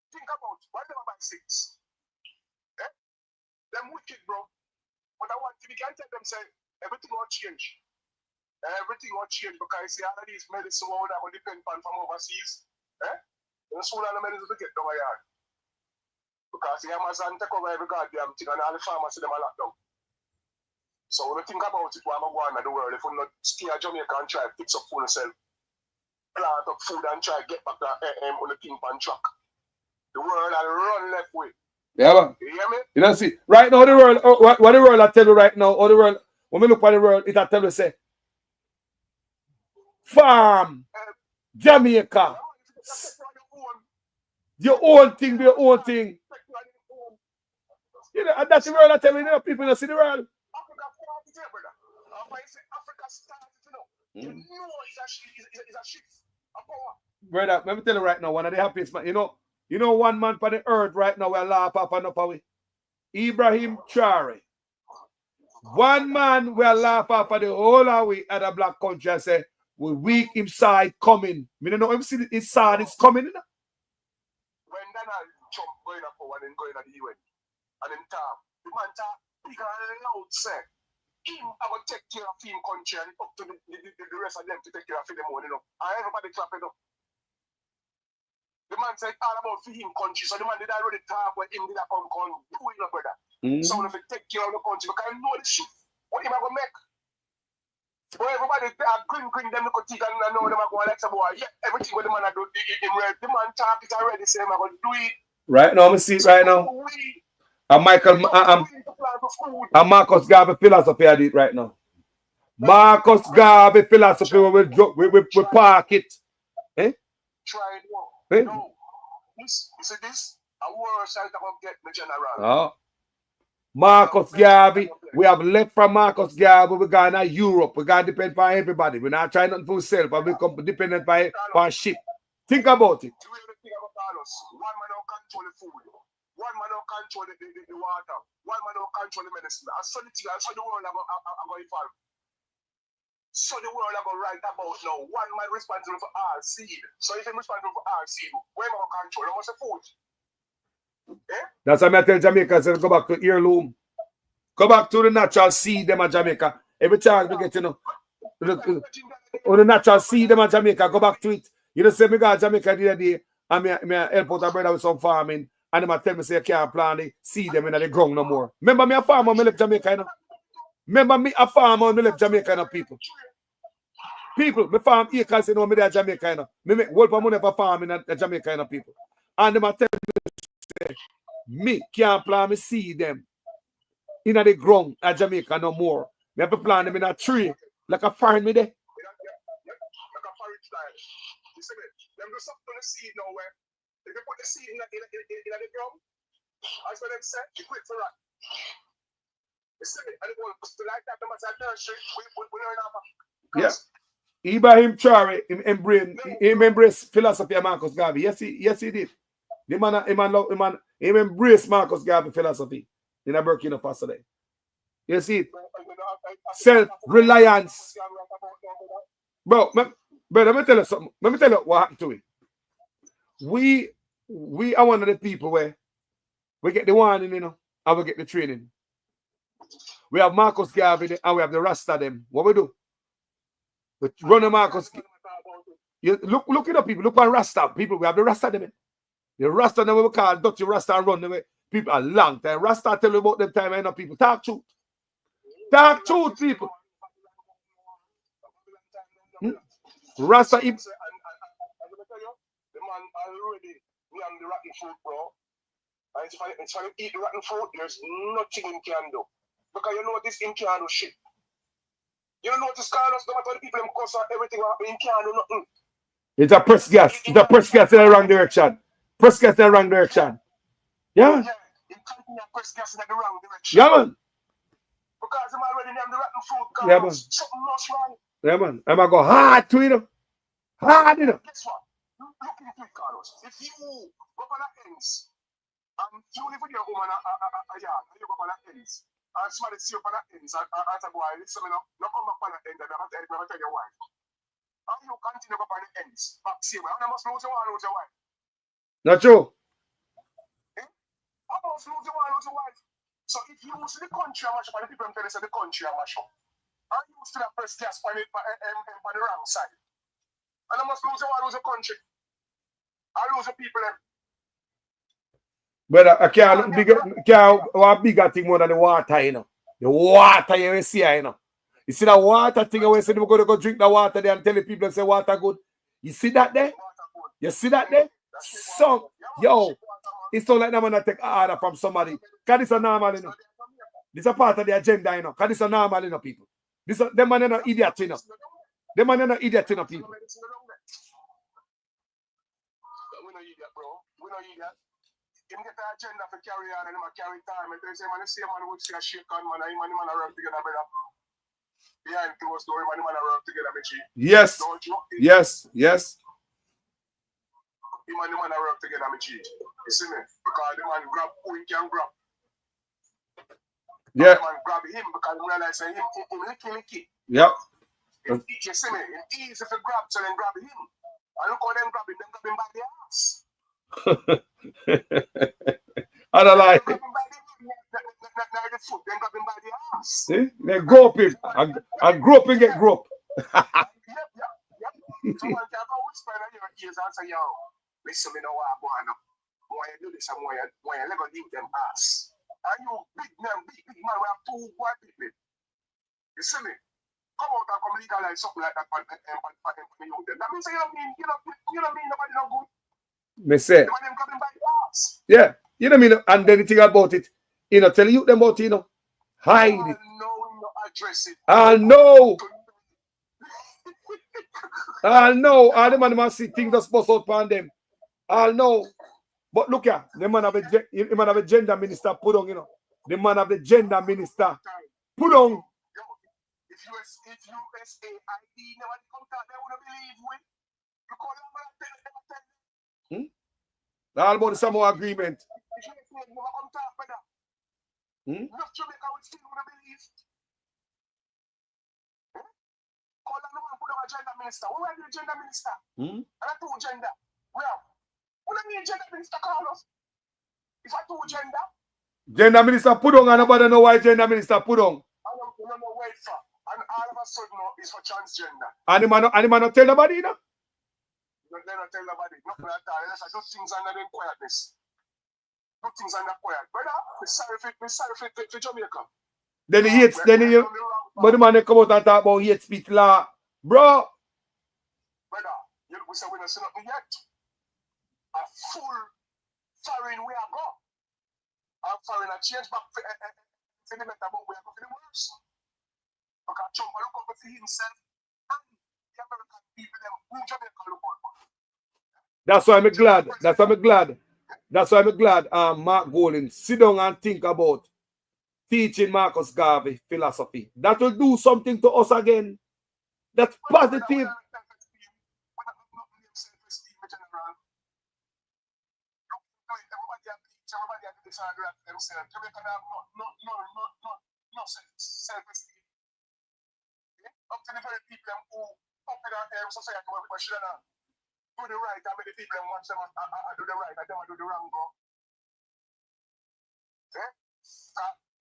Think about why they buy 6. Eh? Them wicked, bro. But I want to can tell them say everything will change. Everything will change because see all of these medicine will that will depend on from overseas. Eh? And soon all the medicine will get down here. Because the Amazon take over every goddamn thing and all the pharmacy them are locked down. So when you think about it, what I'm going on in the world, if we not stay at Jamaica and try to fix up for yourself, plant up food and try to get back on the thing on track. The world will run left way. Yeah, man. You hear me? You know, see, right now, the world, what the world I tell you right now, or the world, when we look at the world, it I tell you, say, farm, Jamaica, your own thing, your own thing. You know, and that's the world I tell you, you know, people don't see the world. You know it's a shift. A power. Brother, let me tell you right now, one of the happiest man, you know one man on the earth right now will laugh up and up away. Ibrahim Traore. One man will laugh up at the whole away at the black country and say, we weak inside coming. Me don't know him see his side is coming. You know? When Donald Trump going up for one and going at the UN and then talk, the man talk big and loud say, him I will take care of him country and up to the rest of them to take care of them own, you know. And everybody clap it up. The man said all about for him country, so the man did already talk when him did a come do it, no brother. So if he take care of the country, because I know the shit, what him I gonna make? But everybody are green them look at it and know them are going like some boy. Yeah, everything what the man do, the man talk it already, say I'm gonna do it. Right now, I'm see it right now. And and Marcus Garvey philosophy I did right now. Marcus Garvey philosophy we park it. Eh? Try it now. Eh? No. This, you see this? A war side about get the general. Oh. Marcus Garvey, we have left from Marcus Garvey, we're going to Europe, we're going to depend on everybody. We're not trying nothing for ourselves, but we become dependent on ship. Think about it. One man don't control the food. One man don't control the water. One man don't control the medicine. And so the world are going to evolve. So the world are going to write about now. One man responsible for all seed. So if he's responsible for all seed, where am I going to control? How much the food? Eh? That's why I tell Jamaica, say, go back to heirloom. Go back to the natural seed them at Jamaica. Every time we get, you know, the natural seed them at Jamaica, go back to it. You know, say me go to Jamaica the other day, and me help out a brother with some farming, and them tell me say I can't plant the seed them in the ground no more. Remember me a farmer when I left Jamaica, you know? Remember me a farmer when I left Jamaica, you know, people. People, me farm acres, you know, me there Jamaica, you know. Me make whole money for farming in Jamaica, you know, people. And them tell me, me can't plant me seed them in the ground at Jamaica no more. Me have to plant them in a tree, like a farm me there. Like a forage style. You see me? Them do something to the seed now where if you put the seed in the ground, as what them say, you quit for that. You see me? And it was like that, them as a nursery, we learn about. Yeah. Ibrahim Traore, him embrace philosophy of Marcus Garvey. Yes, he did. The man embrace Marcus Garvey philosophy in a Burkina Faso day. You see it? Self-reliance. Bro, let me tell you something. Let me tell you what happened to it. We are one of the people where we get the warning, you know, and we get the training. We have Marcus Garvey and we have the Rasta them. What we do? We run the Marcus. You look it up, people. Look at Rasta. People, we have the Rasta them. The Rasta them we call dirty Rasta and run them. People a long time. Rasta tell you about them time. I know people. Talk truth. Talk truth, people. Rasta. The man already on the rotten fruit, bro. And if I eat the rotten fruit, there's nothing he can do. Because you notice him can't do shit. You notice Carlos, no matter the people him cuss or everything, him can't do nothing. It's a press gas. It's a press gas in the wrong direction. Press gas in the wrong direction. Yeah. Yeah, he continue to press gas in the wrong direction. Yeah, man. Because him already named the rotten fruit, Carlos. Yeah, man. Something must wrong. Yeah, man. I'm going to go hard to it. Hard, you know. Guess what? Look into it, Carlos. If you go on the ends, and you live with your woman a yard, and you go on the ends, and somebody see you on the ends, and say, boy, listen, no come back on the end, and I'm going to tell your wife. And you continue to go on the ends, back same way, and I must lose your one, lose your wife. Not true. I must lose your one, lose your wife. So if you see the country a mash up, and the people tell you the country a mash up, and you still have press gas on the wrong side, and I must lose your one, lose your country. I lose the people then. But I can't bigger thing more than the water, you know. The water you see, you know. You see that water thing, you say they're going to go drink the water there and tell the people say water good. You see that there? You see that there? So, yo, it's not like I'm going to take an order from somebody. Because this is normal, you know. This is a part of the agenda, you know. Because this is normal, you know, people. Them man are not idiots, you know. Them man are not idiots, you know, people. We know you that. Him get the agenda for carry on and him carry time. And they say, man, the same man would see a shake on, man, him and him work together, brother. Behind closed door, him and him work together, bitch. Yes. Yes. Yes. Him and him work together, bitch. You see me? Because the man grab who he can grab. Yeah. The man grab him because he realize him licky. Yep. You see me? It's easy to grab, so then grab him. And look how them grab him by the ass. I don't like it. See? They grope him. I grope and get grope. Someone can go whisper in your ears and say, yo, listen, me know what I'm going on. Why you do this and why you let go leave them ass. And you big man, we have two white people. You see me? Come out and come legalize something like that and you them. That means you don't mean nobody no good. Me say. Yeah, you know what I mean? And then the thing about it, you know, tell you them about it, you know, hide it. I know. I know. All the man must see things that's supposed to upon them. I know. But look here, the man have a gender minister put on, you know. The man have the gender minister put on. If USA ID never come out, they wouldn't believe we. Because All about the Samoa agreement. Not Jamaica would still believe. Call them and put on a gender minister. Who are the gender minister? And a two gender. Well, who don't need gender minister, Carlos? If I two gender. Gender minister put on, and nobody know why gender minister put on. I don't know where it's from. And all of a sudden, it's for transgender. And the man not tell nobody, you know? They don't tell nobody. Nothing like that. Let's do things under the quietness. Do things under quiet. Brother, we're sorry for Jamaica. Then he hates, but the man they come out and talk about hate speech law. Bro. Brother, we say we don't see nothing yet. A full foreign we are go. A foreign a change back to the better, but we are going to the worse. Because Trump look over for himself and the American people them who Jamaica look over. That's why I'm glad. That's why I'm glad Mark Golding sit down and think about teaching Marcus Garvey philosophy. That will do something to us again. That's positive. Up to the very people who up in our society where we should not do the right and make the people watch them and do the right and them do the wrong, bro.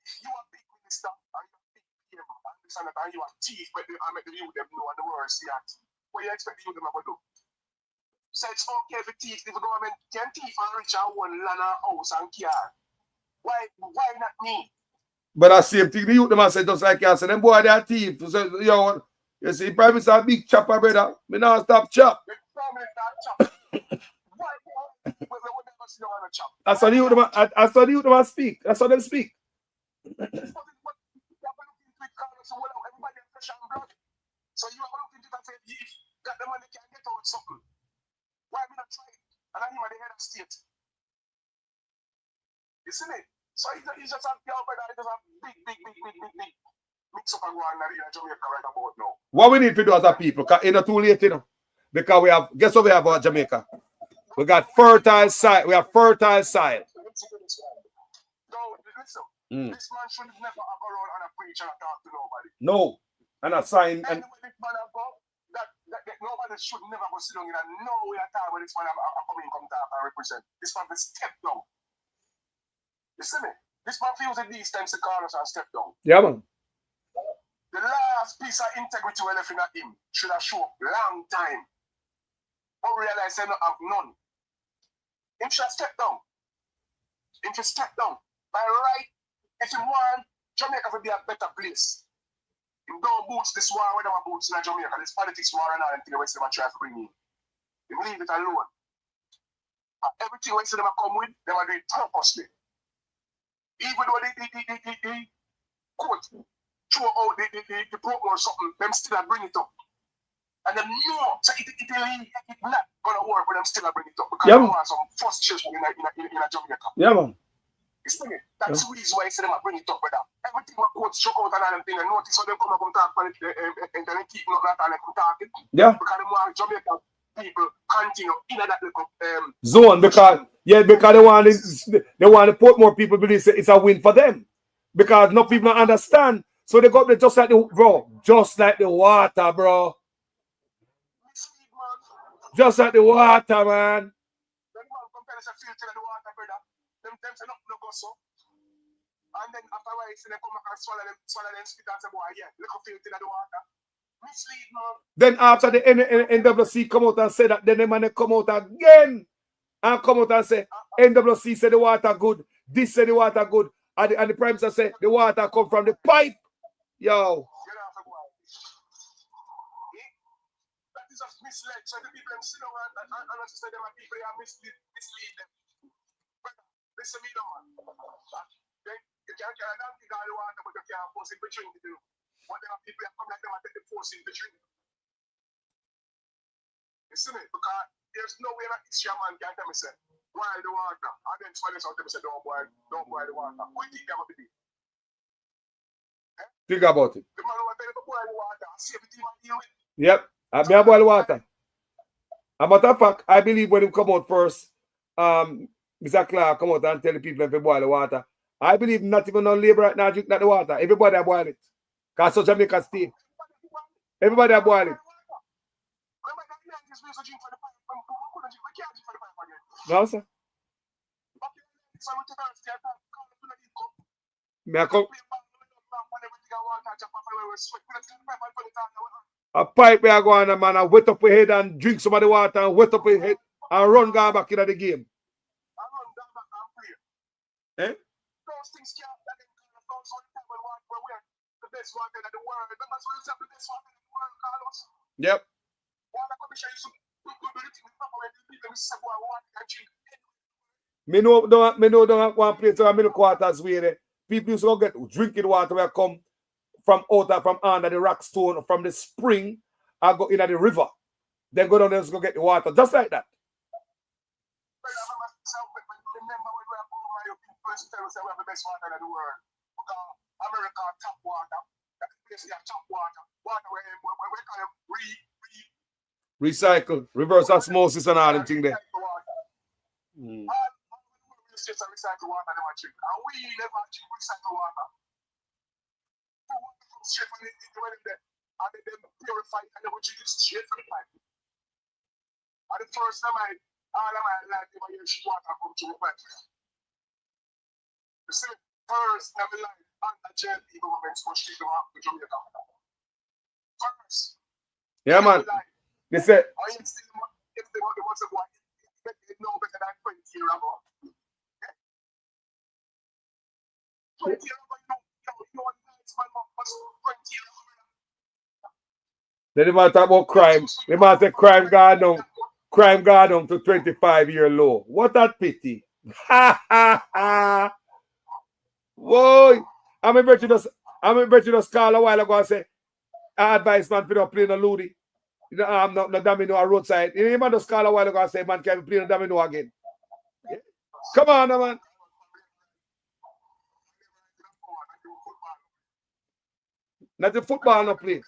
If you are big minister and you are big PM and you are chief, but I make the youth them know and the world see that. What you expect the youth them to do? So it's okay for thief if the government can thief and reach out one land and house and car. Why not me? But I same thing the youth them say just like you say, them boy they are thief. So, yo, you see, Prime Minister a big chopper, brother. Me now stop chop. That's how the youth them speak. That's how them speak. So you have to look into it and say, if got the money can get out with something, why we not try it? And I'm the head of state. You see me? So it's just a girl, brother, it's just a big mix up and go on in Jamaica right about now. What we need to do as a people, because it's not too late, you know. Because we have, guess what we have about Jamaica? We got fertile soil. We have fertile soil. No, listen. This man should never have go around and preach and talk to nobody. No. And a sign. And this man have go, that nobody should never go sit down in and no way at all when this man come in, come talk and represent. This man will step down. You see me? This man feels it these times to call us and step down. Yeah, man. The last piece of integrity we left in him should have shown long time. But realize they not have none. Him should step down. Him should step down. By right, if you want Jamaica to be a better place, you don't boots this war when they boots in Jamaica, this politics war and all them things they say they try to bring in. You leave it alone. And everything when they come with, they will do it purposely. Even though they quote throw out the program or something, them still bring it up. And them know so it not gonna work, but them still bring it up because they want some frustration in Jamaica. Yeah, man. You see me? That's the reason why I say them bring it up, brother. Everything what quotes show out and all them things, and notice how they come talk about it and then keep not that and come talking. Yeah. Because they want Jamaica people continue in that little zone because they want to put more people believe it's a win for them because no people don't understand. So they got just like the water, bro. Just like the water, man. And then after a while, they come back and swallow them spit and say, boy, yeah, look how filthy in the water. Mislead, man. Then after the NWC come out and say that, then the man come out again and come out and say, NWC said the water good, this said the water good, and the Prime Minister say the water come from the pipe. Yo. That is just misled. So the people sit down and say them people are mislead them. But listen me, man. You can't carry down the water, but you can't force it to drink it. Whatever people come like them and take the force in the drink. You see me? Because there's no way that history man can tell me say, boil the water. And then somebody else tell me say, don't boil the water. What do you think they're going to do? Think about it. The man who tell you to boil the water, see everything you deal with. Yep. I boil water. A matter of fact, I believe when he come out first, Mr. Clark come out and tell the people if they boil the water. I believe not even on labor right now drink that the water. Everybody boil it. Because so Jamaica State. Everybody boil it. No, sir. A pipe where I go on, man, and wet up your head and drink some of the water and wet up your head and run go back into the game. Eh? Those things can't the best water in the world. Remember, so you have the best water in the world, Carlos? Yep. Water commission is me know don't one place where milk waters where people used to get drinking water where come from under the rock stone from the spring and go into the river. Then go down there and go get the water. Just like that. Remember when we were first tell us we have the best water in the world. Because America tap water. That place they have tap water. Water where we kind of recycle, reverse osmosis and all them things there. Just recycle water never drink. And we never drink recycle water. Straight from the there. And then purify and then we drink it straight from the pipe. And the first time all of my life never hear water come to the pipe. You see, first in my life, under JLP government for street to Jamaica. First. Yeah, man. They said. I am still if they want to go, they know better than 20 years ago. 20 years ago, you know, it's my mom was 20 years ago. Then they might talk about crime. They might say crime gone down to 25-year low. What a pity. Ha ha ha. Whoa. I remember you just call a while ago and say, I advise man to not play no Ludi. You know, no domino or roadside. You know, man just call a while ago and say, man, can we play no domino again? Yeah. Come on, man. Not the football no play.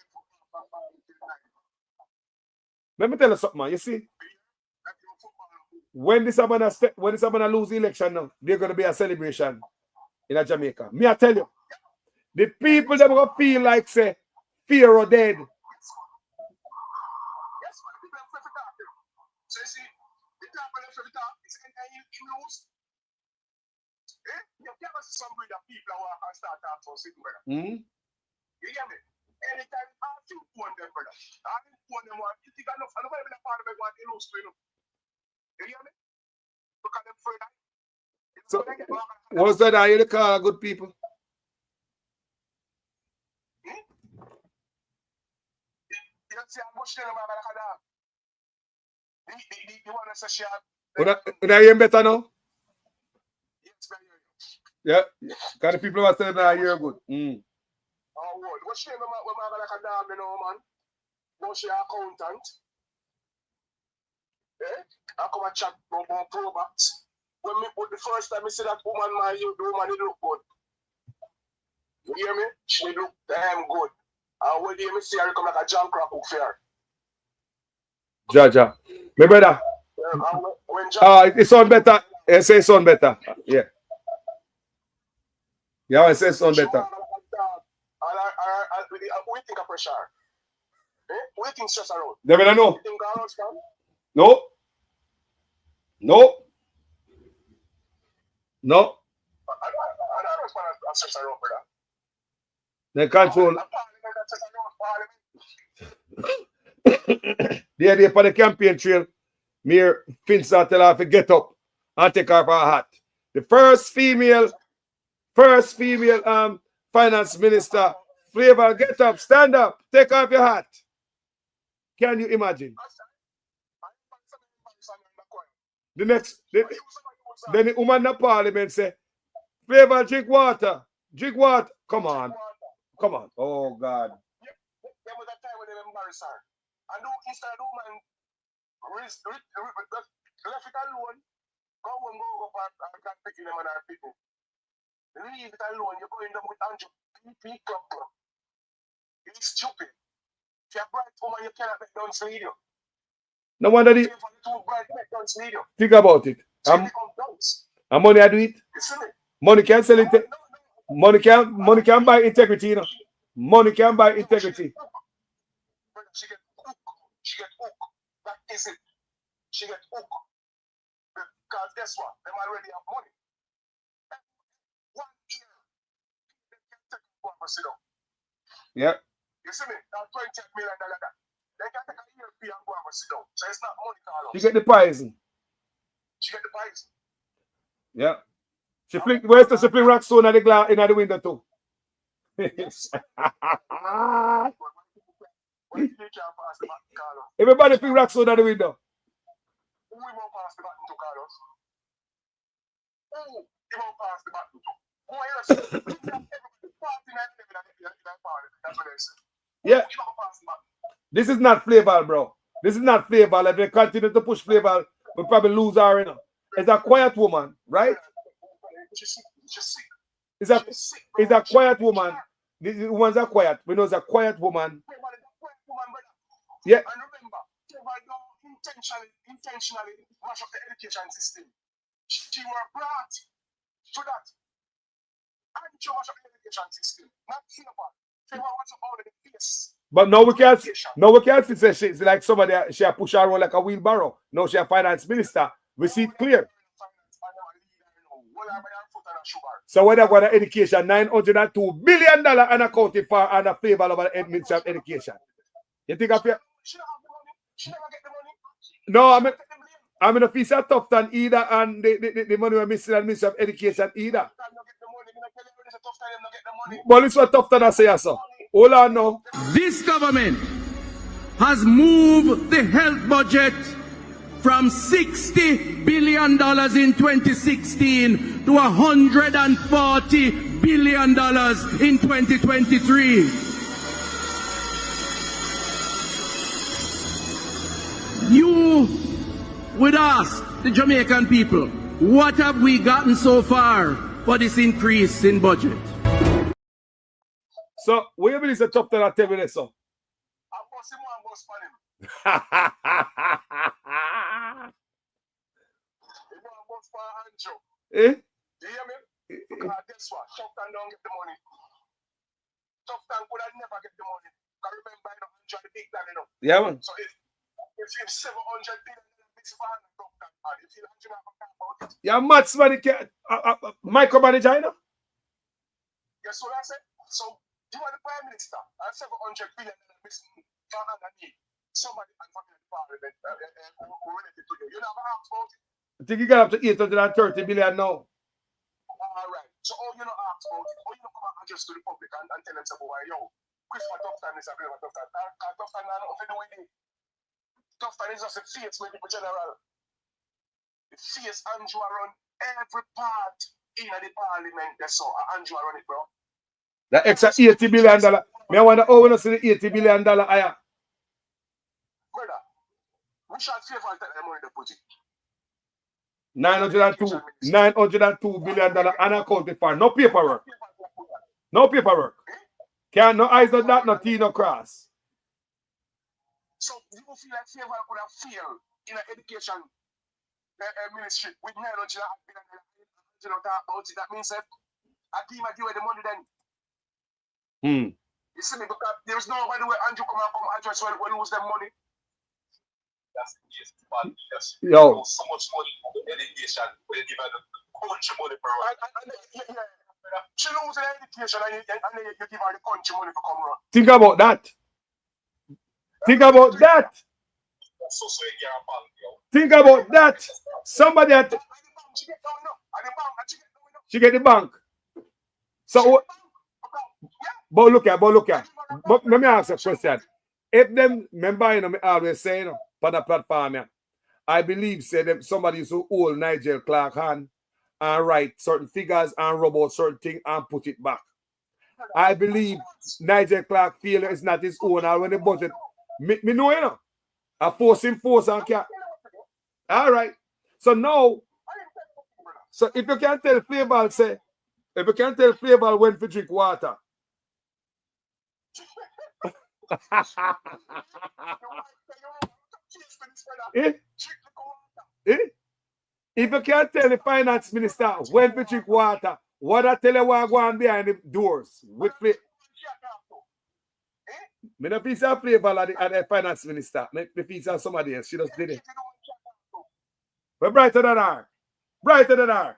Let me tell you something, man. You see, when this man lose the election now, there's gonna be a celebration in Jamaica. Me, I tell you, the people that gonna feel like say fear or dead. You hear me? Anytime I think one them, brother. I think one them want you think enough. I don't want to be the part of it want to lose to you. You hear me? Look at them further. So what's that? Are you the car good people? You don't see how much them are like that. The one that says she had. Would I hear better now? Yeah. Because the people are saying that I hear good. Oh, what's your name? When I like a dog, you know, man. What's your accountant? Eh? I come and chat about Probox. When the first time I see that woman, the woman, it look good. You hear me? She look damn good. And when you see her, come like a jam crack up fair. Jaja. My brother. It sound better. I say it sound better. Yeah. Yeah, I say it sound better. We think of pressure. Eh? We think stress around. They will know. You think around, fam? No. No. No. I don't respond to stress around, brother. They control. They're for the campaign trail. Mayor Finster tell her to get up and take off her hat. The first female finance minister. Flavor, get up, stand up, take off your hat. Can you imagine? Then the woman in the parliament say, Flavor, drink water. Drink water. Come on. Come on. Oh, God. There was a time when they embarrassed her. And instead of the woman left it alone, go up and picking them and our people. Leave it alone. You're going down with Andrew P. Club. It's stupid. If you're a bright woman, you cannot make down lead you. No wonder the... Think about it. And money I do it. Money can't sell it. Money can buy integrity, you know. Money can buy integrity. She get hooked. That is it. She get hooked. Because guess what? Them already have money. 1 year. They can take one for sit down. Yeah. You see me? Now $20 million. They can take a year fee and go and sit down. So it's not money, Carlos. You get the poison. She get the poison. Yeah. Where's the fling rock stone at the glass in the window too? Yes. Everybody fling rock stone at the window. Who won't pass the button to, Carlos? Who won't pass the button to? Yeah. This is not Flavor, bro. This is not Flavor. If they continue to push Flavor, we'll probably lose her, you know. It's a quiet woman, right? It's a quiet woman. The ones are quiet. We know it's a quiet woman. Yeah. And remember, Flavor don't intentionally mash up the education system. She were brought to that. And she mash up the education system. Not Flavor. Flavor wants to order the face. But now we can't say she's like somebody, she push her around like a wheelbarrow. No, she a finance minister. We see it clear. So when I got an education, $902 billion unaccounted for and a favor of the Ministry of Education. You think of it? No, I'm in a piece of Tufton either, and the money we're missing at Ministry of Education either. Well, it's what Tufton I say, sir. Hold on now. This government has moved the health budget from $60 billion in 2016 to $140 billion in 2023. you would ask the Jamaican people, what have we gotten so far for this increase in budget? So, what you mean is a tough that I tell you this, so? Eh? You hear me? Because guess what? Tufton don't get the money. Tufton could have never get the money. Because remember, you know, enjoy the big plan, you know. Yeah, man. So if you 700 billion, it's fine. If you don't about it. Yeah, Mats money micromanager, you know? Guess what I said? So you are the Prime Minister, and 700 billion somebody and fucking the parliament who related to you. You never asked about it. I think you got up to 830 billion now. Alright. So all you know ask about it, all you know come and address to the public and tell them about why yo, Christopher Tufton is a bit of a Tufton. Tufton now not the way they. Tufton is just a face with people general. The face Andrew run every part in the parliament. That's all. Andrew run it, bro. The extra $80 billion. Me wonder how we not see the $80 billion higher. Brother, we shall favor take the money in the budget. $902 billion unaccounted for. No paperwork. No paperwork. Can't no eyes on that, no T, no cross. So you feel like favor could have failed in an education ministry with $900 billion. You know talk about it. That means that a team give away the money then. You see me, because there's nobody where Andrew come address when we lose them money. That's the case. But yes, yo, so much money for the education, they give her the country money, bro. She loses the education and you give her the country money for come run. Think about that. Think about that. Think about that. Somebody at she get the bank. So but look at. But let me ask a question. If them remember, you know, me always say, you know, for the platform, yeah, I believe say them somebody used to hold Nigel Clark hand and write certain figures and rub out certain things and put it back. I believe Nigel Clark feel it's not his own, or when the budget me know, you know. I force and can't. All right. So now, so if you can tell Flavor, say, if you can tell Flavor when to drink water. If you can't tell the finance minister when to drink water, what I tell you what go on behind the doors with Flavor. Me no piece of Flavor at the finance minister. Me piece of somebody else. She just did it. We're brighter than her. Brighter than her.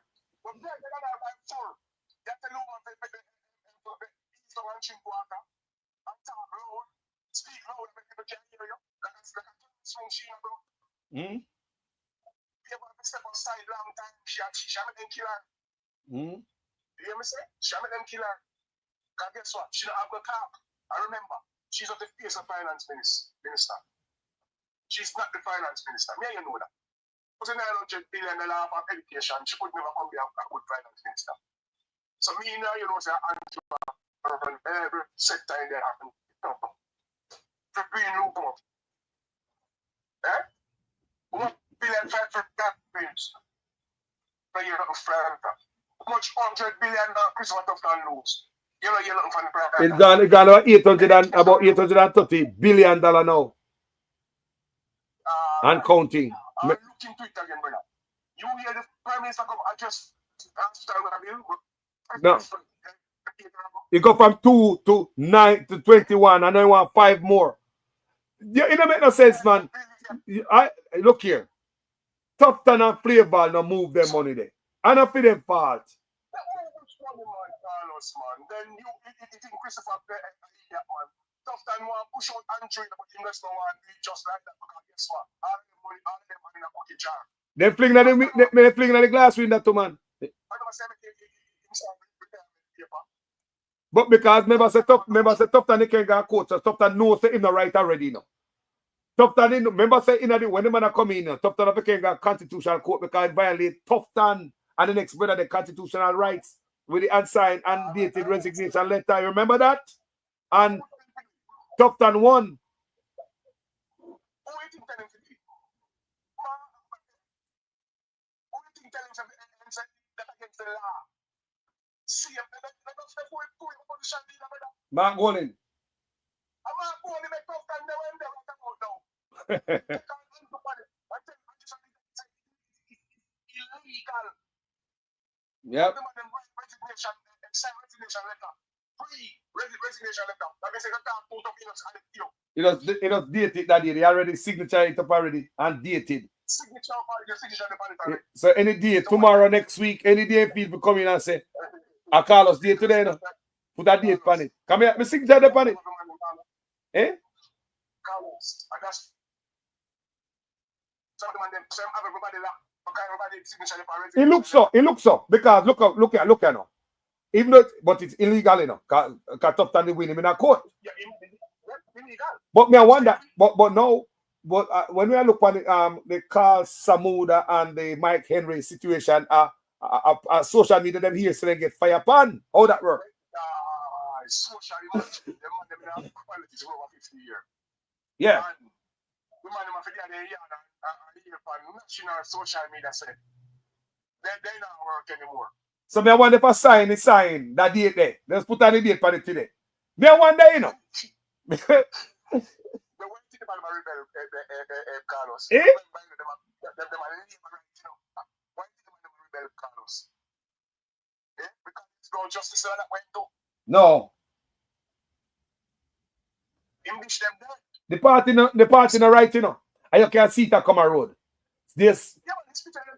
You hear me say? She make them kill her. Because guess what? She don't have no talk. I remember, she's not the face of finance minister. She's not the finance minister. Me, you know that. Because $900 billion of education, she could never come be a good finance minister. So me now, you know, say Andrew, every sector in there happen. For green loophole. Eh? $1 billion for that bills. But you're not a friend. How much $100 billion Christopher Tufton lose? You're looking for the private. It's gone about $830 billion now. And counting. Look into it again, brother. You hear the Prime Minister come address no. You go from 2 to 9 to 21, and then you want 5 more. It don't make no sense, man. Look here. Tufton and Flavor no move their money there. And I feel them fault. Then you think Christopher man. Tufton want push out Andrew, but investors want to do just like that because guess what? All them money, all them money in a cookie jar. They fling at the glass window too, man. But because remember say Tufton they can't get coach, so Tufton knows say him not right already now. Tufton remember say when the man come in, Tufton can't get constitutional court because it violates Tufton and the next brother the constitutional rights with the unsigned and dated resignation letter. You remember that? And Tufton won. the law. See, let us step forward to your position, brother. Mark Golin. I'm not going to make tough time there when they're about now. Illegal. Yep. Resignation, sign resignation letter. Resignation letter. Like I said, I can't put up It was dated that day. They already signature it up already and dated. Signature upon it. So any day, tomorrow, next week, any day people come in and say, I call us date today, no? Put that date on it. Come here, me signature upon it. Eh? Carlos, I just some of them have everybody signature upon it. It looks so. Because look here now. Even though, but it's illegal, you know. Because Tough Time win him in a court. Yeah, illegal. But me I wonder, but no, but when we look at the Carl Samuda and the Mike Henry situation, social media them here so they get fire upon. How that work? Social media, them have qualities over 50 years. Yeah. And the man them have to get there and upon national social media say they not work anymore. So me I wonder if I sign that date there. Let's put on the date for it today. Me I wonder, you know. The one thing about my rebel, Carlos. Eh? Them rebel, Carlos. Eh? Because it's no justice that went to. No. English them there. The party no right, you know. And you can see it a come a road. This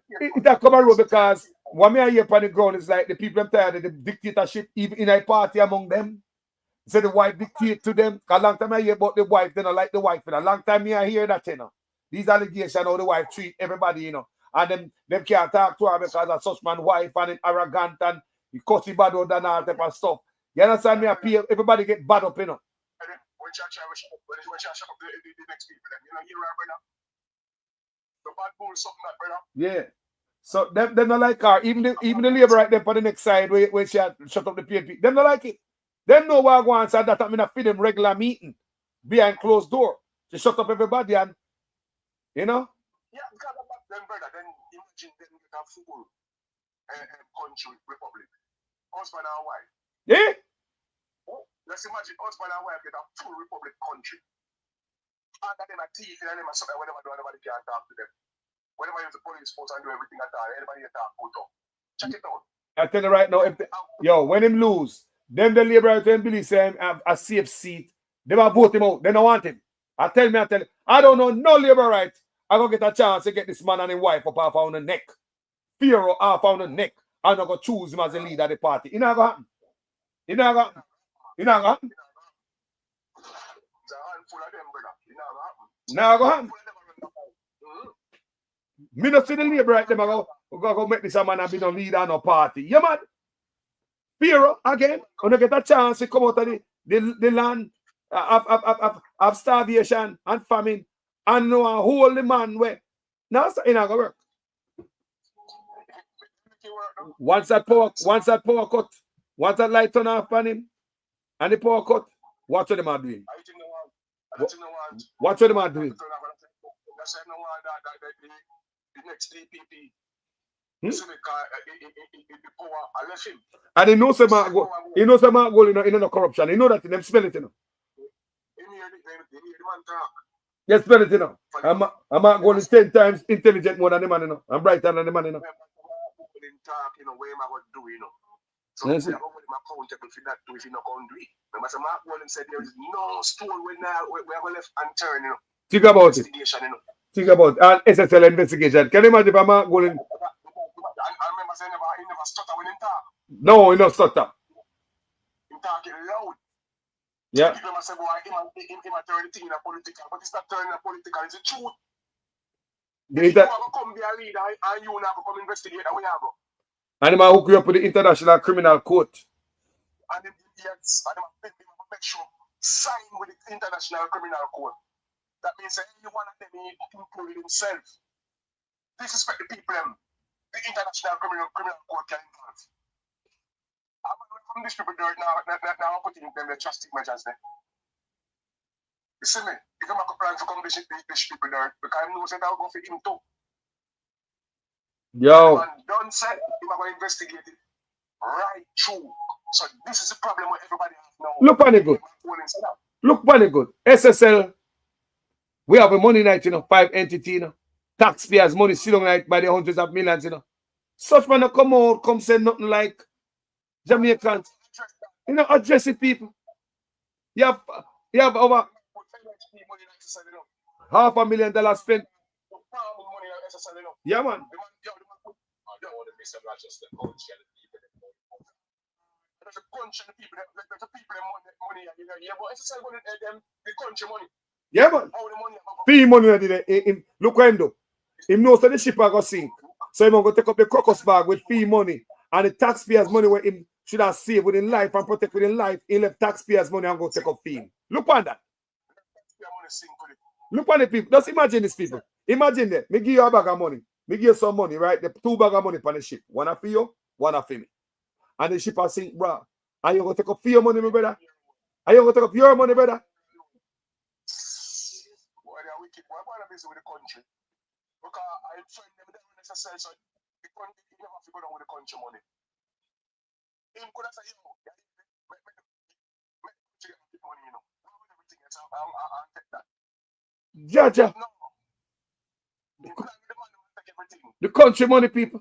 it a come a road because what me I hear on the ground is like the people them tired of the dictatorship even in a party among them. Say the wife dictate to them. A long time I hear about the wife, they don't like the wife. And a long time I hear that, you know. These allegations how the wife treat everybody, you know. And them can't talk to her because of such man wife and arrogant and he cussy bad out and all type of stuff. You understand me? Everybody get bad up, you know. When she shut up the next people, you know, you right, brother. The bad bull something like, brother. Yeah. So them not like her. Even the labor right there on the next side where she had shut up the PNP. Them not like it. Them know what I want and that I mean I feed them regular meeting behind closed door. To shut up everybody and you know? Yeah, because of that then brother, then imagine them get a full country republic. Husband and wife. Yeah? Let's imagine husband and wife get a full republic country. And them a thief and them a something whenever nobody can talk to them. Whenever use the police force and do everything at all, anybody can talk put up. Check it out. I tell you right now, when him lose, them the labor right believe say him have a safe seat. They will vote him out. They don't want him. I tell you, I don't know no labor right. I gonna get a chance to get this man and his wife up half on the neck. Fear half on the neck. I'm not gonna choose him as the leader of the party. It not gonna happen. It not gonna happen. It not gonna happen. It's a handful of them, brother. It not gonna happen. Now go happen. Me not see the labor right them go make this a man and be no leader and no party. Yeah, man. Fear again, when you get a chance to come out of the land of starvation and famine and know a holy man where now it's not gonna work. Once that power cut, once that light turn off on him and the power cut, what are them are doing? What are them are doing? And he knows Mark Gold, you know corruption. You know that them spell it, you know. Yes, spell it, you know. I'm Mark Gold is 10 times intelligent more than the man, you know. I'm brighter than the man, you know. So yes, I'm accountable for that too if you not going to do it. Remember, Mark Gold said there is no stone we are left unturned, you know. Think about it. Think about it. SSL investigation. Can you imagine if Mark Gold? I remember saying he never stutter when he talk. No, he not stutter. He talking loud. Yeah. People must say, boy, him turn the thing in a political, but it's not turning a political, it's the truth. If you have to come be a leader and you have to come investigate, where you go? And he might hook you up with the International Criminal Court. And yes, and make sure sign with the International Criminal Court. That means that any one of them included himself. Disrespect the people, the International Criminal Court can involve. I'm going to from these people now I'm putting them the drastic measures there. You see me? If I'm going to plan to come these people there, because I know that I'll go for him too. Yo. And Don said he was going to investigate it right through. So this is the problem with everybody has now. Look on it good. Look on it good. SSL, we have a money night, 5 entity, taxpayers' money still on night by the hundreds of millions, Such man come out, come say nothing like Jamaicans. Address it, people. You have over $500,000 spent. Yeah, man. Yeah, man. Fee money. Look when do. Him knows that the ship are going to sink. So he's going to take up the crocus bag with fee money and the taxpayers' money where him should have saved within life and protect within life. He left taxpayers' money and go take up fee. Look on that. Look on the people. Just imagine these people. Imagine that. Me give you a bag of money. Me give you some money, right? The 2 bags of money on the ship. One for you, one for me. And the ship will sink, bro. Are you going to take up for your money, my brother? Are you going to take up your money, brother? Boy, they are wicked. Boy, I'm busy with the country. Because I find them there when necessary, so the country, you never have to go down with the country money. Him could have said, yo, make money, everything else, I'll take that. Jaja. The country money, people.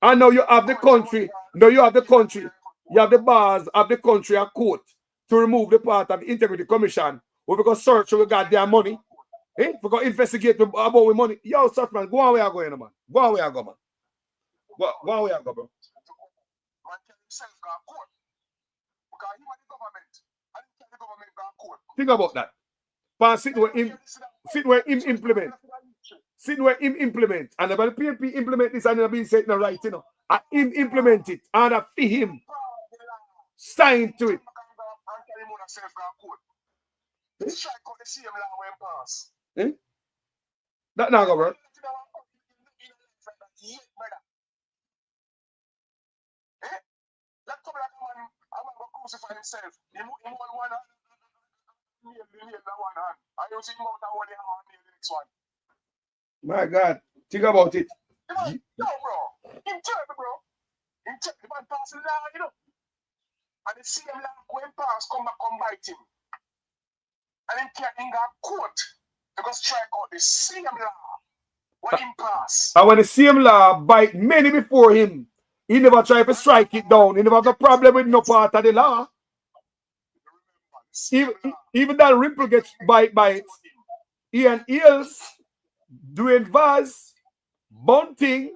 I know you have the country. No, you have the country. You have the bars of the country and court to remove the part of the Integrity Commission. We're going to search for goddamn money. We're going to investigate about the money. Yo, such man, go on where you going, man. Go on where you go, man. Go on where you go, bro. Think about that. But sit where him implement. Sit where him implement. And the PNP implement this and be said no right, And him implement it. And I fee him. Sign to it. That not gonna work. Crucify himself. My God, think about it. No, bro. Him tell me, bro. Him check the man passing law, And the same law going past, come bite him. And him can't got court because strike out the same law when him pass. And when the same law bite many before him, he never tried to strike it down. He never have a problem with no part of the law. Even that Rimple gets bite by it. Ian Eels, Dwayne Vaz, Bunting,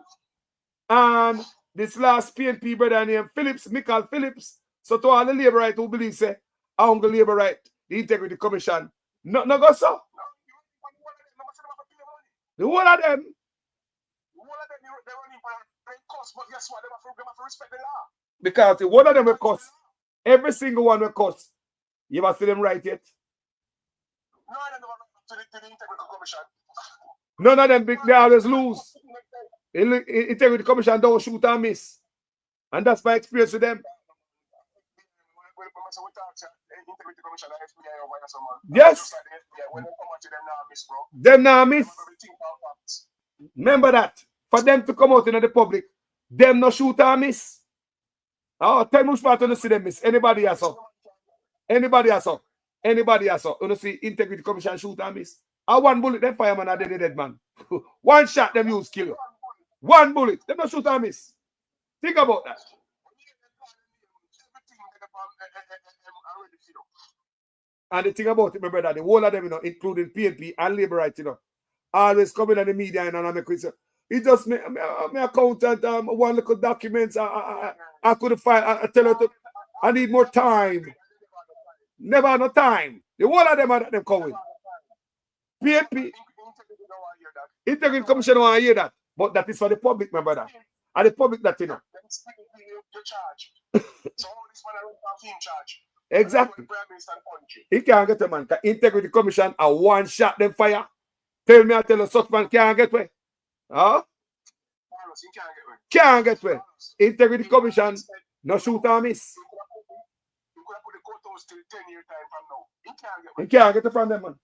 and this last PNP brother named Phillips, Michael Phillips. So to all the labor right who believe say, I'm the labor right, the Integrity Commission. No go so. The whole of them. They're running for cost, but guess what? They have to respect the law. Because the one of them will cost. Every single one will cost. You ever see them right yet? No, I don't know to the Integrity Commission. None of them they always lose. Integrity Commission don't shoot and miss. And that's my experience with them. Yes. Them now miss. Remember that. For them to come out in the public, them no shoot and miss. Oh, tell me which part to see them miss. Anybody else? Anybody else? Anybody else? You see Integrity Commission shoot and miss. One bullet, them fireman are dead man. One shot, them use kill you. One bullet, them no shoot and miss. Think about that. And the thing about it, my brother, the whole of them, including PNP and Labour Right, always coming on the media and I make it. He just my accountant, one little documents. I couldn't find. I tell her to, I need more time. Never no time. The whole of them are them coming. PNP, Integrity Commission want to hear that, but that is for the public, my brother. And the public that Exactly. He can't get a man. Integrity Commission a one shot them fire. Tell me I tell you such man can't get away. Huh? Can't get away. Integrity Commission no shoot or miss. He can't get it from them, man.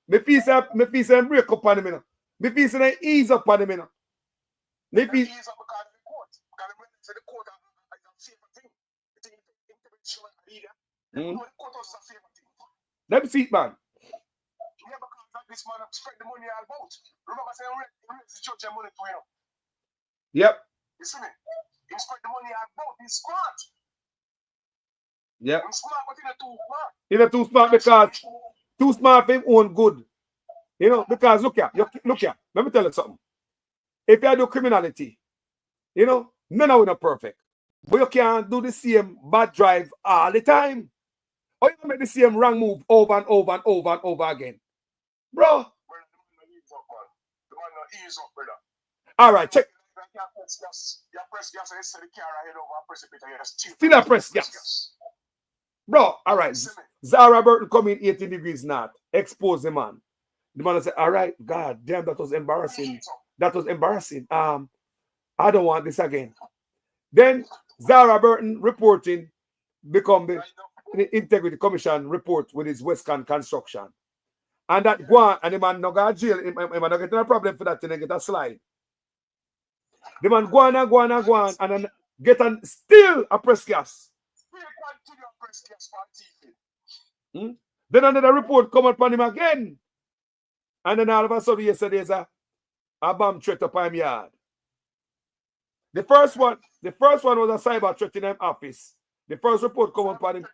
Me feel say break up on him, you know. Me feel say ease up on him, you know. Me feel ease up because of the court. Because the court is a favorite thing. The thing integration and leader. The court is a favorite thing. Let me see it, man. Yeah, because like this man spread the money all about. Remember saying the church and money to him. Yep. You see me? He spread the money all about. He's smart. Yep. He's smart, but he's not too smart. He's not too smart because too smart for him own good. You know, because look here, let me tell you something. If you do criminality, you know, none of it are perfect. But you can't do the same bad drive all the time. Or you can make the same wrong move over and over and over and over again. Bro. The man not ease up, brother. All right, check. You press gas and you set the car ahead over and press it better. Still a press gas. Bro, all right. Zara Burton come in 18 degrees north. Expose the man. The man said, all right, God damn, that was embarrassing. That was embarrassing. I don't want this again. Then Zara Burton reporting become the Integrity Commission report with his Western construction. And that go on, and the man no go to jail. He man not getting a problem for that thing and get a slide. The man go on, and then get on still a press gas. Then another report come upon him again. And then all of a sudden yesterday there's a bomb threat upon him yard. The first one was a cyber threat in him office. The first report come upon him.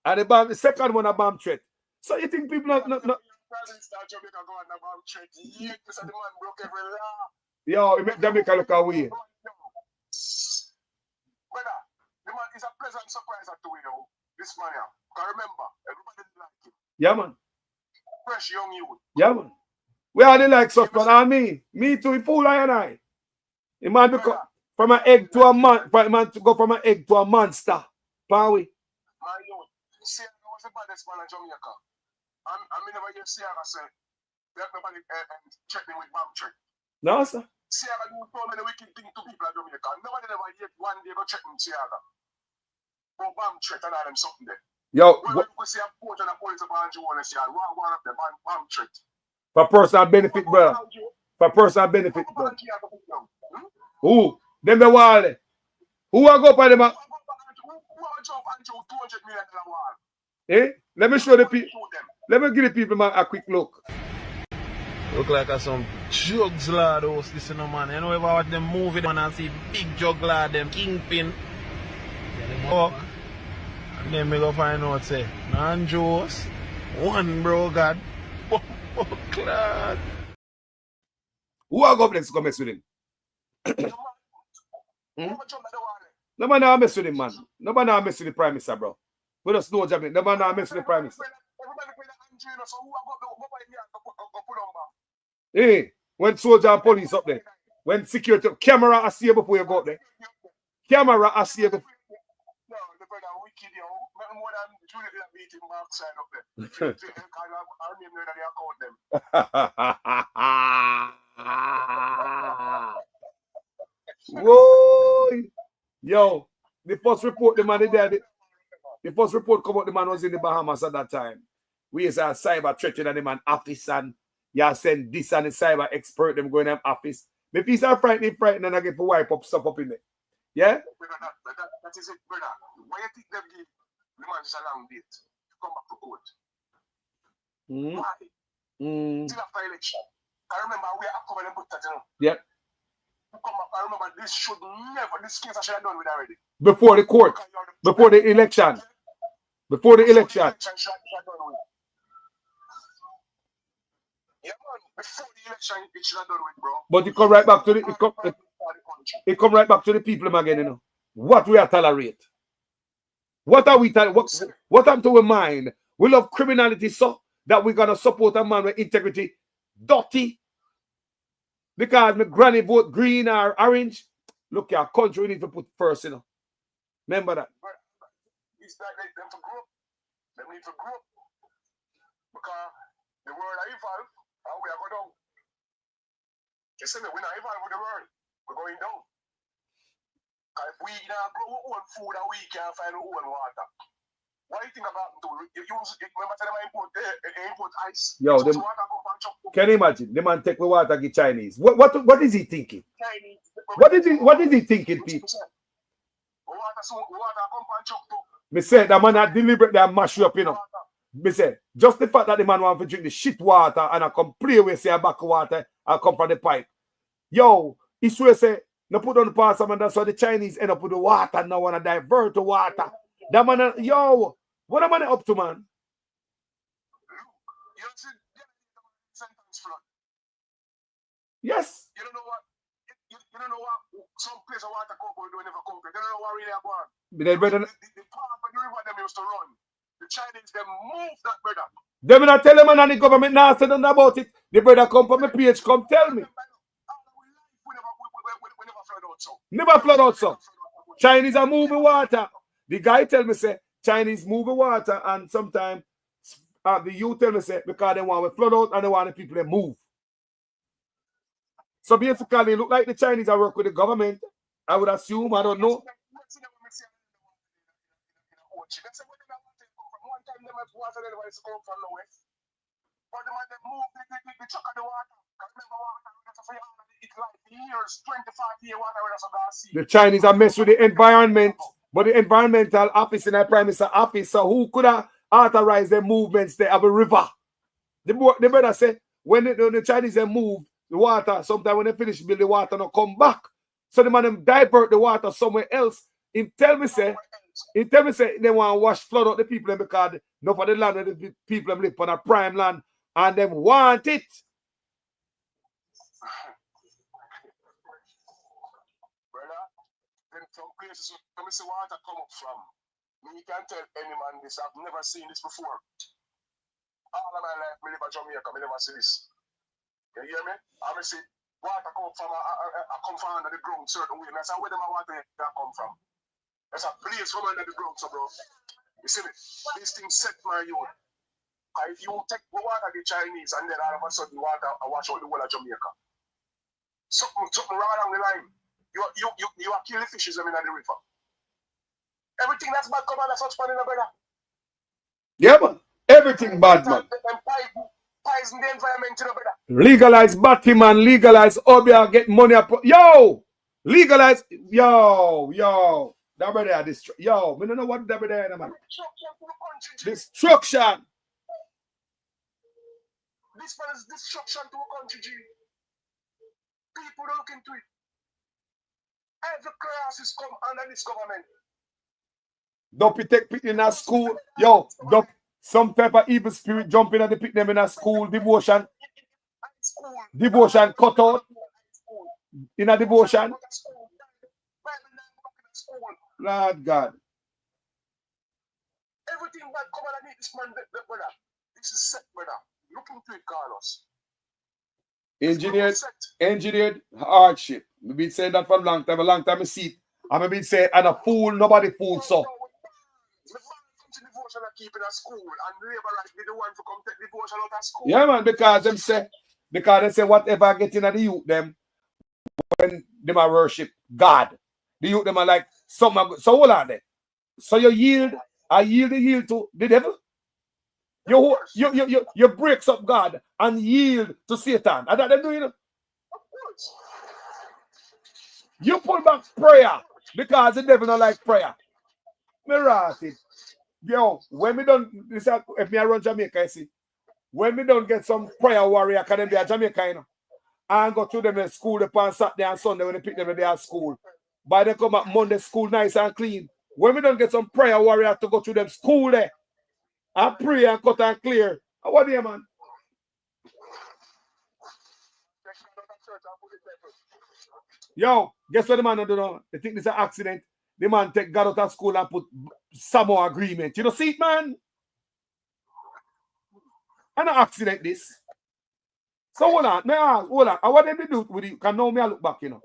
And the second one a bomb threat. So you think people not Yo, it make Jamaica look away. Brother, the man is a pleasant surprise at the window. This man here. Because remember, everybody like him. Yeah, man. Fresh young youth. Yeah, man. We all like suspect and me. Me too, fool I and I. The man to go from an egg to a man, to go from an egg to a monster. Powie. My youth, Siaga was the baddest man in Jamaica. I never hear Siaga say, let nobody check me with bomb trick. No, sir. Siaga do so many wicked things to people in Jamaica. Nobody never yet one day go check him, Siaga. Go bomb trick and all them something there. Yo, when you see a coach and a police of Andrew Wallace, one of them bomb trick. For personal benefit, brother. For personal benefit, brother. Who? Them the wall. Who are go by them? Eh? Let me show the people. Let me give the people a quick look. Look like some jugs lad house this in man. You know if I watch them movie man and see big jug lad them kingpin. Walk. And then me go find out say Nanjos one bro God. Clad. Who are go bless go mess with him? No man now mess with him, man. No man now mess with the Prime Minister, bro. We just know Jamaica. No man now mess with the Prime Minister. Hey, when soldier and police up there, when security camera are see before you go up there. Camera are see before. Whoa! Yo, the first report the man did. The first report come out the man was in the Bahamas at that time. We is a cyber threat in the man office and you send this and the cyber expert them going to office. The piece are frightened and I get to wipe up stuff up in there. Yeah? That is it, brother. Why you think them give the man just a long date to come back to court? Why? Still after election. I remember we are coming and put that, you know. Yep. I remember this should never, this case I should have done with already. Before the court. Before the election. Before the election. Yeah, man. Before the election, it should have done with, bro. But it come right back to the it come right back to the people again, you know. What we are tolerate. What are we what happened to our mind? We love criminality so that we're gonna support a man with integrity. Dirty. Because my granny vote green or orange. Look, our country we need to put first, you know. Remember that. It's like them to grow. Them need to grow. Because the world are evolved and we are going down. You see me, we're not evolved with the world. We're going down. If we grow our own food and we can't find our own water. What do you think about them? You remember telling them import ice? Yo, them, can you imagine? The man take the water get Chinese. What is he thinking? Chinese. What is he thinking, people? Water come from Chuck too. Me say that man had deliberately mash you up, you know. Me say just the fact that the man want to drink the shit water and I come play with say a back of water and come from the pipe. Yo, he swear say no put on the pass and that's why the Chinese end up with the water now want to divert the water. That man, yo, what am I up to, man? Yes. You don't know what? You don't know what? Some place of water come but don't never come. They don't know what really happened. The part of the river them used to run. The Chinese them move that brother. They will not tell them and the government now say nothing about it. The brother come from my page, come tell me. Never flood out so. Chinese are moving water. The guy tell me say Chinese moving water and sometimes the youth tell me say because they want to flood out and they want the people to move. So basically it look like the Chinese are work with the government. I would assume, I don't know. The Chinese are mess with the environment, but the environmental office and the prime minister office, so who could have authorized their movements? They have a river. The brother say when the Chinese they move the water, sometimes when they finish build the water, not come back. So the man them divert the water somewhere else. He tell me say they want to wash flood out the people because no for the land of the people live on a prime land and them want it. From places where me see water come up from. Me can tell any man this. I've never seen this before. All of my life, me live in Jamaica, me never see this. You hear me? I see water come from come from under the ground certain way. That's where the water that come from. There's a place from under the ground, so bro. You see me? These things set my youth. If you take the water the Chinese and then all of a sudden water wash out the whole of Jamaica. Something wrong along the line. You are killing fishes in the river. Everything that's bad come out of such money, brother. Yeah, man. Everything bad, man. Poison the environment, brother. Legalize Batman, legalize Obia, get money up. Yo! Legalize. Yo. That brother destroy. Yo, we don't know what that brother is, man. Destruction. This man is destruction to a country, G. People don't look into it. Every crisis come under this government. Don't take people in a school. Yo, don't some type of evil spirit jumping at the pick them in a school. Devotion cut out. In a devotion. Lord God. Everything bad come underneath this man, brother. This is set, brother. Look into it, Carlos. Engineered hardship. We've been saying that for a long time I see it. And we've been saying, and a fool, nobody fools so. Yeah, man, because they say whatever getting at the youth them when they might worship God. The youth them are like some are, so hold on there. So you yield to the devil. You breaks up God and yield to Satan. And that they doing it. You pull back prayer because the devil don't like prayer. Me rat it. Yo, when we don't, if me run Jamaica, you see, when we don't get some prayer warrior academy at Jamaica, you know, and go to them in school upon Saturday and Sunday when they pick them in their school. By they come at Monday, school nice and clean. When we don't get some prayer warrior to go to them school there and pray and cut and clear. What do you, man? Yo, guess what the man do now? They think this is an accident. The man take God out of school and put Samoa agreement. You know, see it, man? An accident, this. So hold on. And what did they do with you? Can now me look back, you know.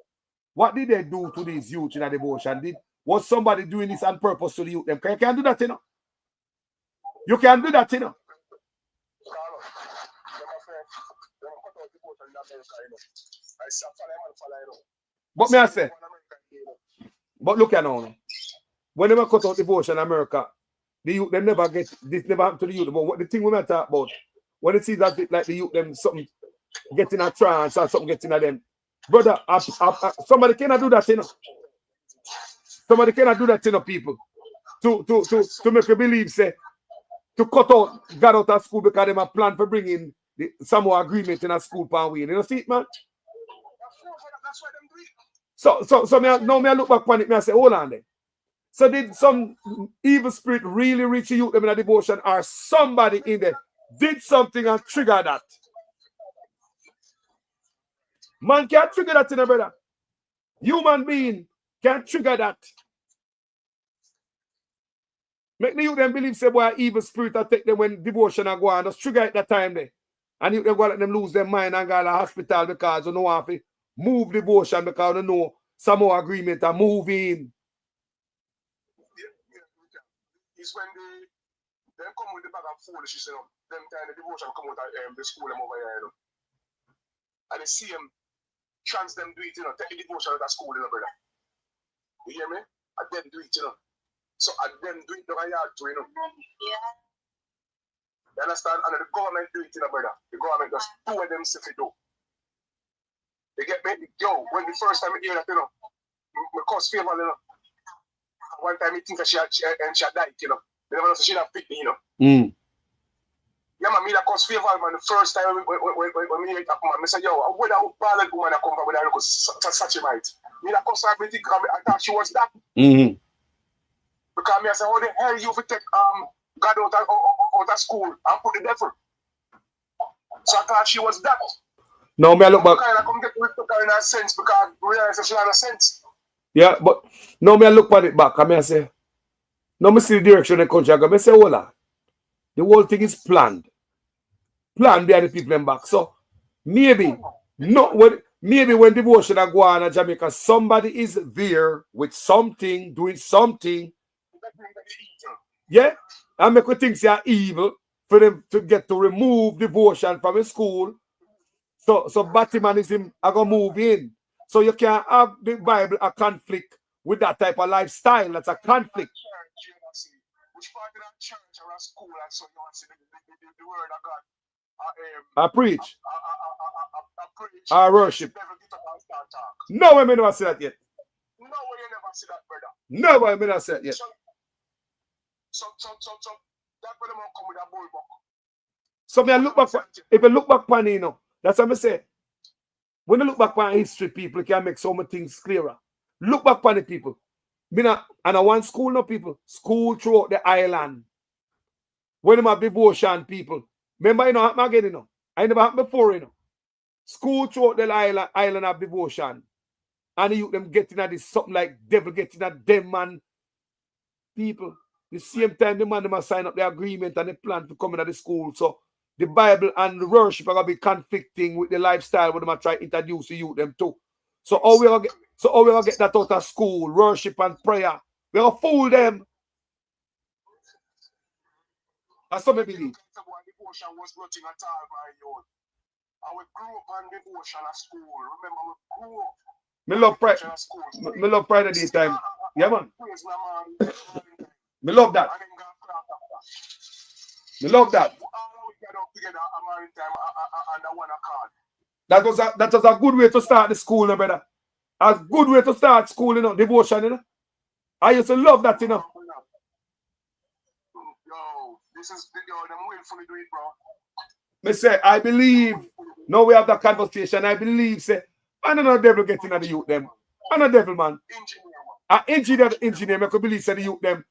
What did they do to these youth in a devotion? Was somebody doing this on purpose to the youth? You can't do that, you know. You can do that, you know. But me I say, But look at now. When they cut out devotion in America, the youth them never get this never happen to the youth. But what the thing we talk about, when it sees that like the youth them something getting a trance or something getting at them. Brother, somebody cannot do that, you know. Somebody cannot do that, you know, people. To make you believe, say, to cut out God out of school because they have plan for bringing some more agreement in a school pan way. You know, see it, man? So me I look back on it, me I say, hold on then. So did some evil spirit really reach the youth them in a devotion, or somebody in there did something and trigger that? Man can't trigger that, you know, brother. Human being can't trigger that. Make the youth them believe, say, boy, evil spirit will take them when devotion are going, just trigger at that time there. And you go let them lose their mind and go to the hospital because you know how to move devotion because you know some more agreement are moving. It's when they come with the bag of foolishness, you know, them kind of devotion come out of the school them over here, you know. And they see them trans them do it, you know, take the devotion out of school, you know, brother. You hear me? And them do it, you know. So and them do it over here too, you know. Yeah. You understand? And the government do it, you know, brother. The government just do what them say to do. You get me? Yo, when the first time I hear that, you know, my cause favor, you know. One time I think that she had died, you know. They never know she had picked me, you know. Yeah, man, me that cause favor, man. The first time when me hear it happen, man, I say, yo, where that bad woman that come from, when I look at such a might. Me that cause I thought she was that. Because me I say, how the hell you fi take God out of school and put the devil? So I thought she was that. No, me I look back. I come get with her in a sense because I realize that she had a sense. Yeah, but now me I look at it back and I say, now me see the direction of the country. I go, me say, hola, the whole thing is planned. Planned behind the people in back. So maybe when devotion are going on in Jamaica, somebody is there with something, doing something. Yeah, and make we think they are evil for them to get to remove devotion from a school. So Batmanism are gonna move in. So you can't have the Bible a conflict with that type of lifestyle. That's a conflict. Which part of that church or a school and so you want to see the word of God? I preach. I worship. No, I may never say that yet. No, you never see that, brother. No, I may not say that yet. So that brother will come with a bull book. So me I look back, if you look back on it, you know, that's what I say. When you look back on history, people can make so many things clearer. Look back on the people. Me not, and I want school, no people. School throughout the island. When them have devotion, people. Remember, you know, happen again, you know. I never happened before, you know. School throughout the island of devotion. And you them getting at this something like devil getting at them, man. People. The same time the man them sign up the agreement and the plan to come into the school. So the Bible and the worship are gonna be conflicting with the lifestyle where them try to introduce the youth them too. So how we gonna get that out of school, worship and prayer? We gonna fool them. That's what I believe. Devotion was nothing at all, my youth. And we grew up on devotion at school. Remember, we grew up. Me love pride. Me love pride at this time. Yeah, man. Me love that. Me love that. That was a good way to start the school, you know, brother. A good way to start school, you know, devotion, you know. I used to love that, you know. Yo, this is them willfully do it, bro. Me say, I believe, now we have that conversation, I believe, say, I don't know the devil getting at the youth them. I know devil, man. An engineer, I could believe say the youth them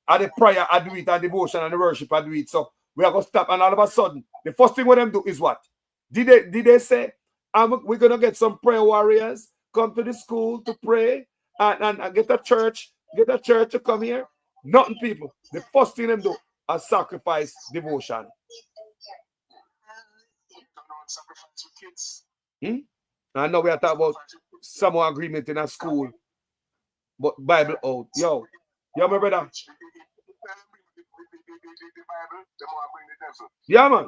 at the prayer, I do it, and devotion, and the worship, I do it. So we are going to stop, and all of a sudden, the first thing what them do is what? Did they say, we're going to get some prayer warriors, come to the school to pray, and get a church to come here? Nothing, people. The first thing them do is sacrifice devotion. Sacrifice with kids. I know we are talking about some more agreement in a school, but Bible out. Yo, my brother. Yeah, man.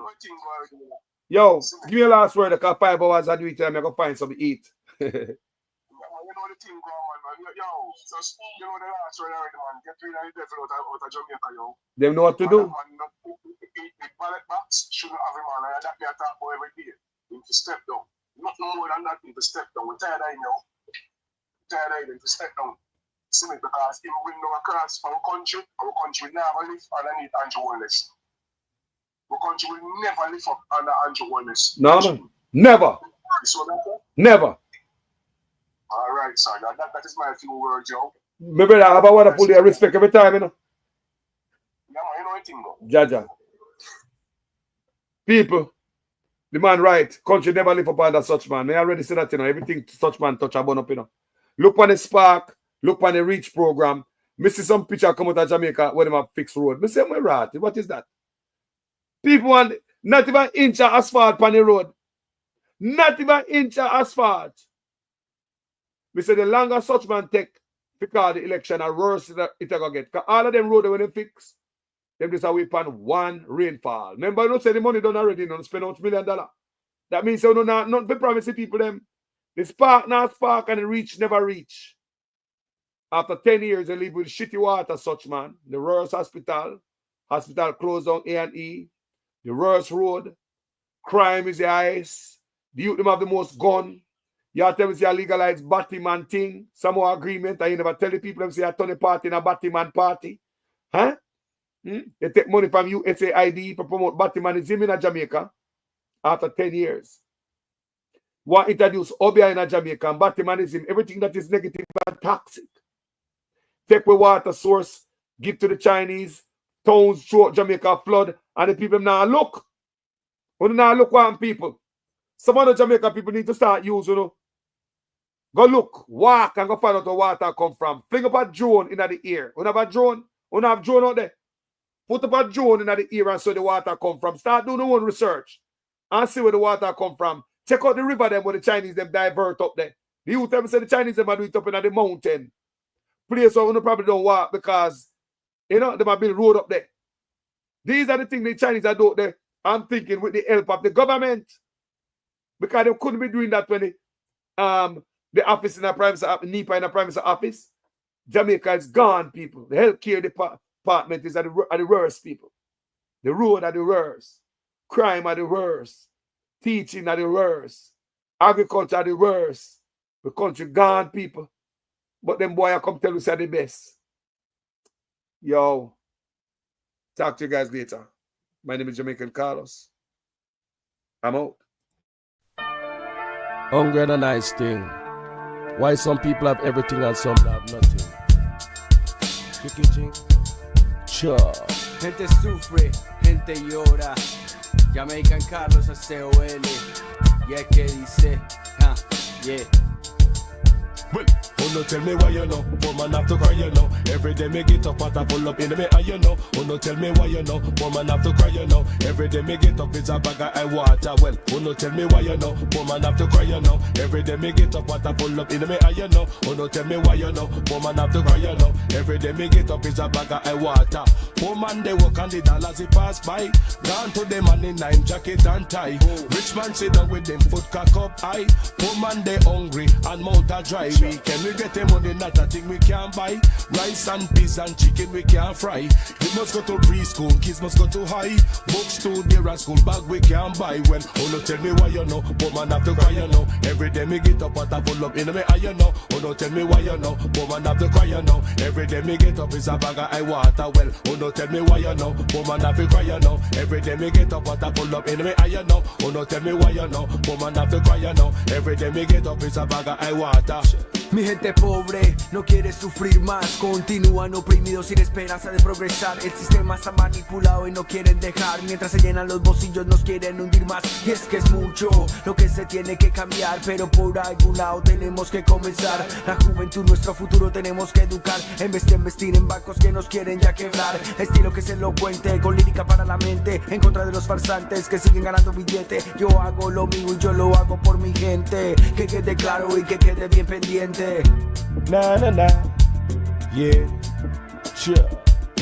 Yo, give me a last word. Because 5 hours I do it, I'm going to find something to eat. You know the thing, man. Yo, just, you know the last one already, man. Get rid of the devil out of Jamaica, yo. They know what to do. The ballot box shouldn't have him on. That they attack for every day. Him to step down. Nothing more than that, him to step down. We're tired of him, yo. Tired of him to step down. See me, because him win no across our country will never live underneath Andrew Wallace. Our country will never live up under Andrew Wallace. No, man. Never. So never. All right, son. That is my few words, yo. My brother, I want to put their respect every time, you know. Yeah, man, you know anything, bro. Jaja. People, the man right, country never live up under such man. I already said that, you know. Everything such man touch a bun up, you know. Look on the Spark, look on the Reach program. I see some picture come out of Jamaica when they have fixed road. I say, my rat, what is that? People want not even inch of asphalt on the road. Not even inch of asphalt. I say the longer such man take because the election, the worse it going to get. Because all of them road when they fix, them just are wait on one rainfall. Remember, you know, say the money done already, don't spend out $1 million. That means you know not be promising people them. The Spark not Spark and the Reach never reach. After 10 years, they live with shitty water, such man. The Royal Hospital closed down A&E. The worst road. Crime is the highest. The youth them have the most gun. You tell me say you legalize Batman thing. Some more agreement. And you never tell the people them say you turn a party in a Batman party. Huh? They take money from USAID to promote Batmanism in Jamaica after 10 years. Want to introduce Obia in Jamaica and Batmanism, everything that is negative and toxic. Take the water source, give to the Chinese, towns throughout Jamaica flood, and the people now look. When now look one people. Some of the Jamaica people need to start using, you know. Go look, walk, and go find out where water come from. Fling up a drone in the ear. You have a drone? You have drone out there? Put up a drone in the ear and see the water come from. Start doing your own research and see where the water come from. Check out the river them where the Chinese them divert up there. The youth them say the Chinese them are doing it up in the mountain. Place where you probably don't walk because, you know, they might build road up there. These are the things the Chinese are doing there. I'm thinking with the help of the government. Because they couldn't be doing that when the office in the prime minister, NEPA in the prime minister office. Jamaica is gone, people. The healthcare department is at the worst, people. The road are the worst. Crime are the worst. Teaching are the worst. Agriculture are the worst. The country gone, people. But them boy I come tell us are the best. Yo. Talk to you guys later. My name is Jamaican Carlos. I'm out. Hungry and a nice thing. Why some people have everything and some have nothing. Sure. Gente sufre, gente llora. Jamaican Carlos ACOL. Y es que dice, yeah. Well, oh no tell me why you know, woman have to cry you know. Every day me get up and I pull up in me eye you know. Oh no tell me why you know, woman have to cry you know. Every day me get up it's a bag of ice water. Well, oh no tell me why you know, woman have to cry you know. Every day me get up and I pull up in me eye you know. Oh no tell me why you know, woman have to cry you know. Every day me get up it's a bag of ice water. Woman they walk on the dollars he pass by. Gone to them on the 9 jacket and tie. Rich man sit down with them foot cock up high. Woman they hungry and mouth a dry. Weekend we get them money, not a thing we can't buy. Rice and peas and chicken we can't fry. You must go to preschool, kids must go to high. Books to their and school bag we can't buy. When oh no tell me why you know, woman have to cry you know. Every day me get up and I pull up in me eye you know. Oh no tell me why you know, woman have to cry you know. Every day me get up is a bag of ice water. Well, oh no tell me why you know, woman have to cry you know. Every day me get up and I pull up in me eye you know. Oh no tell me why you know, woman have to cry you know. Every day me get up is a bag of ice water. Mi gente pobre no quiere sufrir más, continúan oprimidos sin esperanza de progresar. El sistema está manipulado y no quieren dejar, mientras se llenan los bolsillos nos quieren hundir más. Y es que es mucho lo que se tiene que cambiar, pero por algún lado tenemos que comenzar. La juventud, nuestro futuro tenemos que educar, en vez de investir en bancos que nos quieren ya quebrar. Estilo que es elocuente, con lírica para la mente, en contra de los farsantes que siguen ganando billete. Yo hago lo mío y yo lo hago por mi gente, que quede claro y que quede bien pendiente. Na na na, yeah, sure.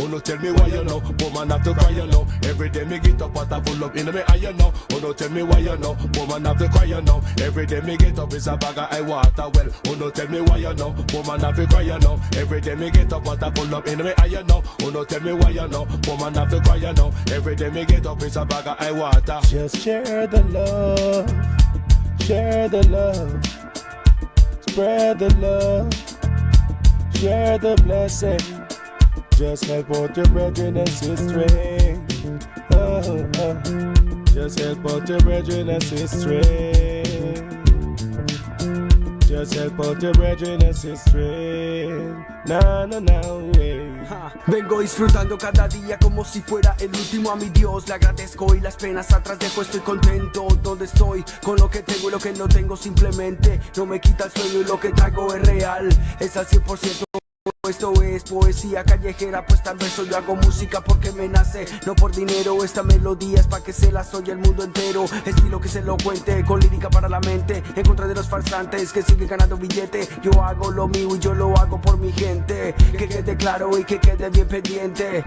Oh no tell me why you know, woman have to cry you know. Every day me get up water full up in me eye you know. Oh no tell me why you know, woman have to cry you know. Every day me get up is a bag of I water well. Oh no tell me why you know, woman have to cry you know. Every day me get up water full up in me eye you know. Oh no tell me why you know, woman have to cry you know. Every day me get up is a bag of I water. Just share the love, share the love, spread the love, share the blessing. Just help out your brethren and sisters. Just help out your brethren and sisters. Just help out your brethren and sisters. Na, na, na, yeah. Vengo disfrutando cada día como si fuera el último. A mi Dios le agradezco y las penas atrás dejo. Estoy contento donde estoy, con lo que tengo y lo que no tengo. Simplemente no me quita el sueño y lo que traigo es real. Es al 100%. Esto es poesía callejera, pues tal vez yo hago música porque me nace, no por dinero. Esta melodía es pa' que se la oye el mundo entero. Estilo que se lo cuente, con lírica para la mente, en contra de los farsantes que siguen ganando billete. Yo hago lo mío y yo lo hago por mi gente. Que quede claro y que quede bien pendiente.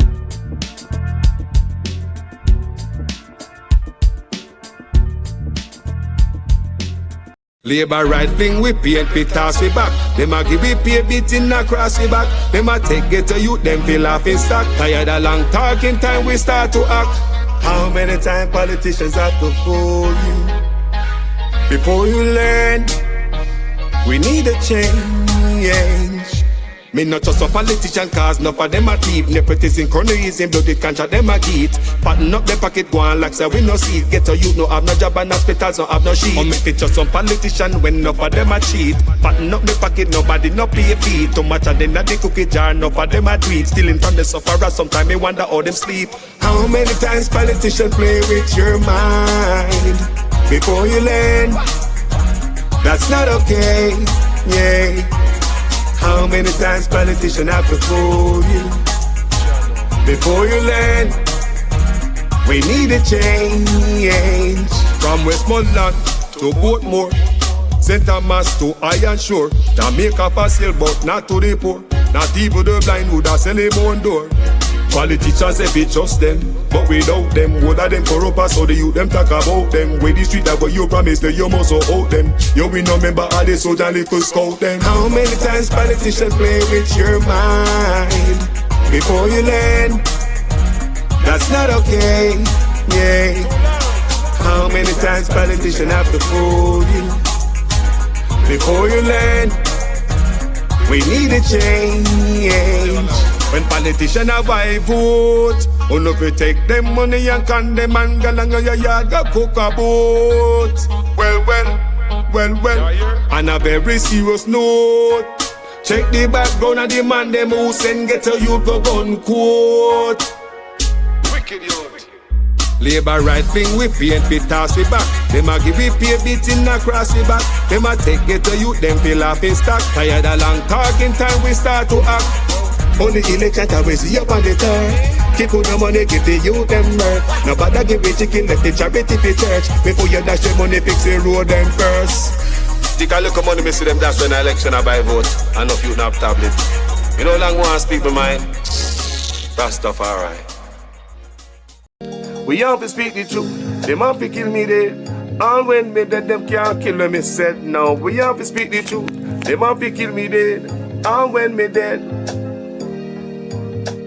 Labor right thing we paint, we toss we back. Them a give we pay beating across we back. Them a take get to youth, them feel off in stock. Tired of long talking time, we start to act. How many times politicians have to fool you before you learn? We need a change. Me not just a politician cause enough of them a thief. Nepotism, cronyism, bloody contract them a get. Pattern up the pocket go on like say we no see it. Get to youth no have no job and hospitals no have no sheet. Or make it just some politician when enough of them a cheat. Pattern up the pocket nobody no pay fee. Too much of them at the cookie jar enough of them a tweet. Stealing from the sufferer sometimes me wonder how them sleep. How many times politicians play with your mind before you learn? That's not okay, yeah. How many times politicians have to fool you before you learn? We need a change. From Westmoreland to Portmore, St. Thomas to Iron Shore, Jamaica for sale but not to the poor. Not even the blind would have sell him on door. Politicians if it's just them, but without them, what are them corrupt us so the youth them talk about them. With the street that what you promise that you must out them. You we no member all the soldier little scout them. How many times politicians play with your mind before you learn? That's not okay, yeah. How many times politicians have to fool you before you learn? We need a change. When politicians have I vote, oh no, we take them money and condemn and go along your yard go cook a boat. Well, on a very serious note, check the background of the man them who send get a youth go gun quote. Wicked youth. Labor right thing we paint, we toss we back. Them a give we pay beating across we back. Them a take get a youth, them feel off in stock. Tired of long talking time, we start to act. On the election time we see up on the turn. Keep on the money, give the youth them work. Nobody give a chicken, let the charity for church. Before you dash the money, fix the road them first. Take a look at money, me see them dash when the election I buy vote. And no youth have tablet. You know long want speak my mind. Rastafari. We have to speak the truth. Them have to kill me dead. All when me dead, them can't kill me said. Now we have to speak the truth. Them have to kill me dead. All when me dead.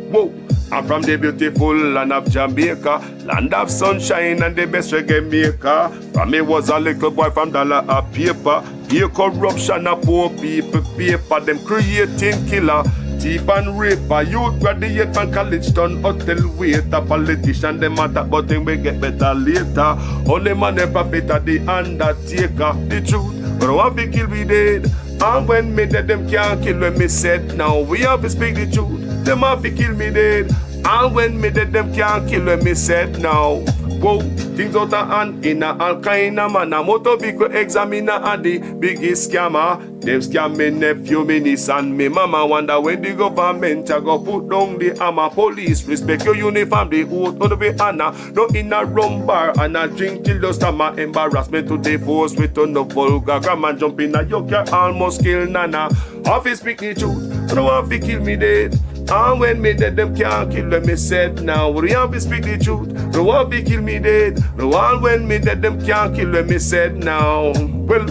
Whoa, I'm from the beautiful land of Jamaica, land of sunshine and the best reggae maker. From me was a little boy from dollar a paper. Here corruption a poor people paper. Them creating killer, thief and raper. Youth graduate from college done hotel waiter. Politician them attack but them we get better later. Only man never fit at the undertaker. The truth, but I want to kill me dead. And when me dead them can't kill when me said. Now we have to speak the truth. Them have to kill me dead. And when me dead, them can't kill when me said now. Whoa, things out of hand in a all kind of manner. Motor vehicle examiner and the biggest scammer. Them scam me nephew, me niece and me mama. Wonder when the government a go put down the hammer. Police respect your uniform, the oath on the way Anna. No in a rum bar and a drink till the stomach. Embarrassment to the force with no vulgar grammar. Jump in a your car almost kill Nana. Office speak the truth, no one fi kill me dead. And when me dead, them can't kill them, me said now. We have to speak the truth. No one be kill me dead. No one when me dead, them can't kill them, me said now. Well,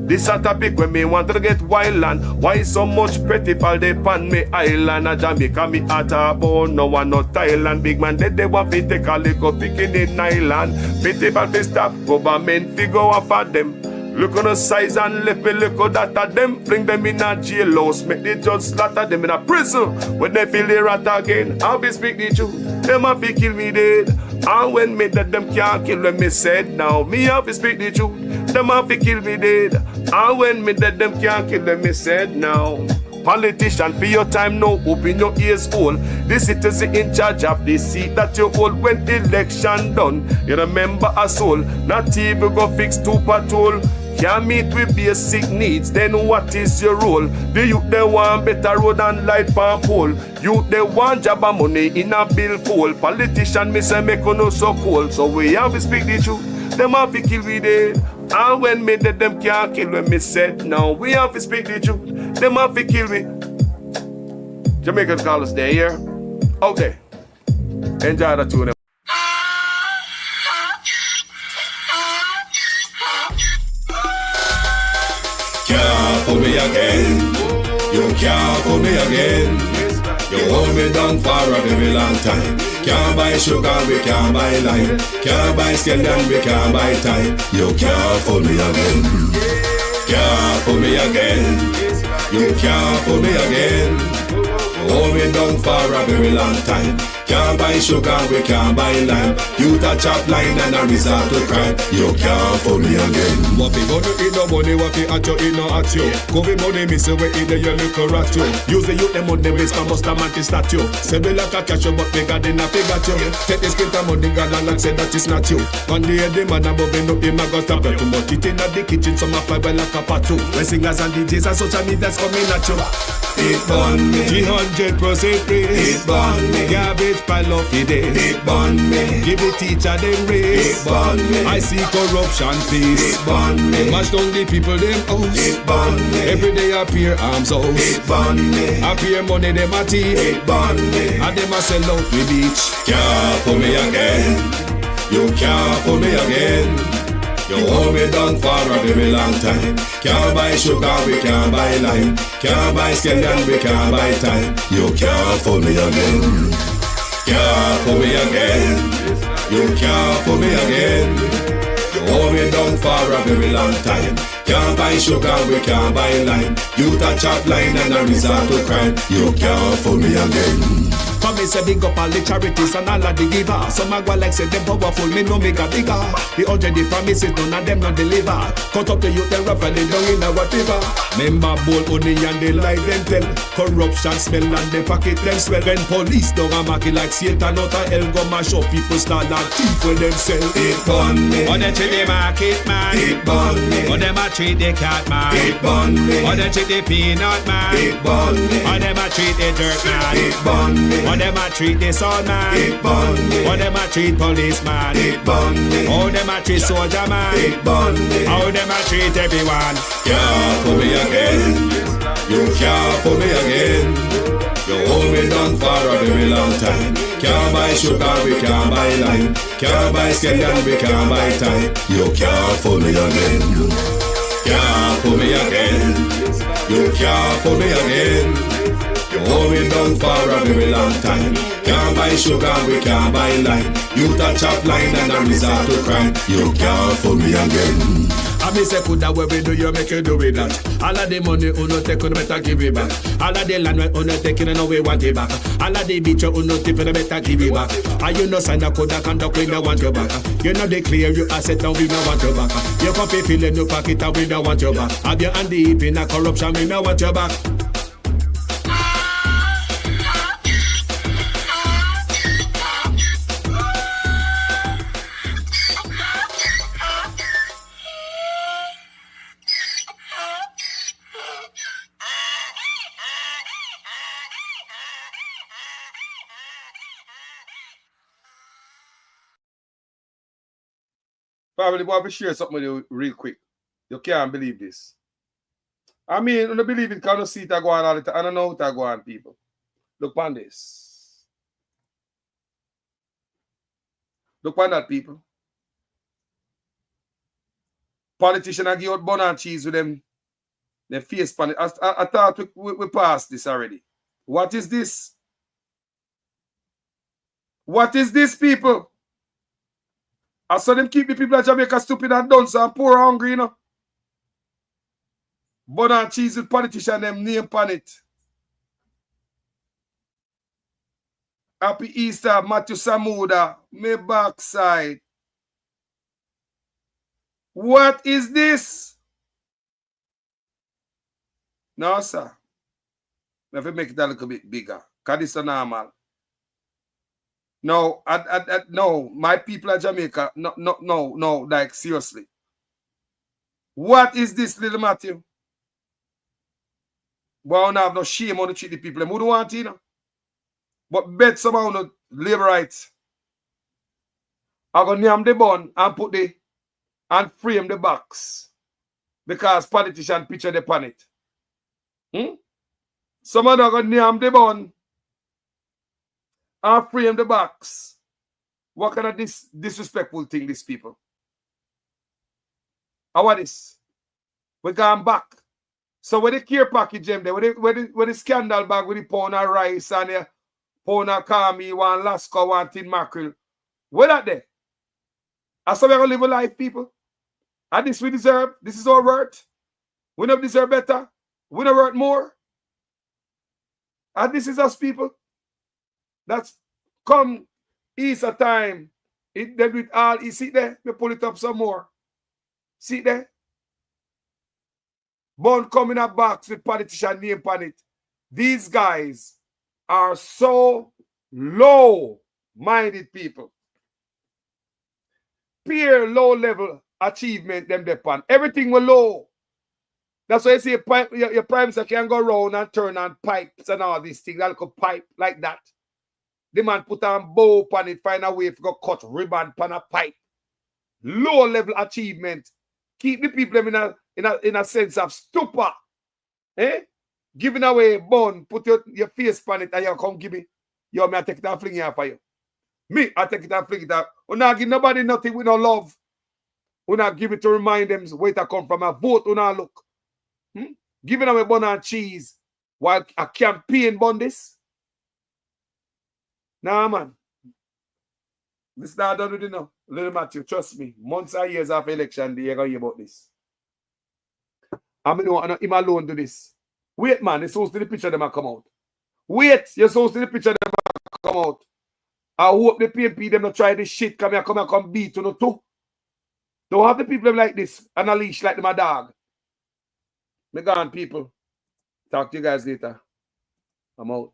this a topic when me want to get wild and why so much pretty fall they pan me island a Jamaica me at a bone, no one no Thailand. Big man dead they want to take a little picking in island. Pity for the stop, government figure off at them. Look on the size and left me look at that of them. Bring them in a jailhouse, make the judge slaughter them in a prison. When they feel the rat again, I'll be speak the truth. Them have to kill me dead. And when me dead, them can't kill them, me said now. Me have to speak the truth. Them have to kill me dead. And when me dead, them can't kill them, me said now. Politician, for your time now, open your ears all. The citizen in charge of the seat that you hold when election done. You remember a soul, not even go fix to patrol. Can't meet with basic needs, then what is your role? The youth they want better road and light pan pole. Youth they want job and money in a bill full. Politician me say make no so cold. So we have to speak the truth. Them have to kill we dead. And when me dead, them can't kill when me said now. We have to speak the truth. Them have to kill me. Jamaicans call us there, here. Okay. Enjoy the tune. Can't fool me again. You can't fool me again. You hold me down for a very long time. Can't buy sugar, we can't buy lime. Can't buy scallion, we can't buy time. You can't fool me again. Can't fool me again. You can't fool me again. Hold me down for a very long time. Can't buy sugar, we can't buy lime. You touch up line and a resort to crime. You can't fool me again. What we gonna eat no money, what we at you, eat no at you. Covid money, me say we eat the your little rat you. Use the youth, them on the base, come bust a man to statue. Say we like a cash, but we got in a figure you. Take the spit of money, God and say that is not you. On the head, the man above me, no him, I got a bet too much. It in the kitchen, some fly well like a pat too. When singers and DJs and social media's coming at you. It burn me. 300% praise. It burn me. Garbage pile of the days. It burn me. Give the teacher them raise. It burn me. I see corruption face. It burn me. Mash down the people them house. It burn me. Every day appear arms house. It burn me. Appear money them a thief. It burn me. And them a sell out the beach. Can't fool me again. You can't fool me again. You hold me down for a very long time. Can't buy sugar, we can't buy lime. Can't buy scallion, we can't buy time. You can't fool me again. Can't fool me again. You can't fool me again. You hold me down for a very long time. Can't buy sugar, we can't buy lime. You touch up line and a resort to crime. You can't fool me again. Come me say big up all the charities and all of the givers. Some a go like say them powerful, me no make a bigger. The 100 the promises, none of them not deliver. Cut up the youth, they rough and they down in a whatever. Member bowl honey and they lie them tell. Corruption smell and they pocket them swell. When police don't a market like Satan out of hell, go mash up people start like thief when them sell. It burn me. Or they treat the market man. It burn me. Or them a treat the cat man. It burn me. Or they treat the peanut man. It burn me. Or them a treat the dirt man. It burn me. Or them a treat the sun man. It burn me. Or them a treat policeman. It burn me. How them a treat soldier man. It burn me. How them a treat everyone. Can't fool me again. You can't fool me again. You hold me down for a very long time. Can't buy sugar, we can't buy lime. Can't buy scallion, we can't buy time. You can't fool me again. Can't fool me again. You can't fool me again. You hold me down for a very long time. Can't buy sugar, we can't buy lime. You touch up line and a resort to crime. You can't fool me again. I me say coulda where we do you make you do with that. All of the money uno take uno better give it back. All of the land we uno take and no we want it back. All of the beach uno tip and better give it back. And you know sign a coulda conduct we no want you back. You know they clear you asset now we no want you back. You come fi fill in your pocket and we no want you back. Have your hand deep in a corruption we no want you back. Family, boy, I will share something with you real quick. You can't believe this. I mean, I don't believe it because I don't see it go on all the time. I don't know how to go on, people. Look on this. Look on that, people. Politicians are give out bun and cheese with them. They face pan it. I thought we passed this already. What is this? What is this, people? I saw them keep the people of Jamaica stupid and dunce and poor and hungry, you know. Bun and cheese with politician them name pan it. Happy Easter, Matthew Samuda, me backside. What is this? No, sir. Let me make it a little bit bigger. Because this is normal. No, no, my people of Jamaica, no, like seriously. What is this, little Matthew? Well, I don't have no shame on to treat the people. Who don't want it, you know? But bet somehow no labor rights. I'm going to name the bun and put the and frame the box. Because politician picture the pan it. Someone are going to name the bun and frame the box. What kind of disrespectful thing these people? How are this? We're going back. So with the care package them there, with the scandal bag with the pound of rice and the pound of kami, one Lasco, one tin mackerel. Where that there? And so we're going to live a life, people. And this we deserve. This is our worth. We don't deserve better. We don't worth more. And this is us, people. That's come Easter time. It then with all, you see there? We pull it up some more. See there? Bun coming up box with politician name on it. These guys are so low-minded people. Pure low-level achievement them depend. Everything was low. That's why you see your prime minister can go around and turn on pipes and all these things. That little pipe like that. The man put on bow on it, find a way to go cut ribbon on a pipe. Low-level achievement. Keep the people in a sense of stupor. Giving away bun, put your face on it and you come give me. Yo, me I take it and fling it for you. Me, I take it and fling it out. We not give nobody nothing with no love. We not give it to remind them where to come from. A vote, we not look. Giving away bun and cheese while a campaign bun this. Nah, man. This is not done with it now. Little Matthew, trust me. Months or years after election, you're going to hear about this. I mean, no, him alone do this. Wait, man. You're supposed to the picture them come out. Wait. You're supposed to the picture them come out. I hope the PNP them not try this shit. Come here, come beat you too. Don't have the people like this and a leash like them a dog. Me gone, people. Talk to you guys later. I'm out.